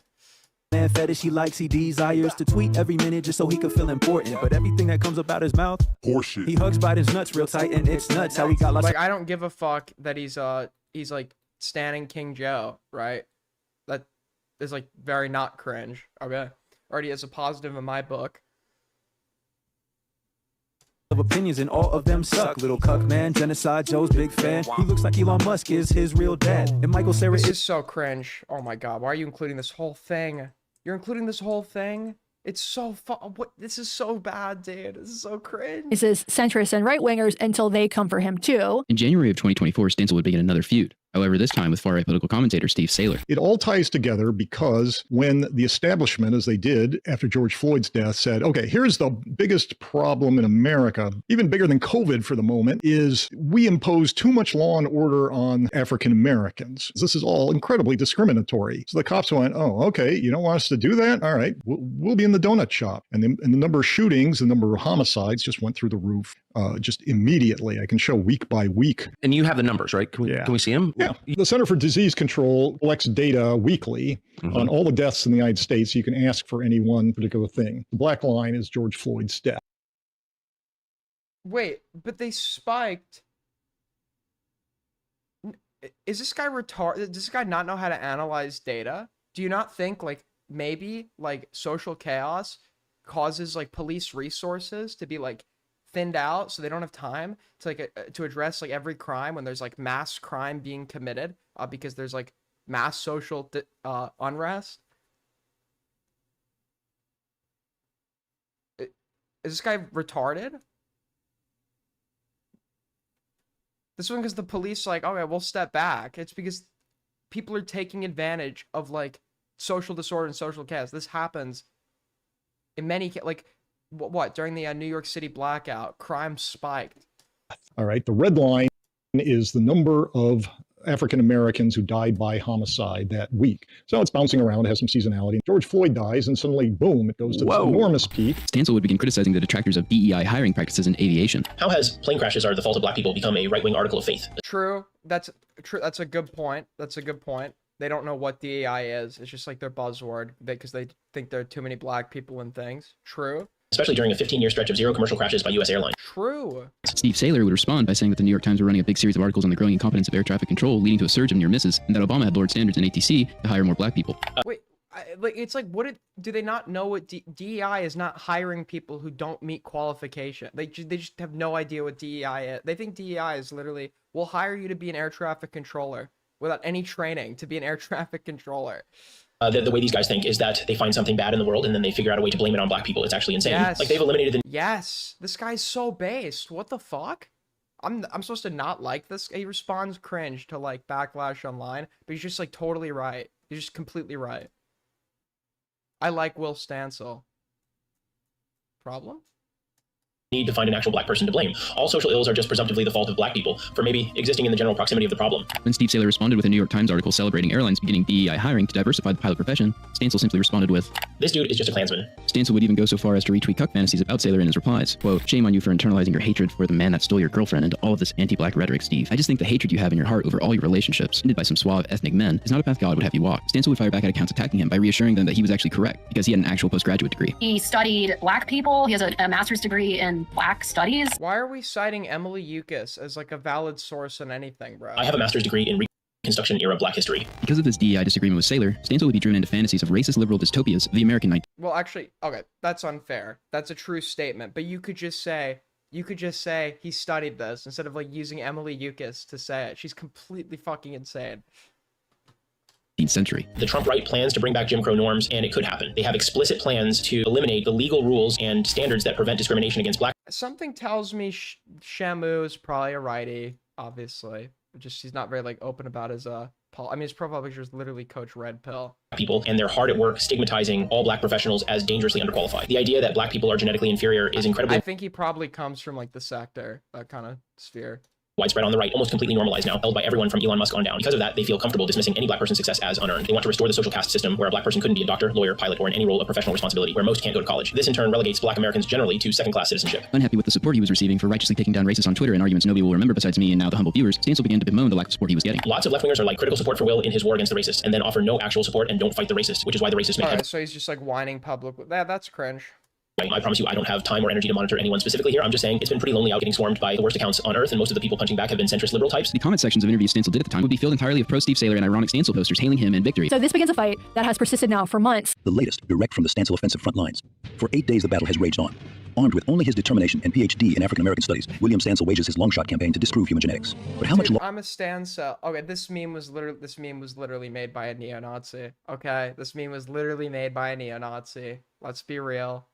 Man fetish he desires to tweet every minute just so he could feel important. But everything that comes up out his mouth, horseshit. He hugs Biden's nuts real tight, and it's nuts how he got lots. Like I don't give a fuck that he's like standing King Joe, right? That is like very not cringe. Okay, already has a positive in my book. Of opinions and all of them suck. Little cuck man, genocide Joe's big fan. He looks like Elon Musk is his real dad. And Michael Cera is so cringe. Oh my god, why are you including this whole thing? You're including this whole thing? It's so what? This is so bad, dude. This is so cringe. This is centrists and right-wingers until they come for him too. In January of 2024, Stancil would begin another feud. However, this time with far-right political commentator Steve Saylor. It all ties together because when the establishment, as they did after George Floyd's death, said, okay, here's the biggest problem in America, even bigger than COVID for the moment, is we impose too much law and order on African Americans. This is all incredibly discriminatory. So the cops went, oh, okay, you don't want us to do that? All right, we'll be in the donut shop. And the number of shootings, the number of homicides just went through the roof. Just immediately. I can show week by week. And you have the numbers, right? Can we see them? Yeah. The Center for Disease Control collects data weekly on all the deaths in the United States. You can ask for any one particular thing. The black line is George Floyd's death. Wait, but they spiked. Is this guy retarded? Does this guy not know how to analyze data? Do you not think like maybe like social chaos causes like police resources to be like thinned out so they don't have time to like to address like every crime when there's like mass crime being committed because there's like mass social unrest? Is this guy retarded? This one because the police like, okay, we'll step back. It's because people are taking advantage of like social disorder and social chaos. This happens in many like what during the New York City blackout, crime spiked. All right. The red line is the number of African Americans who died by homicide that week. So it's bouncing around, it has some seasonality. George Floyd dies, and suddenly, boom, it goes to this enormous peak. Stancil would begin criticizing the detractors of DEI hiring practices in aviation. How has plane crashes are the fault of black people become a right-wing article of faith? True. That's true. That's a good point. They don't know what DEI is. It's just like their buzzword because they think there are too many black people in things. True. Especially during a 15-year stretch of zero commercial crashes by U.S. airlines. True. Steve Saylor would respond by saying that the New York Times were running a big series of articles on the growing incompetence of air traffic control, leading to a surge of near misses, and that Obama had lowered standards in ATC to hire more black people. Wait, it's like, do they not know what DEI is? Not hiring people who don't meet qualification. They just have no idea what DEI is. They think DEI is literally, we'll hire you to be an air traffic controller without any training to be an air traffic controller. The way these guys think is that they find something bad in the world and then they figure out a way to blame it on black people. It's actually insane. Yes. Like they've eliminated the... Yes, this guy's so based. What the fuck? I'm supposed to not like this. He responds cringe to like backlash online, but he's just like totally right. He's just completely right. I like Will Stancil. Problem? Need to find an actual black person to blame. All social ills are just presumptively the fault of black people for maybe existing in the general proximity of the problem. When Steve Saylor responded with a New York Times article celebrating airlines beginning DEI hiring to diversify the pilot profession, Stancil simply responded with, "This dude is just a Klansman." Stancil would even go so far as to retweet cuck fantasies about Saylor in his replies. Quote, "Shame on you for internalizing your hatred for the man that stole your girlfriend into all of this anti-black rhetoric, Steve. I just think the hatred you have in your heart over all your relationships, ended by some suave ethnic men, is not a path God would have you walk." Stancil would fire back at accounts attacking him by reassuring them that he was actually correct, because he had an actual postgraduate degree. He studied black people. He has a master's degree in black studies. Why are we citing Emily Yukis as like a valid source in anything, bro? I have a master's degree in Reconstruction era black history. Because of this DEI disagreement with Saylor, Stancil would be driven into fantasies of racist liberal dystopias of the American night. Well, actually, okay, that's unfair. That's a true statement, but you could just say he studied this instead of like using Emily Yukis to say it. She's completely fucking insane. Century. The Trump right plans to bring back Jim Crow norms, and it could happen. They have explicit plans to eliminate the legal rules and standards that prevent discrimination against black. Something tells me Shamu is probably a righty, obviously. Just he's not very like open about his I mean, his profile picture is literally Coach Red Pill. People, and they're hard at work stigmatizing all black professionals as dangerously underqualified. The idea that black people are genetically inferior is incredibly... I think he probably comes from like the sector, that kind of sphere. Widespread on the right, almost completely normalized now, held by everyone from Elon Musk on down. Because of that, they feel comfortable dismissing any black person's success as unearned. They want to restore the social caste system where a black person couldn't be a doctor, lawyer, pilot, or in any role of professional responsibility, where most can't go to college. This in turn relegates black Americans generally to second-class citizenship. Unhappy with the support he was receiving for righteously taking down racists on Twitter in arguments nobody will remember besides me and now the humble viewers, Stancil began to bemoan the lack of support he was getting. Lots of left-wingers are like critical support for Will in his war against the racist, and then offer no actual support and don't fight the racist, which is why the racist make Alright, so he's just like whining public. That's cringe. I promise you, I don't have time or energy to monitor anyone specifically here. I'm just saying it's been pretty lonely out getting swarmed by the worst accounts on earth, and most of the people punching back have been centrist liberal types. The comment sections of interviews Stancil did at the time would be filled entirely of pro-Steve Saylor and ironic Stancil posters hailing him in victory. So this begins a fight that has persisted now for months. The latest, direct from the Stancil offensive front lines. For 8 days, the battle has raged on. Armed with only his determination and PhD in African American studies, William Stancil wages his long shot campaign to disprove human genetics. But how much I'm a Stancil. Okay, this meme was literally made by a neo-Nazi. Okay, this meme was literally made by a neo-Nazi. Let's be real.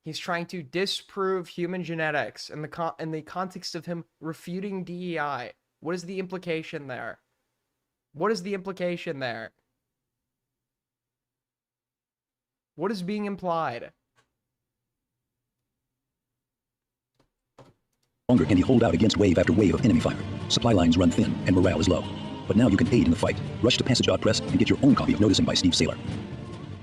He's trying to disprove human genetics in the context of him refuting DEI. What is the implication there? What is the implication there? What is being implied? longer can he hold out against wave after wave of enemy fire. Supply lines run thin and morale is low. But now you can aid in the fight. Rush to Passage Art Press and get your own copy of Noticing by Steve Saylor.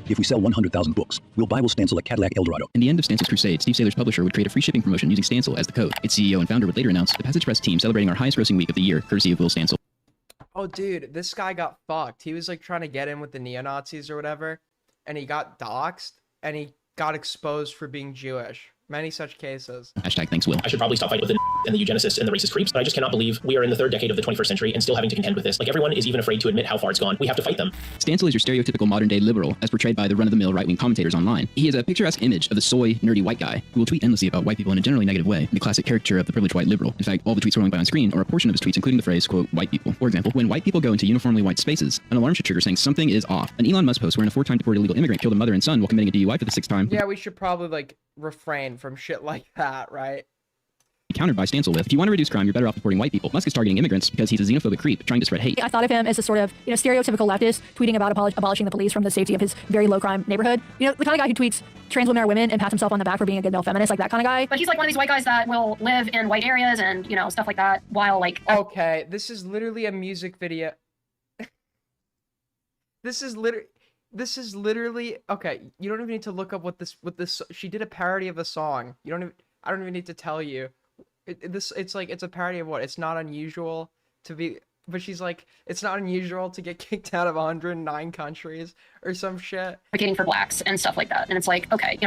If we sell 100,000 books, we'll buy Will Stancil a Cadillac Eldorado. In the end of Stancil's crusade, Steve Saylor's publisher would create a free shipping promotion using Stancil as the code. Its CEO and founder would later announce the Passage Press team celebrating our highest grossing week of the year, courtesy of Will Stancil. Oh, dude, this guy got fucked. He was like trying to get in with the neo-Nazis or whatever, and he got doxxed, and he got exposed for being Jewish. Many such cases. Hashtag thanks, Will. I should probably stop fighting with the and the eugenicists and the racist creeps, but I just cannot believe we are in the third decade of the 21st century and still having to contend with this. Like, everyone is even afraid to admit how far it's gone. We have to fight them. Stancil is your stereotypical modern-day liberal, as portrayed by the run-of-the-mill right-wing commentators online. He is a picturesque image of the soy, nerdy white guy who will tweet endlessly about white people in a generally negative way, the classic caricature of the privileged white liberal. In fact, all the tweets rolling by on screen are a portion of his tweets, including the phrase, quote, white people. For example, when white people go into uniformly white spaces, an alarm should trigger saying something is off. An Elon Musk post wherein a 4-time deported illegal immigrant killed a mother and son while committing a DUI for the 6th time. Yeah, we should probably, like, refrain from shit like that, right? countered by Stancil with, if you want to reduce crime, you're better off deporting white people. Musk is targeting immigrants because he's a xenophobic creep trying to spread hate. I thought of him as a sort of, stereotypical leftist tweeting about abolishing the police from the safety of his very low crime neighborhood. The kind of guy who tweets trans women are women and pats himself on the back for being a good male feminist, like that kind of guy. But he's like one of these white guys that will live in white areas and, stuff like that while like... Okay, this is literally a music video. This is literally okay. You don't even need to look up what this. She did a parody of a song. I don't even need to tell you. It's like it's a parody of what? It's not unusual to be. But she's like, it's not unusual to get kicked out of 109 countries or some shit. Advocating for blacks and stuff like that, and it's like, okay,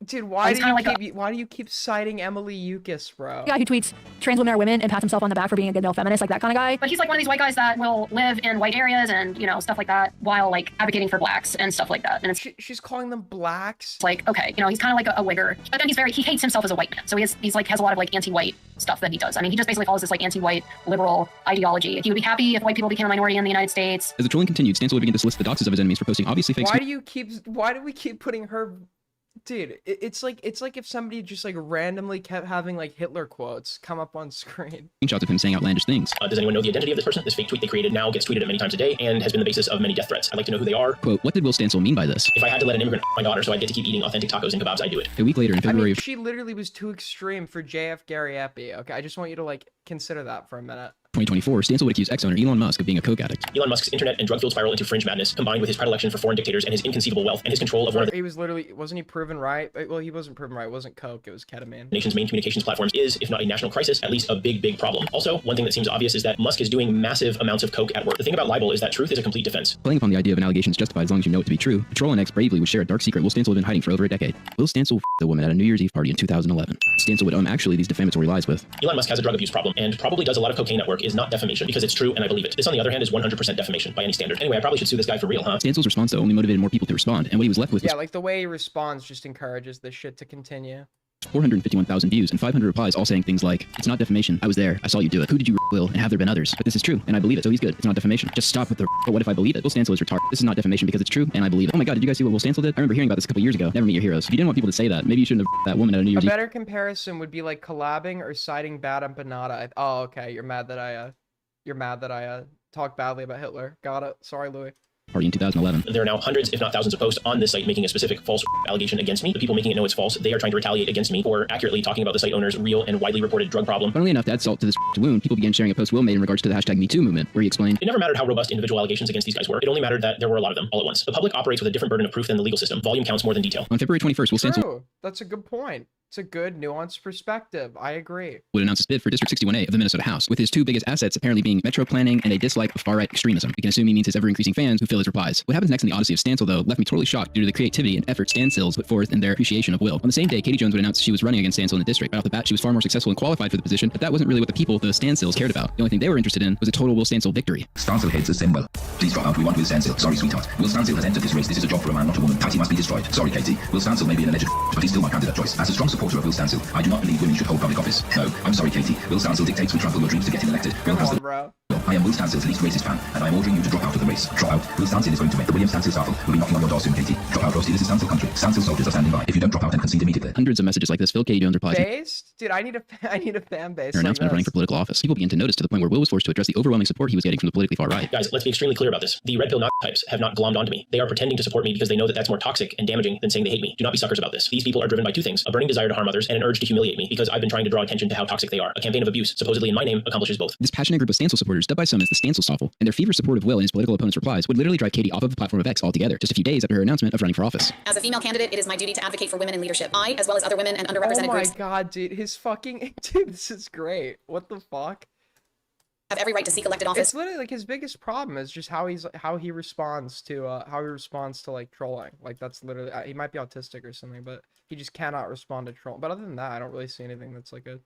Dude, why do you keep citing Emily Yukis, bro? The guy who tweets trans women are women and pats himself on the back for being a good male feminist, like that kind of guy. But he's like one of these white guys that will live in white areas and, stuff like that while like advocating for blacks and stuff like that. And it's she's calling them blacks. It's like, okay, he's kind of like a wigger. But then he hates himself as a white man. So he's like has a lot of like anti-white stuff that he does. I mean, he just basically follows this like anti-white liberal ideology. He would be happy if white people became a minority in the United States. As the trolling continued, Stancil would begin to solicit the doxes of his enemies for posting obviously fake. Why do we keep putting her? Dude, it's like if somebody just like randomly kept having like Hitler quotes come up on screen. Screenshots of him saying outlandish things. Does anyone know the identity of this person? This fake tweet they created now gets tweeted at many times a day and has been the basis of many death threats. I'd like to know who they are. Quote, what did Will Stancil mean by this? If I had to let an immigrant my daughter so I get to keep eating authentic tacos and kebabs, I'd do it. A week later in February she literally was too extreme for JF Gary Epi. Okay, I just want you to like consider that for a minute. 2024, Stancil would accuse ex-owner Elon Musk of being a coke addict. Elon Musk's internet and drug-fueled spiral into fringe madness, combined with his predilection for foreign dictators and his inconceivable wealth and his control of one of He was literally, wasn't he proven right? Well, he wasn't proven right. It wasn't coke. It was ketamine. the nation's main communications platforms is, if not a national crisis, at least a big, big problem. Also, one thing that seems obvious is that Musk is doing massive amounts of coke at work. The thing about libel is that truth is a complete defense. Playing upon the idea of an allegation is justified as long as you know it to be true, Patrol and X bravely would share a dark secret Will Stancil had been hiding for over a decade. Will Stancil f***ed a woman at a New Year's Eve party in 2011. Stancil would actually these defamatory lies with. Elon Musk has a drug abuse problem and probably does a lot of cocaine at work is not defamation because it's true and I believe it. This, on the other hand, is 100% defamation by any standard. Anyway, I probably should sue this guy for real, huh? Stancil's response, though, only motivated more people to respond, and what he was left with was like the way he responds just encourages this shit to continue. 451,000 views and 500 replies all saying things like, it's not defamation, I was there, I saw you do it, who did you Will, and have there been others? But this is true, and I believe it, so he's good, it's not defamation. Just stop with the but what if I believe it? Will Stancil is retarded. This is not defamation because it's true, and I believe it. Oh my god, did you guys see what Will Stancil did? I remember hearing about this a couple years ago. Never meet your heroes. If you didn't want people to say that, maybe you shouldn't have that woman at a New Year's A Eve. better comparison would be like collabing or citing bad empanada. Oh, okay, you're mad that I talk badly about Hitler. Got it. Sorry, Louis. Party in 2011. There are now hundreds, if not thousands, of posts on this site making a specific false allegation against me. The people making it know it's false. They are trying to retaliate against me for accurately talking about the site owner's real and widely reported drug problem. Funnily enough, to add salt to this wound, people began sharing a post Will made in regards to the hashtag MeToo movement, where he explained, it never mattered how robust individual allegations against these guys were. It only mattered that there were a lot of them all at once. The public operates with a different burden of proof than the legal system. Volume counts more than detail. On February 21st, Will Stancil True. That's a good point. It's a good, nuanced perspective. I agree. would announce his bid for District 61A of the Minnesota House, with his two biggest assets apparently being metro planning and a dislike of far-right extremism. We can assume he means his ever-increasing fans who fill his replies. What happens next in the Odyssey of Stancil, though, left me totally shocked due to the creativity and effort Stancils put forth in their appreciation of Will. On the same day, Katie Jones would announce she was running against Stancil in the district. Right off the bat, she was far more successful and qualified for the position, but that wasn't really what the people, the Stancils, cared about. The only thing they were interested in was a total Will Stancil victory. Stancil hates the same Will. Please drop out. We want Will Stancil. Sorry, sweetheart. Will Stancil has entered this race. This is a job for a man, not a woman. Patty must be destroyed. Sorry, Katie. Will Stancil may be an alleged but he's still my candidate choice. As a strong supporter of Will Stancil, I do not believe women should hold public office. No, I'm sorry, Katie. Will Stancil dictates we trample your dreams to get him elected. Will has the... bro. I am Will Stancil's least racist fan, and I am ordering you to drop out of the race. Drop out. Will Stancil is going to win. The William Stancil Staffel will be knocking on your door soon, Katie. Drop out, Roasty. This is Stancil country. Stancil soldiers are standing by. If you don't drop out, then concede immediately. Hundreds of messages like this filled Katie Jones' replies. Based? Dude, I need a fan base. Her announcement of running for political office. People began to notice to the point where Will was forced to address the overwhelming support he was getting from the politically far right. Guys, let's be extremely clear about this. The red pill Nazi types have not glommed onto me. They are pretending to support me because they know that that's more toxic and damaging than saying they hate me. Do not be suckers about this. These people are driven by two things: a burning desire to harm others and an urge to humiliate me because I've been trying to draw attention to how toxic they are. A campaign of abuse, supposedly in my name, accomplishes both. This passionate group of Stancil supporters, dubbed by some as the Stancil Staffel, and their feverish support of Will and his political opponents' replies would literally drive Katie off of the platform of X altogether, just a few days after her announcement of running for office. As a female candidate, it is my duty to advocate for women in leadership. I, as well as other women and underrepresented groups, Oh my god, dude, his fucking dude, this is great. What the fuck? have every right to seek elected office. It's literally like his biggest problem is just how he responds to like trolling. Like that's literally he might be autistic or something, but he just cannot respond to troll. But other than that, I don't really see anything that's like a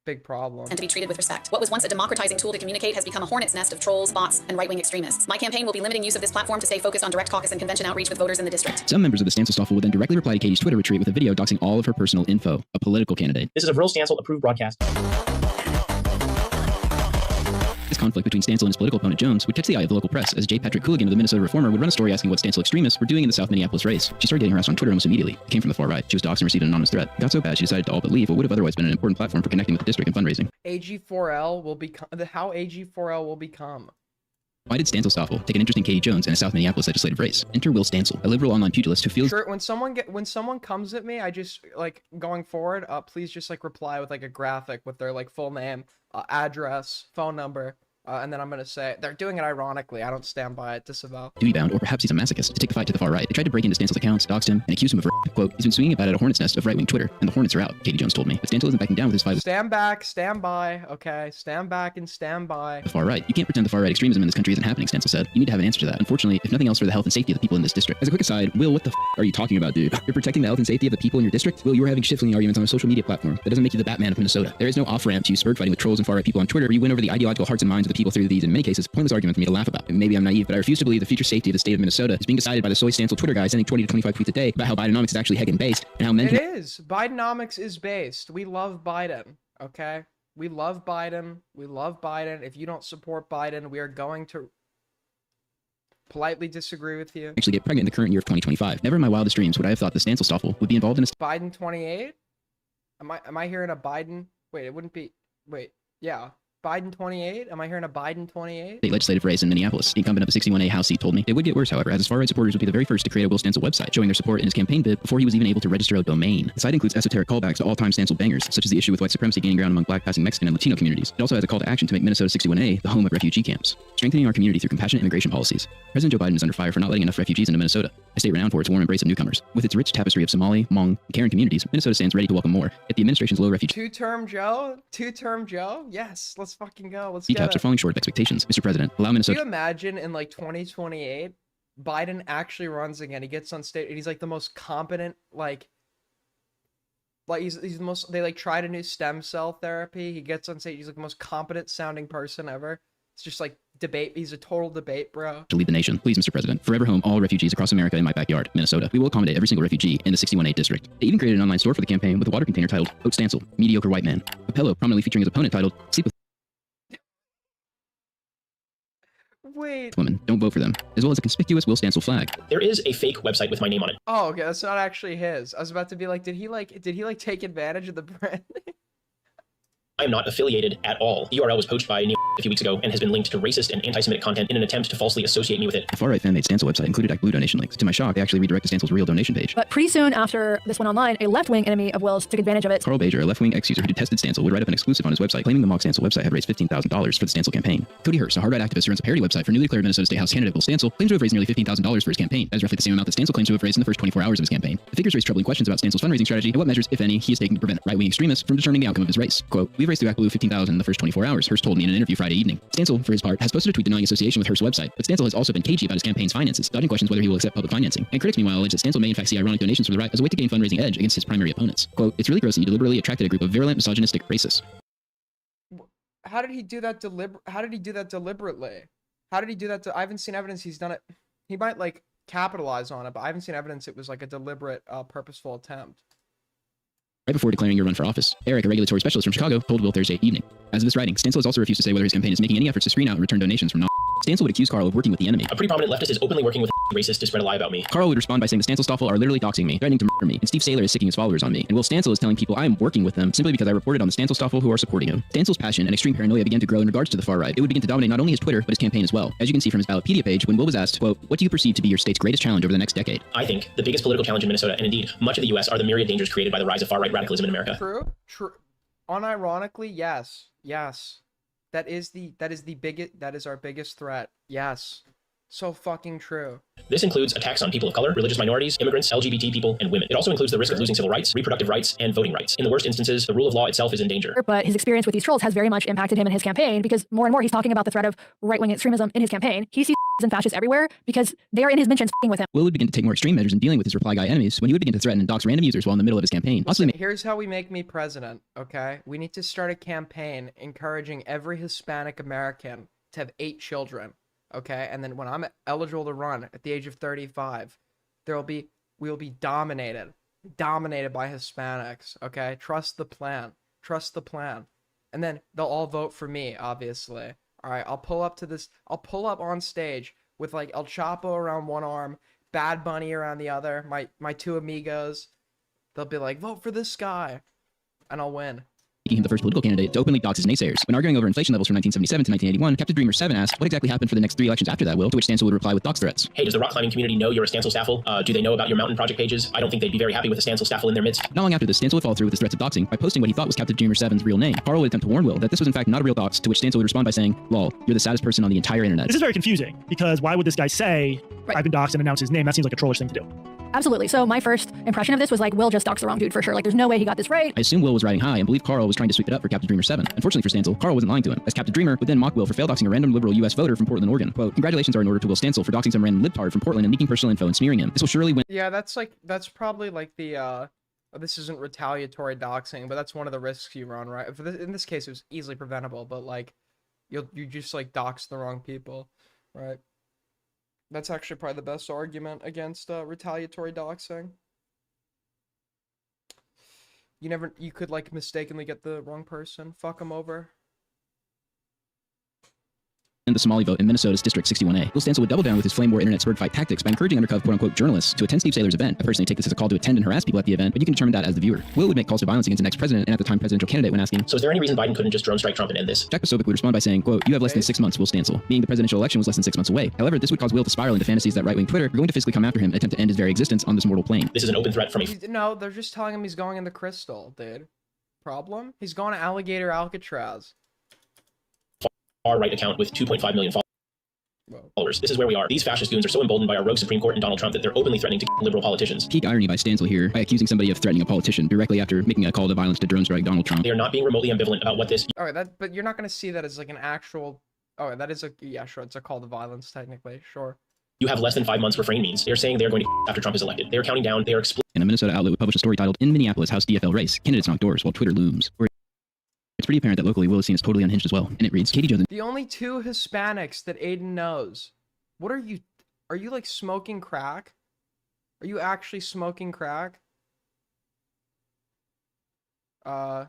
big problem. And to be treated with respect. What was once a democratizing tool to communicate has become a hornet's nest of trolls, bots, and right-wing extremists. My campaign will be limiting use of this platform to stay focused on direct caucus and convention outreach with voters in the district. Some members of the Stancil Staffel would then directly reply to Katie's Twitter retreat with a video doxing all of her personal info, a political candidate. This is a real Stancil approved broadcast. This conflict between Stancil and his political opponent Jones would catch the eye of the local press, as J. Patrick Cooligan of the Minnesota Reformer would run a story asking what Stancil extremists were doing in the South Minneapolis race. She started getting harassed on Twitter almost immediately. It came from the far right. She was doxxed and received an anonymous threat. It got so bad she decided to all but leave what would have otherwise been an important platform for connecting with the district and fundraising. AG4L will become how AG4L will become. Why did Stancil Stoffel take an interest in Katie Jones in a South Minneapolis legislative race? Enter Will Stancil, a liberal online pugilist who feels Sure, when someone comes at me, I just like going forward. Please just like reply with like a graphic with their like full name, address, phone number. And then I'm going to say, they're doing it ironically. I don't stand by it. Disavow. duty-bound, or perhaps he's a masochist, to take the fight to the far right. They tried to break into Stancil's accounts, doxed him, and accused him of quote, he's been swinging about at a hornet's nest of right-wing Twitter, and the hornets are out, Katie Jones told me. But Stancil isn't backing down with his fight with Stand back, stand by, okay? Stand back and stand by. the far right. You can't pretend the far right extremism in this country isn't happening, Stancil said. You need to have an answer to that. Unfortunately, if nothing else for the health and safety of the people in this district. As a quick aside, Will, what the are you talking about, dude? You're protecting the health and safety of the people in your district? Will, you were having shit-flinging arguments on a social media platform. That doesn't make you the Batman of Minnesota. There is no off-ramp to you spurred fighting with trolls and far right people on Twitter where you win over the ideological hearts and minds of the people through these, in many cases, pointless arguments for me to laugh about. Maybe I'm naive, but I refuse to believe the future safety of the state of Minnesota is being decided by the soy Stancil Twitter guy sending 20 to 25 tweets a day about how Bidenomics is actually heckin' based and how men It is. Bidenomics is based. We love Biden, okay? We love Biden. We love Biden. If you don't support Biden, we are going to politely disagree with you. actually get pregnant in the current year of 2025. Never in my wildest dreams would I have thought the Stancil Stoffel would be involved in a Biden 28? Am I hearing a Biden? Wait, it wouldn't be. Wait, yeah. Biden 28? Am I hearing a Biden 28? state legislative race in Minneapolis. The incumbent of the 61A House seat told me. It would get worse, however, as his far-right supporters would be the very first to create a Will Stancil website, showing their support in his campaign bid before he was even able to register a domain. The site includes esoteric callbacks to all-time Stancil bangers, such as the issue with white supremacy gaining ground among black passing Mexican and Latino communities. It also has a call to action to make Minnesota 61A the home of refugee camps, strengthening our community through compassionate immigration policies. President Joe Biden is under fire for not letting enough refugees into Minnesota, a state renowned for its warm embrace of newcomers. With its rich tapestry of Somali, Hmong, and Karen communities, Minnesota stands ready to welcome more. Yet the administration's low refugee Two-term Joe? Two-term Joe? Yes, let's fucking go. Let's get caps are it. falling short of expectations. Mr. President, allow Can Minnesota you imagine in like 2028, Biden actually runs again? He gets on stage and he's like the most competent, like he's the most. They like tried a new stem cell therapy. He gets on stage. He's like the most competent sounding person ever. It's just like debate. He's a total debate, bro. to lead the nation. Please, Mr. President, forever home all refugees across America in my backyard, Minnesota. We will accommodate every single refugee in the 61A district. They even created an online store for the campaign with a water container titled Vote Stancil, Mediocre White Man. A pillow prominently featuring his opponent titled Sleep with Wait. Women. Don't vote for them. As well as a conspicuous Will Stancil flag. There is a fake website with my name on it. Oh, okay. That's not actually his. I was about to be like, did he take advantage of the brand? I am not affiliated at all. The URL was poached by Neil a few weeks ago and has been linked to racist and anti-Semitic content in an attempt to falsely associate me with it. The far-right fan-made Stancil website included ActBlue donation links. To my shock, they actually redirect to Stancil's real donation page. But pretty soon after this went online, a left-wing enemy of Will's took advantage of it. Carl Bajer, a left-wing ex-user who detested Stancil, would write up an exclusive on his website claiming the mock Stancil website had raised $15,000 for the Stancil campaign. Cody Hurst, a hard-right activist who runs a parody website for newly declared Minnesota State House candidate Will Stancil, claims to have raised nearly $15,000 for his campaign. That is roughly the same amount that Stancil claims to have raised in the first 24 hours of his campaign. The figures raise troubling questions about Stancil's fundraising strategy and what measures, if any, he is taking to prevent right-wing extremists from determining the outcome of his race. Quote, we've raised through ActBlue $15,000 in the first 24 hours, Hurst told me in an interview Friday evening. Stancil, for his part, has posted a tweet denying association with Hurst's website, but Stancil has also been cagey about his campaign's finances, dodging questions whether he will accept public financing. And critics meanwhile allege that Stancil may in fact see ironic donations from the right as a way to gain fundraising edge against his primary opponents. Quote, it's really gross that you deliberately attracted a group of virulent, misogynistic racists. How did he do that deliberately? How did he do that? I haven't seen evidence he's done it. He might like capitalize on it, but I haven't seen evidence it was like a deliberate, purposeful attempt. Right before declaring your run for office, Eric, a regulatory specialist from Chicago, told Will Thursday evening. As of this writing, Stancil has also refused to say whether his campaign is making any efforts to screen out and return donations from non. Stancil would accuse Carl of working with the enemy. A pretty prominent leftist is openly working with racists to spread a lie about me. Carl would respond by saying the Stancil Stoffel are literally doxing me, threatening to murder me, and Steve Saylor is sicking his followers on me. And Will Stancil is telling people I am working with them simply because I reported on the Stancil Stoffel who are supporting him. Stancil's passion and extreme paranoia began to grow in regards to the far right. It would begin to dominate not only his Twitter, but his campaign as well. As you can see from his Ballotpedia page, when Will was asked, quote, what do you perceive to be your state's greatest challenge over the next decade? I think the biggest political challenge in Minnesota, and indeed much of the U.S., are the myriad dangers created by the rise of far-right radicalism in America. True. Unironically, yes. That is our biggest threat. Yes. So fucking true. This includes attacks on people of color, religious minorities, immigrants, LGBT people, and women. It also includes the risk of losing civil rights, reproductive rights, and voting rights. In the worst instances, the rule of law itself is in danger. But his experience with these trolls has very much impacted him in his campaign because more and more he's talking about the threat of right-wing extremism in his campaign. He sees and fascists everywhere because they are in his mentions with him. Will would begin to take more extreme measures in dealing with his reply guy enemies when he would begin to threaten and dox random users while in the middle of his campaign. Listen, here's how we make me president, okay? We need to start a campaign encouraging every Hispanic American to have 8 children, okay? And then when I'm eligible to run at the age of 35, we'll be dominated by Hispanics, okay? Trust the plan. And then they'll all vote for me, obviously. All right, I'll pull up to this. I'll pull up on stage with like El Chapo around one arm, Bad Bunny around the other, my two amigos. They'll be like, vote for this guy, and I'll win. Making him the first political candidate to openly dox his naysayers. When arguing over inflation levels from 1977 to 1981, Captain Dreamer 7 asked, what exactly happened for the next 3 elections after that, Will? To which Stancil would reply with dox threats. Hey, does the rock climbing community know you're a Stancil Staffel? Do they know about your mountain project pages? I don't think they'd be very happy with a Stancil Staffel in their midst. Not long after this, Stancil would follow through with his threats of doxing by posting what he thought was Captain Dreamer 7's real name. Carl would attempt to warn Will that this was in fact not a real dox, to which Stancil would respond by saying, lol, you're the saddest person on the entire internet. This is very confusing, because why would this guy say, I've been doxed and announce his name? That seems like a trollish thing to do. Absolutely. So my first impression of this was like, Will just doxed the wrong dude for sure. Like, there's no way he got this right. I assume Will was riding high and believed Carl was trying to sweep it up for Captain Dreamer 7. Unfortunately for Stancil, Carl wasn't lying to him, as Captain Dreamer would then mock Will for fail doxing a random liberal US voter from Portland, Oregon. Quote, congratulations are in order to Will Stancil for doxing some random libtard from Portland and leaking personal info and smearing him. This will surely win. Yeah, that's probably like the this isn't retaliatory doxing, but that's one of the risks you run, right? In this case, it was easily preventable, but like you just like dox the wrong people, right? That's actually probably the best argument against retaliatory doxing. You could like mistakenly get the wrong person, fuck them over. The Somali vote in Minnesota's District 61A. Will Stancil would double down with his flame war internet sword fight tactics by encouraging undercover quote-unquote journalists to attend Steve Saylor's event. I personally take this as a call to attend and harass people at the event, but you can determine that as the viewer. Will would make calls to violence against the next president and at the time presidential candidate when asking, so is there any reason Biden couldn't just drone strike Trump and end this? Jack Posobiec would respond by saying, quote, you have less than 6 months, Will Stancil, meaning the presidential election was less than 6 months away. However, this would cause Will to spiral into fantasies that right-wing Twitter are going to physically come after him and attempt to end his very existence on this mortal plane. This is an open threat from No, they're just telling him he's going in the crystal, dude. Problem? He's going to Alligator Alcatraz. far-right account with 2.5 million followers. This is where we are. These fascist goons are so emboldened by our rogue Supreme Court and Donald Trump that they're openly threatening to kill liberal politicians. Peak irony by Stancil here by accusing somebody of threatening a politician directly after making a call to violence to drone strike Donald Trump. They are not being remotely ambivalent about what this. All right, but you're not going to see that as like an actual. Oh, that is yeah, sure. It's a call to violence technically, sure. You have less than 5 months refrain means. They're saying they're going to after Trump is elected. They're counting down. They are And a Minnesota outlet would publish a story titled "In Minneapolis, House DFL Race: Candidates Knock Doors While Twitter Looms." It's pretty apparent that locally Will is seen as totally unhinged as well, and it reads, Katie Jones. The only 2 Hispanics that Aiden knows. What are you? Are you like smoking crack? Are you actually smoking crack? Who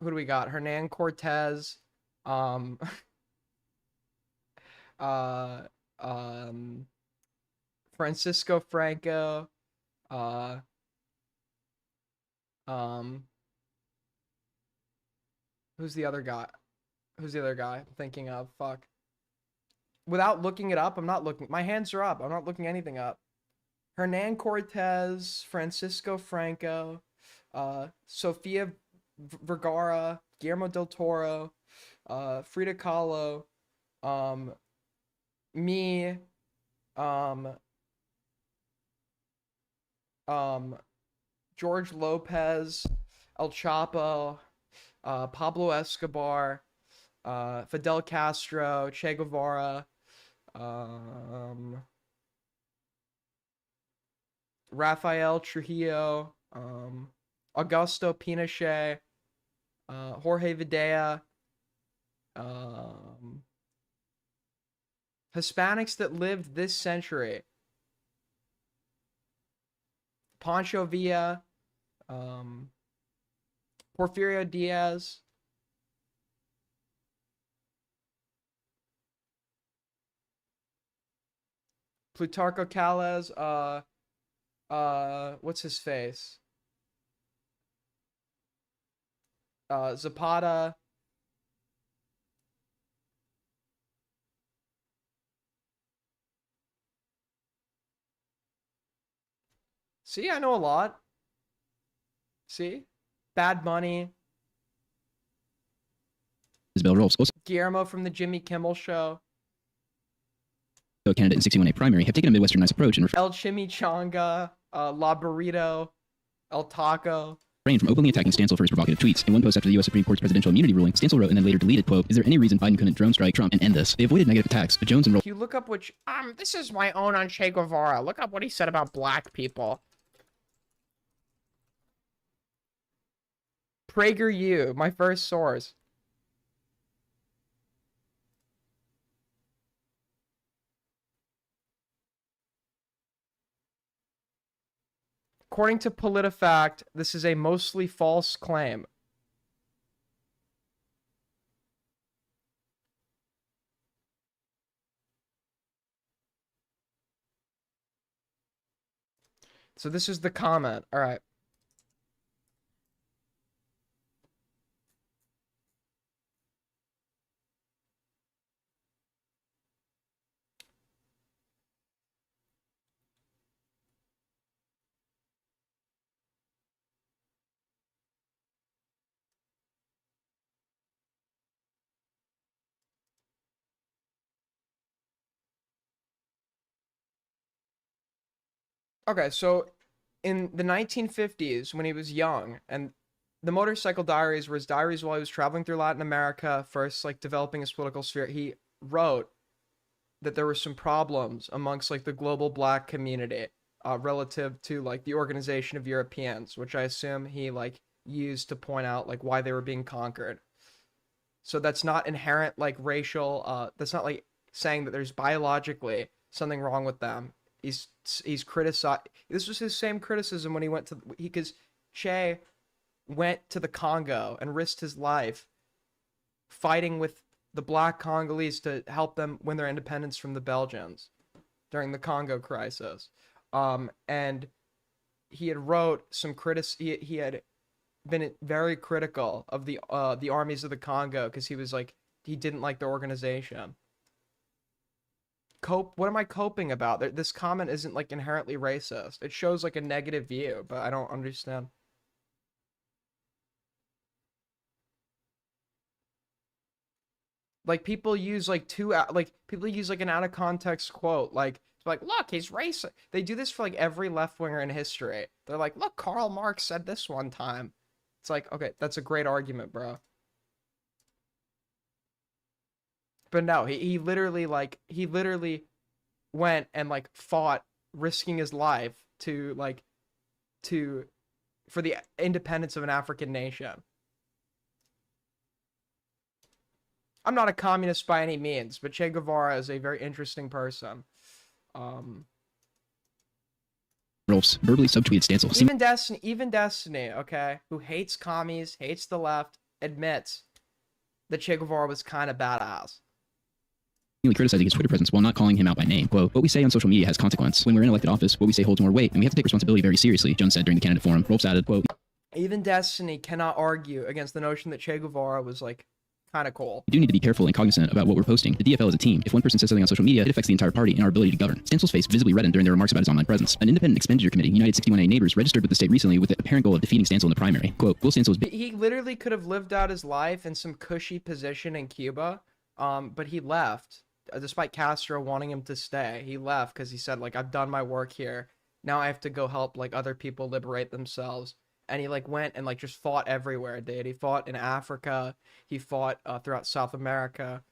do we got? Hernan Cortez, Francisco Franco, who's the other guy? Who's the other guy I'm thinking of? Fuck. Without looking it up, I'm not looking. My hands are up. I'm not looking anything up. Hernan Cortez, Francisco Franco, Sofia Vergara, Guillermo del Toro, Frida Kahlo, me, George Lopez, El Chapo, Pablo Escobar, Fidel Castro, Che Guevara, Rafael Trujillo, Augusto Pinochet, Jorge Videla, Hispanics that lived this century. Pancho Villa, Porfirio Diaz, Plutarco Calles, what's his face? Zapata. See, I know a lot. See? Bad Bunny. Isabel Rolfs, Guillermo from the Jimmy Kimmel Show. Candidate in 61A primary, have taken a Midwesternized approach and El Chimichanga, La Burrito, El Taco. refrained from openly attacking Stancil for his provocative tweets. In one post after the U.S. Supreme Court's presidential immunity ruling, Stancil wrote and then later deleted, quote, is there any reason Biden couldn't drone strike Trump and end this? They avoided negative attacks, but Jones and Rolfs. If you look up which, this is my own on Che Guevara. Look up what he said about black people. PragerU, my first source. According to PolitiFact, this is a mostly false claim. So this is the comment. All right. Okay, so in the 1950s, when he was young, and the Motorcycle Diaries were his diaries while he was traveling through Latin America, first like developing his political sphere, he wrote that there were some problems amongst like the global black community relative to like the Organization of Europeans, which I assume he like used to point out like why they were being conquered. So that's not inherent like racial, that's not like saying that there's biologically something wrong with them. He's criticized. This was his same criticism when he went to because Che went to the Congo and risked his life fighting with the black Congolese to help them win their independence from the Belgians during the Congo crisis. And he had wrote some he had been very critical of the armies of the Congo because he was like he didn't like their organization. What am I coping about? This comment isn't like inherently racist. It shows like a negative view, but I don't understand. Like people use like people use like an out of context quote like look, he's racist. They do this for like every left winger in history. They're like, look, Karl Marx said this one time. It's like, okay, that's a great argument, bro. But no, he literally went and like fought, risking his life for the independence of an African nation. I'm not a communist by any means, but Che Guevara is a very interesting person. Rolf's verbally subtweeted Stancil. Even Destiny, okay, who hates commies, hates the left, admits that Che Guevara was kind of badass. Criticizing his Twitter presence while not calling him out by name. Quote, what we say on social media has consequence. When we're in elected office, what we say holds more weight, and we have to take responsibility very seriously, Jones said during the candidate forum. Rolfs added, quote, even Destiny cannot argue against the notion that Che Guevara was like kind of cool. We do need to be careful and cognizant about what we're posting. The DFL is a team. If one person says something on social media, it affects the entire party and our ability to govern. Stancil's face visibly reddened during their remarks about his online presence. An independent expenditure committee, United 61A Neighbors, registered with the state recently with the apparent goal of defeating Stancil in the primary. Quote, Will Stancil is... He literally could have lived out his life in some cushy position in Cuba, but he left. Despite Castro wanting him to stay, he left because he said, like, I've done my work here. Now I have to go help, like, other people liberate themselves. And he, like, went and, like, just fought everywhere, dude. He fought in Africa. He fought throughout South America.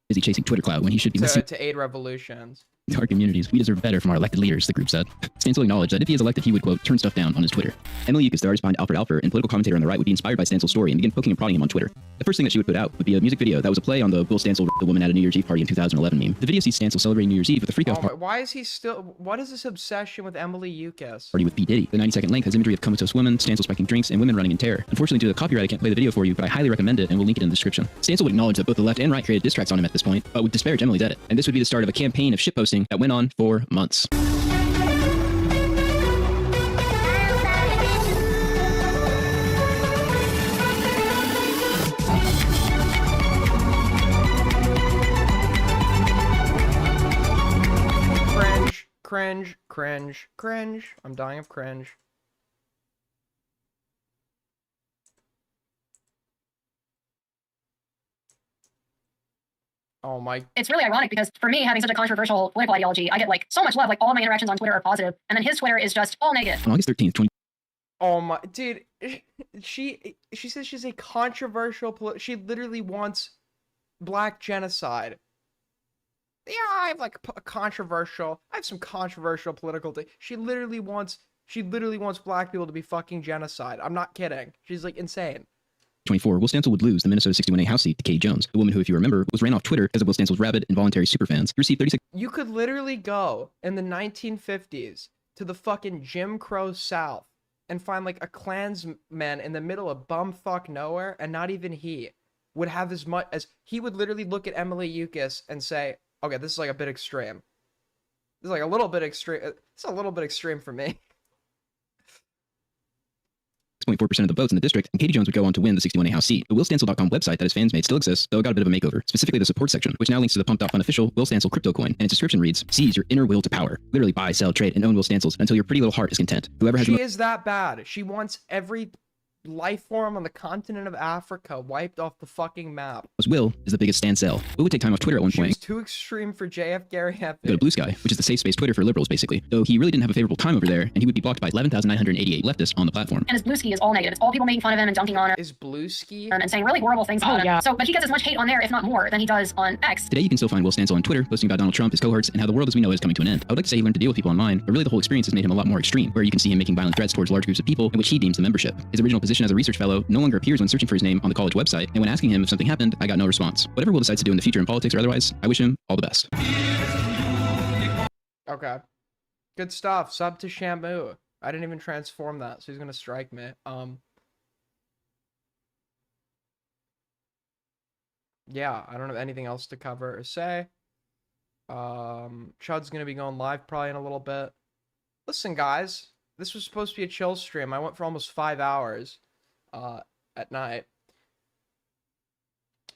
Busy chasing Twitter clout when he should be listening to aid revolutions. To our communities, we deserve better from our elected leaders, the group said. Stancil acknowledged that if he is elected, he would, quote, turn stuff down on his Twitter. Emily Yukis, the artist behind Alfred Alfer and political commentator on the right, would be inspired by Stancil's story and begin poking and prodding him on Twitter. The first thing that she would put out would be a music video that was a play on the Will Stancil, the woman at a New Year's Eve party in 2011 meme. The video sees Stancil celebrating New Year's Eve with a freak-out What is this obsession with Emily Yukis? party with P. Diddy. The 90-second length has imagery of comatose women, Stancil spiking drinks, and women running in terror. Unfortunately, due to the copyright, I can't play the video for you, but I highly recommend it and will link it in the description. Stancil would acknowledge that both the left and right created diss tracks on him at this point, but would disparage Emily's edit. And this would be the start of a campaign of shitposting that went on for months. Cringe. I'm dying of cringe. Oh my. It's really ironic because for me, having such a controversial political ideology, I get like so much love. Like all of my interactions on Twitter are positive, and then his Twitter is just all negative. On August 13th, 20... Oh my, dude. She says she's a controversial. She literally wants black genocide. Yeah, I have like a controversial. I have some controversial political. She literally wants black people to be fucking genocide. I'm not kidding. She's like insane. 24, Will Stancil would lose the Minnesota 61A House seat to Katie Jones, the woman who, if you remember, was ran off Twitter because of Will Stancil's rabid, involuntary superfans. He received 36. You could literally go in the 1950s to the fucking Jim Crow South and find like a Klansman in the middle of bumfuck nowhere, and not even he would have as much as he would literally look at Emily Yukis and say, okay, this is like a bit extreme. This is like a little bit extreme. It's a little bit extreme for me. 6.4% of the votes in the district, and Katie Jones would go on to win the 61A House seat. The WillStancil.com website that his fans made still exists, though it got a bit of a makeover, specifically the support section, which now links to the Pump.Fun official Will Stancil crypto coin, and its description reads, "Seize your inner will to power. Literally buy, sell, trade, and own Will Stancils until your pretty little heart is content. Whoever has She is that bad. She wants every life form on the continent of Africa wiped off the fucking map. Will is the biggest stand sell. Will would take time off Twitter at one She point. was too extreme for JF Gary Hefty. Go to Blue Sky, which is the safe space Twitter for liberals, basically. Though he really didn't have a favorable time over there, and he would be blocked by 11,988 leftists on the platform. And his Bluesky is all negative. It's all people making fun of him and dunking on her. Is Bluesky? And saying really horrible things about him. So, but he gets as much hate on there, if not more, than he does on X. Today, you can still find Will Stancil on Twitter, posting about Donald Trump, his cohorts, and how the world as we know it is coming to an end. I would like to say he learned to deal with people online, but really the whole experience has made him a lot more extreme, where you can see him making violent threats towards large groups of people, in which he deems the membership. His original position as a research fellow no longer appears when searching for his name on the college website, and when asking him if something happened, I got no response. Whatever Will decides to do in the future in politics or otherwise, I wish him all the best. Okay. Good stuff. Sub to Shamu. I didn't even transform that, so he's gonna strike me. Yeah, I don't have anything else to cover or say. Chud's gonna be going live probably in a little bit. Listen, guys, this was supposed to be a chill stream. I went for almost 5 hours at night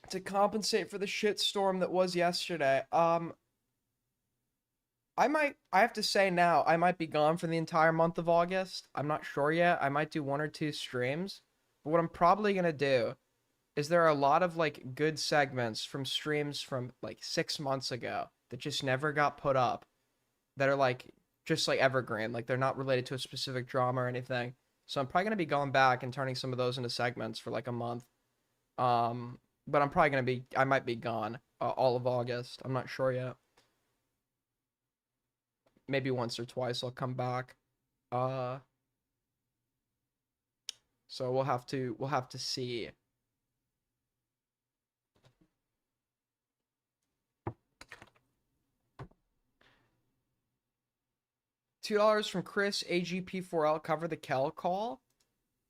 to compensate for the shitstorm that was yesterday. I have to say now, I might be gone for the entire month of August. I'm not sure yet. I might do 1 or 2 streams. But what I'm probably going to do is there are a lot of like good segments from streams from like 6 months ago that just never got put up that are like just like evergreen. Like they're not related to a specific drama or anything. So I'm probably going to be going back and turning some of those into segments for like a month. But I'm probably going to be, I might be gone all of August. I'm not sure yet. Maybe once or twice I'll come back. So we'll have to see. $2 from Chris AGP4L. Cover the Kel call.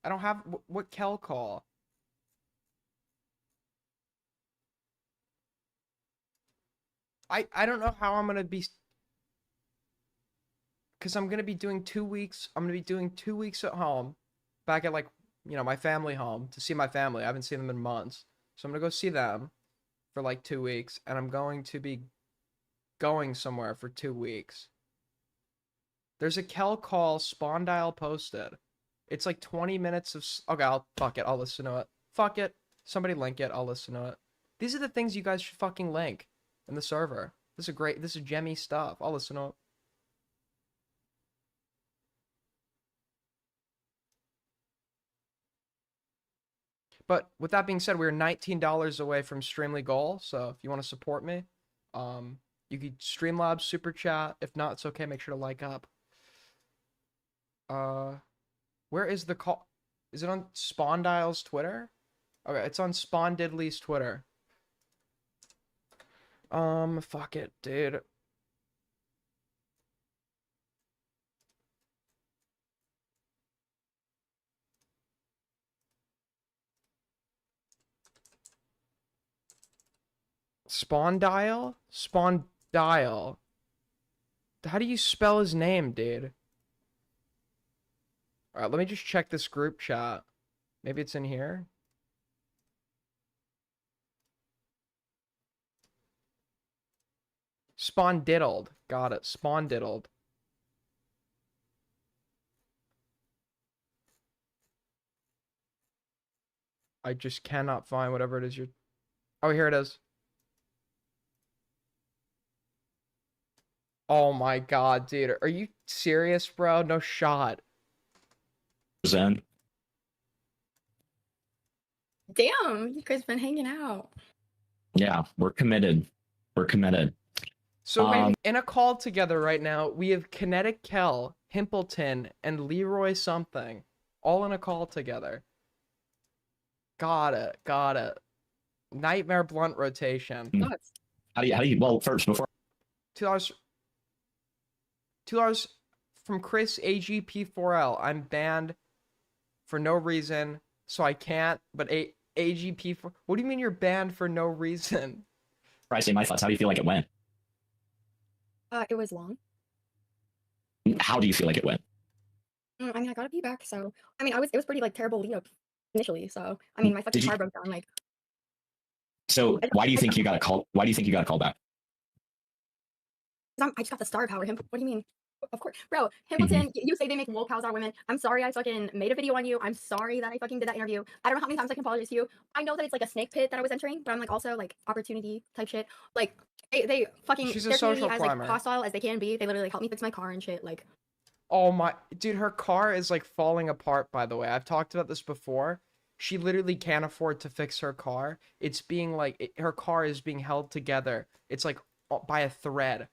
I don't have what Kel call. I don't know how I'm gonna be, because I'm gonna be doing 2 weeks. I'm gonna be doing 2 weeks at home, back at like, you know, my family home to see my family. I haven't seen them in months, so I'm gonna go see them for like 2 weeks, and I'm going to be going somewhere for 2 weeks. There's a Kel call spawn dial posted. It's like 20 minutes of okay, fuck it, I'll listen to it. Fuck it, somebody link it, I'll listen to it. These are the things you guys should fucking link in the server. This is gemmy stuff. I'll listen to it. But with that being said, we're $19 away from Streamly goal. So if you want to support me, you could Streamlabs super chat. If not, it's okay. Make sure to like up. Where is the call? Is it on Spawn Dial's Twitter? Okay, it's on Spawn Diddley's Twitter. Fuck it, dude. Spawn Dial? Spawn Dial. How do you spell his name, dude? Alright, let me just check this group chat. Maybe it's in here. Spawn Diddled. Got it. Spawn Diddled. I just cannot find whatever it is you're... Oh, here it is. Oh my god, dude. Are you serious, bro? No shot. Zen. Damn, you guys been hanging out. Yeah, we're committed. We're committed. So in a call together right now, we have Kinetic Kel, Himpleton, and Leroy something. All in a call together. Got it. Got it. Nightmare blunt rotation. How do you well first before $2 from Chris AGP4L. I'm banned for no reason, so I can't, but AGP4... What do you mean you're banned for no reason? I say my thoughts. How do you feel like it went? It was long. How do you feel like it went? I mean, I got a feedback, so I mean, it was pretty like terrible lead up initially. So I mean, my fucking Did you- car broke down. Like, So why do you think you got a call? Why do you think you got a call back? I just got the star power. Him. What do you mean? Of course, bro. Hamilton, you say they make woke cows out of women. I'm sorry, I fucking made a video on you. I'm sorry that I fucking did that interview. I don't know how many times I can apologize to you. I know that it's like a snake pit that I was entering, but I'm like also like opportunity type shit. Like they fucking She's a their community social as climber. like hostile as they can be. They literally like, helped me fix my car and shit. Like, Oh my, dude, her car is like falling apart, by the way. I've talked about this before. She literally can't afford to fix her car. It's being like, her car is being held together. It's like by a thread.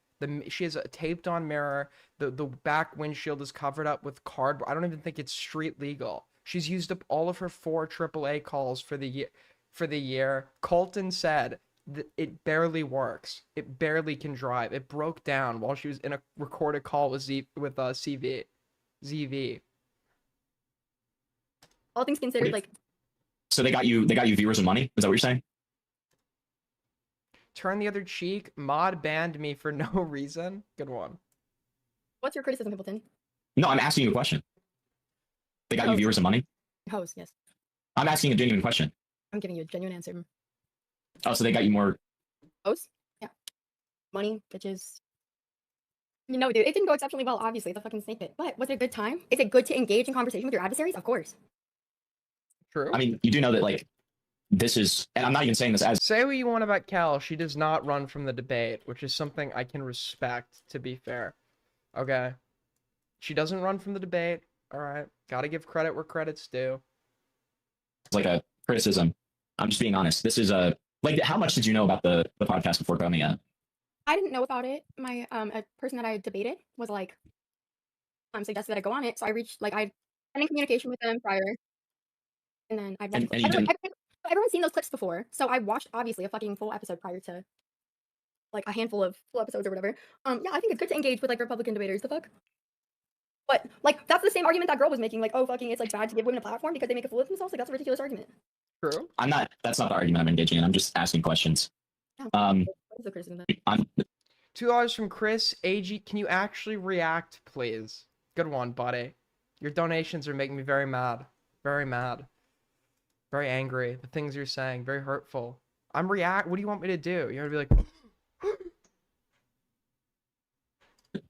She has a taped on mirror. The back windshield is covered up with cardboard. I don't even think it's street legal. She's used up all of her 4 AAA calls for the year. Colton said that it barely works. It barely can drive. It broke down while she was in a recorded call with ZV. all things considered, like So they got you viewers and money. Is that what you're saying? Turn the other cheek. Mod banned me for no reason. Good one. what's your criticism, Hamilton? No, I'm asking you a question. They got you viewers and money. Hose, yes. I'm asking a genuine question. I'm giving you a genuine answer. Oh, so they got you more. Hose? Yeah. Money, bitches. You know, dude, it didn't go exceptionally well, obviously. It's a fucking snake pit. But was it a good time? Is it good to engage in conversation with your adversaries? Of course. True. I mean, you do know that like this is, and I'm not even saying this as. Say what you want about Cal. She does not run from the debate, which is something I can respect, to be fair. Okay. She doesn't run from the debate. All right. Gotta give credit where credit's due. It's like a criticism. I'm just being honest. This is a like. How much did you know about the podcast before coming in? I didn't know about it. My a person that I debated was like suggested that I go on it. So I reached like I'd been in communication with them prior. And then I've And you didn't. everyone's seen those clips before. So I watched obviously a fucking full episode prior to like a handful of full episodes or whatever. Yeah, I think it's good to engage with like Republican debaters. The fuck? But like that's the same argument that girl was making. Like, oh fucking, it's like bad to give women a platform because they make a fool of themselves. Like that's a ridiculous argument. True. I'm not. That's not the argument I'm engaging in. I'm just asking questions. What is the criticism then? I'm. $2 from Chris. AG, can you actually react, please? Good one, buddy. Your donations are making me very mad. Very mad. Very angry. The things you're saying, very hurtful. I'm react. What do you want me to do? You're gonna be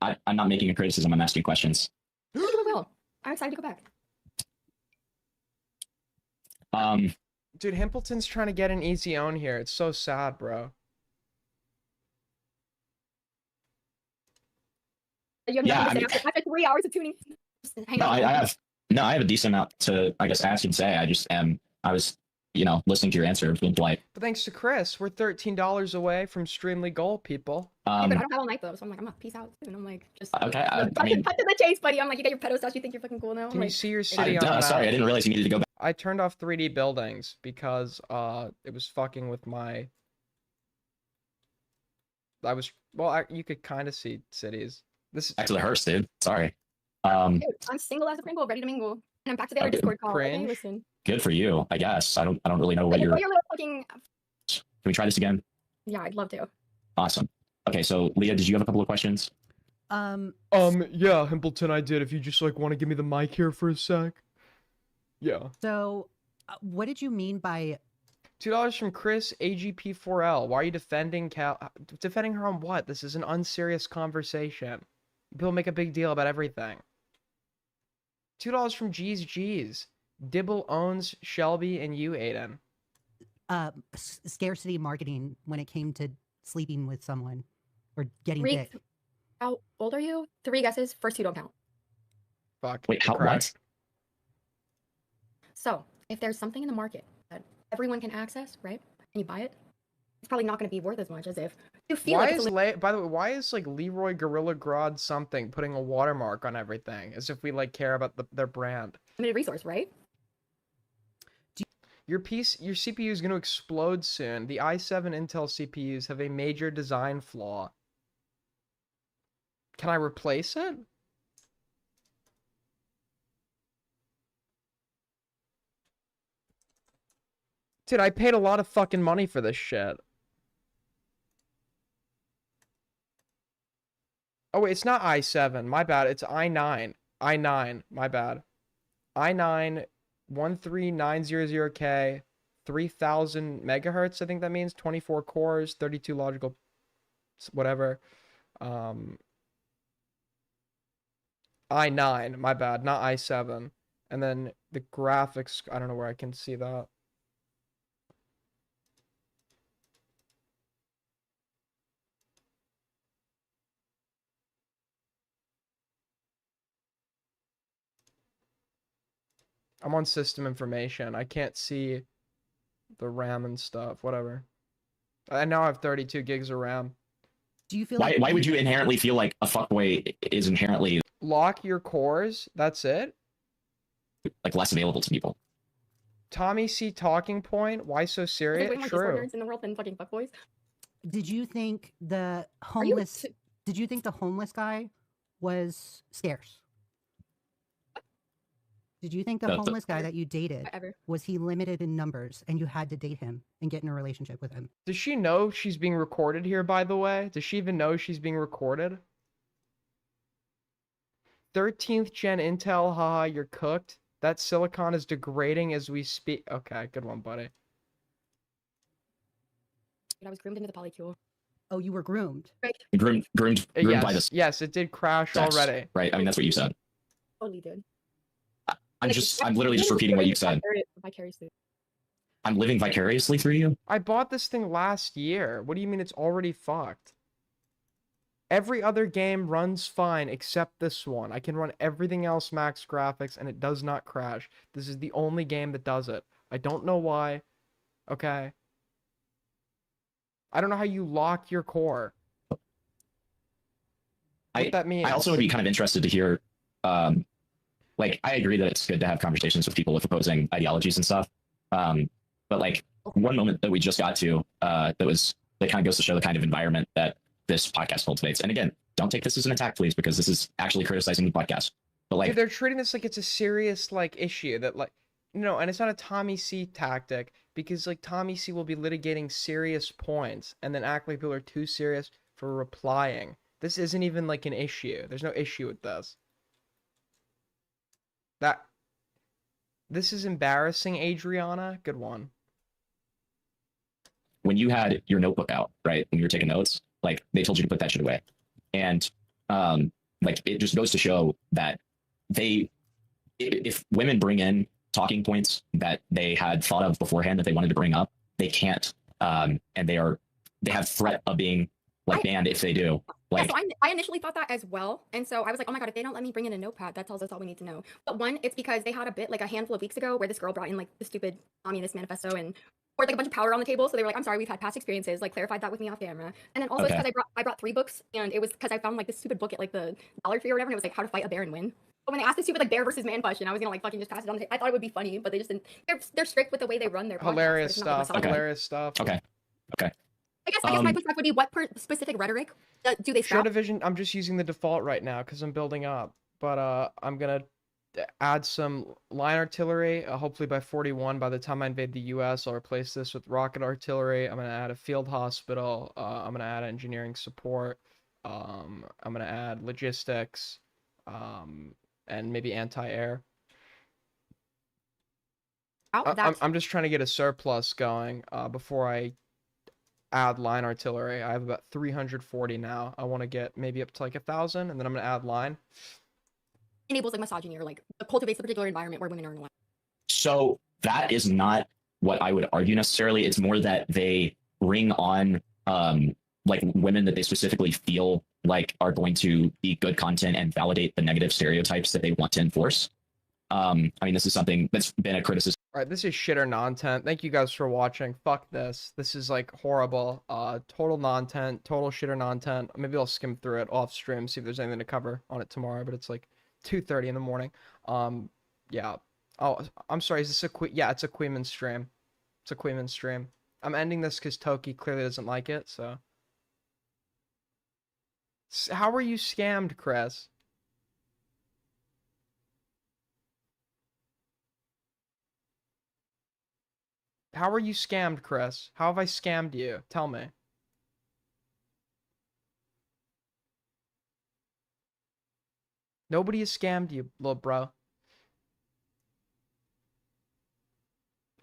like, I'm not making a criticism. I'm asking questions. Well, I'm excited to go back. dude, Himpleton's trying to get an easy own here. It's so sad, bro. You have Yeah, nothing to say after 3 hours of tuning. Hang No, on. I have a decent amount to, I guess, ask and say. I was, listening to your answer, being polite. But thanks to Chris, we're $13 away from Streamly Gold, people. Yeah, but I don't have all night though, so I'm like, I'm gonna peace out soon. I'm like, just Okay, cut to the chase, buddy. I'm like, you got your pedo stuff. You think you're fucking cool now? I'm Can you like, see your city on the map? Sorry, I didn't realize you needed to go back. I turned off 3D buildings because it was fucking with my. You could kind of see cities. This is Back to the hearse, dude. Sorry. Dude, I'm single as a Pringle, ready to mingle, and I'm back to the other Okay. Discord call. Okay, Cringe. listen. Good for you, I guess. I don't really know what Like, you're. your little fucking. Can we try this again? Yeah, I'd love to. Awesome. Okay, so Leah, did you have a couple of questions? yeah, Himpleton, I did. If you just want to give me the mic here for a sec. Yeah. So, what did you mean by $2 from Chris AGP4L. Why are you defending defending her on what? This is an unserious conversation. People make a big deal about everything. $2 from G's. Dibble owns Shelby and you, Aiden. scarcity marketing when it came to sleeping with someone or getting Three. dick? How old are you? 3 guesses. First 2 don't count. Fuck. Wait, how what? So, if there's something in the market that everyone can access, right, and you buy it, it's probably not going to be worth as much as if you feel Why like it's is by the way, why is Leroy Gorilla Grodd something putting a watermark on everything as if we care about their brand? limited resource, right? Your CPU is going to explode soon. The i7 Intel CPUs have a major design flaw. Can I replace it? Dude, I paid a lot of fucking money for this shit. Oh wait, it's not i7. My bad. It's i9. i9, my bad. i9 13900K, 3000 megahertz, I think that means, 24 cores, 32 logical, whatever. i9, my bad, not i7. And then the graphics, I don't know where I can see that. I'm on system information. I can't see the RAM and stuff, whatever. I now have 32 gigs of RAM. Do you feel Why would you inherently feel like a fuckboy is inherently Lock your cores, that's it? like less available to people? Tommy C talking point, why so There's serious? way more True. disorders in the world than fucking fuckboys. Did you think the you homeless? Did you think the homeless guy was scarce? Did you think the homeless guy that you dated Whatever. was he limited in numbers and you had to date him and get in a relationship with him? Does she know she's being recorded here, by the way? Does she even know she's being recorded? 13th gen Intel, haha, you're cooked. That silicon is degrading as we speak. Okay, good one, buddy. I was groomed into the polycule. Oh, you were groomed. Groomed Yes, by this. yes, it did crash sex, already. Right? I mean, that's what you said. Totally did. I'm literally just repeating what you said. Vicariously. I'm living vicariously through you. I bought this thing last year. What do you mean it's already fucked? Every other game runs fine except this one. I can run everything else max graphics and it does not crash. This is the only game that does it. I don't know why. Okay. I don't know how you lock your core. What that means. I also would be kind of interested to hear, like, I agree that it's good to have conversations with people with opposing ideologies and stuff. But like one moment that we just got to, that kind of goes to show the kind of environment that this podcast cultivates. And again, don't take this as an attack, please, because this is actually criticizing the podcast. But like, dude, they're treating this like it's a serious like issue that like, and it's not a Tommy C tactic because like Tommy C will be litigating serious points and then act like people are too serious for replying. This isn't even like an issue. There's no issue with this. This is embarrassing, Adriana. Good one. when you had your notebook out, right, when you were taking notes, like they told you to put that shit away. And like it just goes to show that if women bring in talking points that they had thought of beforehand that they wanted to bring up, they can't, and they have threat of being like banned if they do. Like, yeah, so I initially thought that as well. And so I was like, oh my God, if they don't let me bring in a notepad, that tells us all we need to know. But one, it's because they had a bit like a handful of weeks ago where this girl brought in like the stupid communist manifesto and poured like a bunch of powder on the table. So they were like, I'm sorry, we've had past experiences, like clarified that with me off camera. And then also it's because I brought 3 books, and it was because I found like this stupid book at like the Dollar Tree or whatever, and it was like how to fight a bear and win. But when they asked the stupid like bear versus man question, I was gonna like fucking just pass it on. I thought it would be funny, but they just didn't. They're strict with the way they run their podcast, Hilarious so it's not stuff. like a Hilarious stuff. Okay. I guess my pushback would be what specific rhetoric do they Show spout? division, I'm just using the default right now because I'm building up. But I'm gonna add some line artillery. Hopefully by 41, by the time I invade the U.S., I'll replace this with rocket artillery. I'm gonna add a field hospital. I'm gonna add engineering support. I'm gonna add logistics, and maybe anti-air. I'm just trying to get a surplus going before I add line artillery. I have about 340 now. I want to get maybe up to like 1,000, and then I'm gonna add line. Enables like misogyny or like cultivates a particular environment where women are in line. so that is not what I would argue necessarily. It's more that they bring on like women that they specifically feel like are going to be good content and validate the negative stereotypes that they want to enforce. I mean, this is something that's been a criticism. All right, this is shit or non-tent. Thank you guys for watching. Fuck this. This is like horrible. Total non-tent, total shit or non-tent. Maybe I'll skim through it off stream, see if there's anything to cover on it tomorrow, but it's like 2:30 in the morning. Yeah. Oh, I'm sorry. Is this yeah, it's a Queeman stream. It's a Queeman stream. I'm ending this because Toki clearly doesn't like it, so. How were you scammed, Chris? How are you scammed, Chris? How have I scammed you? Tell me. Nobody has scammed you, little bro. All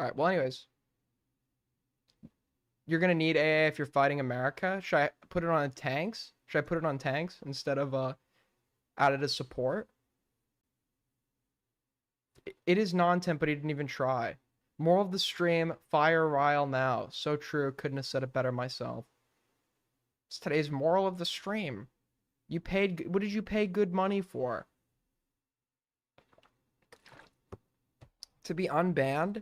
right. Well, anyways, you're gonna need AA if you're fighting America. Should I put it on tanks? Should I put it on tanks instead of added as support? It is non-temp, but he didn't even try. Moral of the stream: fire Ryle now. So true. Couldn't have said it better myself. It's today's moral of the stream. You paid. What did you pay good money for? To be unbanned?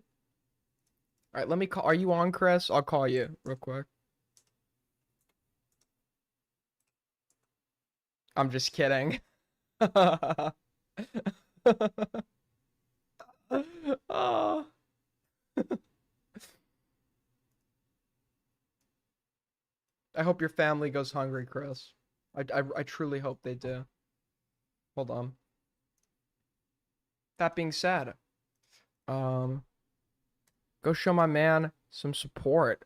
All right, let me call. Are you on, Chris? I'll call you real quick. I'm just kidding. Oh. I hope your family goes hungry, Chris. I truly hope they do. Hold on. That being said, go show my man some support.